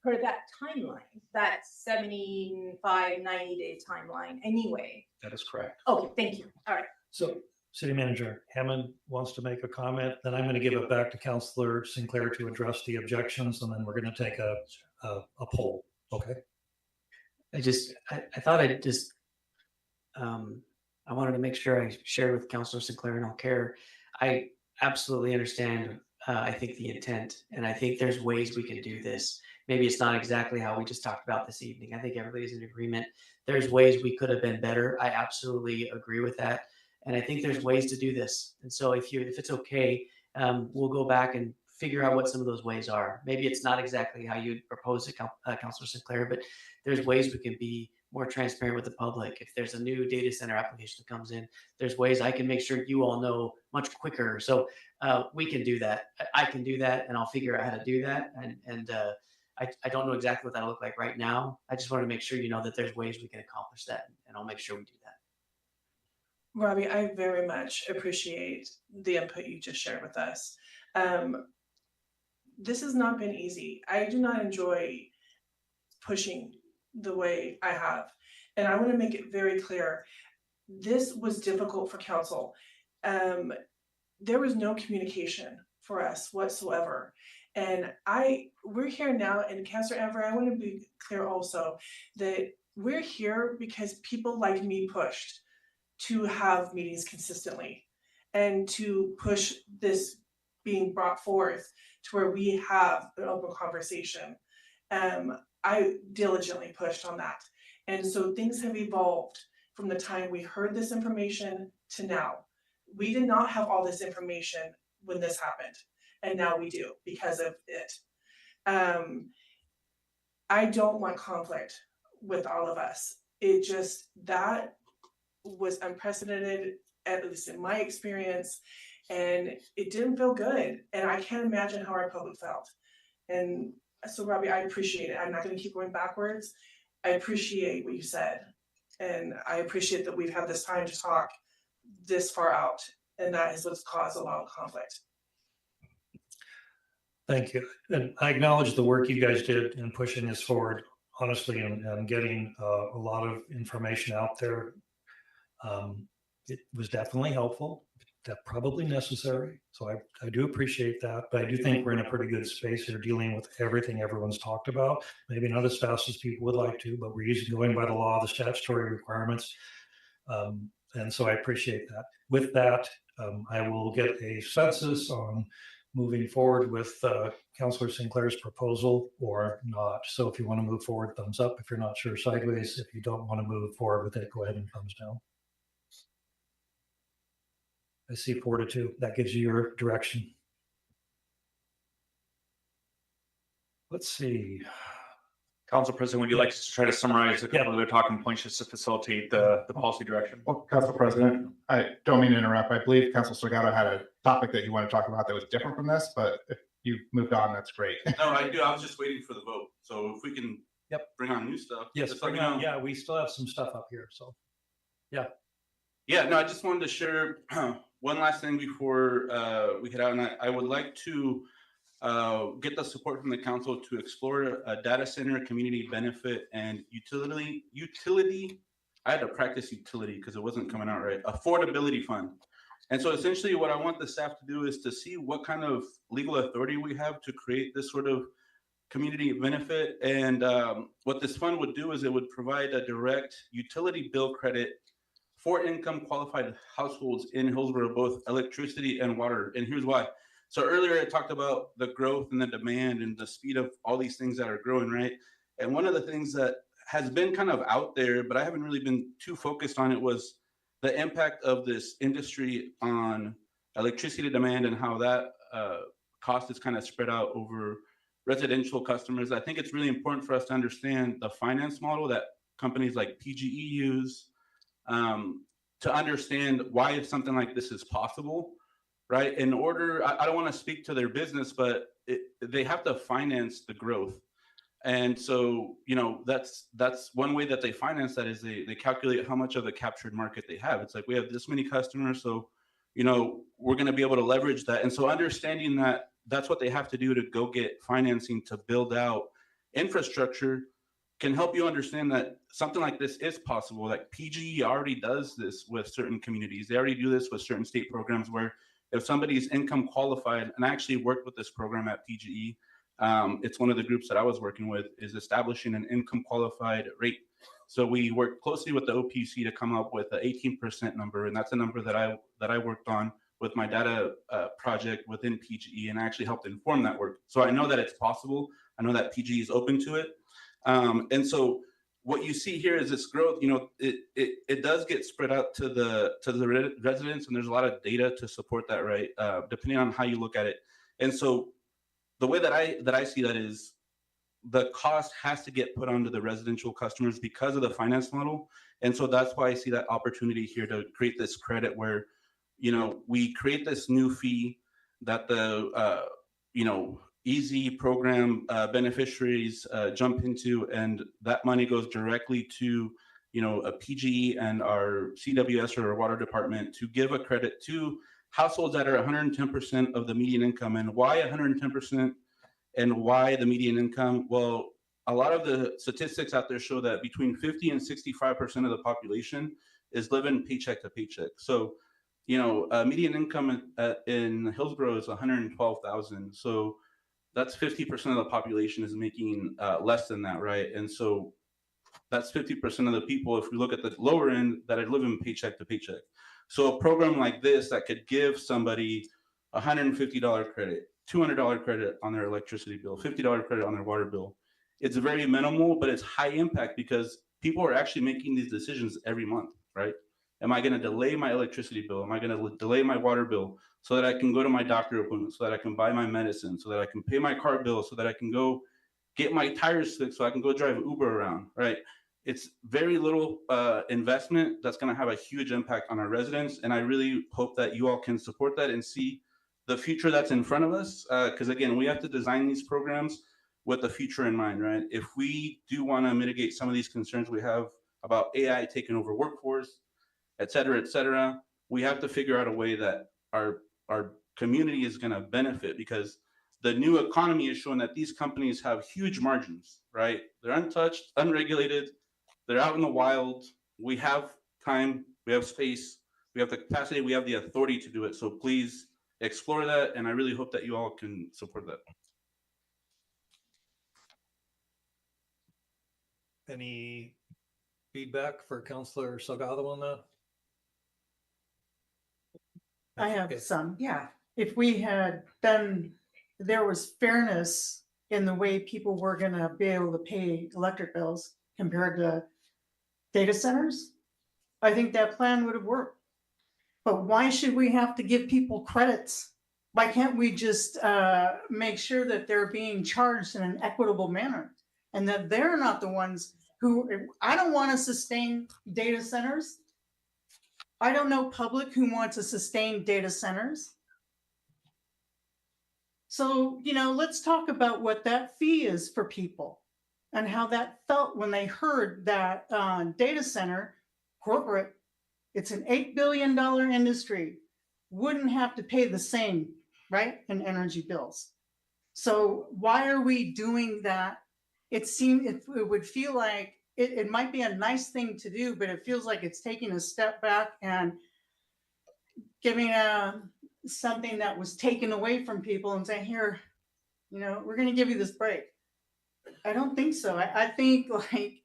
per that timeline, that 75, 90-day timeline anyway. That is correct. Okay, thank you. All right. So City Manager Hammond wants to make a comment, then I'm going to give it back to Councilor Sinclair to address the objections, and then we're going to take a poll. Okay. I thought I'd just, I wanted to make sure I shared with Councilor Sinclair and I'll care. I absolutely understand, I think the intent, and I think there's ways we can do this. Maybe it's not exactly how we just talked about this evening. I think everybody's in agreement. There's ways we could have been better. I absolutely agree with that. And I think there's ways to do this. And so if it's okay, we'll go back and figure out what some of those ways are. Maybe it's not exactly how you propose it, Councilor Sinclair, but there's ways we can be more transparent with the public. If there's a new data center application that comes in, there's ways I can make sure you all know much quicker. So we can do that. I can do that, and I'll figure out how to do that. And I don't know exactly what that'll look like right now. I just want to make sure you know that there's ways we can accomplish that, and I'll make sure we do that. Robbie, I very much appreciate the input you just shared with us. This has not been easy. I do not enjoy pushing the way I have. And I want to make it very clear, this was difficult for council. There was no communication for us whatsoever. And we're here now, and Councilor Amber, I want to be clear also that we're here because people like me pushed to have meetings consistently and to push this being brought forth to where we have an open conversation. I diligently pushed on that. And so things have evolved from the time we heard this information to now. We did not have all this information when this happened, and now we do because of it. I don't want conflict with all of us. That was unprecedented, at least in my experience, and it didn't feel good. And I can't imagine how our public felt. And so, Robbie, I appreciate it. I'm not going to keep going backwards. I appreciate what you said. And I appreciate that we've had this time to talk this far out. And that is what's caused a lot of conflict. Thank you. And I acknowledge the work you guys did in pushing this forward, honestly, and getting a lot of information out there. It was definitely helpful, probably necessary. So I do appreciate that, but I do think we're in a pretty good space here dealing with everything everyone's talked about. Maybe not as fast as people would like to, but we're going by the law, the statutory requirements. And so I appreciate that. With that, I will get a census on moving forward with Councilor Sinclair's proposal or not. So if you want to move forward, thumbs up. If you're not sure, sideways. If you don't want to move forward with it, go ahead and thumbs down. I see 4-2. That gives you your direction. Let's see. Council President, would you like to try to summarize a couple of the talking points just to facilitate the policy direction? Well, Council President, I don't mean to interrupt. I believe Council Salgado had a topic that you want to talk about that was different from this, but if you moved on, that's great. No, I do. I was just waiting for the vote. So if we can bring on new stuff. Yes, just let me know. yeah, we still have some stuff up here. So, yeah. Yeah, no, I just wanted to share one last thing before we head out. And I would like to get the support from the council to explore a data center community benefit and utility. I had to practice utility because it wasn't coming out right. Affordability fund. And so essentially what I want the staff to do is to see what kind of legal authority we have to create this sort of community benefit. And what this fund would do is it would provide a direct utility bill credit for income qualified households in Hillsboro, both electricity and water. And here's why. So earlier I talked about the growth and the demand and the speed of all these things that are growing, right? And one of the things that has been kind of out there, but I haven't really been too focused on it, was the impact of this industry on electricity demand and how that cost is kind of spread out over residential customers, I think it's really important for us to understand the finance model that companies like PGE use, to understand why something like this is possible, right? In order, I don't want to speak to their business, but they have to finance the growth. And so, you know, that's one way that they finance that is they calculate how much of the captured market they have. It's like, we have this many customers, so, you know, we're going to be able to leverage that. And so understanding that that's what they have to do to go get financing to build out infrastructure can help you understand that something like this is possible. Like PGE already does this with certain communities. They already do this with certain state programs where if somebody's income qualified, and I actually worked with this program at PGE, it's one of the groups that I was working with, is establishing an income qualified rate. So we worked closely with the OPC to come up with an 18% number, and that's a number that I worked on with my data project within PGE, and I actually helped inform that work. So I know that it's possible. I know that PGE is open to it. And so what you see here is this growth. You know, it does get spread out to the residents, and there's a lot of data to support that, right? Depending on how you look at it. And so the way that I see that is the cost has to get put onto the residential customers because of the finance model. And so that's why I see that opportunity here to create this credit where, you know, we create this new fee that the, you know, easy program beneficiaries jump into, and that money goes directly to, you know, a PGE and our CWS or our water department to give a credit to households that are 110% of the median income. And why 110%? And why the median income? Well, a lot of the statistics out there show that between 50 and 65% of the population is living paycheck to paycheck. So, you know, median income in Hillsboro is 112,000. So that's 50% of the population is making less than that, right? And so that's 50% of the people, if we look at the lower end, that are living paycheck to paycheck. So a program like this that could give somebody $150 credit, $200 credit on their electricity bill, $50 credit on their water bill. It's very minimal, but it's high impact because people are actually making these decisions every month, right? Am I going to delay my electricity bill? Am I going to delay my water bill so that I can go to my doctor appointment, so that I can buy my medicine, so that I can pay my car bill, so that I can go get my tires fixed, so I can go drive Uber around, right? It's very little investment that's going to have a huge impact on our residents. And I really hope that you all can support that and see the future that's in front of us. Because again, we have to design these programs with the future in mind, right? If we do want to mitigate some of these concerns we have about AI taking over workforce, et cetera, we have to figure out a way that our community is going to benefit, because the new economy is showing that these companies have huge margins, right? They're untouched, unregulated. They're out in the wild. We have time, we have space, we have the capacity, we have the authority to do it. So please explore that. And I really hope that you all can support that. Any feedback for Councilor Salgado on that? I have Okay. some. Yeah. If we had done, there was fairness in the way people were going to be able to pay electric bills compared to data centers, I think that plan would have worked. But why should we have to give people credits? Why can't we just make sure that they're being charged in an equitable manner, and that they're not the ones who, I don't want to sustain data centers. I don't know public who wants to sustain data centers. So, you know, let's talk about what that fee is for people and how that felt when they heard that data center corporate, it's an $8 billion industry, wouldn't have to pay the same, right, in energy bills. So why are we doing that? It would feel like it might be a nice thing to do, but it feels like it's taking a step back and giving something that was taken away from people and saying, here, you know, we're going to give you this break. I don't think so. I think like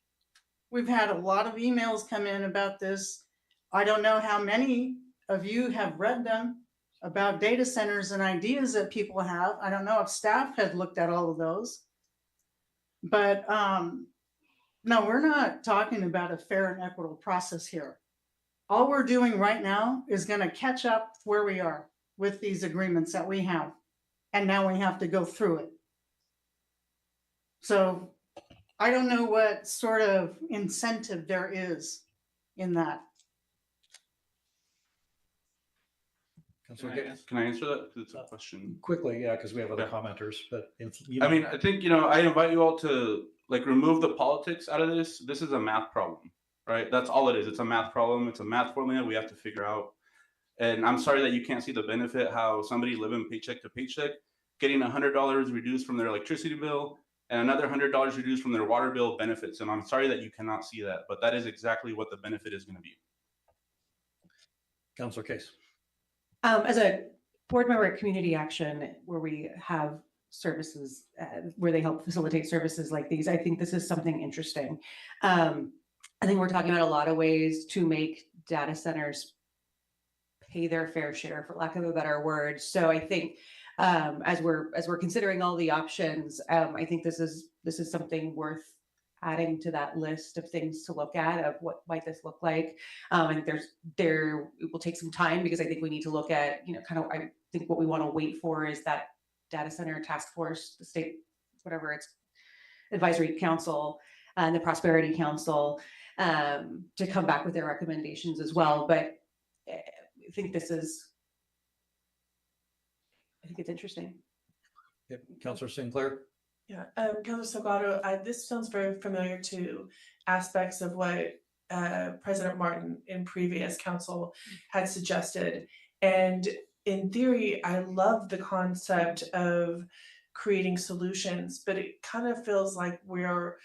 we've had a lot of emails come in about this. I don't know how many of you have read them about data centers and ideas that people have. I don't know if staff had looked at all of those. But no, we're not talking about a fair and equitable process here. All we're doing right now is going to catch up where we are. with these agreements that we have. And now we have to go through it. So I don't know what sort of incentive there is in that. Councilor Can I, Gibbons? can I answer that? 'Cause it's a question. Quickly, yeah, because we have other Yeah. commenters, but if you. I mean, I think, you know, I invite you all to like remove the politics out of this. This is a math problem, right? That's all it is. It's a math problem. It's a math formula we have to figure out. And I'm sorry that you can't see the benefit, how somebody living paycheck to paycheck, getting $100 reduced from their electricity bill and another $100 reduced from their water bill benefits. And I'm sorry that you cannot see that, but that is exactly what the benefit is going to be. Councilor Case. As a board member at Community Action, where we have services, where they help facilitate services like these, I think this is something interesting. I think we're talking about a lot of ways to make data centers pay their fair share, for lack of a better word. So I think as we're considering all the options, I think this is something worth adding to that list of things to look at of what might this look like. And it will take some time, because I think we need to look at, you know, kind of, I think what we want to wait for is that data center task force, the state, whatever it's, advisory council and the prosperity council to come back with their recommendations as well. But I think it's interesting. Yep. Councilor Sinclair. Yeah, Councilor Salgado, this sounds very familiar to aspects of what President Martin in previous council had suggested. And in theory, I love the concept of creating solutions, but it kind of feels like we're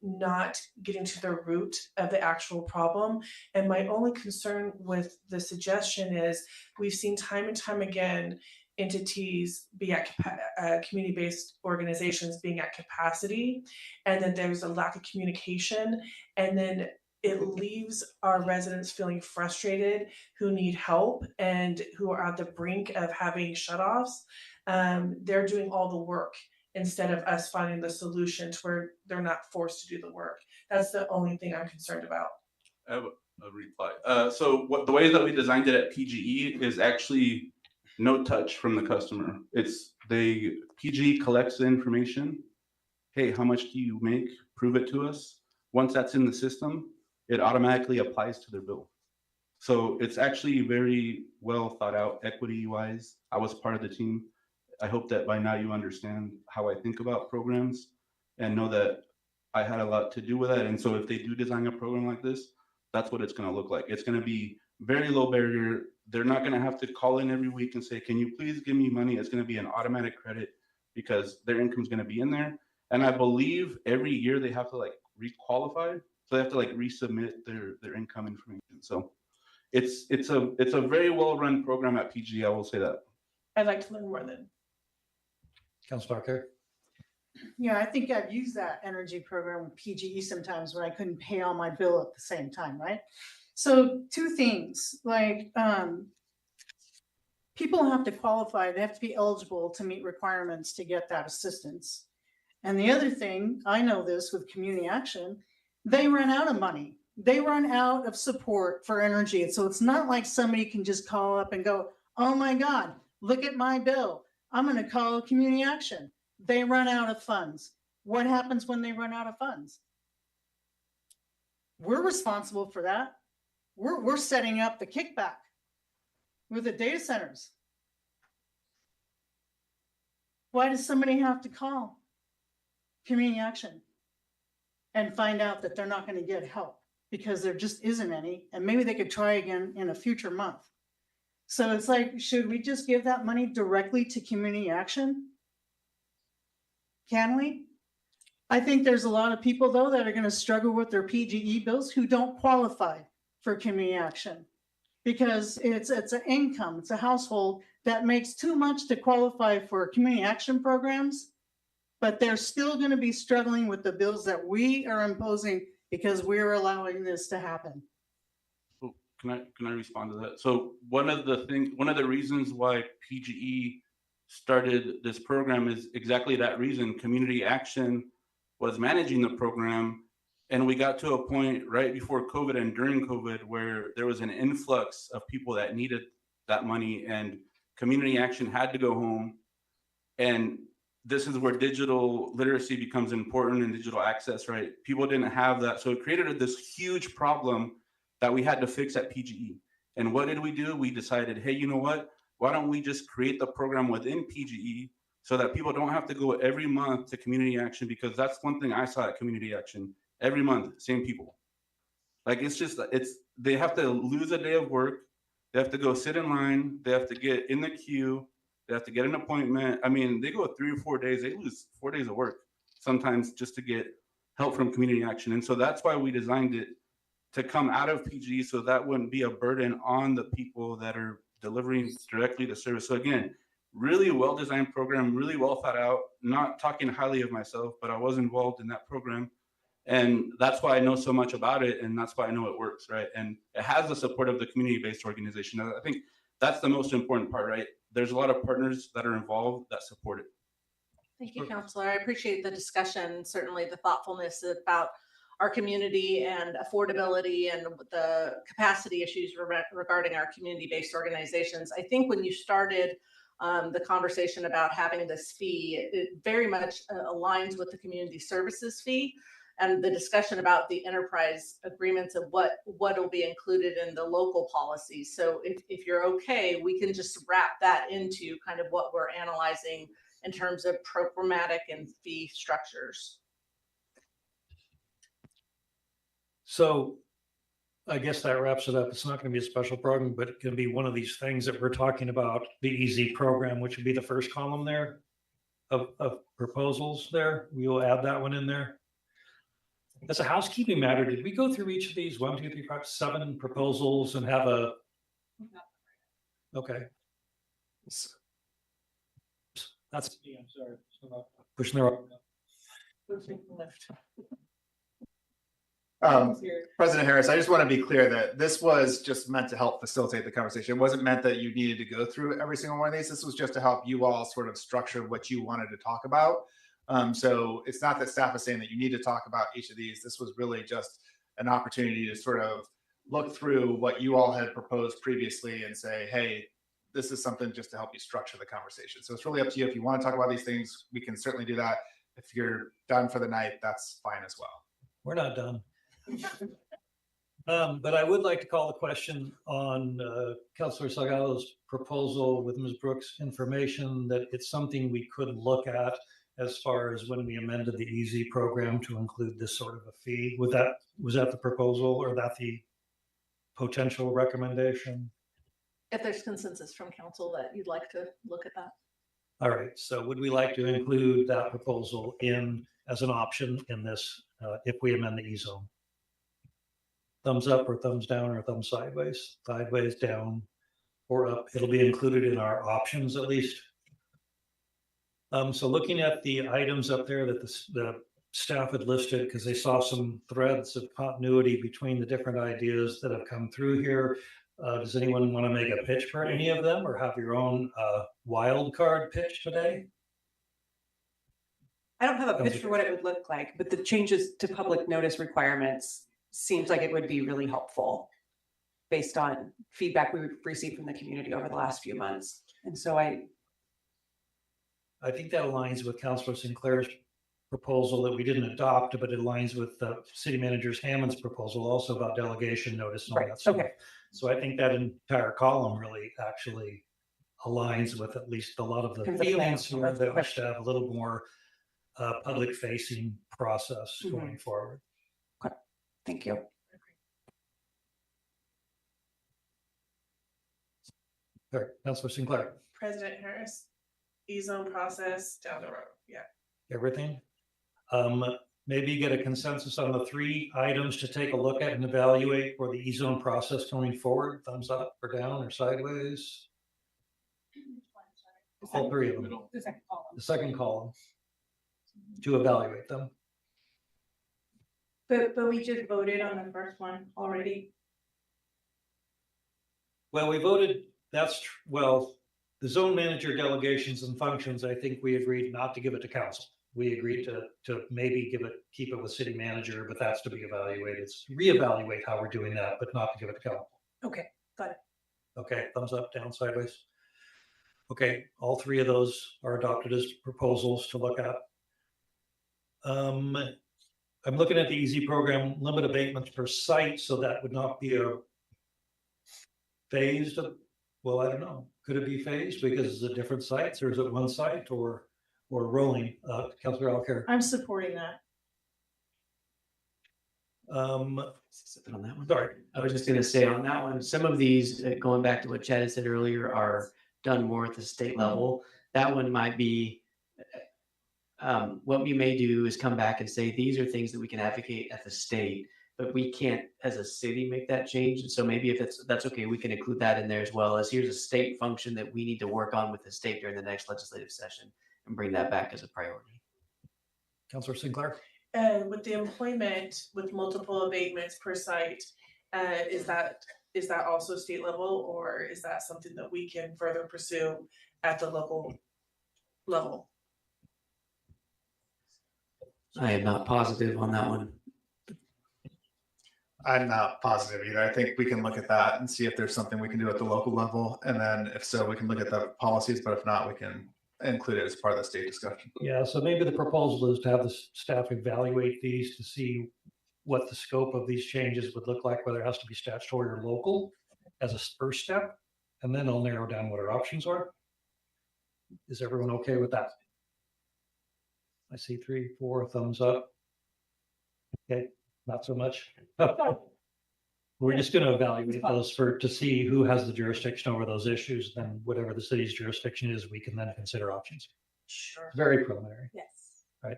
not getting to the root of the actual problem. And my only concern with the suggestion is we've seen time and time again entities be at community-based organizations being at capacity, and then there's a lack of communication, and then it leaves our residents feeling frustrated who need help and who are at the brink of having shutoffs. They're doing all the work instead of us finding the solution to where they're not forced to do the work. That's the only thing I'm concerned about. I have a reply. So the way that we designed it at PGE is actually no touch from the customer. PGE collects the information. Hey, how much do you make? Prove it to us. Once that's in the system, it automatically applies to their bill. So it's actually very well thought out equity wise. I was part of the team. I hope that by now you understand how I think about programs and know that I had a lot to do with that. And so if they do design a program like this, that's what it's going to look like. It's going to be very low barrier. They're not going to have to call in every week and say, can you please give me money? It's going to be an automatic credit because their income is going to be in there. And I believe every year they have to like re-qualify. So they have to like resubmit their income information. So it's a very well-run program at PG. I will say that. I'd like to learn more then. Councilor Parker. Yeah, I think I've used that energy program with PGE sometimes when I couldn't pay all my bill at the same time, right? So two things, like people have to qualify, they have to be eligible to meet requirements to get that assistance. And the other thing, I know this with Community Action, they run out of money. They run out of support for energy. And so it's not like somebody can just call up and go, oh my God, look at my bill. I'm going to call Community Action. They run out of funds. What happens when they run out of funds? We're responsible for that. We're setting up the kickback with the data centers. Why does somebody have to call Community Action and find out that they're not going to get help because there just isn't any, and maybe they could try again in a future month? So it's like, should we just give that money directly to Community Action? Can we? I think there's a lot of people though that are going to struggle with their PGE bills who don't qualify for Community Action because it's an income, it's a household that makes too much to qualify for Community Action programs, but they're still going to be struggling with the bills that we are imposing because we're allowing this to happen. Well, can I respond to that? So one of the reasons why PGE started this program is exactly that reason. Community Action was managing the program, and we got to a point right before COVID and during COVID where there was an influx of people that needed that money, and community action had to go home. And this is where digital literacy becomes important and digital access, right? People didn't have that. So it created this huge problem that we had to fix at PGE. And what did we do? We decided, hey, you know what? Why don't we just create the program within PGE so that people don't have to go every month to community action? Because that's one thing I saw at community action. Every month, same people. Like they have to lose a day of work. They have to go sit in line. They have to get in the queue. They have to get an appointment. I mean, they go 3 or 4 days. They lose 4 days of work sometimes just to get help from community action. And so that's why we designed it to come out of PG, so that wouldn't be a burden on the people that are delivering directly the service. So again, really well-designed program, really well thought out. Not talking highly of myself, but I was involved in that program. And that's why I know so much about it, and that's why I know it works, right? And it has the support of the community-based organization. I think that's the most important part, right? There's a lot of partners that are involved that support it. Thank you, Counselor. I appreciate the discussion, certainly the thoughtfulness about our community and affordability and the capacity issues regarding our community-based organizations. I think when you started the conversation about having this fee, it very much aligns with the community services fee and the discussion about the enterprise agreements of what will be included in the local policies. So if you're okay, we can just wrap that into kind of what we're analyzing in terms of programmatic and fee structures. So I guess that wraps it up. It's not going to be a special program, but it can be one of these things that we're talking about, the EZ program, which would be the first column there of proposals there. We will add that one in there. As a housekeeping matter, did we go through each of these 1, 2, 3, 5, 7 proposals and have a? Okay. That's me, I'm sorry. Pushing the wrong. President Harris, I just want to be clear that this was just meant to help facilitate the conversation. It wasn't meant that you needed to go through every single one of these. This was just to help you all sort of structure what you wanted to talk about. So it's not that staff is saying that you need to talk about each of these. This was really just an opportunity to sort of look through what you all had proposed previously and say, hey, this is something just to help you structure the conversation. So it's really up to you. If you want to talk about these things, we can certainly do that. If you're done for the night, that's fine as well. We're not done. But I would like to call the question on Councilor Salgado's proposal with Ms. Brooks' information that it's something we could look at as far as when we amended the EZ program to include this sort of a fee. Was that the proposal, or that the potential recommendation? If there's consensus from council that you'd like to look at that. All right, so would we like to include that proposal in as an option in this if we amend the E-zone? Thumbs up or thumbs down or thumbs sideways? Sideways, down, or up. It'll be included in our options at least. So looking at the items up there that the staff had listed, because they saw some threads of continuity between the different ideas that have come through here. Does anyone want to make a pitch for any of them or have your own wild card pitch today? I don't have a pitch for what it would look like, but the changes to public notice requirements seems like it would be really helpful based on feedback we've received from the community over the last few months. And so I think that aligns with Councilor Sinclair's proposal that we didn't adopt, but it aligns with City Manager Hammond's proposal also about delegation notice and all that stuff. Okay. So I think that entire column really actually aligns with at least a lot of the feelings here that we should have a little more public facing process going forward. Okay. Thank you. All right, Councilor Sinclair. President Harris, E-zone process down the road. Yeah. Everything. Maybe get a consensus on the 3 items to take a look at and evaluate for the E-zone process going forward. Thumbs up or down or sideways. All 3 of them. The second column to evaluate them. But we just voted on the first one already. Well, we voted. Well, the zone manager delegations and functions, I think we agreed not to give it to council. We agreed to maybe keep it with city manager, but that's to be evaluated. Reevaluate how we're doing that, but not to give it to council. Okay, got it. Okay, thumbs up, down, sideways. Okay, all three of those are adopted as proposals to look at. I'm looking at the easy program, limit abatements per site, so that would not be a phased, well, I don't know, could it be phased because it's at different sites, or is it one site or rolling? Councillor Alcare. I'm supporting that. Something on that one. Sorry. I was just gonna say on that one, some of these, going back to what Chad had said earlier, are done more at the state level. That one might be, what we may do is come back and say, these are things that we can advocate at the state, but we can't as a city make that change. And so maybe if that's okay, we can include that in there as well as here's a state function that we need to work on with the state during the next legislative session and bring that back as a priority. Councillor Sinclair. With the employment with multiple abatements per site, is that also state level, or is that something that we can further pursue at the local level? I am not positive on that one. I'm not positive either. I think we can look at that and see if there's something we can do at the local level. And then if so, we can look at the policies, but if not, we can include it as part of the state discussion. Yeah, so maybe the proposal is to have the staff evaluate these to see what the scope of these changes would look like, whether it has to be statutory or local as a first step. And then I'll narrow down what our options are. Is everyone okay with that? I see 3, 4 thumbs up. Okay, not so much. We're just going to evaluate those to see who has the jurisdiction over those issues. Then whatever the city's jurisdiction is, we can then consider options. Sure. Very preliminary. Yes. Right.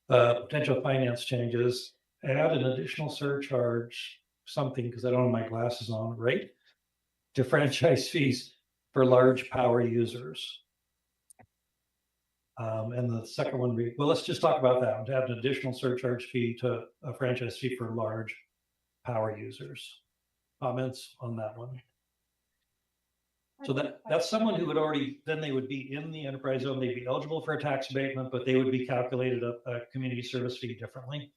Potential finance changes, add an additional surcharge, something, because I don't have my glasses on, right? To franchise fees for large power users. And the second one, well, let's just talk about that. To add an additional surcharge fee to a franchise fee for large power users. Comments on that one? So that's someone who would already, then they would be in the enterprise zone, they'd be eligible for a tax abatement, but they would be calculated a community service fee differently.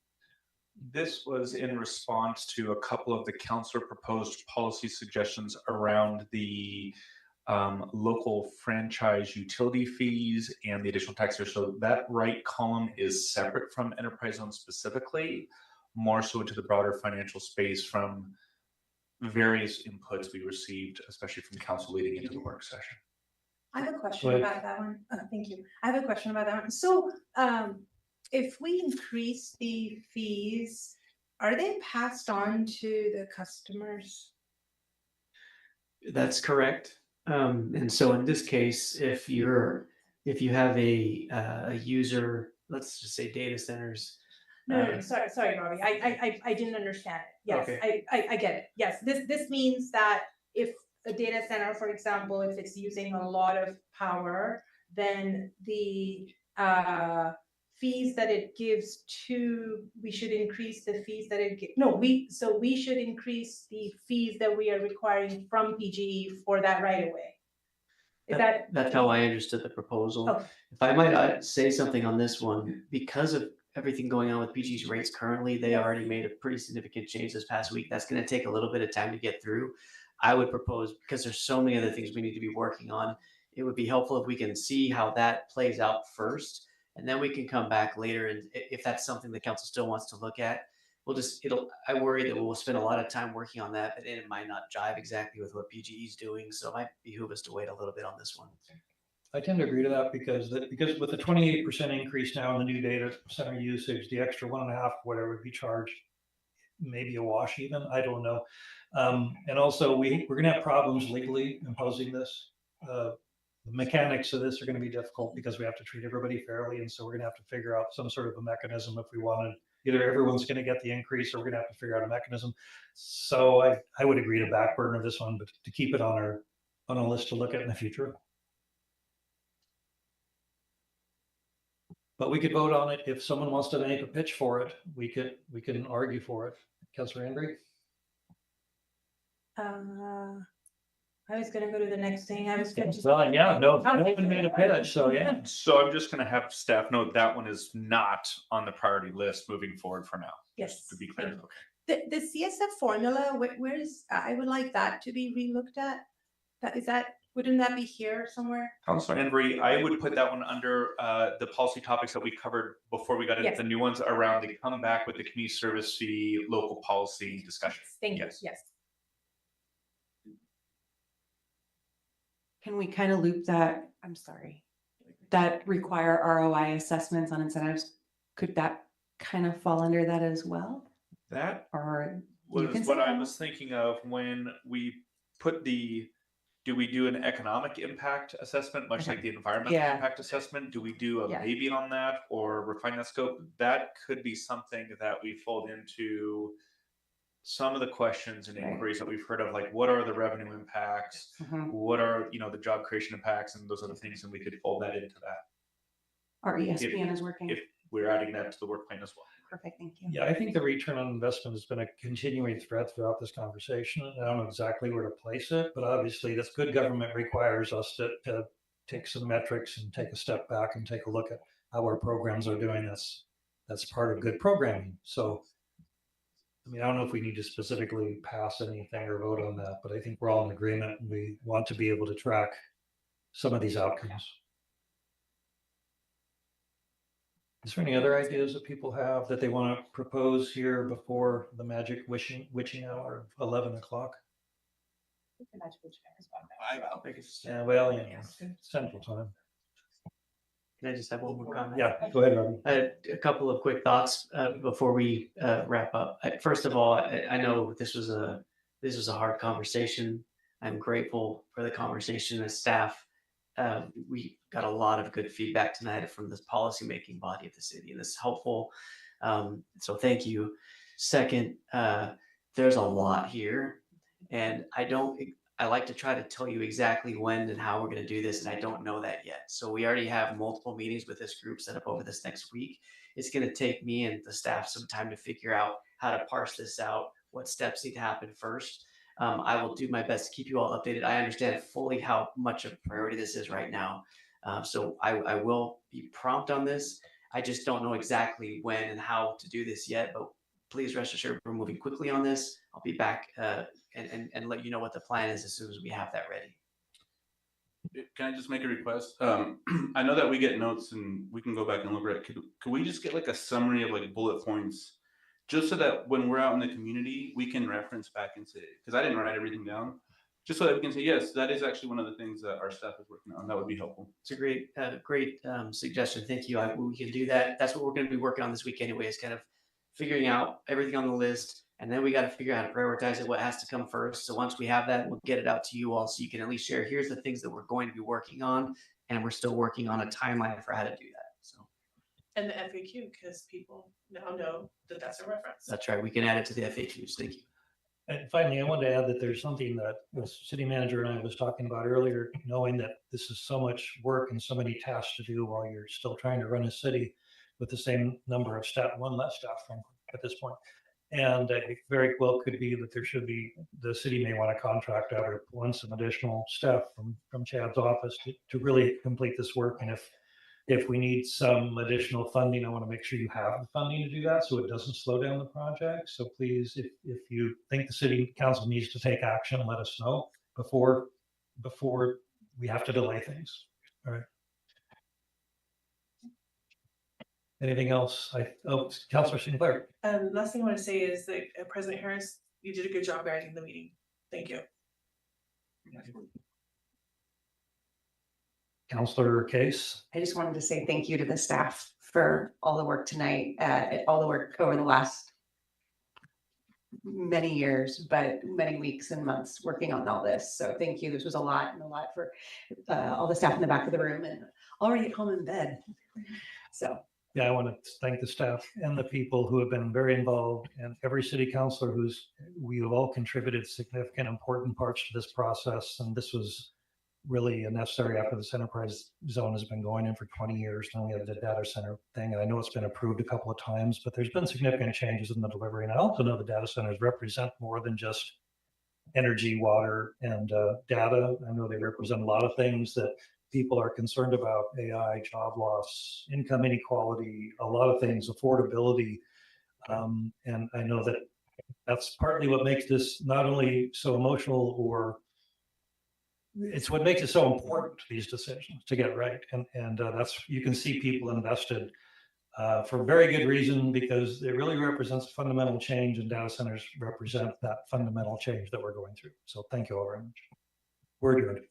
This was in response to a couple of the councillor proposed policy suggestions around the local franchise utility fees and the additional tax here. So that right column is separate from enterprise zone specifically, more so to the broader financial space from various inputs we received, especially from council leading into the work session. I have a question about that one. Thank you. I have a question about that one. So if we increase the fees, are they passed on to the customers? That's correct. And so in this case, if you have a user, let's just say data centers. No, sorry, Robbie. I didn't understand it. Yes, Okay. I get it. Yes, this means that if a data center, for example, if it's using a lot of power, then the fees that it gives we should increase the fees that it we should increase the fees that we are requiring from PGE for that right away. That's how I understood the proposal. Oh. If I might say something on this one, because of everything going on with PG's rates currently, they already made a pretty significant change this past week. That's going to take a little bit of time to get through. I would propose, because there's so many other things we need to be working on, it would be helpful if we can see how that plays out first, and then we can come back later. And if that's something the council still wants to look at, I worry that we'll spend a lot of time working on that, but it might not jive exactly with what PGE is doing. So it might behoove us to wait a little bit on this one. I tend to agree to that because with the 28% increase now in the new data center usage, the extra 1.5, whatever would be charged, maybe a wash even, I don't know. And also we're gonna have problems legally imposing this. The mechanics of this are gonna be difficult because we have to treat everybody fairly. And so we're gonna have to figure out some sort of a mechanism if we wanted, either everyone's gonna get the increase or we're gonna have to figure out a mechanism. So I would agree to backburner this one, but to keep it on a list to look at in the future. But we could vote on it if someone wants to make a pitch for it. We can argue for it. Councillor Andre? I was going to go to the next thing. I was going to. Well, yeah, no one made a pitch, so yeah. So I'm just going to have staff note that one is not on the priority list moving forward for now. Yes. To be clear. Okay. The CSF formula, where is, I would like that to be relooked at. Wouldn't that be here somewhere? Councilor Embry, I would put that one under the policy topics that we covered before we got into Yes. the new ones around the come back with the community service fee local policy discussion. Thank you, Yes. yes. Can we kind of loop that, I'm sorry, that require ROI assessments on incentives? Could that kind of fall under that as well? That Or was can what say I that. was thinking of when we put do we do an economic impact assessment, much Okay. like the environmental Yeah. impact assessment? Do we do a Yeah. maybe on that or refine that scope? That could be something that we fold into some of the questions and Right. inquiries that we've heard of, like what are the revenue impacts? Mhm. What are, the job creation impacts and those other things, and we could fold that into that Our ESPN is working. if we're adding that to the work plan as well. Perfect, thank you. Yeah, I think the return on investment has been a continuing thread throughout this conversation. I don't know exactly where to place it, but obviously that's good government requires us to take some metrics and take a step back and take a look at how our programs are doing. That's part of good programming. So, I mean, I don't know if we need to specifically pass anything or vote on that, but I think we're all in agreement and we want to be able to track some of these outcomes. Is there any other ideas that people have that they want to propose here before the magic witching hour of 11 o'clock? Yeah, well, Central Time. Can I just have one more comment? Yeah, go ahead, Robbie. I had a couple of quick thoughts before we wrap up. First of all, I know this was a hard conversation. I'm grateful for the conversation as staff. We got a lot of good feedback tonight from this policymaking body of the city, and this is helpful. So thank you. Second, there's a lot here, and I like to try to tell you exactly when and how we're going to do this, and I don't know that yet. So we already have multiple meetings with this group set up over this next week. It's going to take me and the staff some time to figure out how to parse this out, what steps need to happen first. I will do my best to keep you all updated. I understand fully how much of a priority this is right now. So I will be prompt on this. I just don't know exactly when and how to do this yet, but please rest assured we're moving quickly on this. I'll be back and let you know what the plan is as soon as we have that ready. Can I just make a request? I know that we get notes and we can go back and look at it. Could we just get like a summary of like bullet points, just so that when we're out in the community, we can reference back and say, because I didn't write everything down, just so that we can say, yes, that is actually one of the things that our staff is working on. That would be helpful. It's a great suggestion. Thank you. We can do that. That's what we're going to be working on this week anyway, is kind of figuring out everything on the list. And then we got to figure out how to prioritize it, what has to come first. So once we have that, we'll get it out to you all so you can at least share, here's the things that we're going to be working on. And we're still working on a timeline for how to do that. So. And the FAQ, because people now know that that's a reference. That's right. We can add it to the FAQs. Thank you. And finally, I wanted to add that there's something that the city manager and I was talking about earlier, knowing that this is so much work and so many tasks to do while you're still trying to run a city with the same number of staff, one less staff frankly, at this point. And it very well could be that the city may want to contract out or pull in some additional staff from Chad's office to really complete this work. And if we need some additional funding, I want to make sure you have the funding to do that so it doesn't slow down the project. So please, if you think the city council needs to take action, let us know before we have to delay things. All right. Anything else? Councilor Sinclair. Last thing I want to say is that President Harris, you did a good job guiding the meeting. Thank you. Councilor Case. I just wanted to say thank you to the staff for all the work tonight, all the work over the last many years, but many weeks and months working on all this. So thank you. This was a lot for all the staff in the back of the room and already at home in bed. So. Yeah, I want to thank the staff and the people who have been very involved, and every city councilor we have all contributed significant, important parts to this process. And this was really necessary after this enterprise zone has been going in for 20 years. Now we have the data center thing, and I know it's been approved a couple of times, but there's been significant changes in the delivery. And I also know the data centers represent more than just energy, water, and data. I know they represent a lot of things that people are concerned about: AI, job loss, income inequality, a lot of things, affordability. And I know that That's partly what makes this not only so emotional, or it's what makes it so important, these decisions, to get right. And that's, you can see people invested for very good reason, because it really represents a fundamental change, and data centers represent that fundamental change that we're going through. So thank you all very much. We're adjourned.